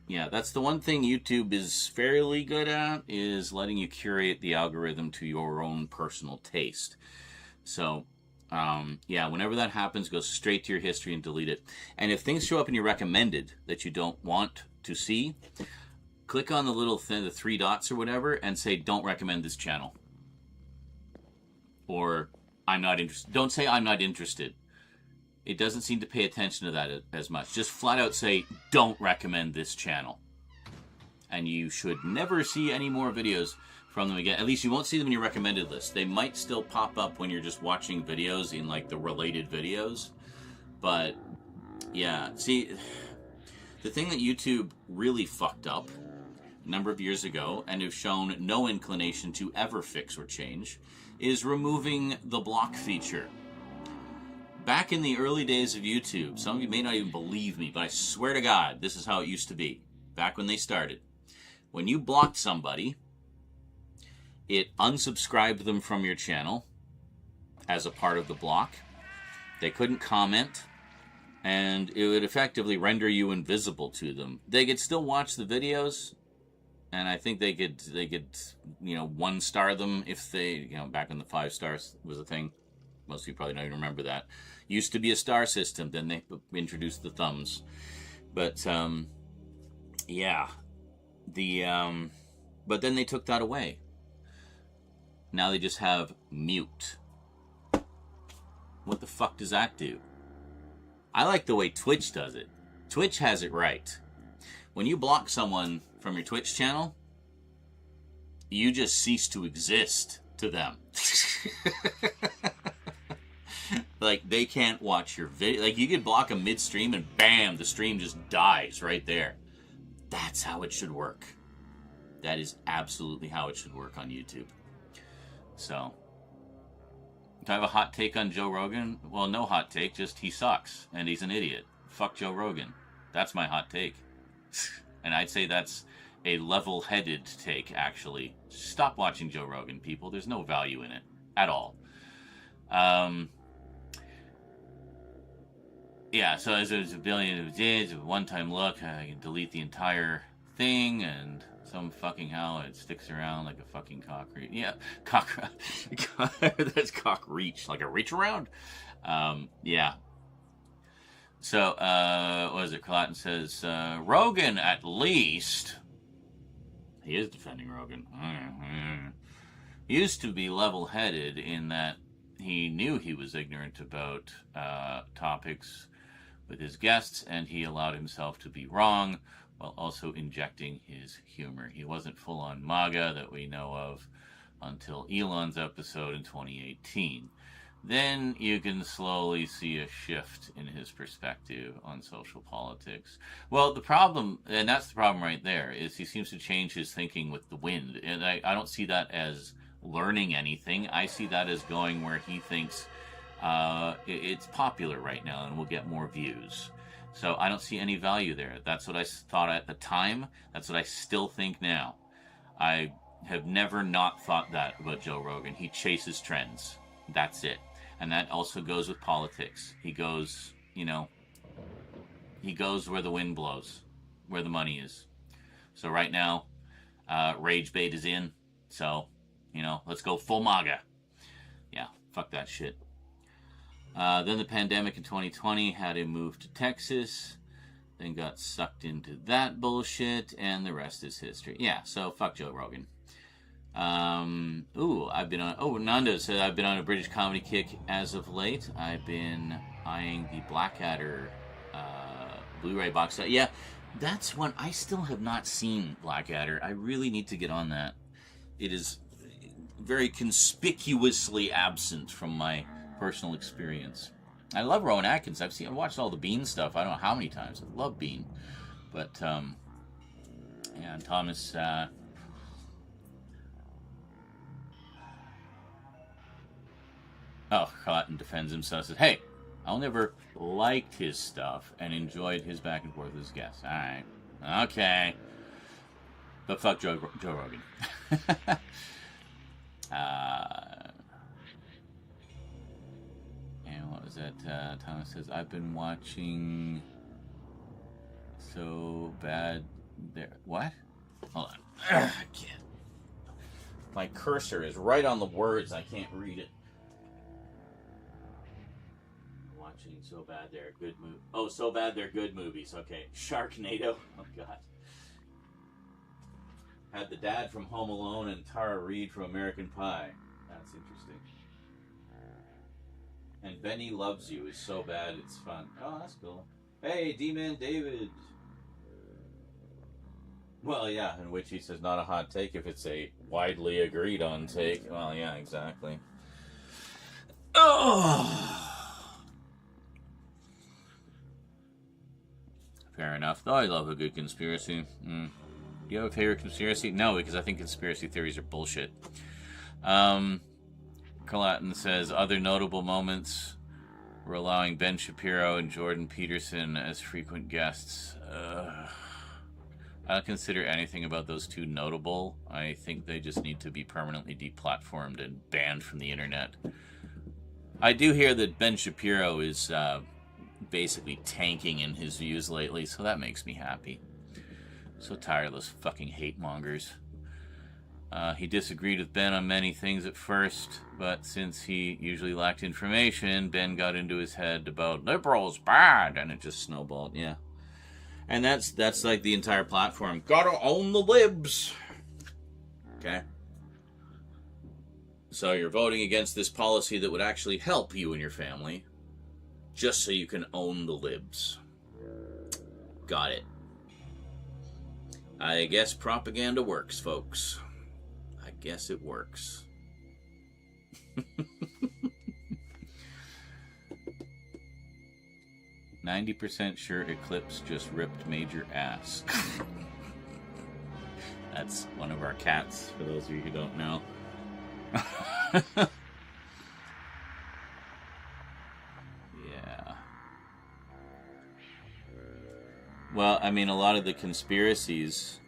yeah, that's the one thing YouTube is fairly good at, is letting you curate the algorithm to your own personal taste. So, yeah, whenever that happens, go straight to your history and delete it. And if things show up in your recommended that you don't want to see, click on the little thing, the 3 dots or whatever, and say, don't recommend this channel. Or, I'm not interested. Don't say, I'm not interested. It doesn't seem to pay attention to that as much. Just flat out say, don't recommend this channel. and you should never see any more videos from them again. At least you won't see them in your recommended list. They might still pop up when you're just watching videos in like the related videos. But yeah, see, the thing that YouTube really fucked up a number of years ago and have shown no inclination to ever fix or change is removing the block feature. Back in the early days of YouTube, some of you may not even believe me, but I swear to God, this is how it used to be back when they started. When you blocked somebody, it unsubscribed them from your channel as a part of the block. They couldn't comment, and it would effectively render you invisible to them. They could still watch the videos, and I think they could, you know, 1-star them if they, you know, back when the 5 stars was a thing. Most of you probably don't even remember that. Used to be a star system, then they introduced the thumbs. But, yeah. But then they took that away. Now they just have mute. What the fuck does that do? I like the way Twitch does it. Twitch has it right. When you block someone from your Twitch channel, you just cease to exist to them. Like, they can't watch your video. Like, you could block them midstream and bam, the stream just dies right there. That's how it should work. That is absolutely how it should work on YouTube. So, do I have a hot take on Joe Rogan? Well, no hot take, just he sucks, and he's an idiot. Fuck Joe Rogan. That's my hot take. And I'd say that's a level-headed take, actually. Stop watching Joe Rogan, people. There's no value in it. At all. Yeah, so as there's a billion of days, a one-time look, I can delete the entire thing, and some fucking how it sticks around like a fucking cock reach. Yeah, that's cock reach, like a reach around. Yeah. So, what is it? Clatton says, Rogan, at least, he is defending Rogan, used to be level-headed in that he knew he was ignorant about topics with his guests, and he allowed himself to be wrong while also injecting his humor. He wasn't full-on MAGA that we know of until Elon's episode in 2018. Then you can slowly see a shift in his perspective on social politics. Well, the problem, and that's the problem right there, is he seems to change his thinking with the wind. And I don't see that as learning anything. I see that as going where he thinks it's popular right now and will get more views. So I don't see any value there. That's what I thought at the time. That's what I still think now. I have never not thought that about Joe Rogan. He chases trends. That's it. And that also goes with politics. He goes, you know, he goes where the wind blows, where the money is. So right now, rage bait is in. So, you know, let's go full MAGA. Yeah, fuck that shit. Then the pandemic in 2020 had him move to Texas, then got sucked into that bullshit, and the rest is history. Yeah, so fuck Joe Rogan. Nando said I've been on a British comedy kick as of late. I've been eyeing the Blackadder Blu-ray box set. Yeah, that's one I still have not seen. Blackadder. I really need to get on that. It is very conspicuously absent from my personal experience. I love Rowan Atkins. I've watched all the Bean stuff. I don't know how many times. I love Bean, but yeah, and Thomas. Cotton defends himself. Says, "Hey, I'll never liked his stuff and enjoyed his back and forth with his guests. All right, okay, but fuck Joe Rogan." And what was that? Thomas says, "I've been watching So Bad There." What? Hold on. I can't. My cursor is right on the words. I can't read it. Watching So Bad They're Good Movies. Oh, So Bad They're Good Movies. Okay. Sharknado. Oh, God. Had the dad from Home Alone and Tara Reid from American Pie. That's interesting. And Benny Loves You is so bad it's fun. Oh, that's cool. Hey, D-Man David. Well, yeah, in which he says not a hot take if it's a widely agreed on take. Well, yeah, exactly. Oh. Fair enough. Though I love a good conspiracy. Do you have a favorite conspiracy? No, because I think conspiracy theories are bullshit. Colatin says, other notable moments were allowing Ben Shapiro and Jordan Peterson as frequent guests. I don't consider anything about those two notable. I think they just need to be permanently deplatformed and banned from the internet. I do hear that Ben Shapiro is basically tanking in his views lately, so that makes me happy. So tired of those fucking hate mongers. He disagreed with Ben on many things at first, but since he usually lacked information, Ben got into his head about liberals bad, and it just snowballed. Yeah. And that's like the entire platform. Gotta own the libs. Okay? So you're voting against this policy that would actually help you and your family, just so you can own the libs. Got it. I guess propaganda works, folks. I guess it works. 90% sure Eclipse just ripped Major ass. That's one of our cats, for those of you who don't know. Yeah. Well, I mean, a lot of the conspiracies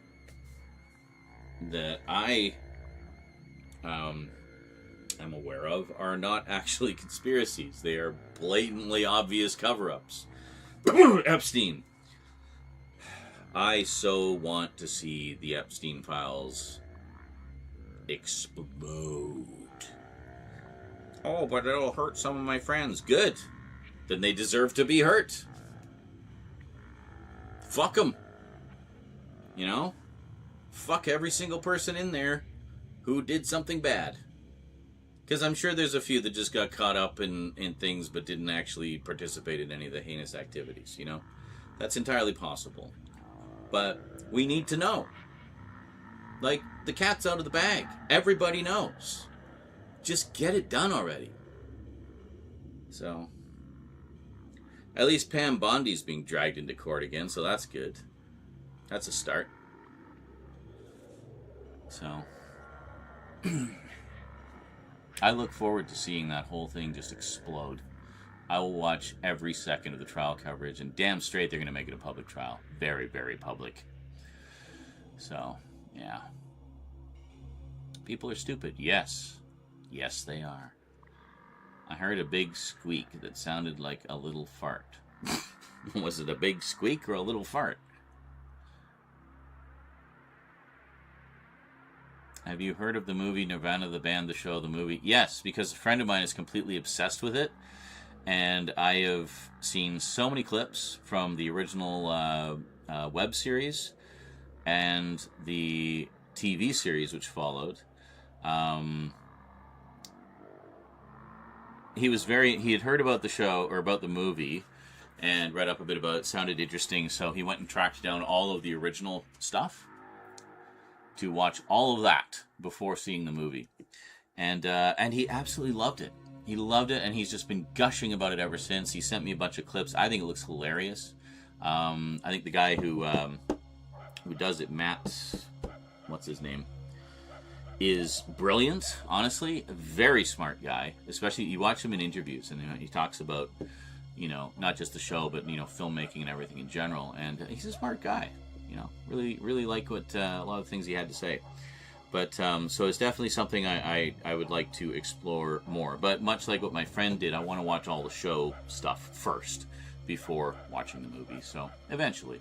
that I am aware of are not actually conspiracies. They are blatantly obvious cover-ups. Epstein. I so want to see the Epstein files explode. Oh, but it'll hurt some of my friends. Good. Then they deserve to be hurt. Fuck them. You know? Fuck every single person in there who did something bad. Because I'm sure there's a few that just got caught up in things but didn't actually participate in any of the heinous activities, you know? That's entirely possible. But we need to know. Like, the cat's out of the bag. Everybody knows. Just get it done already. So, at least Pam Bondi's being dragged into court again, so that's good. That's a start. So, I look forward to seeing that whole thing just explode. I will watch every second of the trial coverage, and damn straight they're going to make it a public trial. Very, very public. So, yeah. People are stupid. Yes. Yes, they are. I heard a big squeak that sounded like a little fart. Was it a big squeak or a little fart? Have you heard of the movie Nirvana, the band, the show, the movie? Yes, because a friend of mine is completely obsessed with it. And I have seen so many clips from the original web series and the TV series which followed. He had heard about the show, or about the movie, and read up a bit about it. Sounded interesting, so he went and tracked down all of the original stuff to watch all of that before seeing the movie. And he absolutely loved it. He loved it, and he's just been gushing about it ever since. He sent me a bunch of clips. I think it looks hilarious. I think the guy who does it, Matt, what's his name, is brilliant, honestly. A very smart guy. Especially, you watch him in interviews, and he talks about, you know, not just the show, but, you know, filmmaking and everything in general. And he's a smart guy. You know, really like what a lot of things he had to say. But so it's definitely something I would like to explore more. But much like what my friend did, I want to watch all the show stuff first before watching the movie. So eventually.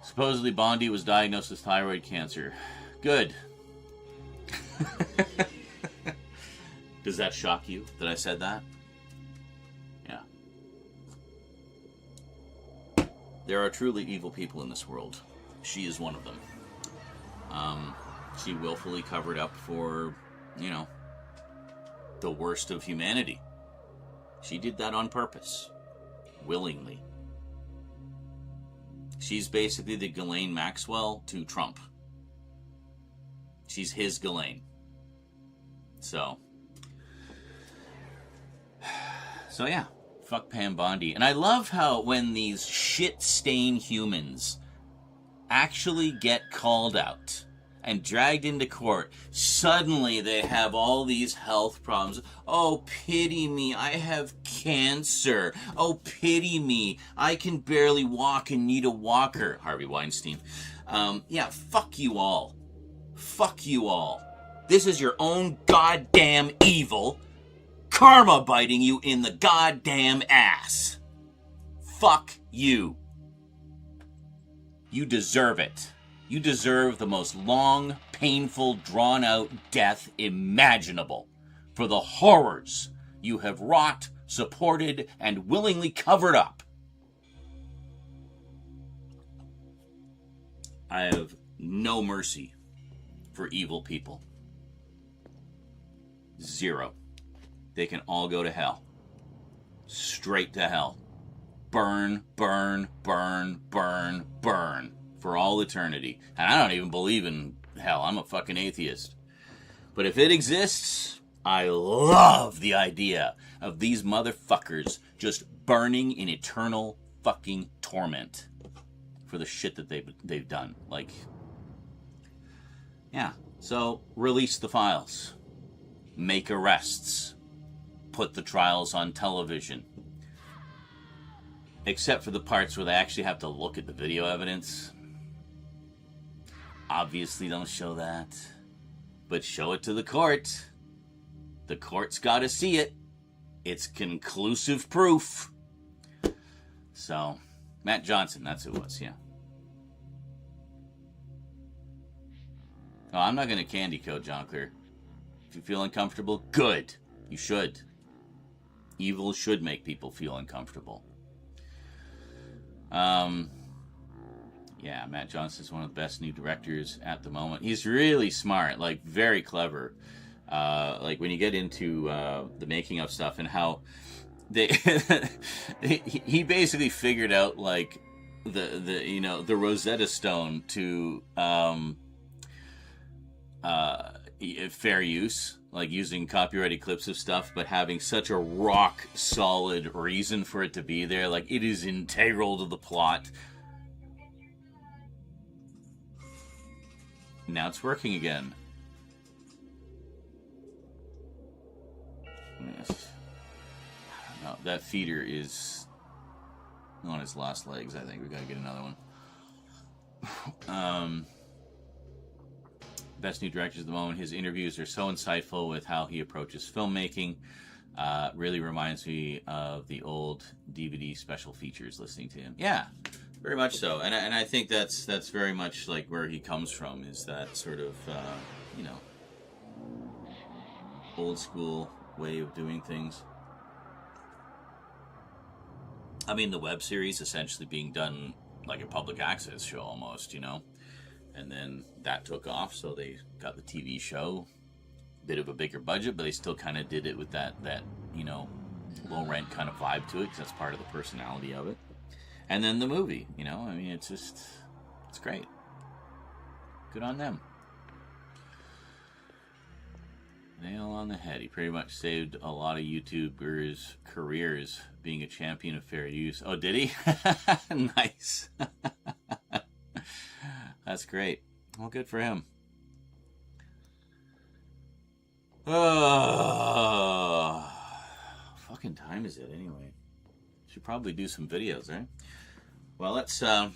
Supposedly Bondi was diagnosed with thyroid cancer. Good. Does that shock you that I said that? Yeah. There are truly evil people in this world. She is one of them. She willfully covered up for, you know, the worst of humanity. She did that on purpose. Willingly. She's basically the Ghislaine Maxwell to Trump. She's his Ghislaine. So yeah, fuck Pam Bondi. And I love how when these shit-stained humans actually get called out and dragged into court, suddenly they have all these health problems. Oh, pity me, I have cancer. Oh, pity me, I can barely walk and need a walker. Harvey Weinstein. Yeah, fuck you all. Fuck you all. This is your own goddamn evil. Karma biting you in the goddamn ass. Fuck you. You deserve it. You deserve the most long, painful, drawn-out death imaginable for the horrors you have wrought, supported, and willingly covered up. I have no mercy for evil people. Zero. They can all go to hell. Straight to hell. Burn, burn, burn, burn, burn. For all eternity. And I don't even believe in hell. I'm a fucking atheist. But if it exists, I love the idea of these motherfuckers just burning in eternal fucking torment for the shit that they've done. Like, yeah. So, release the files. Make arrests. Put the trials on television. Except for the parts where they actually have to look at the video evidence. Obviously don't show that. But show it to the court. The court's got to see it. It's conclusive proof. So, Matt Johnson, that's who it was, yeah. Oh, I'm not going to candy coat John Clear. If you feel uncomfortable, good. You should. Evil should make people feel uncomfortable. Yeah, Matt Johnson's one of the best new directors at the moment. He's really smart, like very clever. Like when you get into the making of stuff and how they he basically figured out like the Rosetta Stone to fair use, like using copyrighted clips of stuff, but having such a rock solid reason for it to be there. Like it is integral to the plot. Now it's working again. Yes. No, that feeder is on his last legs. I think we gotta get another one. Best new directors at the moment. His interviews are so insightful with how he approaches filmmaking. Really reminds me of the old DVD special features listening to him. Yeah, very much so. And I think that's very much like where he comes from, is that sort of, old school way of doing things. I mean, the web series essentially being done like a public access show almost, And then that took off, so they got the TV show. Bit of a bigger budget, but they still kind of did it with that low rent kind of vibe to it, because that's part of the personality of it. And then the movie, I mean, it's great. Good on them. Nail on the head. He pretty much saved a lot of YouTubers' careers being a champion of fair use. Oh, did he? Nice. That's great. Well, good for him. Fucking time is it anyway? Should probably do some videos, right? Well, let's tell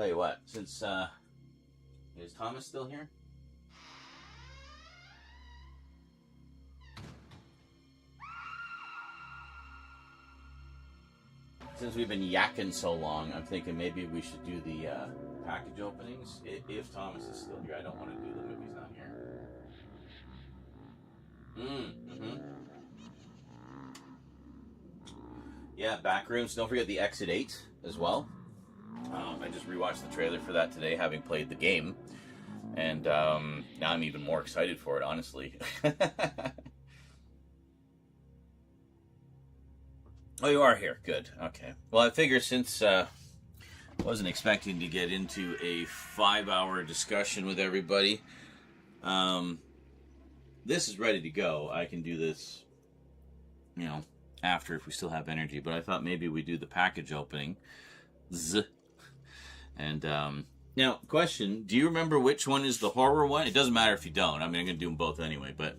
you what. Since is Thomas still here? Since we've been yakking so long, I'm thinking maybe we should do the package openings if Thomas is still here. I don't want to do them if he's not here. Yeah, Backrooms. Don't forget the Exit 8 as well. I just rewatched the trailer for that today, having played the game. And now I'm even more excited for it, honestly. Oh, you are here. Good. Okay. Well, I figure since I wasn't expecting to get into a 5-hour discussion with everybody, this is ready to go. I can do this, after if we still have energy. But I thought maybe we do the package opening. And now, question: do you remember which one is the horror one? It doesn't matter if you don't. I mean, I'm gonna do them both anyway. But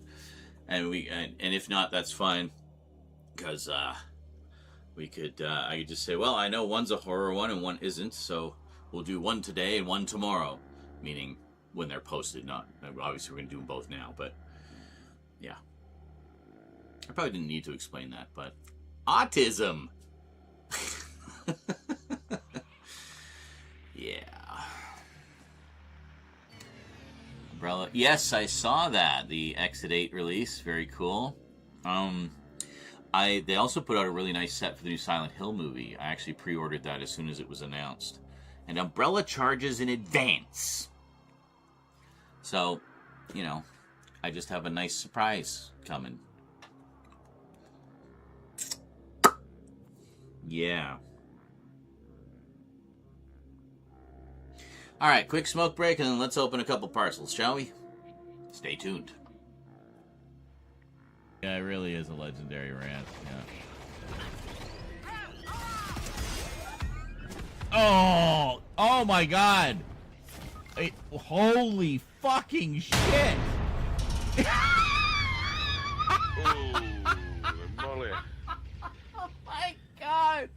and if not, that's fine, because we could I could just say, well, I know one's a horror one and one isn't, so we'll do one today and one tomorrow, meaning when they're posted. Not obviously we're gonna do them both now, but yeah, I probably didn't need to explain that, but autism. Yeah. Umbrella. Yes, I saw that. The Exit 8 release. Very cool. They also put out a really nice set for the new Silent Hill movie. I actually pre-ordered that as soon as it was announced. And Umbrella charges in advance. So, I just have a nice surprise coming. Yeah. All right, quick smoke break, and then let's open a couple parcels, shall we? Stay tuned. Yeah, it really is a legendary rant. Yeah. Oh my God! Holy fucking shit! Molly. Oh my God!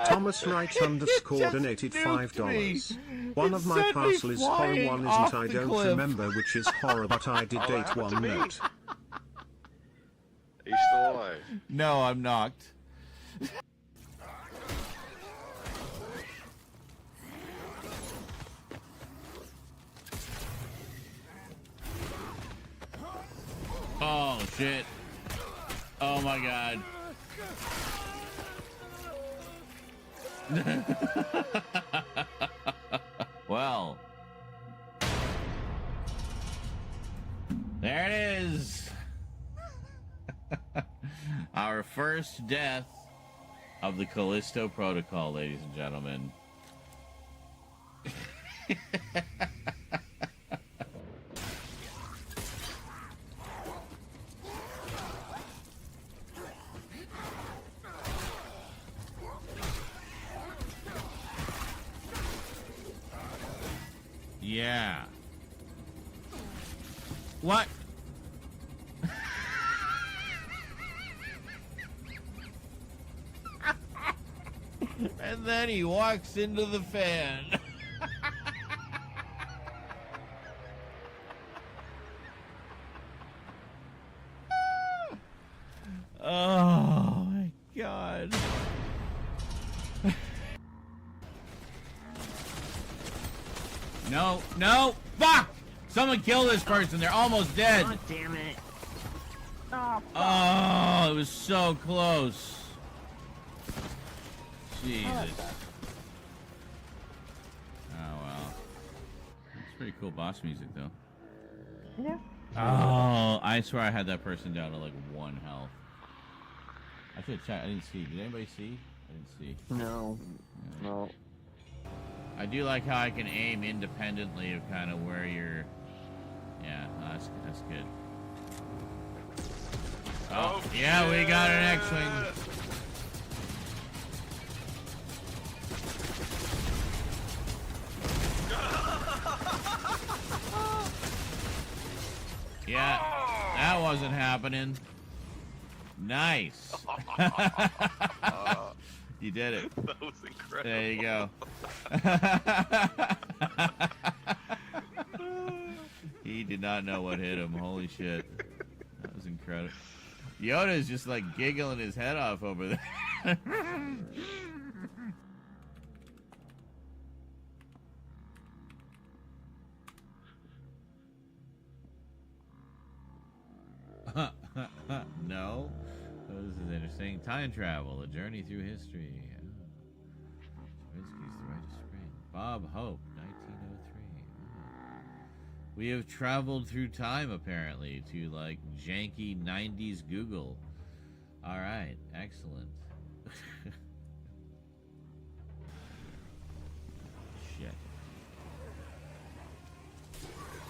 Thomas Wright underscored donated $5. One of my parcel is horror, one isn't. I don't remember which is horror, but I did date one note. Are you still alive? No, I'm knocked. Oh shit. Oh my God. Well, there it is. Our first death of the Callisto Protocol, ladies and gentlemen. Yeah. What? And then he walks into the fan. Oh my God. No, no, fuck! Someone kill this person, they're almost dead. God damn it. Oh, it was so close. Jesus. Oh, well. It's pretty cool boss music, though. Yeah. Oh, I swear I had that person down to like 1 health. I should check. I didn't see. Did anybody see? I didn't see. No. Yeah. No. I do like how I can aim independently of kind of where you're... Yeah, that's good. Oh, yeah, we got an X-Wing. Yeah, that wasn't happening. Nice. You did it. That was incredible. There you go. He did not know what hit him. Holy shit. That was incredible. Yoda is just like giggling his head off over there. No. Oh, this is interesting. Time travel, a journey through history. Whiskey's the rite of spring. Bob Hope, 1903. We have traveled through time, apparently, to like janky 90s Google. Alright, excellent.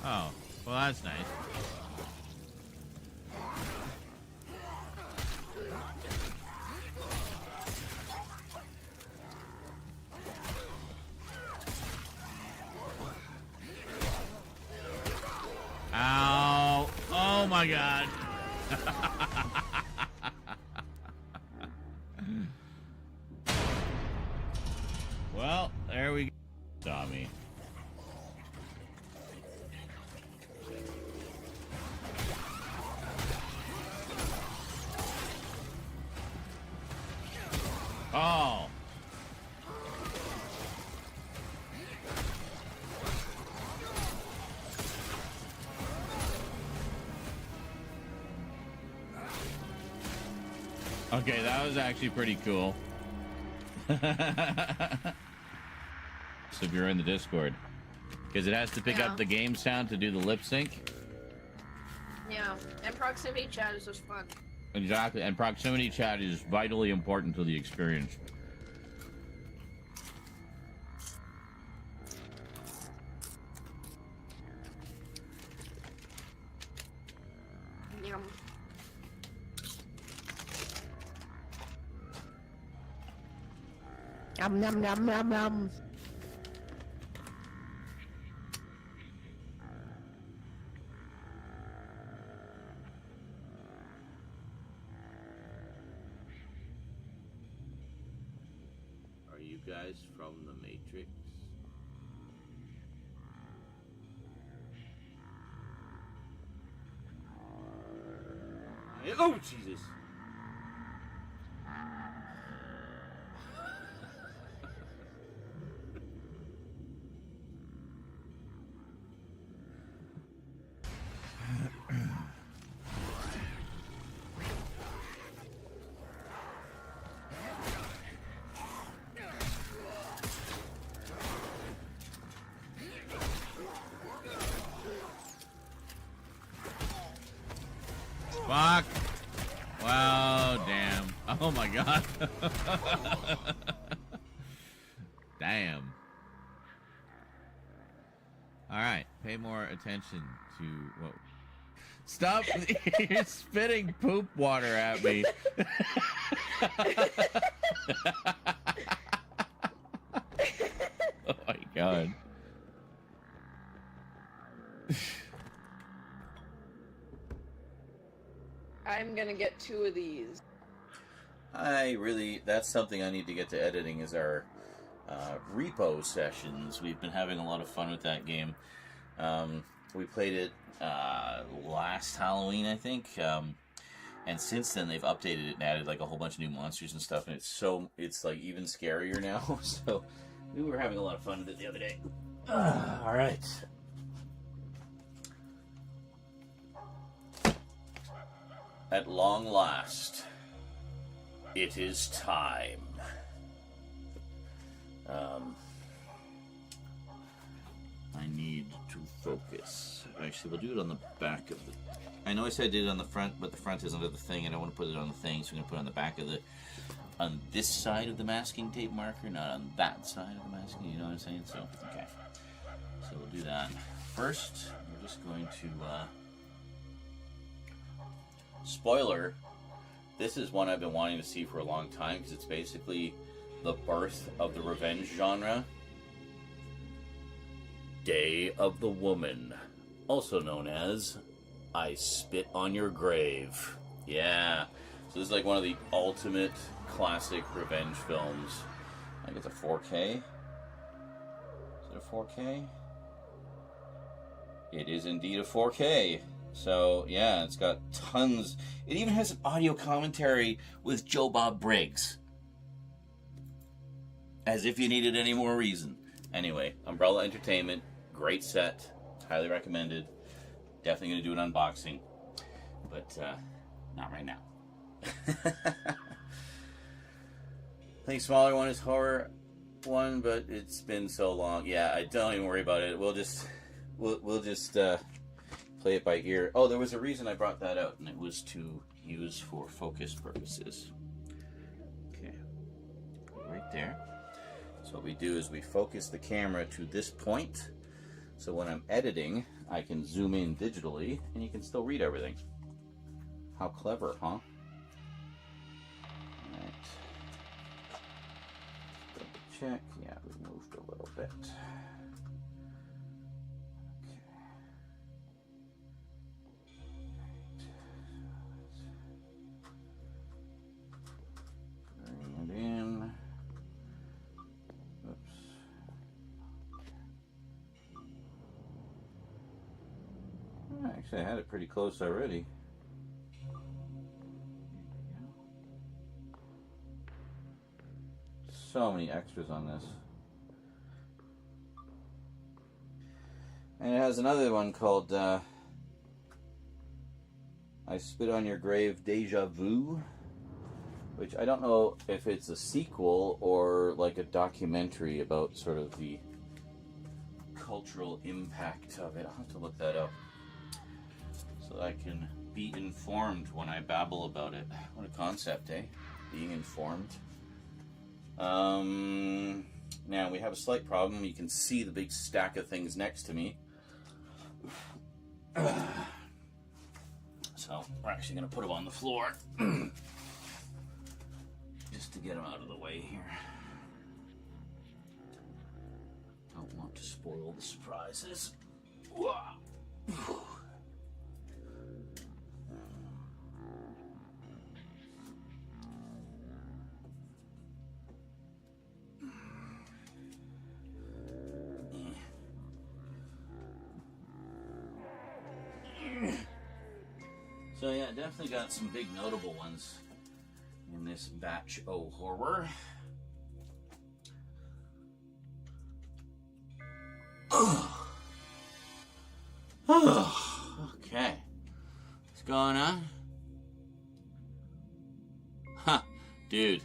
Oh, well, that's nice. Ow. Oh my god. Well, there we go. Tommy. Oh. Okay, that was actually pretty cool. So if you're in the Discord, because it has to pick up the game sound to do the lip sync. Yeah, and proximity chat is just fun. Exactly, and proximity chat is vitally important to the experience. Yum. Yum, yum, yum, yum, yum. Are you guys from the Matrix? Oh, Jesus! Fuck. Wow, damn. Oh my god. Damn. Alright, pay more attention to what. Stop! You're spitting poop water at me. Oh my god. I'm gonna get 2 of these. That's something I need to get to editing is our repo sessions. We've been having a lot of fun with that game. We played it last Halloween, I think. And since then they've updated it and added like a whole bunch of new monsters and stuff, and it's like even scarier now. So we were having a lot of fun with it the other day. All right. At long last, it is time. I need to focus. Actually, we'll do it on the back of the... I know I said I did it on the front, but the front is under the thing. I don't want to put it on the thing, so I'm going to put it on the back of the... On this side of the masking tape marker, not on that side of the masking, you know what I'm saying? So, okay. So we'll do that. First, we're just going to... Spoiler, this is one I've been wanting to see for a long time because it's basically the birth of the revenge genre. Day of the Woman, also known as I Spit on Your Grave. Yeah, so this is like one of the ultimate classic revenge films. I think it's a 4K. Is it a 4K? It is indeed a 4K. So, yeah, it's got tons. It even has an audio commentary with Joe Bob Briggs. As if you needed any more reason. Anyway, Umbrella Entertainment, great set, highly recommended. Definitely going to do an unboxing, but not right now. I think smaller one is horror one, but it's been so long. Yeah, I don't even worry about it. We'll just play it by ear. Oh, there was a reason I brought that out, and it was to use for focus purposes. Okay, right there. So what we do is we focus the camera to this point. So when I'm editing, I can zoom in digitally and you can still read everything. How clever, huh? Alright. Double check. Yeah, we moved a little bit. Bring it in. Oops. Actually, I had it pretty close already. So many extras on this. And it has another one called I Spit on Your Grave Deja Vu, which I don't know if it's a sequel or like a documentary about sort of the cultural impact of it. I'll have to look that up so that I can be informed when I babble about it. What a concept, eh? Being informed. Now we have a slight problem. You can see the big stack of things next to me. So we're actually going to put them on the floor just to get them out of the way here. Don't want to spoil the surprises. So yeah, definitely got some big notable ones in this batch of horror. Okay. What's going on? Huh, dude.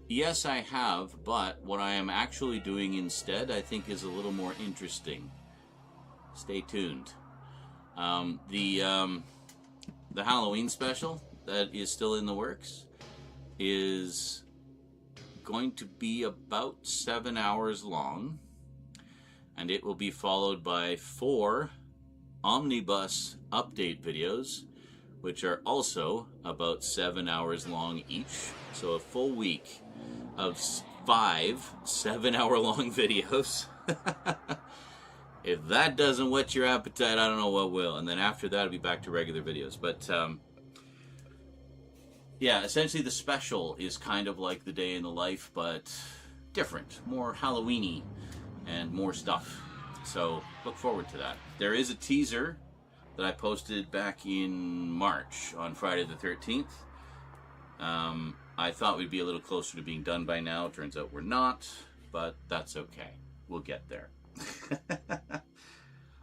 Yes, I have, but what I am actually doing instead, I think, is a little more interesting. Stay tuned. The Halloween special that is still in the works is going to be about 7 hours long, and it will be followed by 4 omnibus update videos, which are also about 7 hours long each. So a full week of 5 7-hour-long videos. If that doesn't whet your appetite, I don't know what will. And then after that, it'll be back to regular videos. But, yeah, essentially the special is kind of like the day in the life, but different, more Halloween-y and more stuff. So look forward to that. There is a teaser that I posted back in March on Friday the 13th. I thought we'd be a little closer to being done by now. Turns out we're not, but that's okay. We'll get there.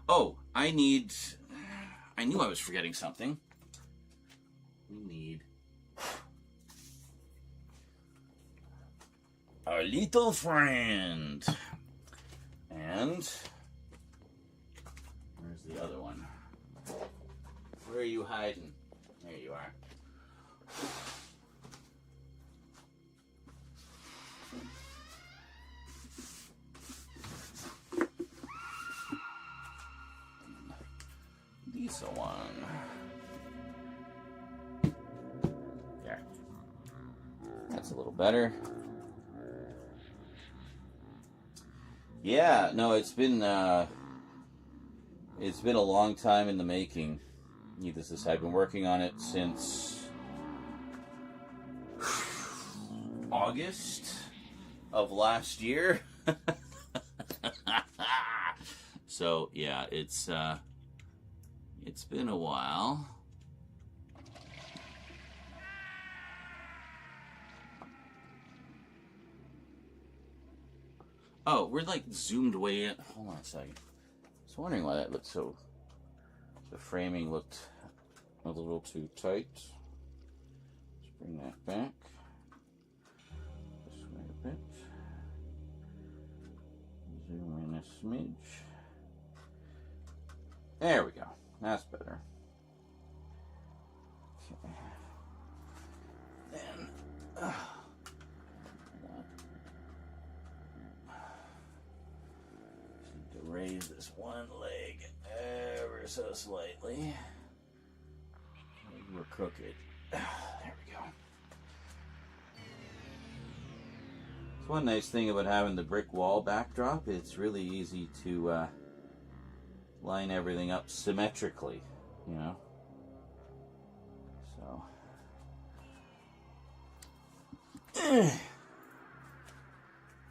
Oh, I knew I was forgetting something. We need our little friend. And where's the other one? Where are you hiding? There you are. Lisa one. There. That's a little better. Yeah, no, it's been a long time in the making. Needless to say, I've been working on it since August of last year. So yeah, it's been a while. Oh, we're like zoomed way in. Hold on a second. I was wondering why that looked so. The framing looked a little too tight. Let's bring that back. This way a bit. Zoom in a smidge. There we go. That's better. Okay. Then, raise this one leg ever so slightly. We're crooked. There we go. It's one nice thing about having the brick wall backdrop. It's really easy to line everything up symmetrically, you know. So.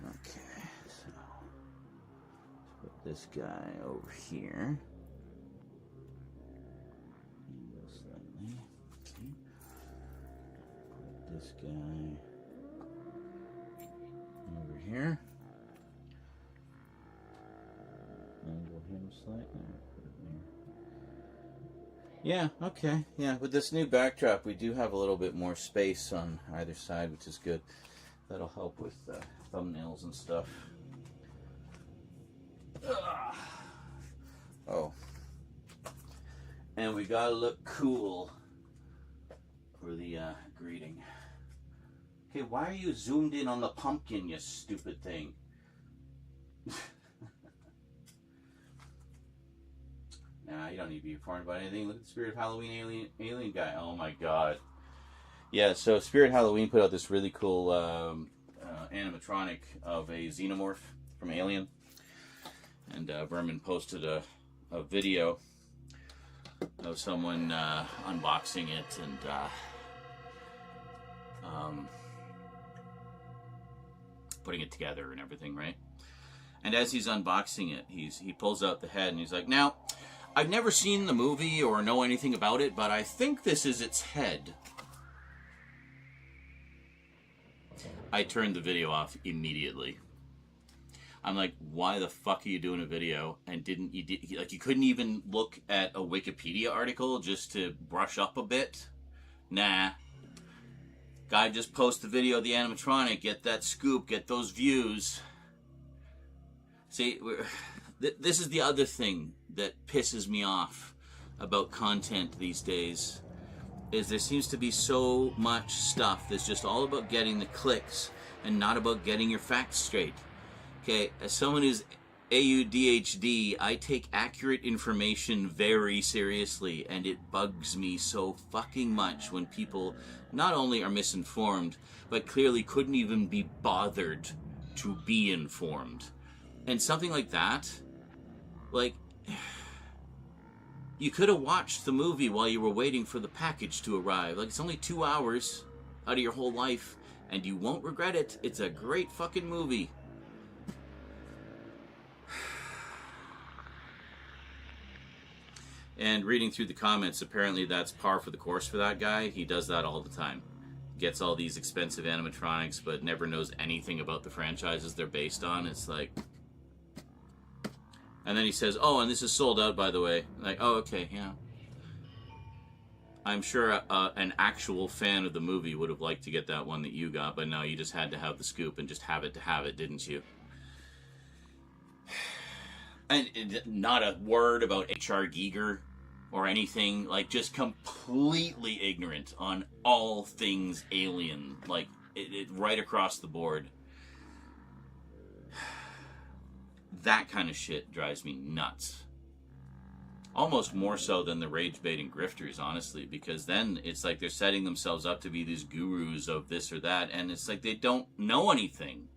Okay, so put this guy over here. Slightly. Okay. Put this guy over here. Angle him slightly. Yeah, okay. Yeah, with this new backdrop, we do have a little bit more space on either side, which is good. That'll help with thumbnails and stuff. Ugh. Oh. And we gotta look cool for the greeting. Okay, why are you zoomed in on the pumpkin, you stupid thing? Nah, you don't need to be informed about anything. Look at the Spirit of Halloween alien guy. Oh my god. Yeah, so Spirit Halloween put out this really cool animatronic of a xenomorph from Alien. And Vermin posted a video of someone unboxing it and putting it together and everything, right? And as he's unboxing it, he pulls out the head and he's like, now, I've never seen the movie or know anything about it, but I think this is its head. I turned the video off immediately. I'm like, why the fuck are you doing a video and you couldn't even look at a Wikipedia article just to brush up a bit? Nah. Guy just post the video of the animatronic, get that scoop, get those views. See, this is the other thing that pisses me off about content these days, is there seems to be so much stuff that's just all about getting the clicks and not about getting your facts straight. Okay, as someone who's AUDHD, I take accurate information very seriously, and it bugs me so fucking much when people not only are misinformed, but clearly couldn't even be bothered to be informed. And something like that, like, you could have watched the movie while you were waiting for the package to arrive. Like, it's only 2 hours out of your whole life, and you won't regret it. It's a great fucking movie. And reading through the comments, apparently that's par for the course for that guy. He does that all the time. Gets all these expensive animatronics, but never knows anything about the franchises they're based on. It's like... And then he says, oh, and this is sold out, by the way. Like, oh, okay, yeah. I'm sure an actual fan of the movie would have liked to get that one that you got, but no, you just had to have the scoop and just have it to have it, didn't you? And not a word about H.R. Giger or anything. Like, just completely ignorant on all things Alien. Like, it right across the board. That kind of shit drives me nuts. Almost more so than the rage-baiting grifters, honestly, because then it's like they're setting themselves up to be these gurus of this or that, and it's like they don't know anything.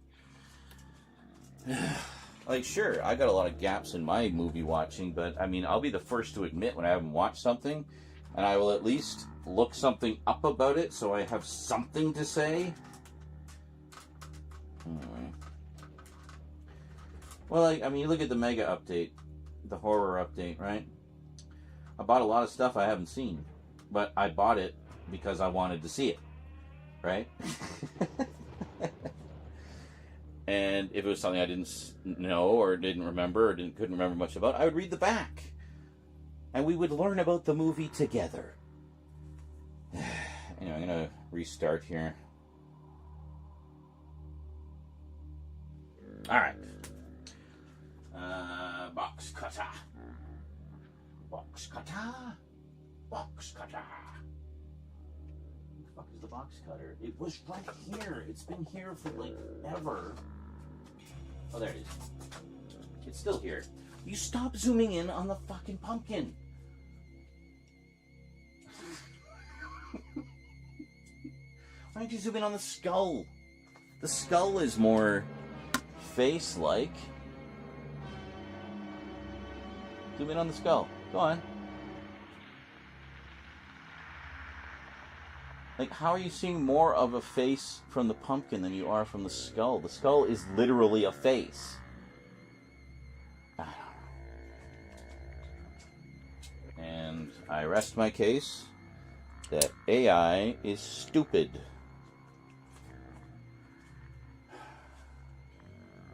Like, sure, I got a lot of gaps in my movie watching, but, I mean, I'll be the first to admit when I haven't watched something, and I will at least look something up about it so I have something to say. Anyway. Well, I mean, you look at the Mega update, the horror update, right? I bought a lot of stuff I haven't seen, but I bought it because I wanted to see it, right? And if it was something I didn't know or didn't remember or couldn't remember much about, I would read the back. And we would learn about the movie together. Anyway, I'm going to restart here. All right. Box cutter. Box cutter. Box cutter. Where the fuck is the box cutter? It was right here. It's been here for like ever. Oh, there it is. It's still here. You stop zooming in on the fucking pumpkin. Why don't you zoom in on the skull? The skull is more face-like. Zoom in on the skull. Go on. Like, how are you seeing more of a face from the pumpkin than you are from the skull? The skull is literally a face. And I rest my case that AI is stupid.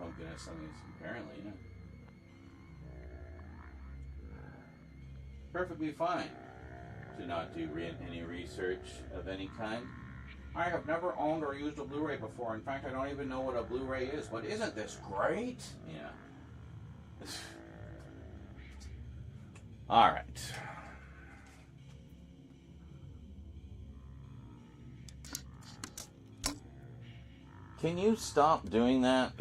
Oh goodness, something's apparently, yeah. Perfectly fine to not do any research of any kind. I have never owned or used a Blu-ray before. In fact, I don't even know what a Blu-ray is. But isn't this great? Yeah. All right. Can you stop doing that?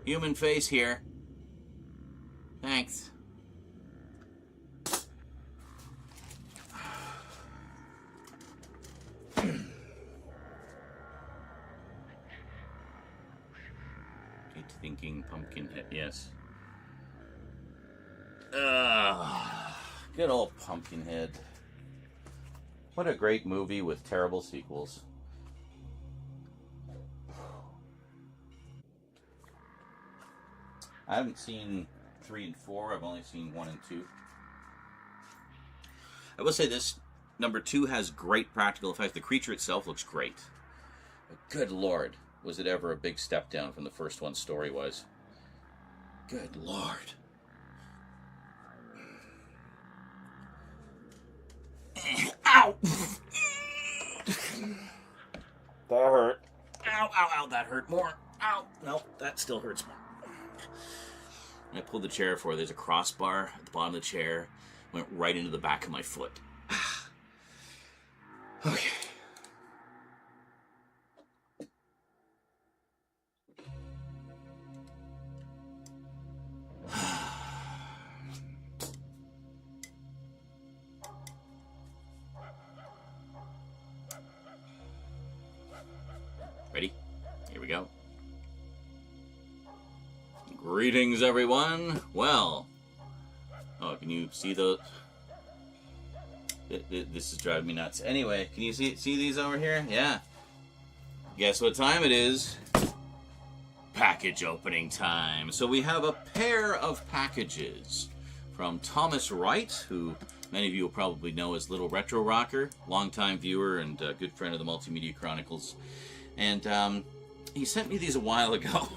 Human face here. Thanks. Thinking Pumpkinhead, yes. Good old Pumpkinhead. What a great movie with terrible sequels. I haven't seen 3 and 4. I've only seen 1 and 2. I will say this. Number 2 has great practical effects. The creature itself looks great. But good Lord, was it ever a big step down from the first one story-wise. Good Lord. Ow! That hurt. Ow, ow, ow, that hurt more. Ow, nope, that still hurts more. I pulled the chair forward. There's a crossbar at the bottom of the chair. Went right into the back of my foot. Okay. Ready? Here we go. Greetings, everyone. Well, oh, can you see those? This is driving me nuts. Anyway, can you see these over here? Yeah. Guess what time it is? Package opening time. So we have a pair of packages from Thomas Wright, who many of you will probably know as Little Retro Rocker, longtime viewer and good friend of the Multimedia Chronicles. And he sent me these a while ago.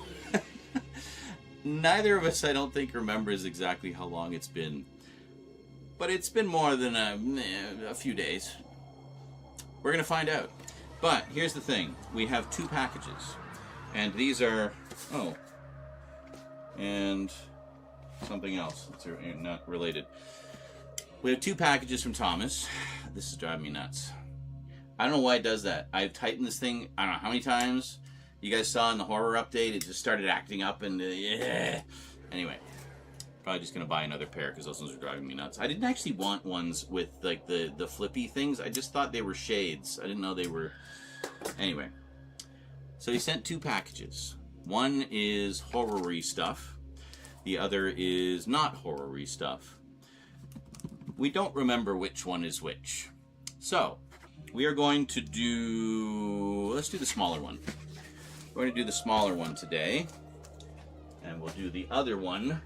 Neither of us, I don't think, remembers exactly how long it's been. But it's been more than a few days. We're going to find out. But here's the thing. We have 2 packages. And these are... Oh. And something else. It's not related. We have 2 packages from Thomas. This is driving me nuts. I don't know why it does that. I've tightened this thing, I don't know how many times. You guys saw in the horror update, it just started acting up and yeah. Anyway, probably just going to buy another pair because those ones are driving me nuts. I didn't actually want ones with like the flippy things. I just thought they were shades. I didn't know they were... Anyway. So he sent 2 packages. One is horror-y stuff. The other is not horror-y stuff. We don't remember which one is which. So, we are going to do... Let's do the smaller one. We're going to do the smaller one today. And we'll do the other one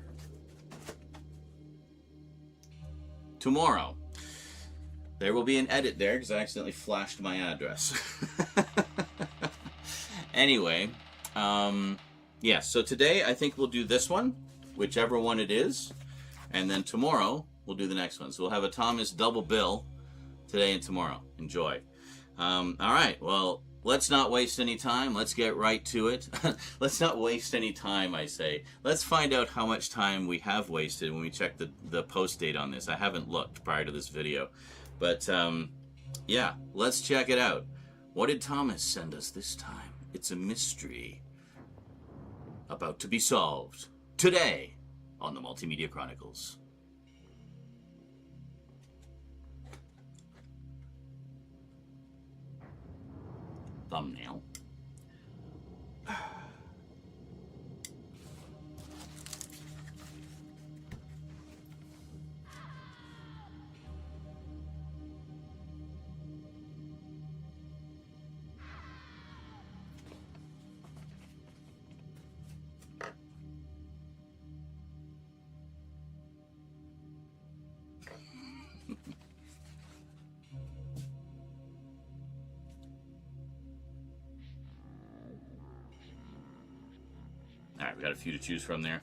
tomorrow. There will be an edit there because I accidentally flashed my address. Anyway, yeah, so today I think we'll do this one, whichever one it is. And then tomorrow we'll do the next one. So we'll have a Thomas double bill today and tomorrow. Enjoy. All right, well, let's not waste any time. Let's get right to it. Let's not waste any time, I say. Let's find out how much time we have wasted when we check the post date on this. I haven't looked prior to this video. But, yeah, let's check it out. What did Thomas send us this time? It's a mystery about to be solved today on the Multimedia Chronicles. Thumbnail. Alright, we got a few to choose from there.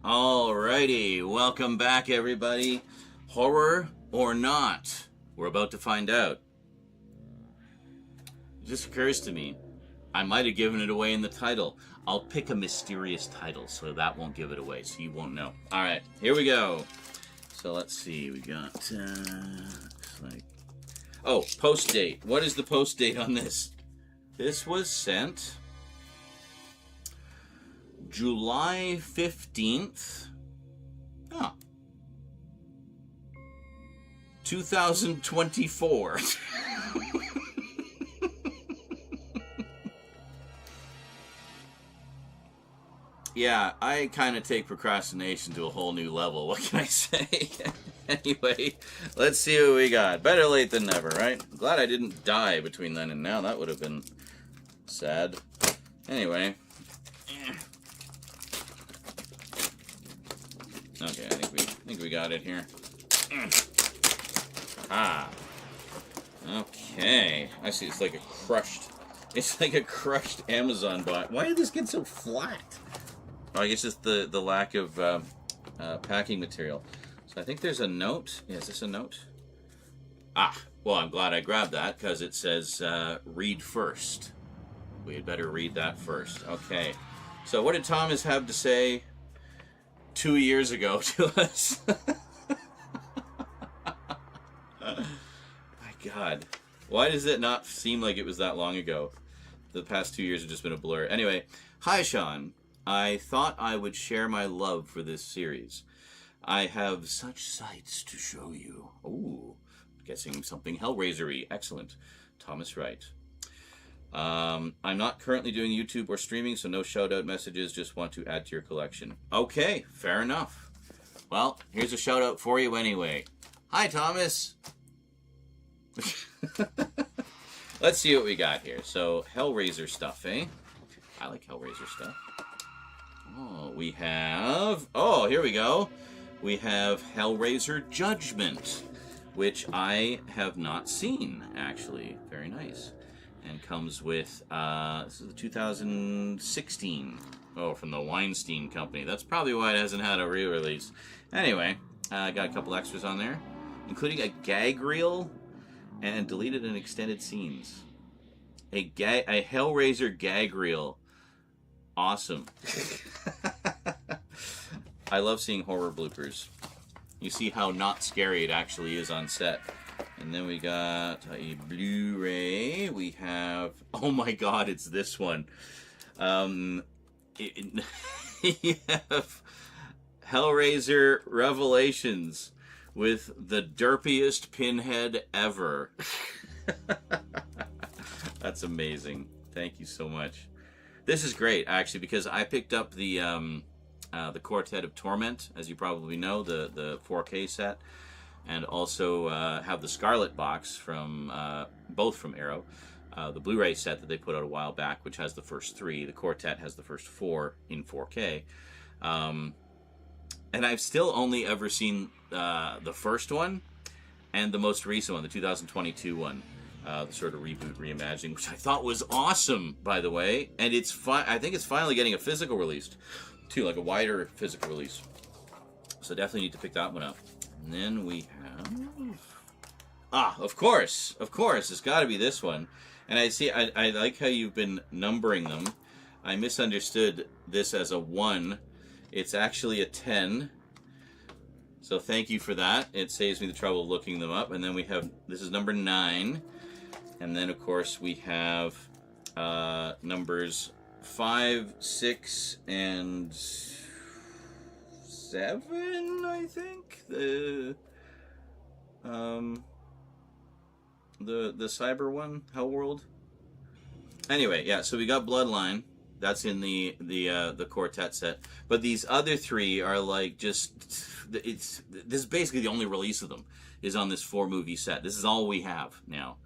Alrighty, welcome back everybody. Horror or not? We're about to find out. It just occurs to me, I might have given it away in the title. I'll pick a mysterious title so that won't give it away, so you won't know. Alright, here we go. So let's see, we got, looks like... Oh, post date. What is the post date on this? This was sent July 15th. Oh. 2024. Yeah, I kind of take procrastination to a whole new level. What can I say? Anyway, let's see what we got. Better late than never, right? I'm glad I didn't die between then and now. That would have been sad. Anyway. Okay, I think we got it here. Ah. Okay. I see it's like a crushed Amazon bot. Why did this get so flat? Oh, I guess it's the lack of packing material. So I think there's a note. Yeah, is this a note? Ah, well, I'm glad I grabbed that because it says read first. We had better read that first. Okay. So what did Thomas have to say 2 years ago to us? My God. Why does it not seem like it was that long ago? The past 2 years have just been a blur. Anyway, hi, Sean. I thought I would share my love for this series. I have such sights to show you. Ooh, guessing something Hellraiser-y. Excellent. Thomas Wright. I'm not currently doing YouTube or streaming, so no shout-out messages. Just want to add to your collection. Okay, fair enough. Well, here's a shout-out for you anyway. Hi, Thomas. Let's see what we got here. So, Hellraiser stuff, eh? I like Hellraiser stuff. Oh, we have... Oh, here we go. We have Hellraiser Judgment, which I have not seen, actually. Very nice. And comes with, this is the 2016. Oh, from the Weinstein Company. That's probably why it hasn't had a re-release. Anyway, got a couple extras on there, including a gag reel and deleted and extended scenes. A Hellraiser gag reel. Awesome. I love seeing horror bloopers. You see how not scary it actually is on set. And then we got a Blu-ray. We have... Oh my God, it's this one. You have Hellraiser Revelations with the derpiest pinhead ever. That's amazing. Thank you so much. This is great, actually, because I picked up the Quartet of Torment, as you probably know, the 4K set, and also have the Scarlet box from both from Arrow, the Blu-ray set that they put out a while back, which has the first 3. The Quartet has the first 4 in 4K, and I've still only ever seen the first one and the most recent one, the 2022 one. The sort of reboot reimagining, which I thought was awesome, by the way. And it's I think it's finally getting a physical release, too, like a wider physical release. So definitely need to pick that one up. And then we have... Ah, of course, it's got to be this one. And I see, I like how you've been numbering them. I misunderstood this as a 1. It's actually a 10. So thank you for that. It saves me the trouble of looking them up. And then we have, this is number 9. And then, of course, we have numbers 5, 6, and 7, I think. The cyber one, Hell World. Anyway, yeah, so we got Bloodline. That's in the quartet set. But these other 3 are like just, this is basically the only release of them is on this 4-movie set. This is all we have now.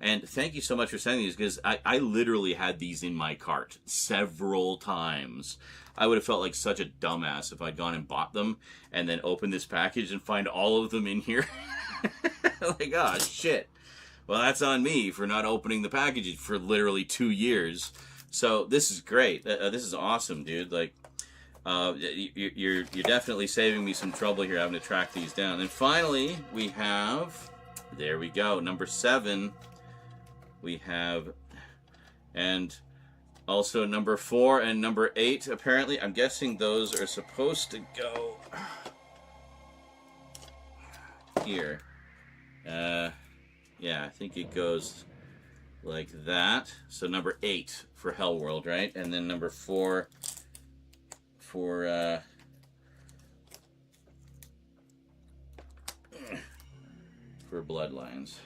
And thank you so much for sending these, because I literally had these in my cart several times. I would have felt like such a dumbass if I'd gone and bought them and then opened this package and find all of them in here. Like, oh, shit. Well, that's on me for not opening the packages for literally 2 years. So this is great. This is awesome, dude. Like, you're definitely saving me some trouble here having to track these down. And finally, we have, there we go, number 7. We have, and also number 4 and number 8. Apparently, I'm guessing those are supposed to go here. Yeah, I think it goes like that. So number 8 for Hell World, right? And then number 4 for Bloodlines.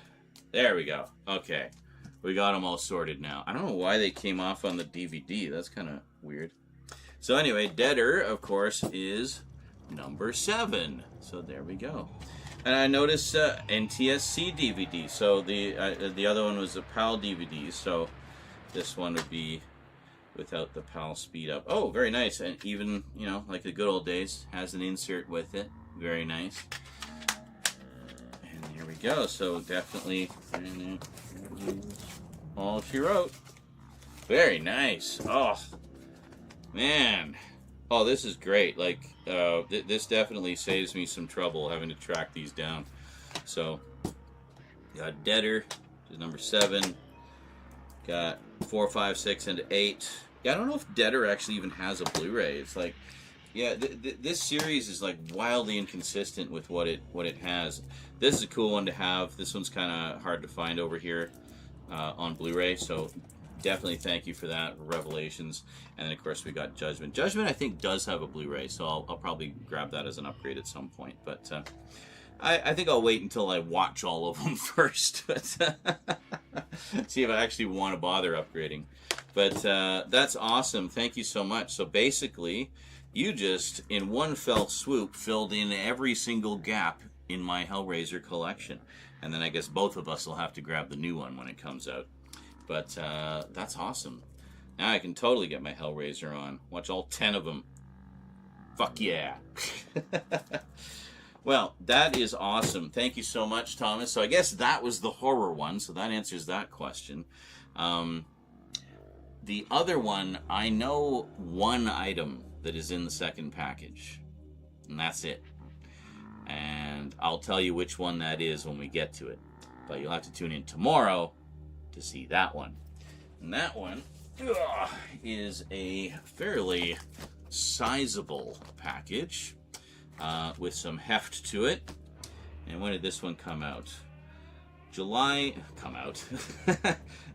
There we go. Okay. We got them all sorted now. I don't know why they came off on the DVD. That's kind of weird. So anyway, Deader, of course, is number 7. So there we go. And I noticed NTSC DVD. So the other one was a PAL DVD. So this one would be without the PAL speed up. Oh, very nice. And even, you know, like the good old days, has an insert with it. Very nice. And here we go. So definitely all she wrote. Very nice. Oh, man. Oh, this is great. Like, this definitely saves me some trouble having to track these down. So, got Deader, which is number 7. Got 4, 5, 6, and 8. Yeah, I don't know if Deader actually even has a Blu-ray. It's like, yeah, this series is like wildly inconsistent with what it has. This is a cool one to have. This one's kind of hard to find over here on Blu-ray, so definitely thank you for that, Revelations. And then, of course, we got Judgment. Judgment, I think, does have a Blu-ray, so I'll probably grab that as an upgrade at some point. But I think I'll wait until I watch all of them first. But see if I actually want to bother upgrading. But that's awesome. Thank you so much. So basically, you just, in one fell swoop, filled in every single gap in my Hellraiser collection. And then I guess both of us will have to grab the new one when it comes out. But that's awesome. Now I can totally get my Hellraiser on. Watch all 10 of them. Fuck yeah. Well, that is awesome. Thank you so much, Thomas. So I guess that was the horror one, so that answers that question. The other one, I know one item that is in the second package, and that's it. And I'll tell you which one that is when we get to it. But you'll have to tune in tomorrow to see that one. And that one is a fairly sizable package with some heft to it. And when did this one come out? July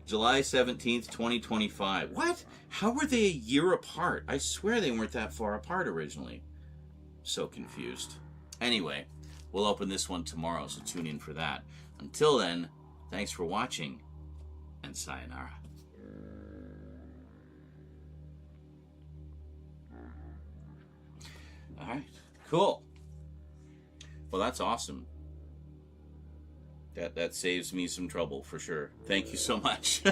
17th, 2025. What? How were they a year apart? I swear they weren't that far apart originally. So confused. Anyway, we'll open this one tomorrow, so tune in for that. Until then, thanks for watching, and sayonara. Alright, cool. Well, that's awesome. That saves me some trouble, for sure. Thank you so much.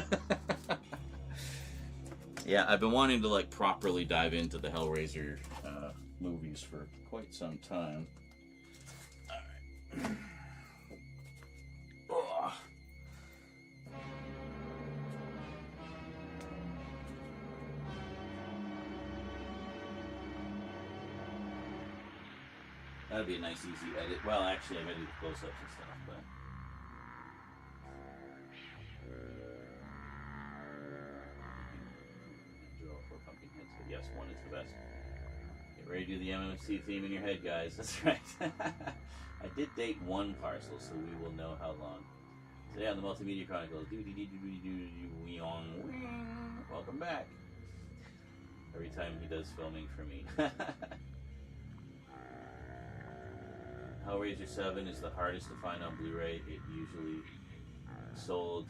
Yeah, I've been wanting to, like, properly dive into the Hellraiser movies for quite some time. Alright. Oh. That'd be a nice, easy edit. Well, actually, I gotta do the close-ups and stuff, but... Draw 4 pumpkin heads, but yes, one is the best. Get ready to do the MMC theme in your head, guys. That's right. I did date one parcel, so we will know how long. Today on the Multimedia Chronicles. Welcome back. Every time he does filming for me. Hellraiser 7 is the hardest to find on Blu-ray. It usually sold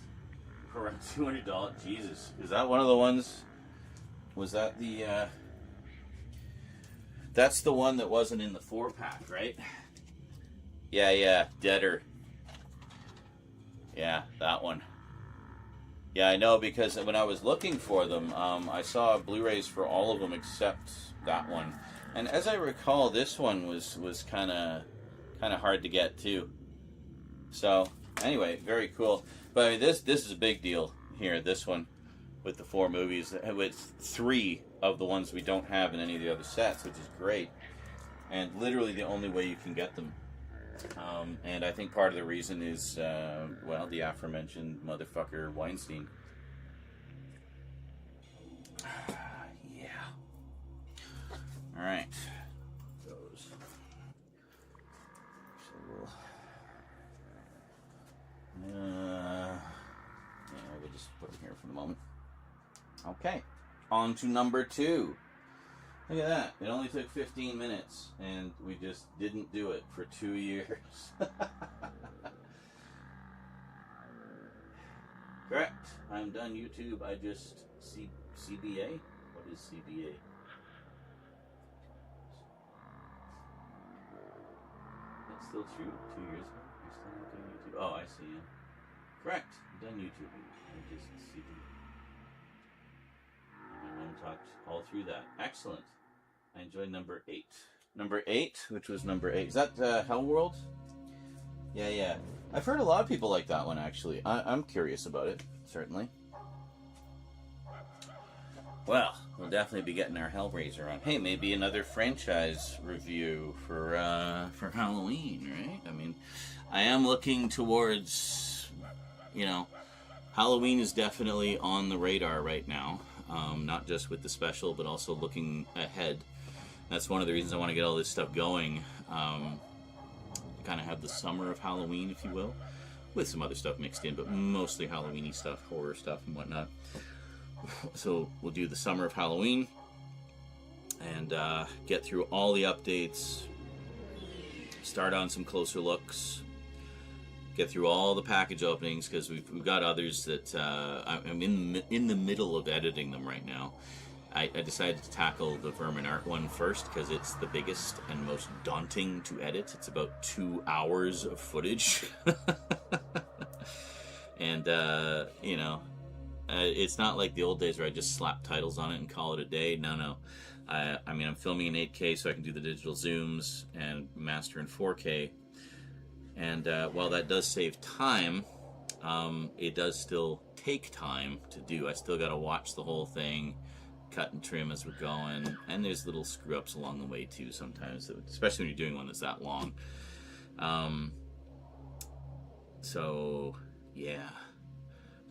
for around $200. Jesus. Is that one of the ones? Was that the, that's the one that wasn't in the 4-pack, right? Yeah, Deader. Yeah, that one. Yeah, I know, because when I was looking for them, I saw Blu-rays for all of them except that one. And as I recall, this one was kind of hard to get too. So anyway, very cool. But I mean, this is a big deal here. This one with the 4 movies, with 3 of the ones we don't have in any of the other sets, which is great. And literally the only way you can get them. And I think part of the reason is, well, the aforementioned motherfucker Weinstein. Yeah. All right. Those. So we'll just put them here for the moment. Okay. On to number 2. Look at that. It only took 15 minutes, and we just didn't do it for 2 years. Correct. I'm done YouTube. I just... CBA? What is CBA? That's still true. 2 years ago. You're still not doing YouTube. Oh, I see. Yeah. Correct. I'm done YouTube. I just CBA. And talked all through that. Excellent. I enjoyed number 8. Number 8, which was number 8. Is that Hell World? Yeah. I've heard a lot of people like that one, actually. I'm curious about it, certainly. Well, we'll definitely be getting our Hellraiser on. Hey, maybe another franchise review for Halloween, right? I mean, I am looking towards, Halloween is definitely on the radar right now. Not just with the special, but also looking ahead. That's one of the reasons I want to get all this stuff going. Kind of have the summer of Halloween, if you will, with some other stuff mixed in, but mostly Halloween-y stuff, horror stuff and whatnot. So we'll do the summer of Halloween and get through all the updates, start on some closer looks, get through all the package openings, because we've got others that I'm in the middle of editing them right now. I decided to tackle the Vermin Art one first because it's the biggest and most daunting to edit. It's about 2 hours of footage. And, it's not like the old days where I just slap titles on it and call it a day. No. I mean, I'm filming in 8K so I can do the digital zooms and master in 4K. And while that does save time, it does still take time to do. I still got to watch the whole thing, cut and trim as we're going, and there's little screw-ups along the way too sometimes, especially when you're doing one that's that long. So, yeah.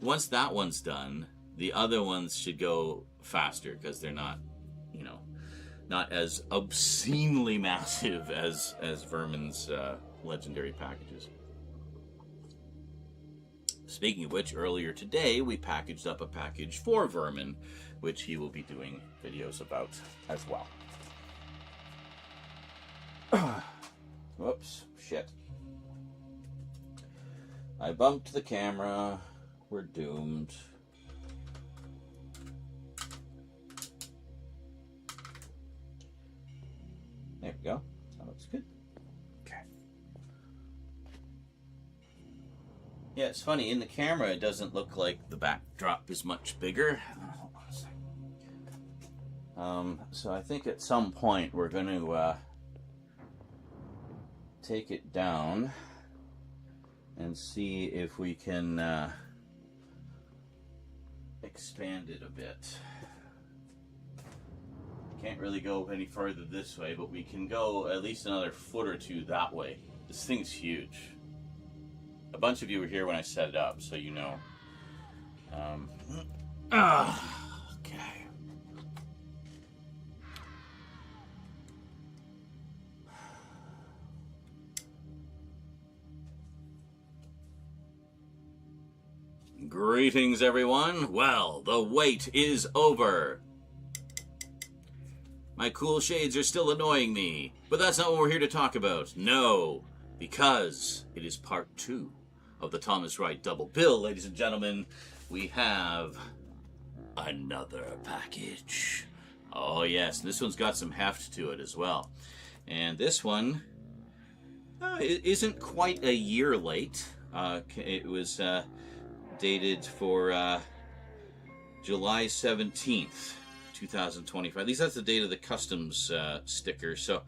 Once that one's done, the other ones should go faster because they're not, not as obscenely massive as Vermin's legendary packages. Speaking of which, earlier today we packaged up a package for Vermin, which he will be doing videos about as well. Whoops, shit. I bumped the camera. We're doomed. There we go. That looks good. Okay. Yeah, it's funny. In the camera, it doesn't look like the backdrop is much bigger. Hold on a second. So I think at some point we're going to take it down and see if we can expand it a bit. Can't really go any further this way, but we can go at least another foot or 2 that way. This thing's huge. A bunch of you were here when I set it up, so you know. Okay. Greetings, everyone. Well, the wait is over. My cool shades are still annoying me, but that's not what we're here to talk about. No, because it is part 2 of the Thomas Wright double bill, ladies and gentlemen. We have another package. Oh yes, this one's got some heft to it as well. And this one it isn't quite a year late. It was dated for July 17th, 2025. At least that's the date of the customs sticker. So,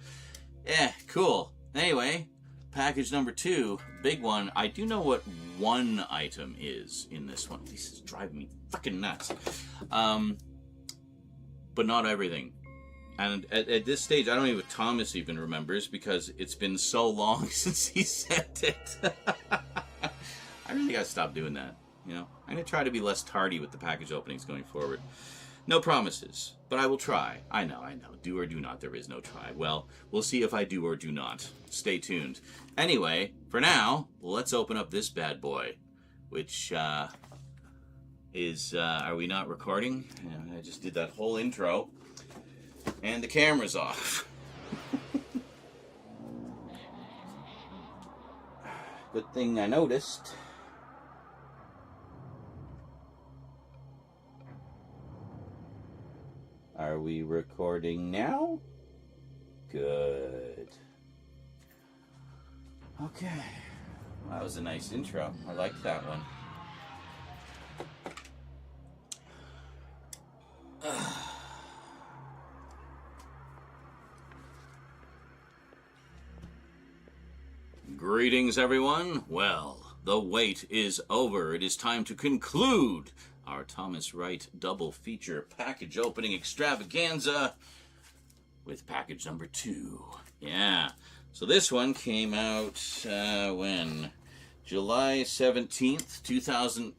yeah, cool. Anyway, package number 2, big one. I do know what one item is in this one. This is driving me fucking nuts. But not everything. And at this stage, I don't even, Thomas even remembers, because it's been so long since he sent it. I really gotta stop doing that, you know? I'm gonna try to be less tardy with the package openings going forward. No promises, but I will try. I know. Do or do not, there is no try. Well, we'll see if I do or do not. Stay tuned. Anyway, for now, let's open up this bad boy, which is, are we not recording? Yeah, I just did that whole intro, and the camera's off. Good thing I noticed. Are we recording now? Good. Okay. Well, that was a nice intro. I liked that one. Greetings, everyone. Well, the wait is over. It is time to conclude our Thomas Wright double feature package opening extravaganza with package number 2. Yeah. So this one came out when? July 17th, 2000.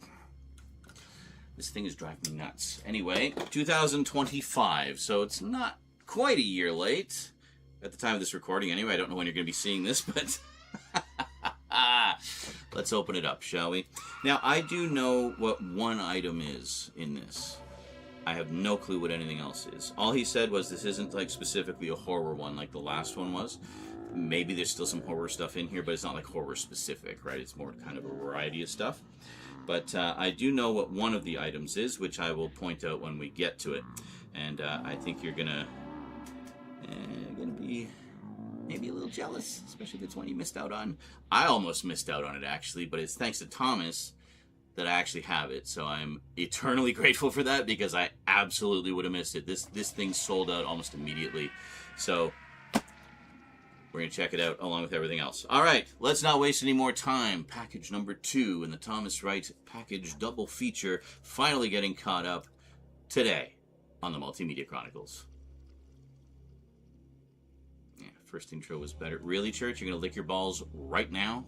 This thing is driving me nuts. Anyway, 2025. So it's not quite a year late at the time of this recording. Anyway, I don't know when you're going to be seeing this, but let's open it up, shall we? Now, I do know what one item is in this. I have no clue what anything else is. All he said was this isn't like specifically a horror one like the last one was. Maybe there's still some horror stuff in here, but it's not like horror specific, right? It's more kind of a variety of stuff. But I do know what one of the items is, which I will point out when we get to it. And I think you're gonna be maybe a little jealous, especially if it's one you missed out on. I almost missed out on it, actually, but it's thanks to Thomas that I actually have it. So I'm eternally grateful for that, because I absolutely would have missed it. This thing sold out almost immediately. So we're going to check it out along with everything else. All right, let's not waste any more time. Package number 2 in the Thomas Wright package double feature, finally getting caught up today on the Multimedia Chronicles. Yeah, first intro was better. Really, Church? You're going to lick your balls right now?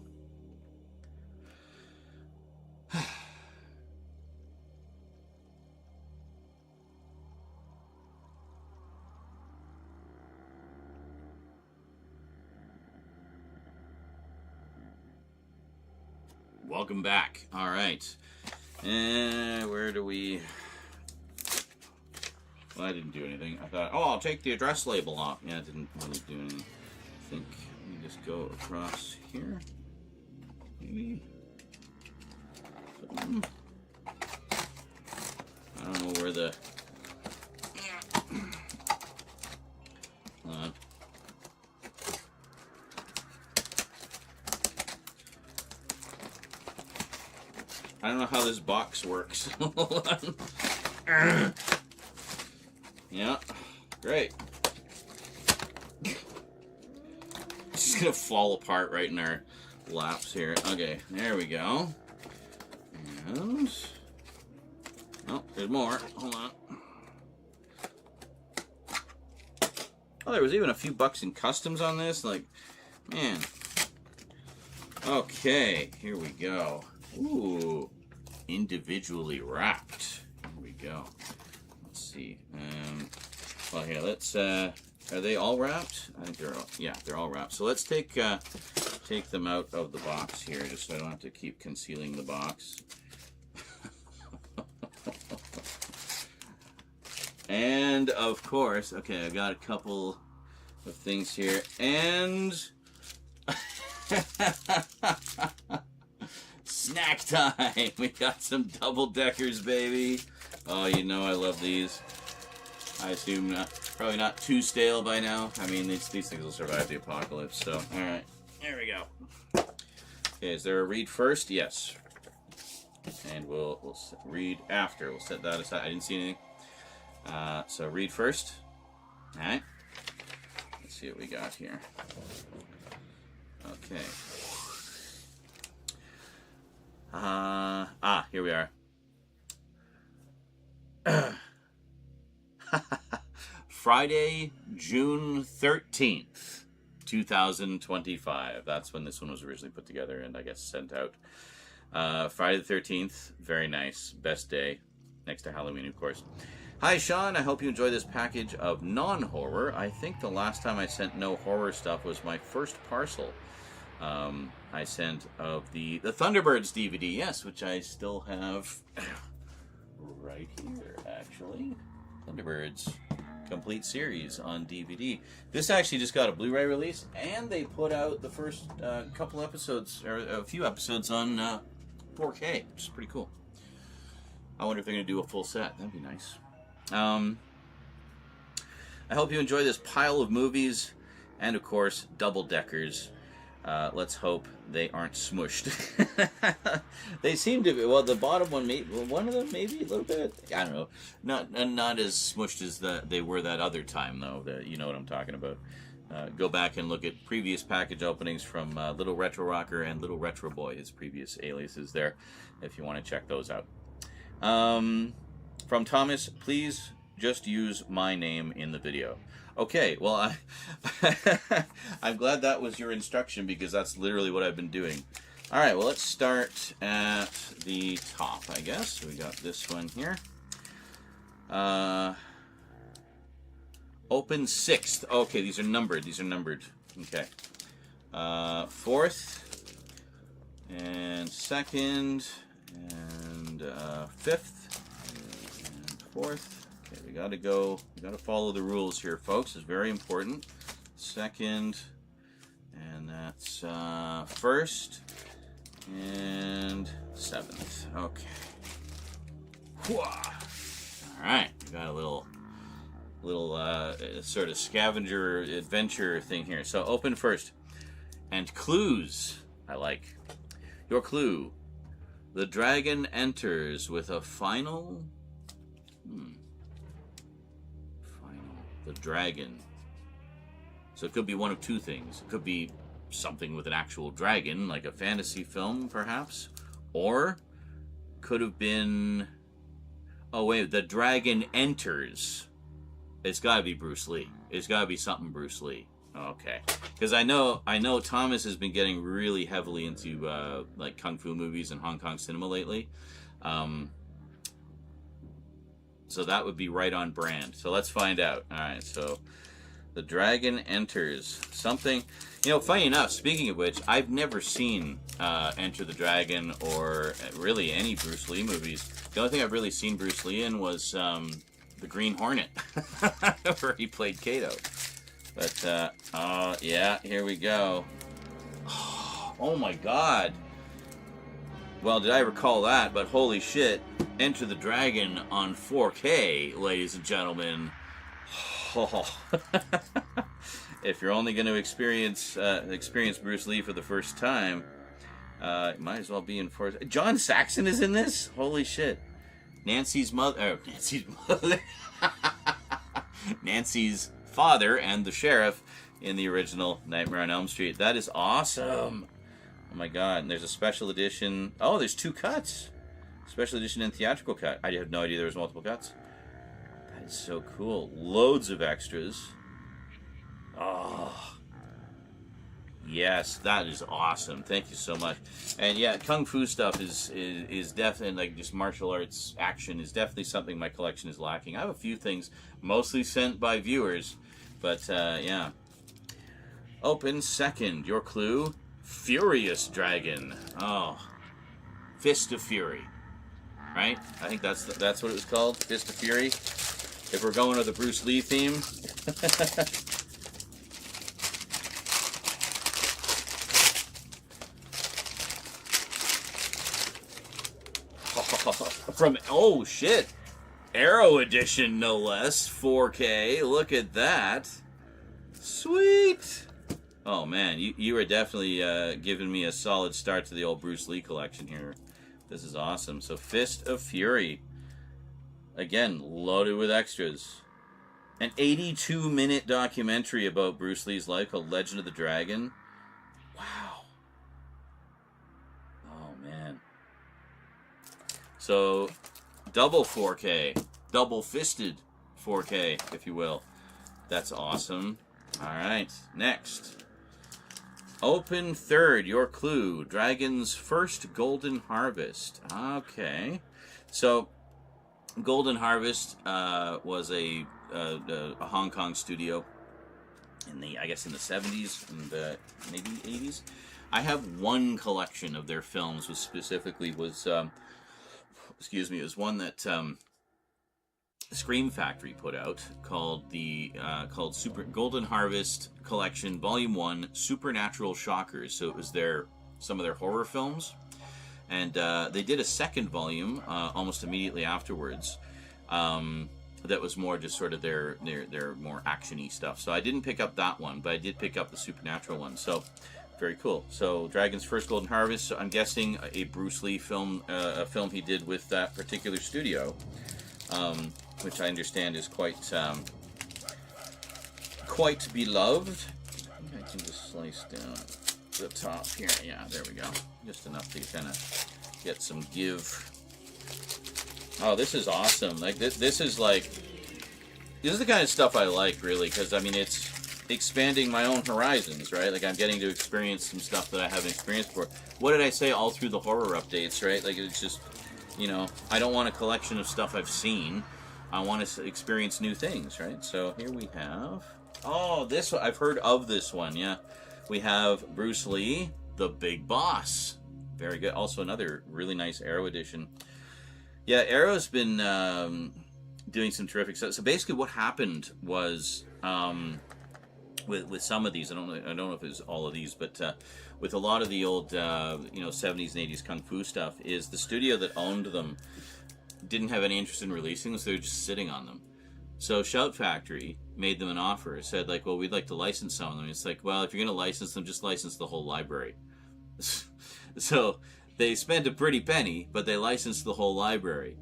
Welcome back. All right. Where do we... Well, I didn't do anything. I thought, oh, I'll take the address label off. Yeah, it didn't really do anything. I think let me just go across here. Maybe. I don't know where the... Hold on. I don't know how this box works. Hold on. Yeah, great. It's just gonna fall apart right in our laps here. Okay, there we go. And oh, there's more. Hold on. Oh, there was even a few bucks in customs on this. Like, man. Okay, here we go. Ooh, individually wrapped. Here we go. Let's see. Well, here, let's. Are they all wrapped? I think they're all. Yeah, they're all wrapped. So let's take them out of the box here, just so I don't have to keep concealing the box. And, of course, okay, I got a couple of things here. And... snack time! We got some double-deckers, baby. Oh, you know I love these. I assume probably not too stale by now. I mean, these things will survive the apocalypse, so... Alright, there we go. Okay, is there a read first? Yes. And we'll read after. We'll set that aside. I didn't see anything. So read first. Alright. Let's see what we got here. Okay. Here we are. Friday, June 13th, 2025. That's when this one was originally put together and I guess sent out. Friday the 13th, very nice. Best day, next to Halloween, of course. Hi, Sean. I hope you enjoy this package of non-horror. I think the last time I sent no horror stuff was my first parcel. I sent of the Thunderbirds DVD, yes, which I still have right here, actually. Thunderbirds complete series on DVD. This actually just got a Blu-ray release, and they put out the first couple episodes, or a few episodes on 4K, which is pretty cool. I wonder if they're going to do a full set. That'd be nice. I hope you enjoy this pile of movies, and of course, double-deckers. Let's hope they aren't smushed. They seem to be. Well, the bottom one, one of them, maybe a little bit. I don't know. Not as smushed as they were that other time, though. You know what I'm talking about. Go back and look at previous package openings from Little Retro Rocker and Little Retro Boy, his previous aliases there, if you want to check those out. From Thomas, please just use my name in the video. Okay, well, I'm glad that was your instruction because that's literally what I've been doing. All right, well, let's start at the top, I guess. We got this one here. Open 6th. Okay, these are numbered. Okay. 4th and 2nd and 5th and 4th. Okay, we gotta follow the rules here, folks. It's very important. 2nd, and that's 1st, and 7th. Okay. Alright, we got a little sort of scavenger adventure thing here. So open first. And clues, I like. Your clue. The dragon enters with a final... The dragon. So it could be one of two things. It could be something with an actual dragon, like a fantasy film, perhaps. Or could have been... Oh, wait. The dragon enters. It's got to be Bruce Lee. It's got to be something Bruce Lee. Okay. Because I know Thomas has been getting really heavily into like kung fu movies and Hong Kong cinema lately. So that would be right on brand. So let's find out. All right, so the dragon enters. Something, funny enough, speaking of which, I've never seen Enter the Dragon or really any Bruce Lee movies. The only thing I've really seen Bruce Lee in was The Green Hornet, where he played Kato. But, yeah, here we go. Oh my God. Well, did I recall that? But holy shit. Enter the Dragon on 4K, ladies and gentlemen. Oh. If you're only going to experience Bruce Lee for the first time, might as well be in 4K. John Saxon is in this? Holy shit. Nancy's mother... Nancy's father and the sheriff in the original Nightmare on Elm Street. That is awesome. Oh my God. And there's a special edition. Oh, there's 2 cuts. Special edition and theatrical cut. I had no idea there was multiple cuts. That is so cool. Loads of extras. Oh. Yes, that is awesome. Thank you so much. And yeah, kung fu stuff is definitely, like, just martial arts action is definitely something my collection is lacking. I have a few things, mostly sent by viewers, but yeah. Open 2nd. Your clue, Furious Dragon. Oh. Fist of Fury. Right? I think that's what it was called, Fist of Fury. If we're going with the Bruce Lee theme. From, oh shit, Arrow Edition no less, 4K, look at that. Sweet. Oh man, you are definitely giving me a solid start to the old Bruce Lee collection here. This is awesome. So Fist of Fury. Again, loaded with extras. An 82-minute documentary about Bruce Lee's life called Legend of the Dragon. Wow. Oh man. So, double 4K. Double-fisted 4K, if you will. That's awesome. Alright, next. Open third, your clue. Dragon's first Golden Harvest. Okay. So, Golden Harvest was a Hong Kong studio in the, I guess, in the 70s and maybe 80s. I have one collection of their films, which specifically was, excuse me, it was one that Scream Factory put out called called Super Golden Harvest Collection Volume 1 Supernatural Shockers. So it was some of their horror films, and they did a second volume almost immediately afterwards. That was more just sort of their more actiony stuff. So I didn't pick up that one, but I did pick up the Supernatural one. So very cool. So Dragon's first Golden Harvest. So I'm guessing a Bruce Lee film, a film he did with that particular studio, which I understand is quite beloved. I can just slice down the top here. Yeah, there we go. Just enough to kind of get some give. Oh, this is awesome. Like this is the kind of stuff I like, really, because I mean it's expanding my own horizons, right? Like I'm getting to experience some stuff that I haven't experienced before. What did I say all through the horror updates, right? Like it's just, you know, I don't want a collection of stuff I've seen. I want to experience new things, right? So here we have, oh, this one, I've heard of this one, yeah. We have Bruce Lee, the Big Boss. Very good. Also another really nice Arrow edition. Yeah, Arrow's been doing some terrific stuff. So basically what happened was, with some of these, I don't know if it's all of these, but with a lot of the old 70s and 80s kung fu stuff, is the studio that owned them didn't have any interest in releasing them, so they were just sitting on them. So Shout Factory made them an offer, said like, well, we'd like to license some of them. It's like, well, if you're going to license them, just license the whole library. So they spent a pretty penny, but they licensed the whole library.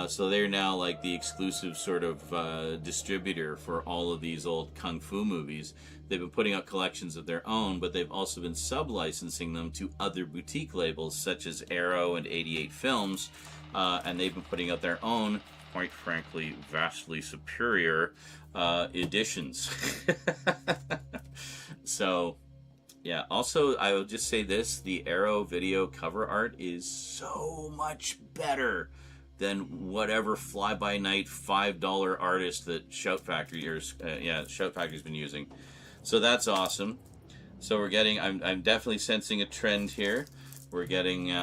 So they're now like the exclusive sort of distributor for all of these old kung fu movies. They've been putting out collections of their own, but they've also been sub-licensing them to other boutique labels such as Arrow and 88 Films, and they've been putting out their own, quite frankly, vastly superior editions. So, yeah. Also, I will just say this: the Arrow video cover art is so much better than whatever fly-by-night $5 artist that Shout Factory Shout Factory's been using. So that's awesome. So we're getting, I'm definitely sensing a trend here. We're getting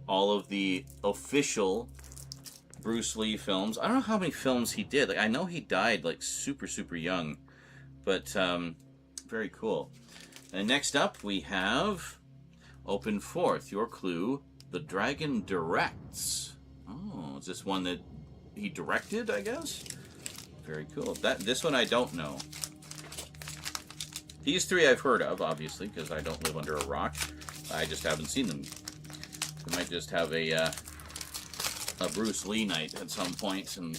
all of the official Bruce Lee films. I don't know how many films he did. Like I know he died like super young, but very cool. And next up we have Open Fourth. Your clue: The Dragon Directs. Oh, is this one that he directed, I guess? Very cool. This one I don't know. These three I've heard of, obviously, because I don't live under a rock. I just haven't seen them. We might just have a Bruce Lee night at some point and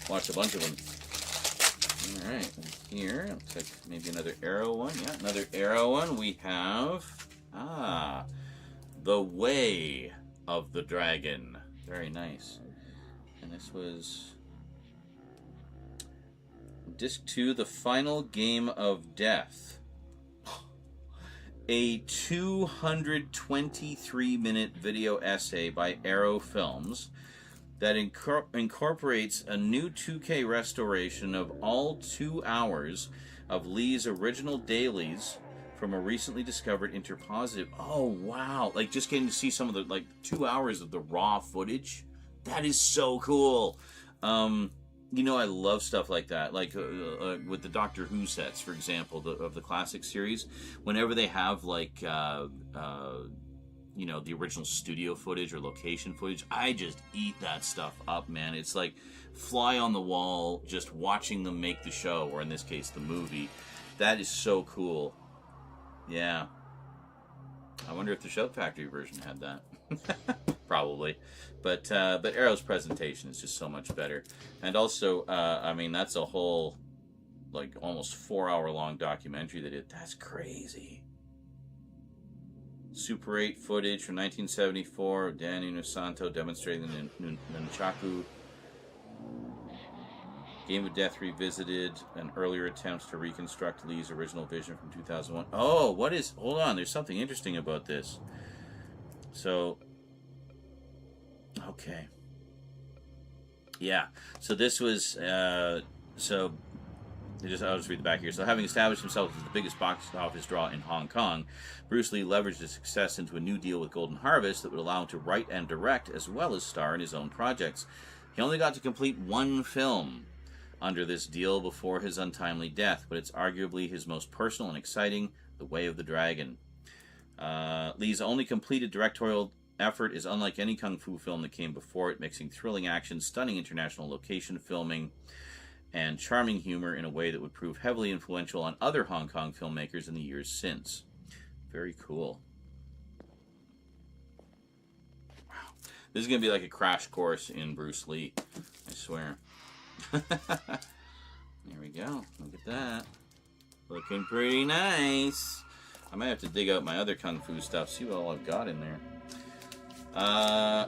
watch a bunch of them. Alright, here, looks like maybe another Arrow one. Yeah, another Arrow one. We have, The Way of the Dragon. Very nice. And this was Disc 2, The Final Game of Death. A 223-minute video essay by Arrow Films that incorporates a new 2K restoration of all 2 hours of Lee's original dailies from a recently discovered interpositive. Oh, wow. Like, just getting to see some of the, 2 hours of the raw footage. That is so cool. You know, I love stuff like that, like with the Doctor Who sets, for example, of the classic series. Whenever they have like, you know, the original studio footage or location footage, I just eat that stuff up, man. It's like fly on the wall, just watching them make the show, or in this case, the movie. That is so cool. Yeah. I wonder if the Shout Factory version had that. Probably, but Arrow's presentation is just so much better, and also, I mean, that's a whole, like, almost 4-hour long documentary they did. That's crazy. Super 8 footage from 1974 of Danny Inosanto demonstrating the nunchaku. Game of Death revisited an earlier attempts to reconstruct Lee's original vision from 2001. Oh, what is? Hold on, there's something interesting about this. So. Okay. Yeah. So this was, I'll just read the back here. So having established himself as the biggest box office draw in Hong Kong, Bruce Lee leveraged his success into a new deal with Golden Harvest that would allow him to write and direct as well as star in his own projects. He only got to complete one film under this deal before his untimely death, but it's arguably his most personal and exciting, The Way of the Dragon. Lee's only completed directorial effort is unlike any kung fu film that came before it, mixing thrilling action, stunning international location filming, and charming humor in a way that would prove heavily influential on other Hong Kong filmmakers in the years since. Very cool. Wow. This is going to be like a crash course in Bruce Lee, I swear. There we go. Look at that. Looking pretty nice. I might have to dig out my other kung fu stuff, see what all I've got in there.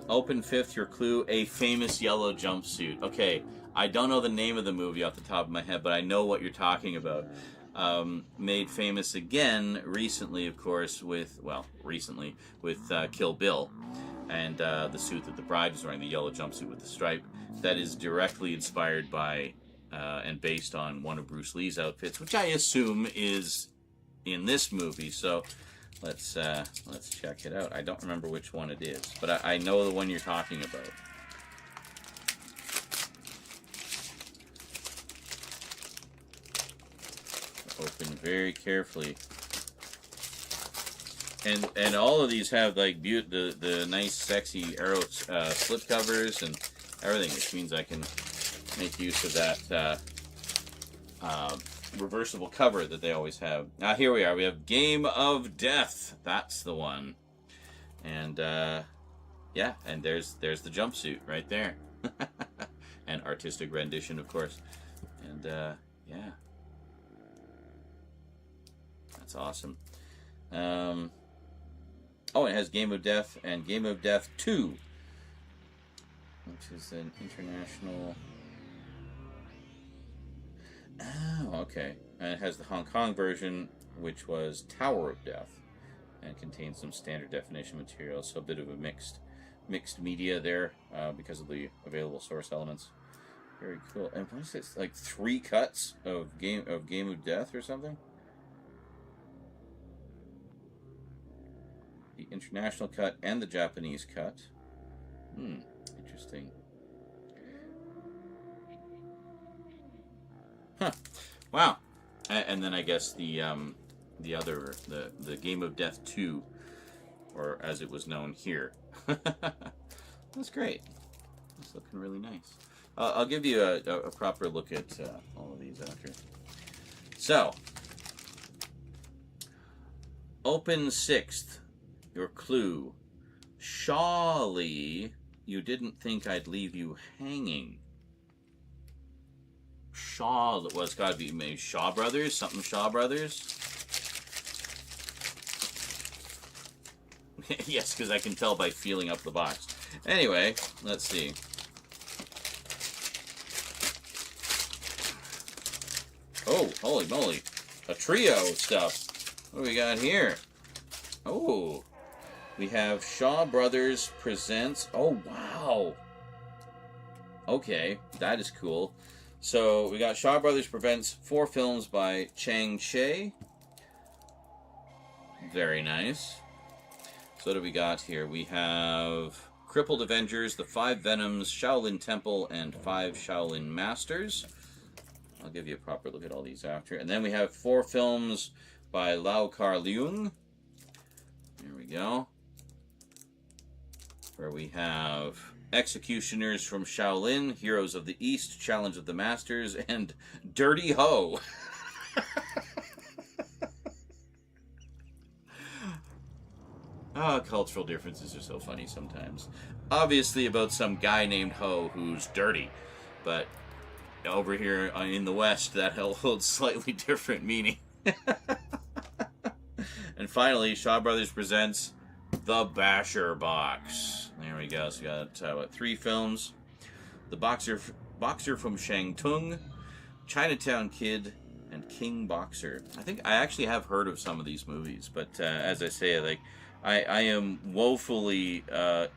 Open fifth, your clue, a famous yellow jumpsuit. Okay, I don't know the name of the movie off the top of my head, but I know what you're talking about. Made famous again recently, of course, with Kill Bill. And the suit that the bride was wearing, the yellow jumpsuit with the stripe, that is directly inspired by and based on one of Bruce Lee's outfits, which I assume is in this movie. So let's check it out. I don't remember which one it is, but I know the one you're talking about. Open very carefully. And all of these have like the nice sexy Arrow slip covers and everything, which means I can make use of that reversible cover that they always have. Now here we are. We have Game of Death. That's the one. And yeah, and there's the jumpsuit right there. And artistic rendition, of course. And yeah, that's awesome. Oh, it has Game of Death and Game of Death 2, which is an international... Oh, okay. And it has the Hong Kong version, which was Tower of Death, and contains some standard definition material, so a bit of a mixed media there because of the available source elements. Very cool. And what is this? Like 3 cuts of Game of Death or something? The international cut and the Japanese cut. Interesting. Huh. Wow. And then I guess the Game of Death 2, or as it was known here. That's great. It's looking really nice. I'll give you a proper look at all of these after. So, open 6th. Your clue. Surely you didn't think I'd leave you hanging. Shaw, well, it's got to be maybe Shaw Brothers? Something Shaw Brothers? Yes, because I can tell by feeling up the box. Anyway, let's see. Oh, holy moly. A trio of stuff. What do we got here? Oh. We have Shaw Brothers Presents. Oh, wow. Okay, that is cool. So, we got Shaw Brothers Presents 4 films by Chang Che. Very nice. So, what do we got here? We have Crippled Avengers, The Five Venoms, Shaolin Temple, and Five Shaolin Masters. I'll give you a proper look at all these after. And then we have 4 films by Lau Kar Leung. There we go. Where we have Executioners from Shaolin, Heroes of the East, Challenge of the Masters, and Dirty Ho. Cultural differences are so funny sometimes. Obviously about some guy named Ho who's dirty, but over here in the West, that holds slightly different meaning. And finally, Shaw Brothers presents The Basher Box. There we go. So we got 3 films: The Boxer from Shangtung, Chinatown Kid, and King Boxer. I think I actually have heard of some of these movies, but as I say, like I am woefully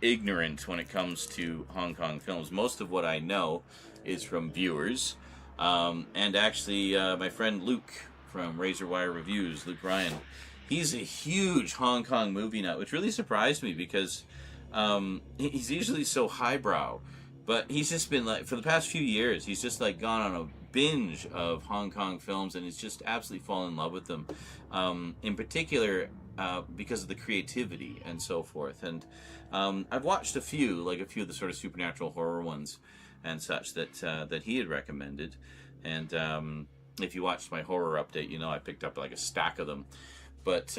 ignorant when it comes to Hong Kong films. Most of what I know is from viewers, and actually my friend Luke from Razor Wire Reviews, Luke Ryan, he's a huge Hong Kong movie nut, which really surprised me because he's usually so highbrow, but he's just been like, for the past few years, he's just like gone on a binge of Hong Kong films, and he's just absolutely fallen in love with them. In particular, because of the creativity and so forth. And I've watched a few of the sort of supernatural horror ones and such that he had recommended. And if you watched my horror update, you know I picked up like a stack of them. But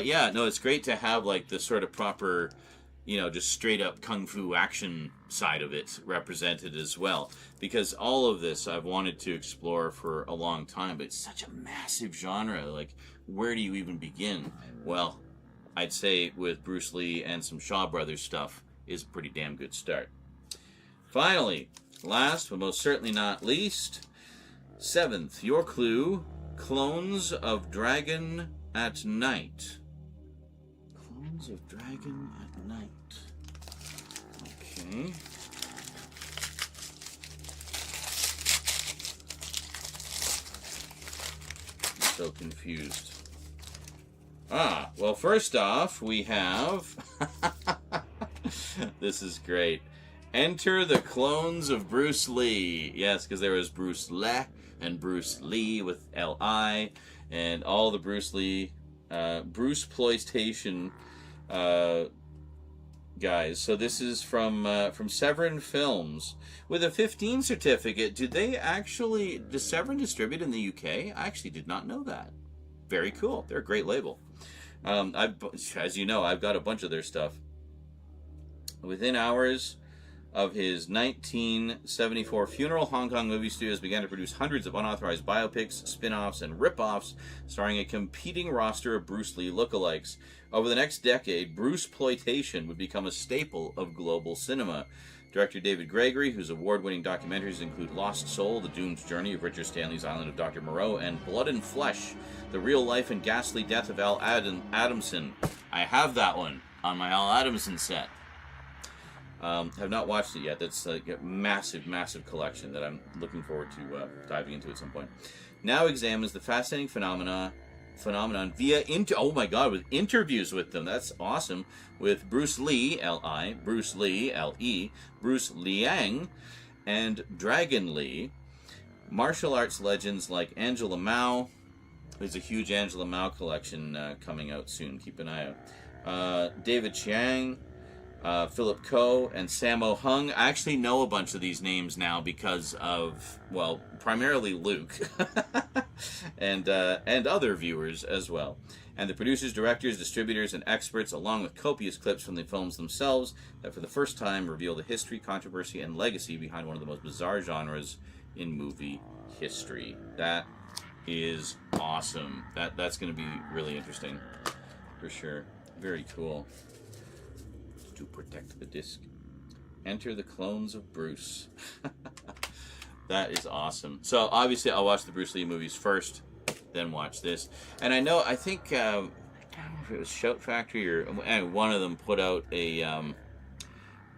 yeah, no, it's great to have like the sort of proper, you know, just straight up kung fu action side of it represented as well. Because all of this I've wanted to explore for a long time, but it's such a massive genre. Like, where do you even begin? Well, I'd say with Bruce Lee and some Shaw Brothers stuff is a pretty damn good start. Finally, last but most certainly not least, 7th, your clue, Clones of Dragon at Night. Clones of Dragon at Night. Okay. I'm so confused. Well, first off, we have... This is great. Enter the Clones of Bruce Lee. Yes, because there was Bruce Le and Bruce Lee with L-I, and all the Bruce Lee, Bruceploitation guys. So this is from Severin Films with a 15 certificate. Does Severin distribute in the UK? I actually did not know that. Very cool. They're a great label. As you know, I've got a bunch of their stuff. Within hours of his 1974 funeral, Hong Kong movie studios began to produce hundreds of unauthorized biopics, spin-offs, and rip-offs starring a competing roster of Bruce Lee lookalikes. Over the next decade, Bruceploitation would become a staple of global cinema. Director David Gregory, whose award-winning documentaries include Lost Soul, The Doomed Journey of Richard Stanley's Island of Dr. Moreau, and Blood and Flesh, The Real Life and Ghastly Death of Al Adamson. I have that one on my Al Adamson set. Have not watched it yet. That's a massive, massive collection that I'm looking forward to diving into at some point. Now examines the fascinating phenomenon via with interviews with them. That's awesome. With Bruce Lee, L-I, Bruce Lee, L-E, Bruce Liang, and Dragon Lee. Martial arts legends like Angela Mao. There's a huge Angela Mao collection coming out soon. Keep an eye out. David Chiang, Philip Ko, and Sammo Hung. I actually know a bunch of these names now because of, well, primarily Luke and other viewers as well. And the producers, directors, distributors, and experts, along with copious clips from the films themselves, that for the first time reveal the history, controversy, and legacy behind one of the most bizarre genres in movie history. That is awesome. That's going to be really interesting, for sure. Very cool. To protect the disc. Enter the Clones of Bruce. That is awesome. So obviously I'll watch the Bruce Lee movies first, then watch this. And I think I don't know if it was Shout Factory or one of them put out a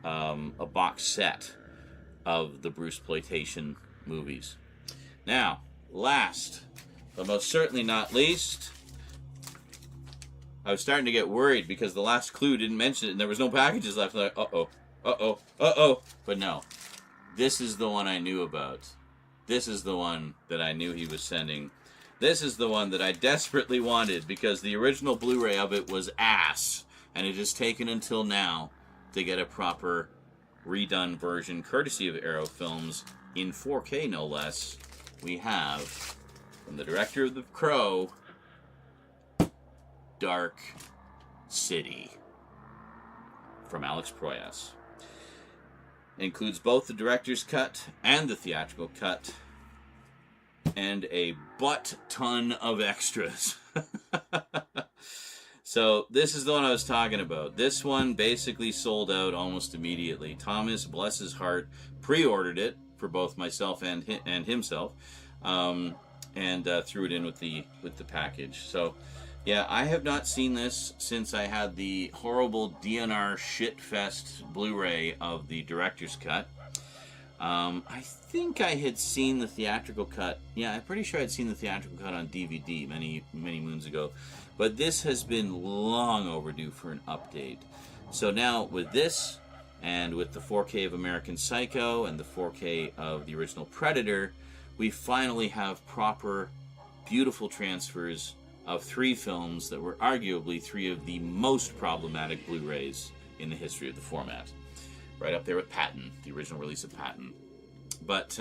box set of the Bruceploitation movies. Now, last but most certainly not least, I was starting to get worried because the last clue didn't mention it and there was no packages left. I'm like, uh-oh. But no, this is the one I knew about. This is the one that I knew he was sending. This is the one that I desperately wanted because the original Blu-ray of it was ass. And it has taken until now to get a proper redone version, courtesy of Arrow Films, in 4K no less. We have, from the director of The Crow, Dark City, from Alex Proyas. It includes both the director's cut and the theatrical cut, and a butt-ton of extras. So this is the one I was talking about. This one basically sold out almost immediately. Thomas, bless his heart, pre-ordered it for both myself and himself, and threw it in with the package. So yeah, I have not seen this since I had the horrible DNR shitfest Blu-ray of the director's cut. I think I had seen the theatrical cut. Yeah, I'm pretty sure I'd seen the theatrical cut on DVD many moons ago. But this has been long overdue for an update. So now with this, and with the 4K of American Psycho and the 4K of the original Predator, we finally have proper, beautiful transfers of 3 films that were arguably 3 of the most problematic Blu-rays in the history of the format. Right up there with Patton, the original release of Patton. But,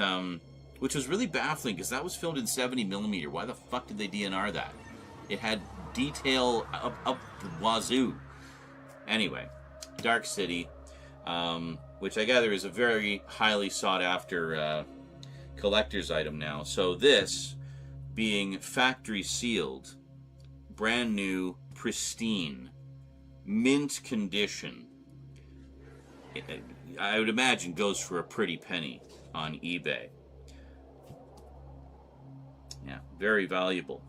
which was really baffling, because that was filmed in 70mm. Why the fuck did they DNR that? It had detail up the wazoo. Anyway, Dark City, which I gather is a very highly sought after collector's item now. So this, being factory sealed, brand new, pristine, mint condition, I would imagine goes for a pretty penny on eBay. Yeah, very valuable.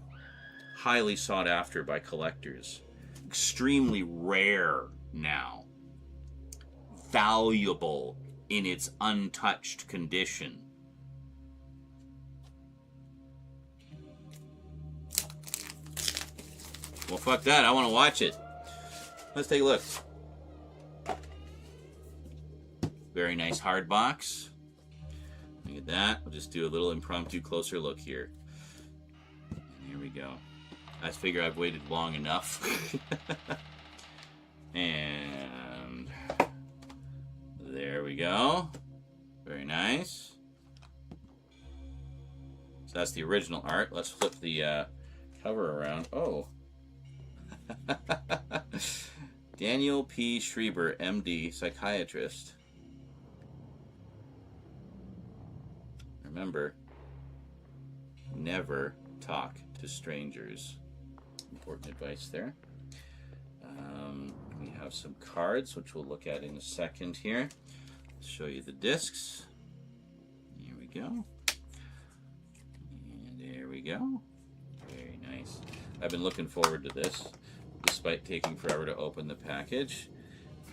Highly sought after by collectors. Extremely rare now. Valuable in its untouched condition. Well, fuck that. I want to watch it. Let's take a look. Very nice hard box. Look at that. We'll just do a little impromptu closer look here. And here we go. I figure I've waited long enough. And there we go. Very nice. So that's the original art. Let's flip the cover around. Oh. Daniel P. Schreiber, MD, psychiatrist. Remember, never talk to strangers. Important advice there. We have some cards, which we'll look at in a second here. I'll show you the discs. Here we go. And there we go. Very nice. I've been looking forward to this, despite taking forever to open the package.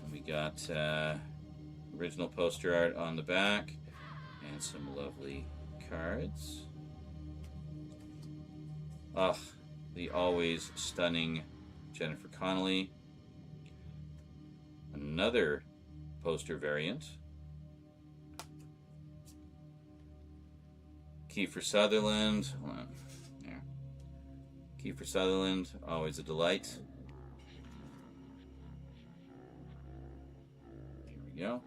And we got original poster art on the back, and some lovely cards. Ugh, the always stunning Jennifer Connelly. Another poster variant. Kiefer Sutherland. Hold on. There. Kiefer Sutherland, always a delight. Here we go.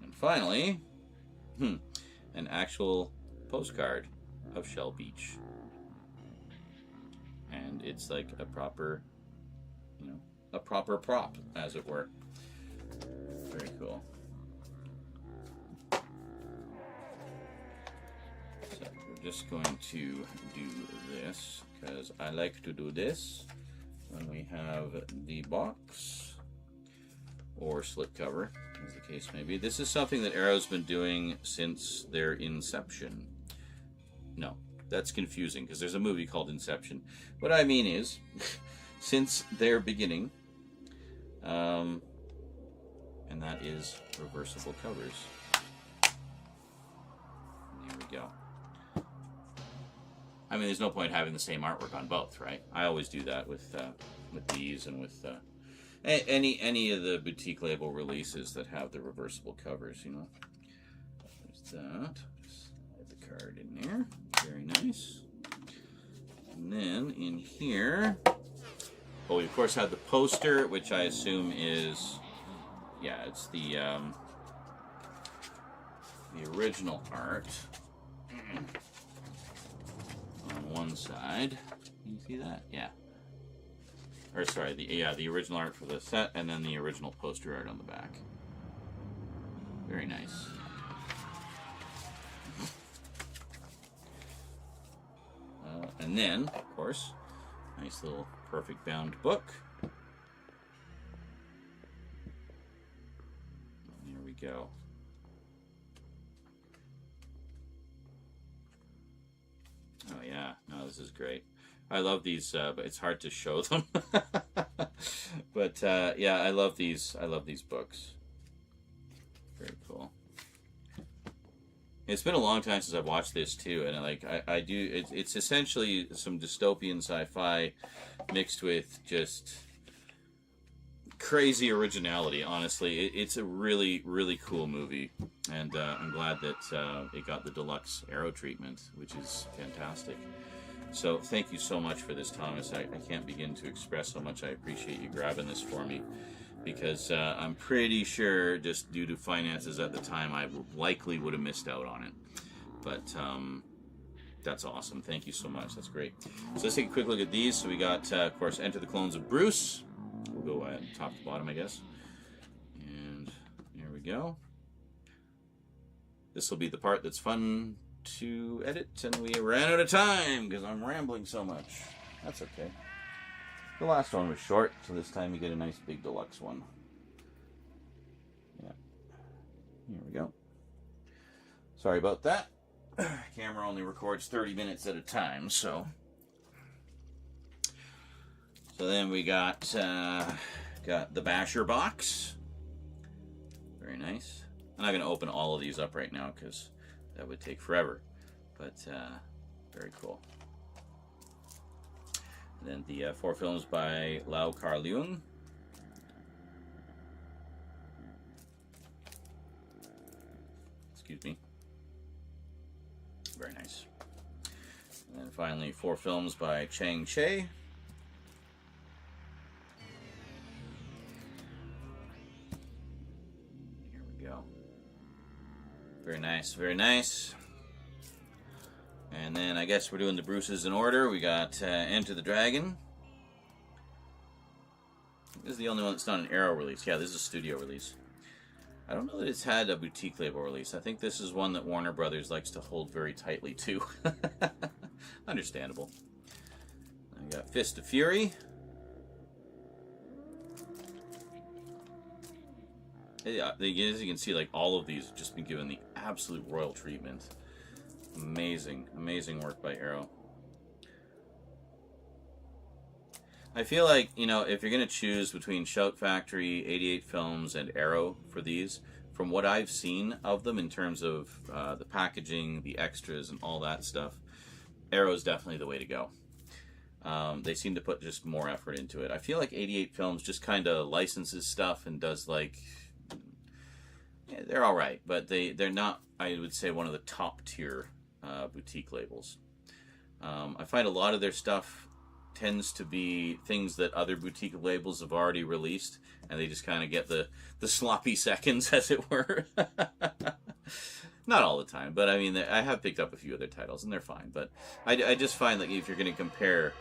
And finally, an actual postcard of Shell Beach. And it's like a proper, a proper prop, as it were. Very cool. So we're just going to do this, because I like to do this when we have the box, or slipcover, as the case may be. This is something that Arrow's been doing since their inception. No, that's confusing, because there's a movie called Inception. What I mean is, since their beginning, and that is reversible covers. There we go. I mean, there's no point having the same artwork on both, right? I always do that with these and with any of the boutique label releases that have the reversible covers, you know. There's that. Slide the card in there. Very nice. And then in here, we of course have the poster, which I assume is, yeah, it's the original art on one side. Can you see that? Yeah. Or sorry, the original art for the set, and then the original poster art on the back. Very nice. And then, of course, nice little perfect bound book. There we go. Oh yeah, no, this is great. I love these, but it's hard to show them. But yeah, I love these. I love these books. Very cool. It's been a long time since I've watched this too, and I do. It's essentially some dystopian sci-fi mixed with just crazy originality. Honestly, it's a really, really cool movie, and I'm glad that it got the deluxe Arrow treatment, which is fantastic. So thank you so much for this, Thomas. I can't begin to express how much I appreciate you grabbing this for me, because I'm pretty sure, just due to finances at the time, I likely would have missed out on it. But that's awesome. Thank you so much. That's great. So let's take a quick look at these. So we got, of course, Enter the Clones of Bruce. We'll go top to bottom, I guess. And here we go. This will be the part that's fun to edit, and we ran out of time because I'm rambling so much. That's okay. The last one was short, so this time you get a nice big deluxe one. Yeah. Here we go. Sorry about that. Camera only records 30 minutes at a time, so. So then we got the Basher box. Very nice. I'm not going to open all of these up right now because that would take forever, but very cool. And then the 4 films by Lau Kar-leung. Excuse me. Very nice. And then finally 4 films by Chang Che. Here we go. Very nice, very nice. And then I guess we're doing the Bruces in order. We got Enter the Dragon. This is the only one that's not an Arrow release. Yeah, this is a studio release. I don't know that it's had a boutique label release. I think this is one that Warner Brothers likes to hold very tightly to. Understandable. I got Fist of Fury. Yeah, as you can see, like, all of these have just been given the absolute royal treatment. Amazing, amazing work by Arrow. I feel like, you know, if you're going to choose between Shout Factory, 88 Films, and Arrow for these, from what I've seen of them in terms of the packaging, the extras, and all that stuff, Arrow is definitely the way to go. They seem to put just more effort into it. I feel like 88 Films just kind of licenses stuff and does, like, yeah, they're all right, but they're not, I would say, one of the top tier boutique labels. I find a lot of their stuff tends to be things that other boutique labels have already released, and they just kind of get the sloppy seconds, as it were. Not all the time, but I mean, I have picked up a few of their titles, and they're fine. But I just find that if you're going to compare,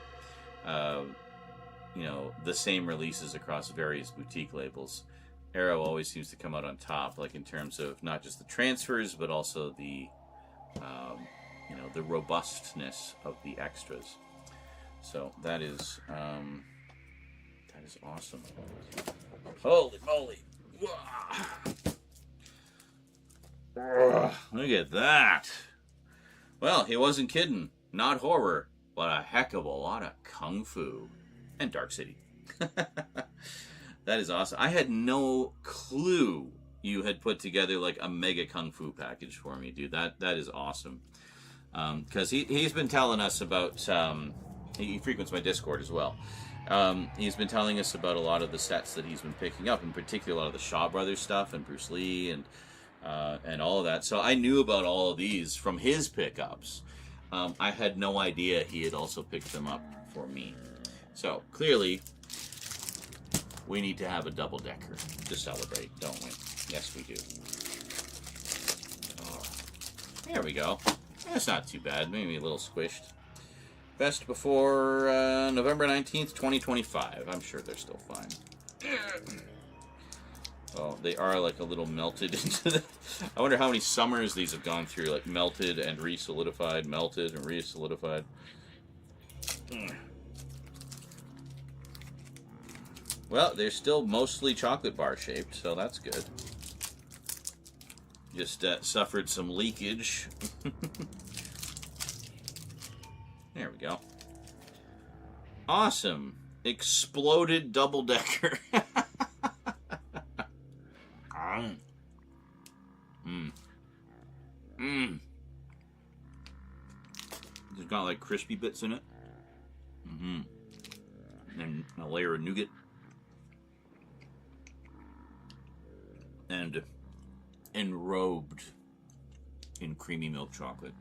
you know, the same releases across various boutique labels, Arrow always seems to come out on top, like in terms of not just the transfers, but also the, you know, the robustness of the extras. So that is awesome. Holy moly! Look at that. Well, he wasn't kidding. Not horror, but a heck of a lot of kung fu and Dark City. That is awesome. I had no clue you had put together like a mega kung fu package for me, dude. That is awesome. Because he's been telling us about. He frequents my Discord as well, He's been telling us about a lot of the sets that he's been picking up, in particular a lot of the Shaw Brothers stuff and Bruce Lee and all of that. So I knew about all of these from his pickups. I had no idea he had also picked them up for me. So clearly, we need to have a double-decker to celebrate, don't we? Yes, we do. Oh, there we go. That's not too bad. Maybe a little squished. Best before November 19th, 2025. I'm sure they're still fine. Oh, they are like a little melted into the... I wonder how many summers these have gone through. Like melted and re-solidified, melted and re-solidified. Well, they're still mostly chocolate bar shaped, so that's good. Just suffered some leakage. There we go. Awesome. Exploded double-decker. It's got like crispy bits in it. And a layer of nougat. And enrobed in creamy milk chocolate.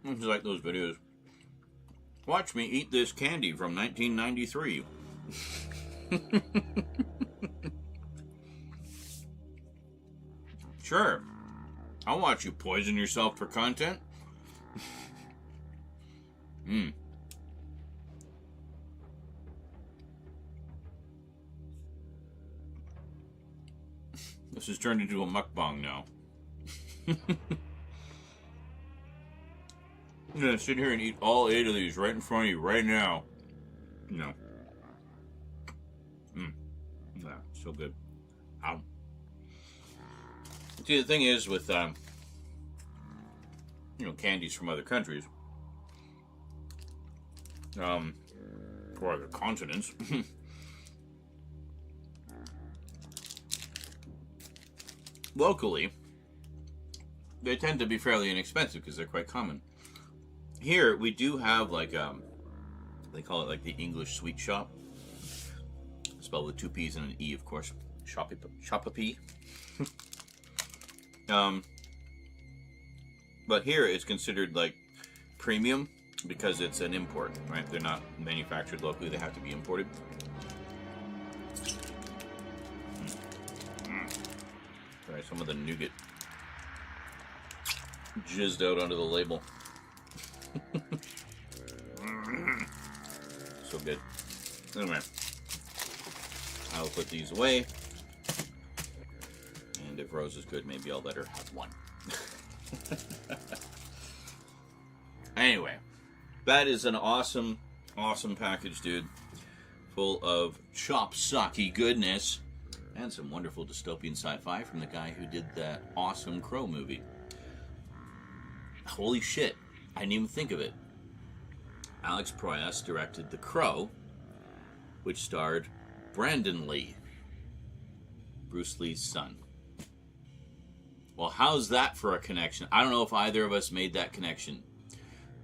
It's like those videos. Watch me eat this candy from 1993. Sure. I'll watch you poison yourself for content. This has turned into a mukbang now. I'm gonna sit here and eat all 8 of these right in front of you right now. No. Yeah, so good. See, the thing is with, candies from other countries, or other continents, locally, they tend to be fairly inexpensive because they're quite common. Here, we do have, like, they call it, like, the English sweet shop. Spelled with 2 P's and an E, of course. Shop-a-P. But here, it's considered, like, premium because it's an import, right? They're not manufactured locally. They have to be imported. Try some of the nougat jizzed out onto the label. So good. Anyway, I'll put these away, and if Rose is good, maybe I'll let her have one. Anyway, that is an awesome package, dude, full of chop-socky goodness and some wonderful dystopian sci-fi from the guy who did that awesome Crow movie. Holy shit, I didn't even think of it. Alex Proyas directed The Crow, which starred Brandon Lee, Bruce Lee's son. Well, how's that for a connection? I don't know if either of us made that connection,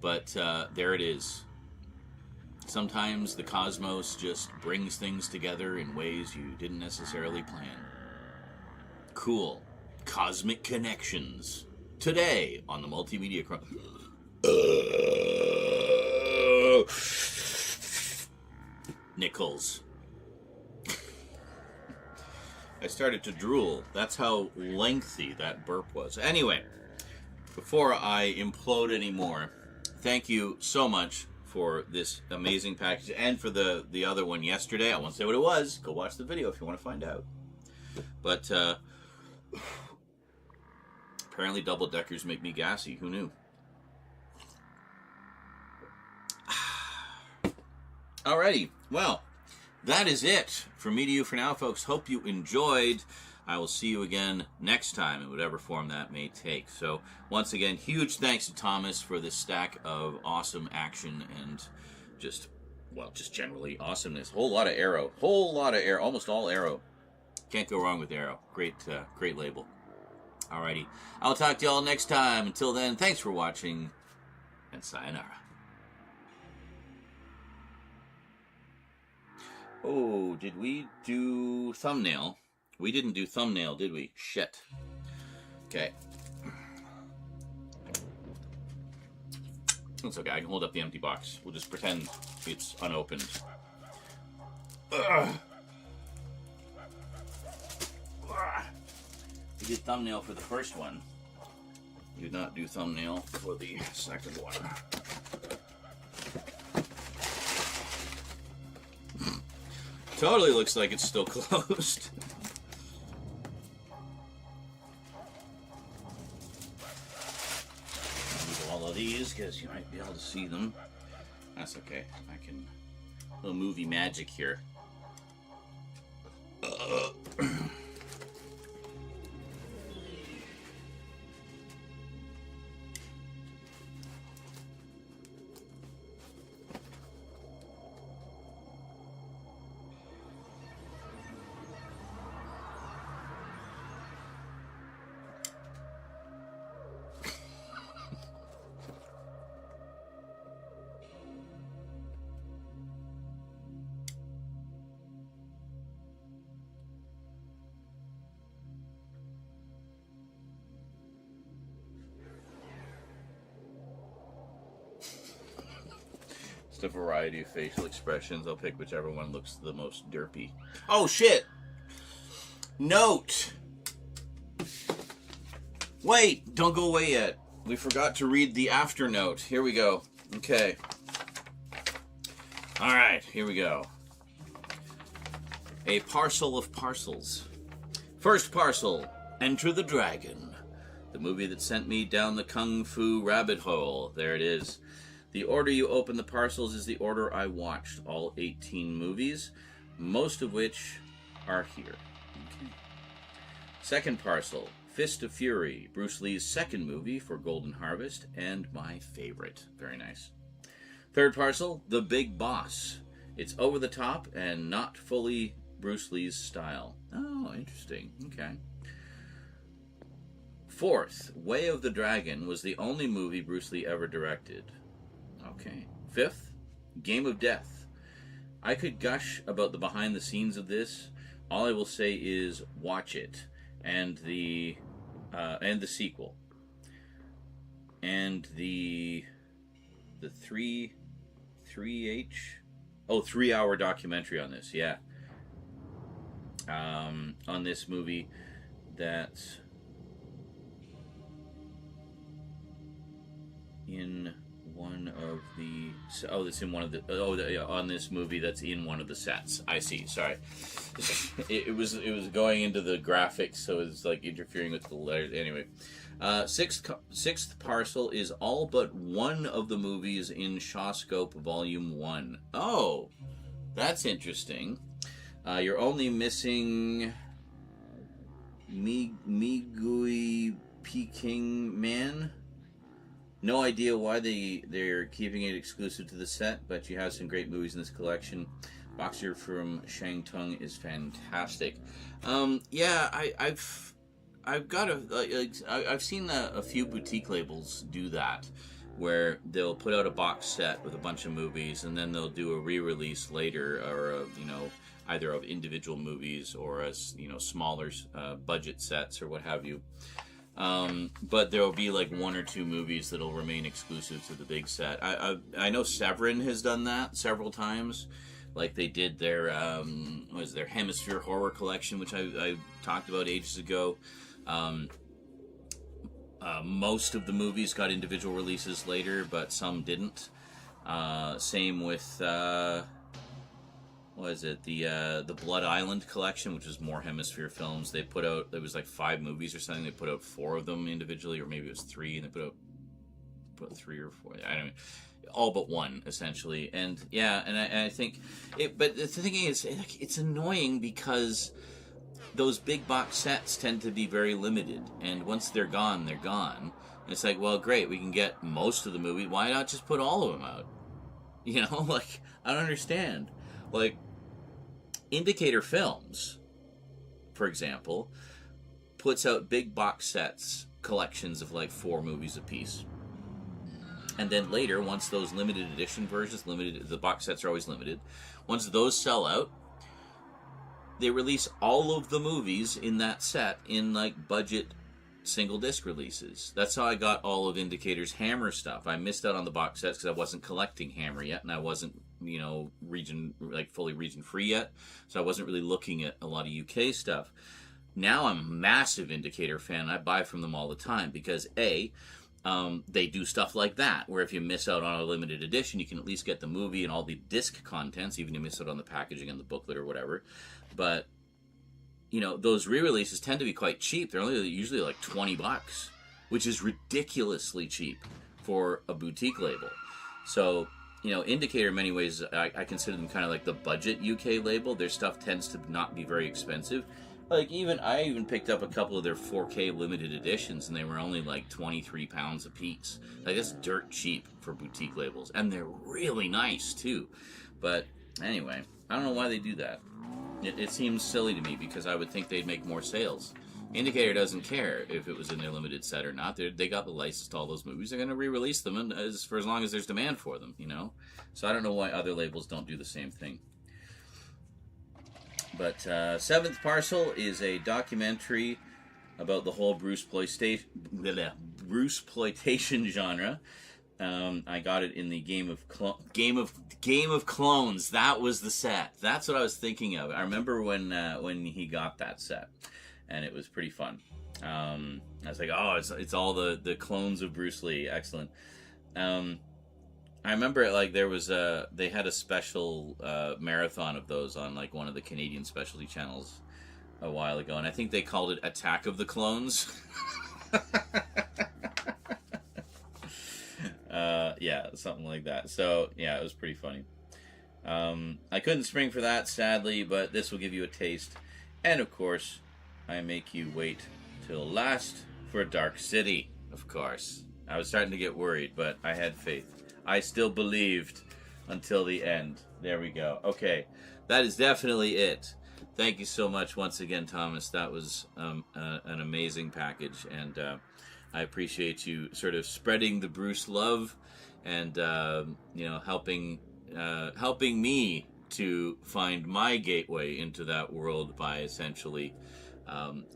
but there it is. Sometimes the cosmos just brings things together in ways you didn't necessarily plan. Cool. Cosmic connections. Today on the Multimedia Nichols. I started to drool. That's how lengthy that burp was. Anyway, before I implode anymore, thank you so much for this amazing package and for the other one yesterday. I won't say what it was. Go watch the video if you want to find out. But apparently double-deckers make me gassy. Who knew? Alrighty. Well, that is it from me to you for now, folks. Hope you enjoyed. I will see you again next time in whatever form that may take. So, once again, huge thanks to Thomas for this stack of awesome action and just generally awesomeness. Whole lot of Arrow. Almost all Arrow. Can't go wrong with Arrow. Great label. Alrighty. I'll talk to y'all next time. Until then, thanks for watching, and sayonara. Oh, did we do thumbnail? We didn't do thumbnail, did we? Shit. Okay. It's okay, I can hold up the empty box. We'll just pretend it's unopened. Ugh. We did thumbnail for the first one. We did not do thumbnail for the second one. Totally looks like it's still closed. All of these, because you might be able to see them. That's okay. I can... A little movie magic here. Just a variety of facial expressions. I'll pick whichever one looks the most derpy. Oh, shit! Note! Wait! Don't go away yet. We forgot to read the after note. Here we go. Okay. Alright, here we go. A parcel of parcels. First parcel, Enter the Dragon. The movie that sent me down the kung fu rabbit hole. There it is. The order you open the parcels is the order I watched, all 18 movies, most of which are here. Okay. Second parcel, Fist of Fury, Bruce Lee's second movie for Golden Harvest, and my favorite. Very nice. Third parcel, The Big Boss. It's over the top and not fully Bruce Lee's style. Oh, interesting. Okay. Fourth, Way of the Dragon was the only movie Bruce Lee ever directed. Okay. Fifth, Game of Death. I could gush about the behind the scenes of this. All I will say is watch it, and the sequel, and the 3-hour documentary on this. Yeah. On this movie that's in one of the... Oh, that's in one of the... Oh, yeah, on this movie that's in one of the sets. I see, sorry. It was going into the graphics, so it's like interfering with the letters. Anyway. Sixth parcel is all but one of the movies in Shawscope Volume 1. Oh, that's interesting. You're only missing... Migui Peking Man? No idea why they're keeping it exclusive to the set, but you have some great movies in this collection. Boxer from Shangtung is fantastic. Yeah, I've got I've seen a few boutique labels do that, where they'll put out a box set with a bunch of movies, and then they'll do a re-release later, or either of individual movies or as smaller budget sets or what have you. But there will be like one or two movies that'll remain exclusive to the big set. I know Severin has done that several times. Like they did their their Hemisphere Horror Collection, which I talked about ages ago. Most of the movies got individual releases later, but some didn't. Same with the Blood Island Collection, which is more Hemisphere films. They put out, there was like 5 movies or something. They put out 4 of them individually, or maybe it was 3, and they put out 3 or 4. I don't know. All but one, essentially. And yeah, and I think it. But the thing is, it's annoying because those big box sets tend to be very limited, and once they're gone, they're gone. And it's like, well, great, we can get most of the movie. Why not just put all of them out? Like, I don't understand. Like, Indicator Films, for example, puts out big box sets, collections of like 4 movies apiece. And then later, once those limited edition versions, the box sets are always limited. Once those sell out, they release all of the movies in that set in like budget single disc releases. That's how I got all of Indicator's Hammer stuff. I missed out on the box sets because I wasn't collecting Hammer yet, and I wasn't, fully region free yet, so I wasn't really looking at a lot of UK stuff. Now I'm a massive Indicator fan. I buy from them all the time because they do stuff like that, where if you miss out on a limited edition, you can at least get the movie and all the disc contents, even if you miss out on the packaging and the booklet or whatever. But those re-releases tend to be quite cheap. They're only usually like $20, which is ridiculously cheap for a boutique label. So, Indicator in many ways, I consider them kind of like the budget UK label. Their stuff tends to not be very expensive. Like, I even picked up a couple of their 4K limited editions, and they were only like £23 a piece. Like, that's dirt cheap for boutique labels. And they're really nice, too. But, anyway, I don't know why they do that. It seems silly to me, because I would think they'd make more sales. Indicator doesn't care if it was in their limited set or not. They got the license to all those movies. They're going to re-release them for as long as there's demand for them, So I don't know why other labels don't do the same thing. But Seventh Parcel is a documentary about the whole Bruceploitation genre. I got it in the Game of Clones. That was the set. That's what I was thinking of. I remember when he got that set, and it was pretty fun. I was like, oh, it's all the clones of Bruce Lee. Excellent. I remember they had a special marathon of those on like one of the Canadian specialty channels a while ago, and I think they called it Attack of the Clones. Yeah, something like that. So yeah, it was pretty funny. I couldn't spring for that, sadly, but this will give you a taste. And of course, I make you wait till last for Dark City, of course. I was starting to get worried, but I had faith. I still believed until the end. There we go. Okay, that is definitely it. Thank you so much once again, Thomas. That was an amazing package, and I appreciate you sort of spreading the Bruce love and helping me to find my gateway into that world by essentially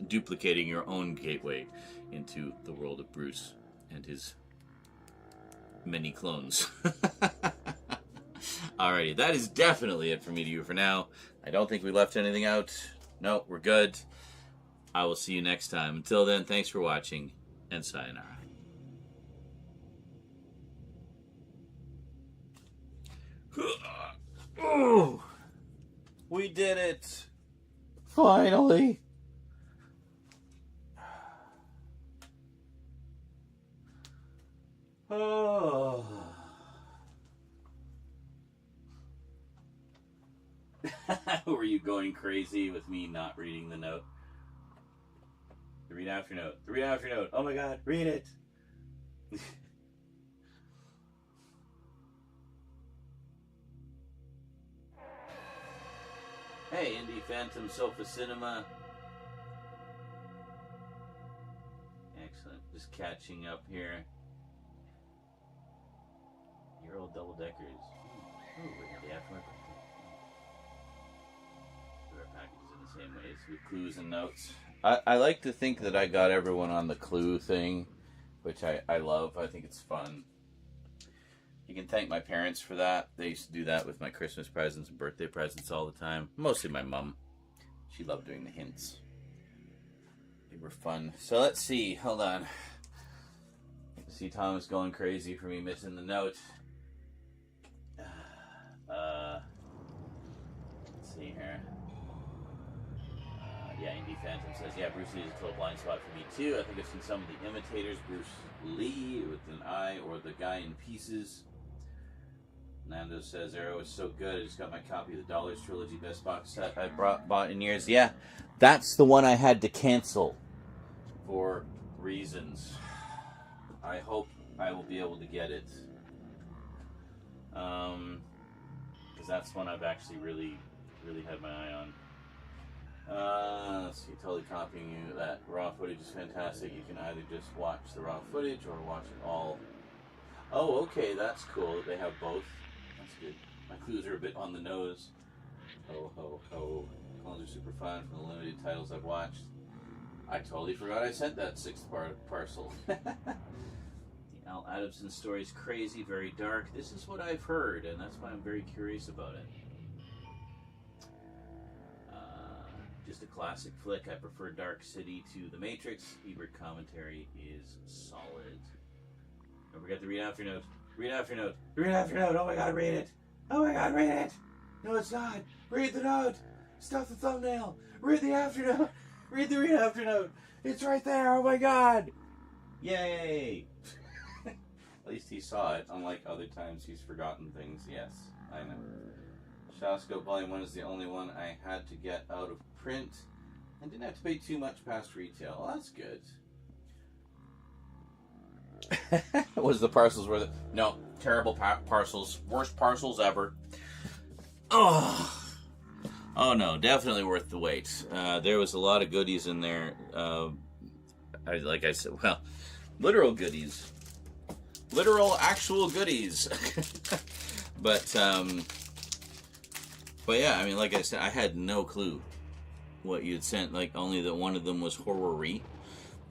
duplicating your own gateway into the world of Bruce and his many clones. Alrighty, that is definitely it for me to you for now. I don't think we left anything out. No, we're good. I will see you next time. Until then, thanks for watching, and sayonara. Oh, we did it! Finally! Oh. Were you going crazy with me not reading the note? The read after note. The read after note. Oh my god, read it! Hey, Indie Phantom Sofa Cinema. Excellent. Just catching up here. Your old double deckers. Ooh, we're the after my birthday. Put our packages in the same ways with clues and notes. I like to think that I got everyone on the clue thing, which I love. I think it's fun. You can thank my parents for that. They used to do that with my Christmas presents and birthday presents all the time. Mostly my mom. She loved doing the hints. They were fun. So let's see. Hold on. See Thomas going crazy for me missing the note. Let's see here. Yeah, Indie Phantom says, yeah, Bruce Lee is a total blind spot for me too. I think I've seen some of the imitators, Bruce Lee with an I, or the guy in pieces. Nando says, Arrow is so good. I just got my copy of the Dollars Trilogy best box set I bought in years. Yeah, that's the one I had to cancel for reasons. I hope I will be able to get it. Because that's one I've actually really had my eye on. Let's see, totally copying you. That raw footage is fantastic. You can either just watch the raw footage or watch it all. Oh, okay, that's cool that they have both. That's good. My clues are a bit on the nose. Ho, ho, ho. Clones are super fun from the limited titles I've watched. I totally forgot I sent that 6th parcel. The Al Adamson story is crazy, very dark. This is what I've heard, and that's why I'm very curious about it. Just a classic flick. I prefer Dark City to The Matrix. Ebert commentary is solid. Don't forget to read after note. Read after note. Read after note. Oh my god, read it. Oh my god, read it. No, it's not. Read the note. Stuff the thumbnail. Read the after note. Read the read after note. It's right there. Oh my god. Yay. At least he saw it, unlike other times he's forgotten things. Yes, I know. Shadowscope Volume 1 is the only one I had to get out of print and didn't have to pay too much past retail. Well, that's good. Was the parcels worth it? No, terrible parcels. Worst parcels ever. Oh no, definitely worth the wait. There was a lot of goodies in there. Like I said, well, literal goodies. Literal, actual goodies. But yeah, I mean, like I said, I had no clue what you'd sent. Like, only that one of them was horror-y.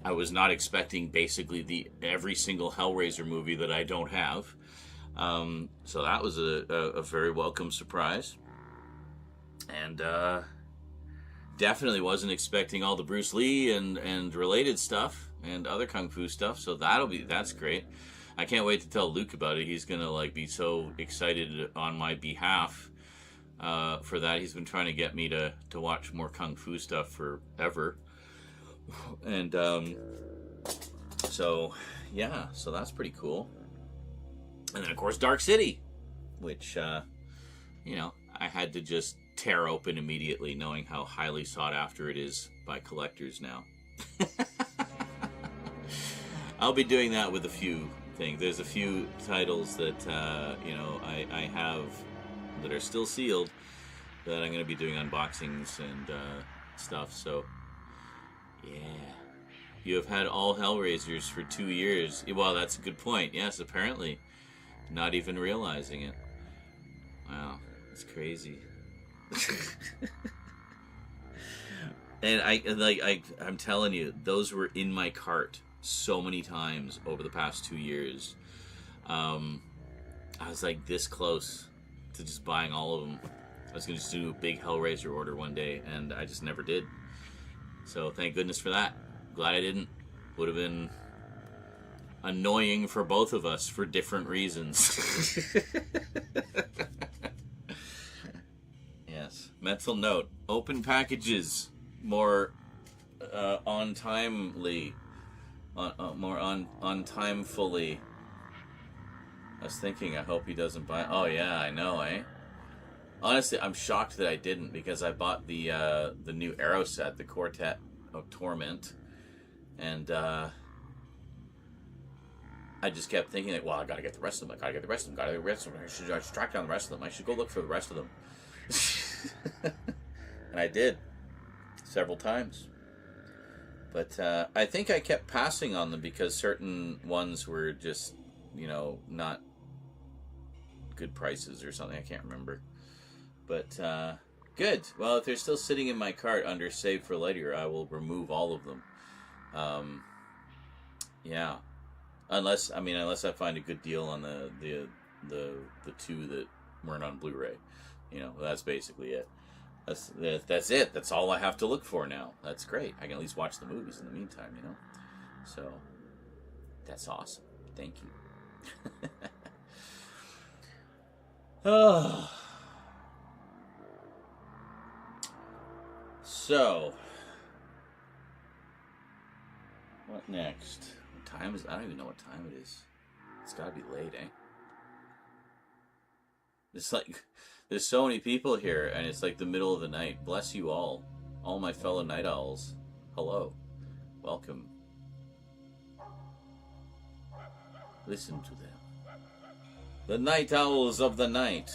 I was not expecting basically every single Hellraiser movie that I don't have. So that was a very welcome surprise. And definitely wasn't expecting all the Bruce Lee and related stuff and other Kung Fu stuff. So that's great. I can't wait to tell Luke about it. He's gonna be so excited on my behalf for that. He's been trying to get me to watch more Kung Fu stuff forever. And so yeah, so that's pretty cool. And then of course Dark City, which I had to just tear open immediately, knowing how highly sought after it is by collectors now. I'll be doing that with a few things. There's a few titles that I have that are still sealed that I'm going to be doing unboxings and stuff. So yeah, you have had all Hellraisers for 2 years. Well, that's a good point. Yes, apparently, not even realizing it. Wow, it's crazy. And I'm telling you, those were in my cart so many times over the past 2 years. I was like this close to just buying all of them. I was going to just do a big Hellraiser order one day, and I just never did. So thank goodness for that. Glad I didn't. Would have been annoying for both of us for different reasons. Yes. Mental note. Open packages more on timely. More on time fully. I was thinking, I hope he doesn't buy. Oh yeah, I know, eh? Honestly, I'm shocked that I didn't, because I bought the new Arrow set, the Quartet of Torment, and I just kept thinking, like, well, I gotta get the rest of them. I should track down the rest of them. I should go look for the rest of them. And I did several times. But I think I kept passing on them because certain ones were just, not good prices or something. I can't remember. But good. Well, if they're still sitting in my cart under Save for Later, I will remove all of them. Yeah. Unless I find a good deal on the two that weren't on Blu-ray. That's basically it. That's it. That's all I have to look for now. That's great. I can at least watch the movies in the meantime, So, that's awesome. Thank you. Oh. So, what next? What time is? I don't even know what time it is. It's gotta be late, eh? It's like, there's so many people here, and it's like the middle of the night. Bless you all my fellow night owls. Hello, welcome. Listen to them. The night owls of the night.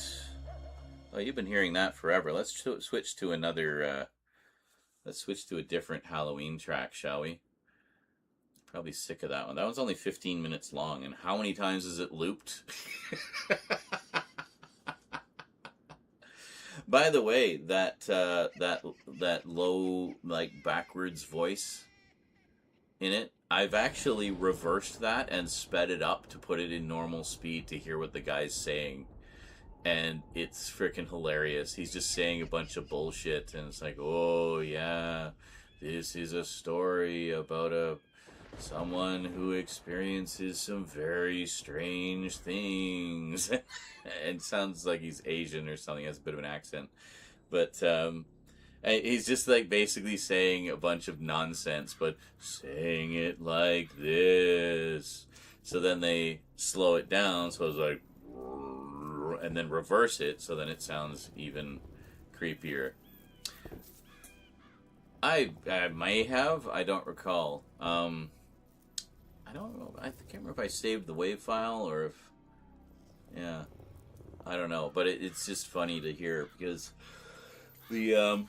Oh, you've been hearing that forever. Let's switch to another Let's switch to a different Halloween track, shall we? Probably sick of that one. That one's only 15 minutes long, and how many times is it looped? By the way, that low, like, backwards voice in it, I've actually reversed that and sped it up to put it in normal speed to hear what the guy's saying. And it's freaking hilarious. He's just saying a bunch of bullshit, and it's like, oh yeah, this is a story about someone who experiences some very strange things. It sounds like he's Asian or something. He has a bit of an accent, but he's just like basically saying a bunch of nonsense, but saying it like this. So then they slow it down, so it's like, and then reverse it, so then it sounds even creepier. I may have, I don't recall. I don't know. I can't remember if I saved the WAV file or if, yeah, I don't know. But it's just funny to hear because the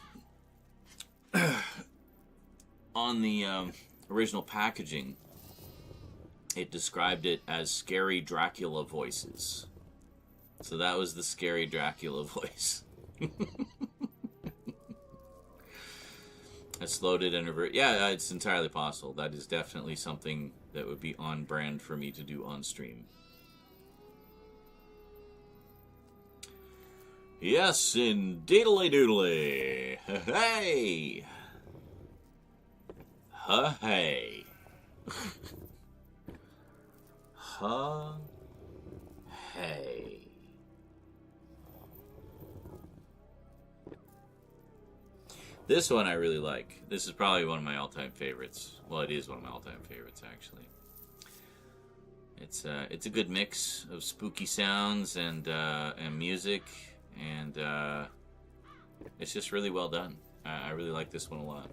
on the original packaging, it described it as scary Dracula voices. So that was the scary Dracula voice. I slowed it and reversed. Yeah, it's entirely possible. That is definitely something that would be on brand for me to do on stream. Yes, indeedly doodly. Hey! Hey! Hey! This one I really like. This is probably one of my all-time favorites. Well, it is one of my all-time favorites, actually. It's a good mix of spooky sounds and music, and it's just really well done. I really like this one a lot.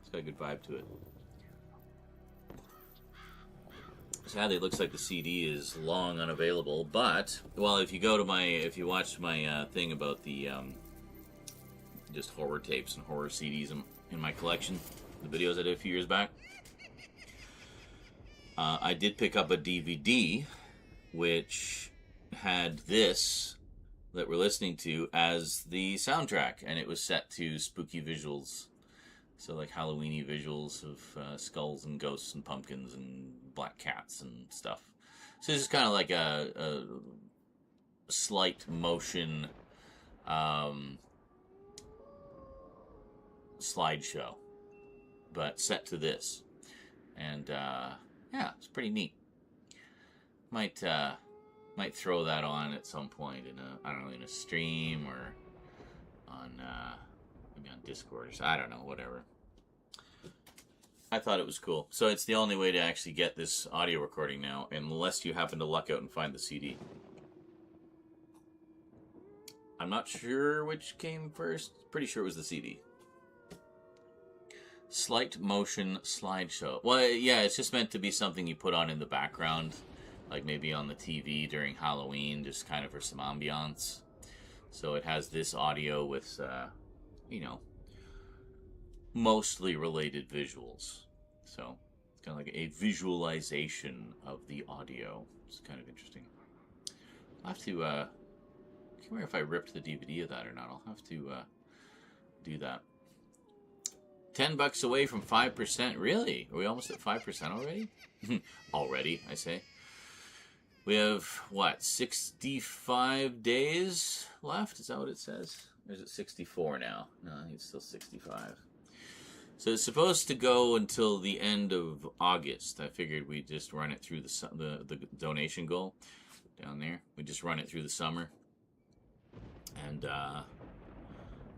It's got a good vibe to it. Sadly, it looks like the CD is long unavailable, but well, if you watch my thing about the just horror tapes and horror CDs in my collection, the videos I did a few years back, I did pick up a DVD which had this that we're listening to as the soundtrack, and it was set to spooky visuals, so like Halloweeny visuals of skulls and ghosts and pumpkins and black cats and stuff. So this is kind of like a slight motion slideshow, but set to this, and yeah, it's pretty neat. Might throw that on at some point in a stream or on maybe on Discord or so, I don't know, whatever. I thought it was cool. So it's the only way to actually get this audio recording now, unless you happen to luck out and find the CD. I'm not sure which came first. Pretty sure it was the CD. Slight motion slideshow. Well, yeah, it's just meant to be something you put on in the background, like maybe on the TV during Halloween, just kind of for some ambiance. So it has this audio with, mostly related visuals. So it's kind of like a visualization of the audio. It's kind of interesting. I'll have to, I can't remember if I ripped the DVD of that or not. I'll have to do that. $10 away from 5%. Really? Are we almost at 5% already? Already, I say. We have, what, 65 days left? Is that what it says? Or is it 64 now? No, I think it's still 65. So it's supposed to go until the end of August. I figured we'd just run it through the donation goal down there. We just run it through the summer. And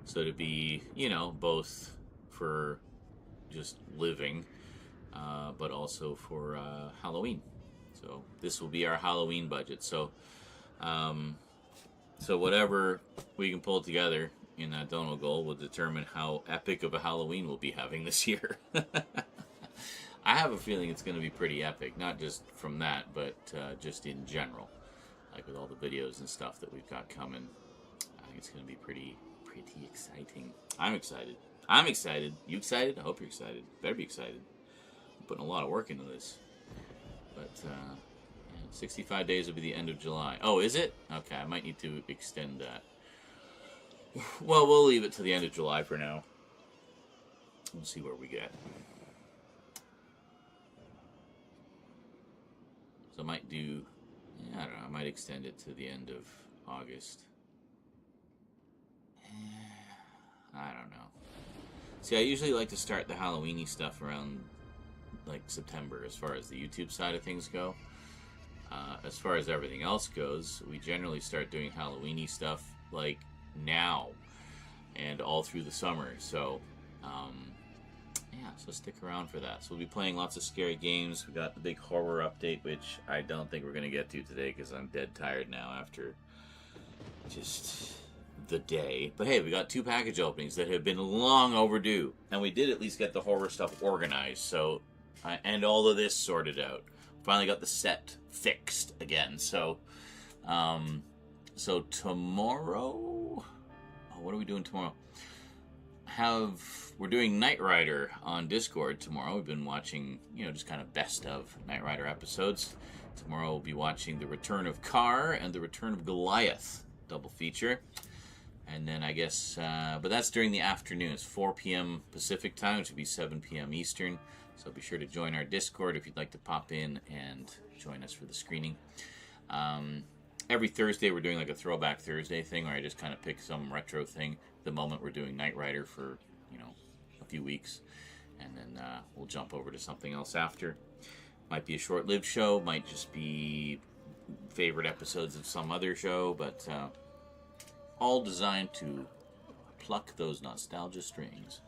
so to be, both for just living, but also for Halloween. So this will be our Halloween budget. So so whatever we can pull together in that donor goal will determine how epic of a Halloween we'll be having this year. I have a feeling it's going to be pretty epic, not just from that, but just in general, like with all the videos and stuff that we've got coming. I think it's going to be pretty pretty exciting. I'm excited. I'm excited. You excited? I hope you're excited. Better be excited. I'm putting a lot of work into this. But, 65 days will be the end of July. Oh, is it? Okay, I might need to extend that. Well, we'll leave it to the end of July for now. We'll see where we get. So I might do... I don't know. I might extend it to the end of August. I don't know. See, I usually like to start the Halloween-y stuff around, like, September as far as the YouTube side of things go. As far as everything else goes, we generally start doing Halloween-y stuff, like, now and all through the summer. So, yeah, so stick around for that. So we'll be playing lots of scary games. We got the big horror update, which I don't think we're going to get to today because I'm dead tired now after just the day. But hey, we got 2 package openings that have been long overdue. And we did at least get the horror stuff organized. So, and all of this sorted out. Finally got the set fixed again. So, so tomorrow... Oh, what are we doing tomorrow? We're doing Knight Rider on Discord tomorrow. We've been watching, just kind of best of Knight Rider episodes. Tomorrow we'll be watching The Return of Carr and The Return of Goliath double feature. And then I guess, but that's during the afternoon. It's 4 p.m. Pacific time, which would be 7 p.m. Eastern. So be sure to join our Discord if you'd like to pop in and join us for the screening. Every Thursday we're doing like a Throwback Thursday thing where I just kind of pick some retro thing. At the moment we're doing Knight Rider for, a few weeks. And then we'll jump over to something else after. Might be a short-lived show. Might just be favorite episodes of some other show. But all designed to pluck those nostalgia strings.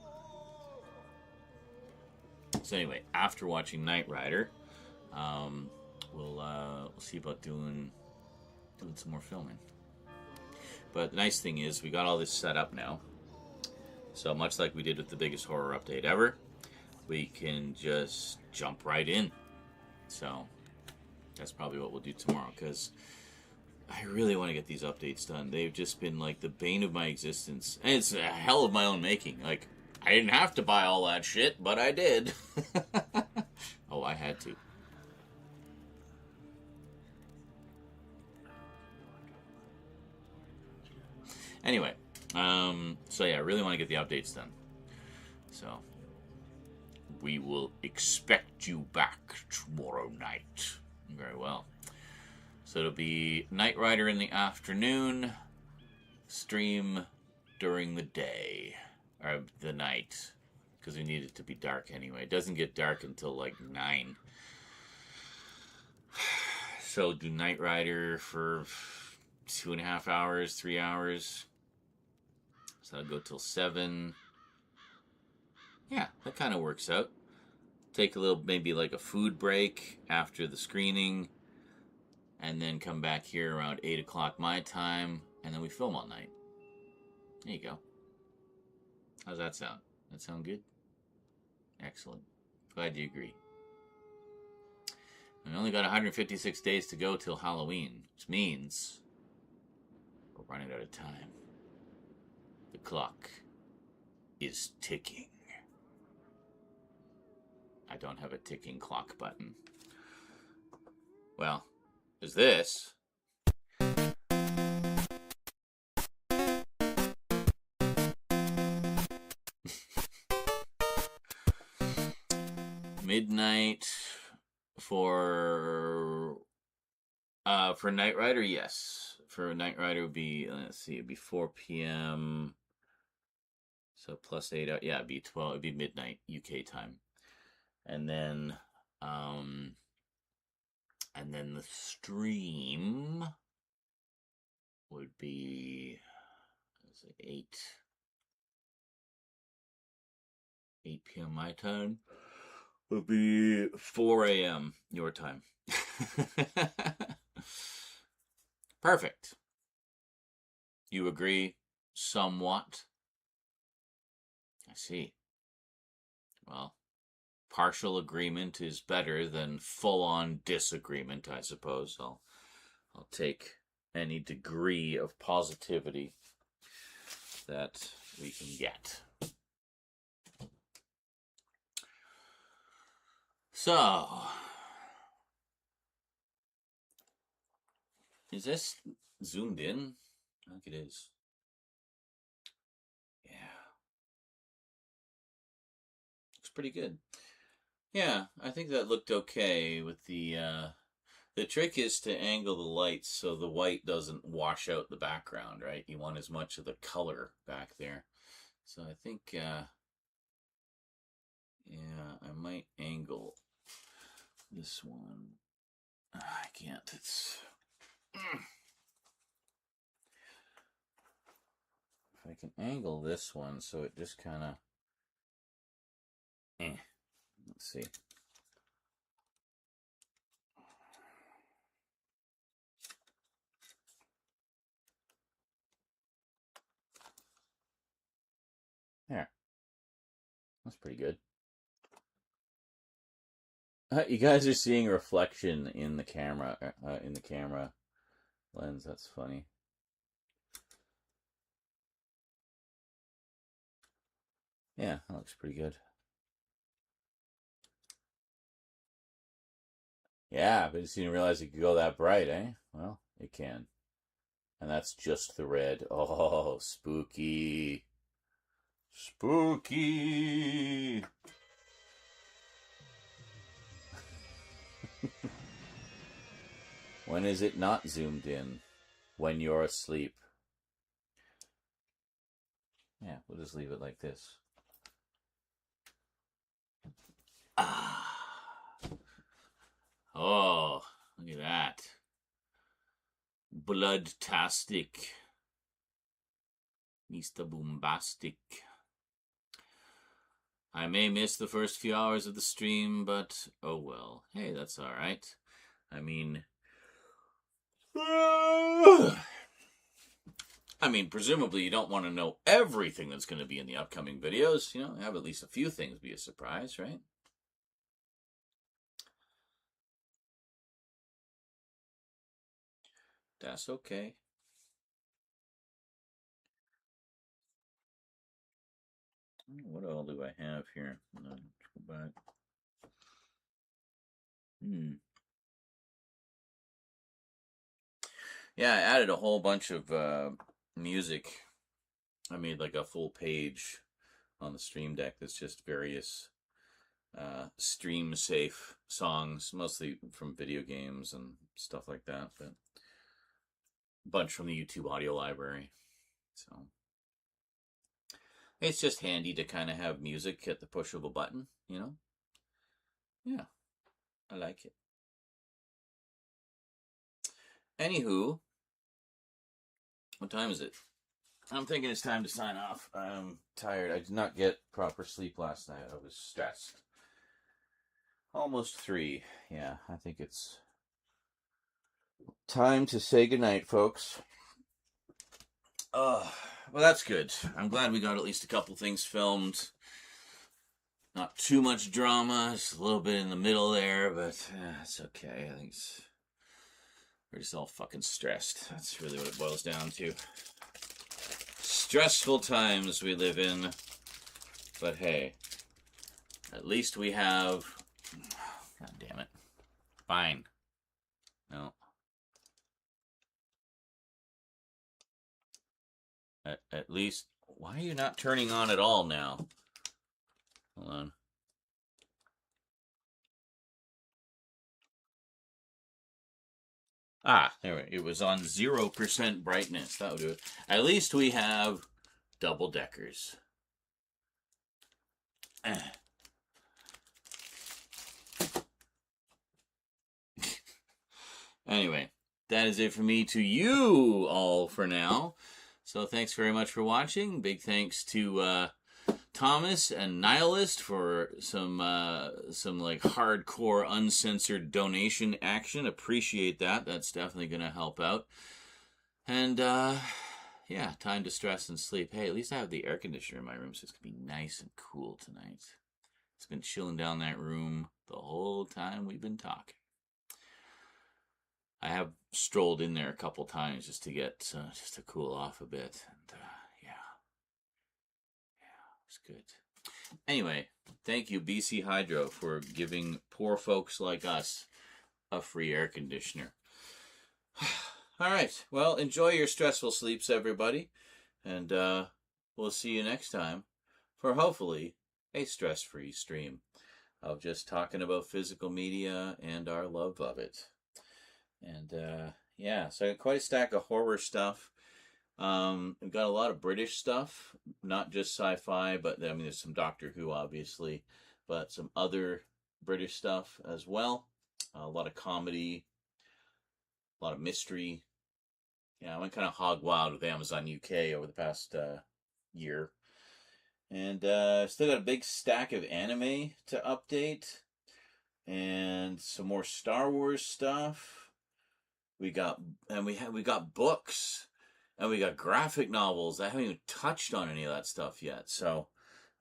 So anyway, after watching Knight Rider, we'll see about doing some more filming. But the nice thing is we got all this set up now. So much like we did with the biggest horror update ever, we can just jump right in. So that's probably what we'll do tomorrow, because I really want to get these updates done. They've just been like the bane of my existence. And it's a hell of my own making. Like, I didn't have to buy all that shit, but I did. Oh, I had to. Anyway, so yeah, I really want to get the updates done. So, we will expect you back tomorrow night. Very well. So it'll be Knight Rider in the afternoon, stream during the day, or the night, because we need it to be dark anyway. It doesn't get dark until like 9. So do Knight Rider for 2.5 hours, 3 hours. So I'll go till 7. Yeah, that kind of works out. Take a little, maybe like a food break after the screening, and then come back here around 8 o'clock my time, and then we film all night. There you go. How's that sound? That sound good? Excellent. Glad you agree. We only got 156 days to go till Halloween, which means we're running out of time. The clock is ticking. I don't have a ticking clock button. Well, there's this. Midnight for Knight Rider, yes. For Knight Rider would be, let's see, it'd be 4 p.m. So plus 8 hours. Yeah, it'd be 12. It'd be midnight UK time. And then the stream would be 8 p.m. my time. Would be 4 a.m. your time. Perfect. You agree somewhat? I see. Well, partial agreement is better than full-on disagreement, I suppose. I'll take any degree of positivity. that we can get. So, is this zoomed in? I think it is. Yeah. Looks pretty good. Yeah, I think that looked okay with the trick is to angle the lights so the white doesn't wash out the background, right? You want as much of the color back there. So I think, yeah, I might angle this one. I can't. It's... If I can angle this one so it just kind of... Let's see. There. That's pretty good. You guys are seeing reflection in the camera lens. That's funny. Yeah, that looks pretty good. Yeah, but you didn't realize it could go that bright, eh? Well, it can. And that's just the red. Oh, spooky. Spooky. When is it not zoomed in? When you're asleep. Yeah, we'll just leave it like this. Ah. Oh, look at that. Bloodtastic. Mr. Boombastic. I may miss the first few hours of the stream, but oh well. Hey, that's alright. I mean... presumably you don't want to know everything that's going to be in the upcoming videos. You know, have at least a few things be a surprise, right? That's okay. What all do I have here? Let's go back. Yeah, I added a whole bunch of music. I made like a full page on the Stream Deck that's just various stream-safe songs, mostly from video games and stuff like that, but a bunch from the YouTube audio library. So it's just handy to kind of have music at the push of a button, you know? Yeah, I like it. Anywho, what time is it? I'm thinking it's time to sign off. I'm tired. I did not get proper sleep last night. I was stressed. Almost 3. Yeah, I think it's time to say goodnight, folks. Well, that's good. I'm glad we got at least a couple things filmed. Not too much drama. Just a little bit in the middle there, but it's okay. I think we're just all fucking stressed. That's really what it boils down to. Stressful times we live in. But hey, at least we have... God damn it. Fine. No. At least... Why are you not turning on at all now? Hold on. Ah, there it was on 0% brightness. That would do it. At least we have double deckers. Anyway, that is it for me to you all for now. So thanks very much for watching. Big thanks to Thomas and Nihilist for some like hardcore uncensored donation action. Appreciate that. That's definitely going to help out. And yeah, time to stress and sleep. Hey, at least I have the air conditioner in my room, so it's going to be nice and cool tonight. It's been chilling down that room the whole time we've been talking. I have strolled in there a couple times just to get just to cool off a bit. And It's good. Anyway, thank you, BC Hydro, for giving poor folks like us a free air conditioner. All right. Well, enjoy your stressful sleeps, everybody. And we'll see you next time for hopefully a stress-free stream of just talking about physical media and our love of it. And yeah, so I got quite a stack of horror stuff. We've got a lot of British stuff, not just sci-fi, but I mean, there's some Doctor Who, obviously, but some other British stuff as well. A lot of comedy, a lot of mystery. Yeah, I went kind of hog wild with Amazon UK over the past year. And still got a big stack of anime to update. And some more Star Wars stuff. We got books. And we got graphic novels. I haven't even touched on any of that stuff yet. So,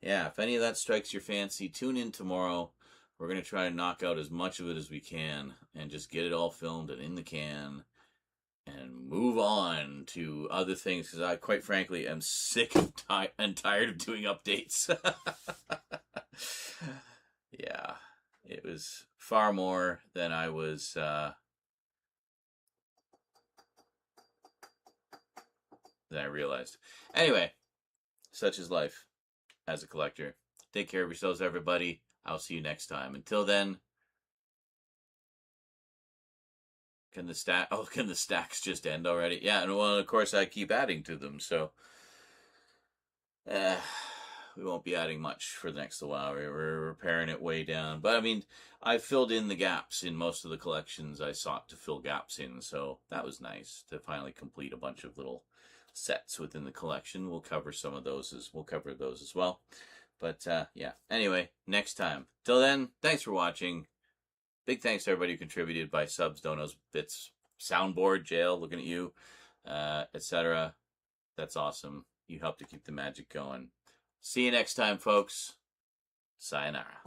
yeah, if any of that strikes your fancy, tune in tomorrow. We're going to try to knock out as much of it as we can and just get it all filmed and in the can and move on to other things, because I, quite frankly, am sick and tired of doing updates. Yeah, it was far more than I was... than I realized. Anyway, such is life as a collector. Take care of yourselves, everybody. I'll see you next time. Until then, can the stacks just end already? Yeah, and well, of course, I keep adding to them, so we won't be adding much for the next while. We're paring it way down. But I mean, I filled in the gaps in most of the collections I sought to fill gaps in, so that was nice to finally complete a bunch of little sets within the collection. We'll cover some of those as well. But yeah, anyway, next time. Till then, thanks for watching. Big thanks to everybody who contributed by subs, donos, bits, soundboard, jail, looking at you, etc. That's awesome. You help to keep the magic going. See you next time, folks. Sayonara.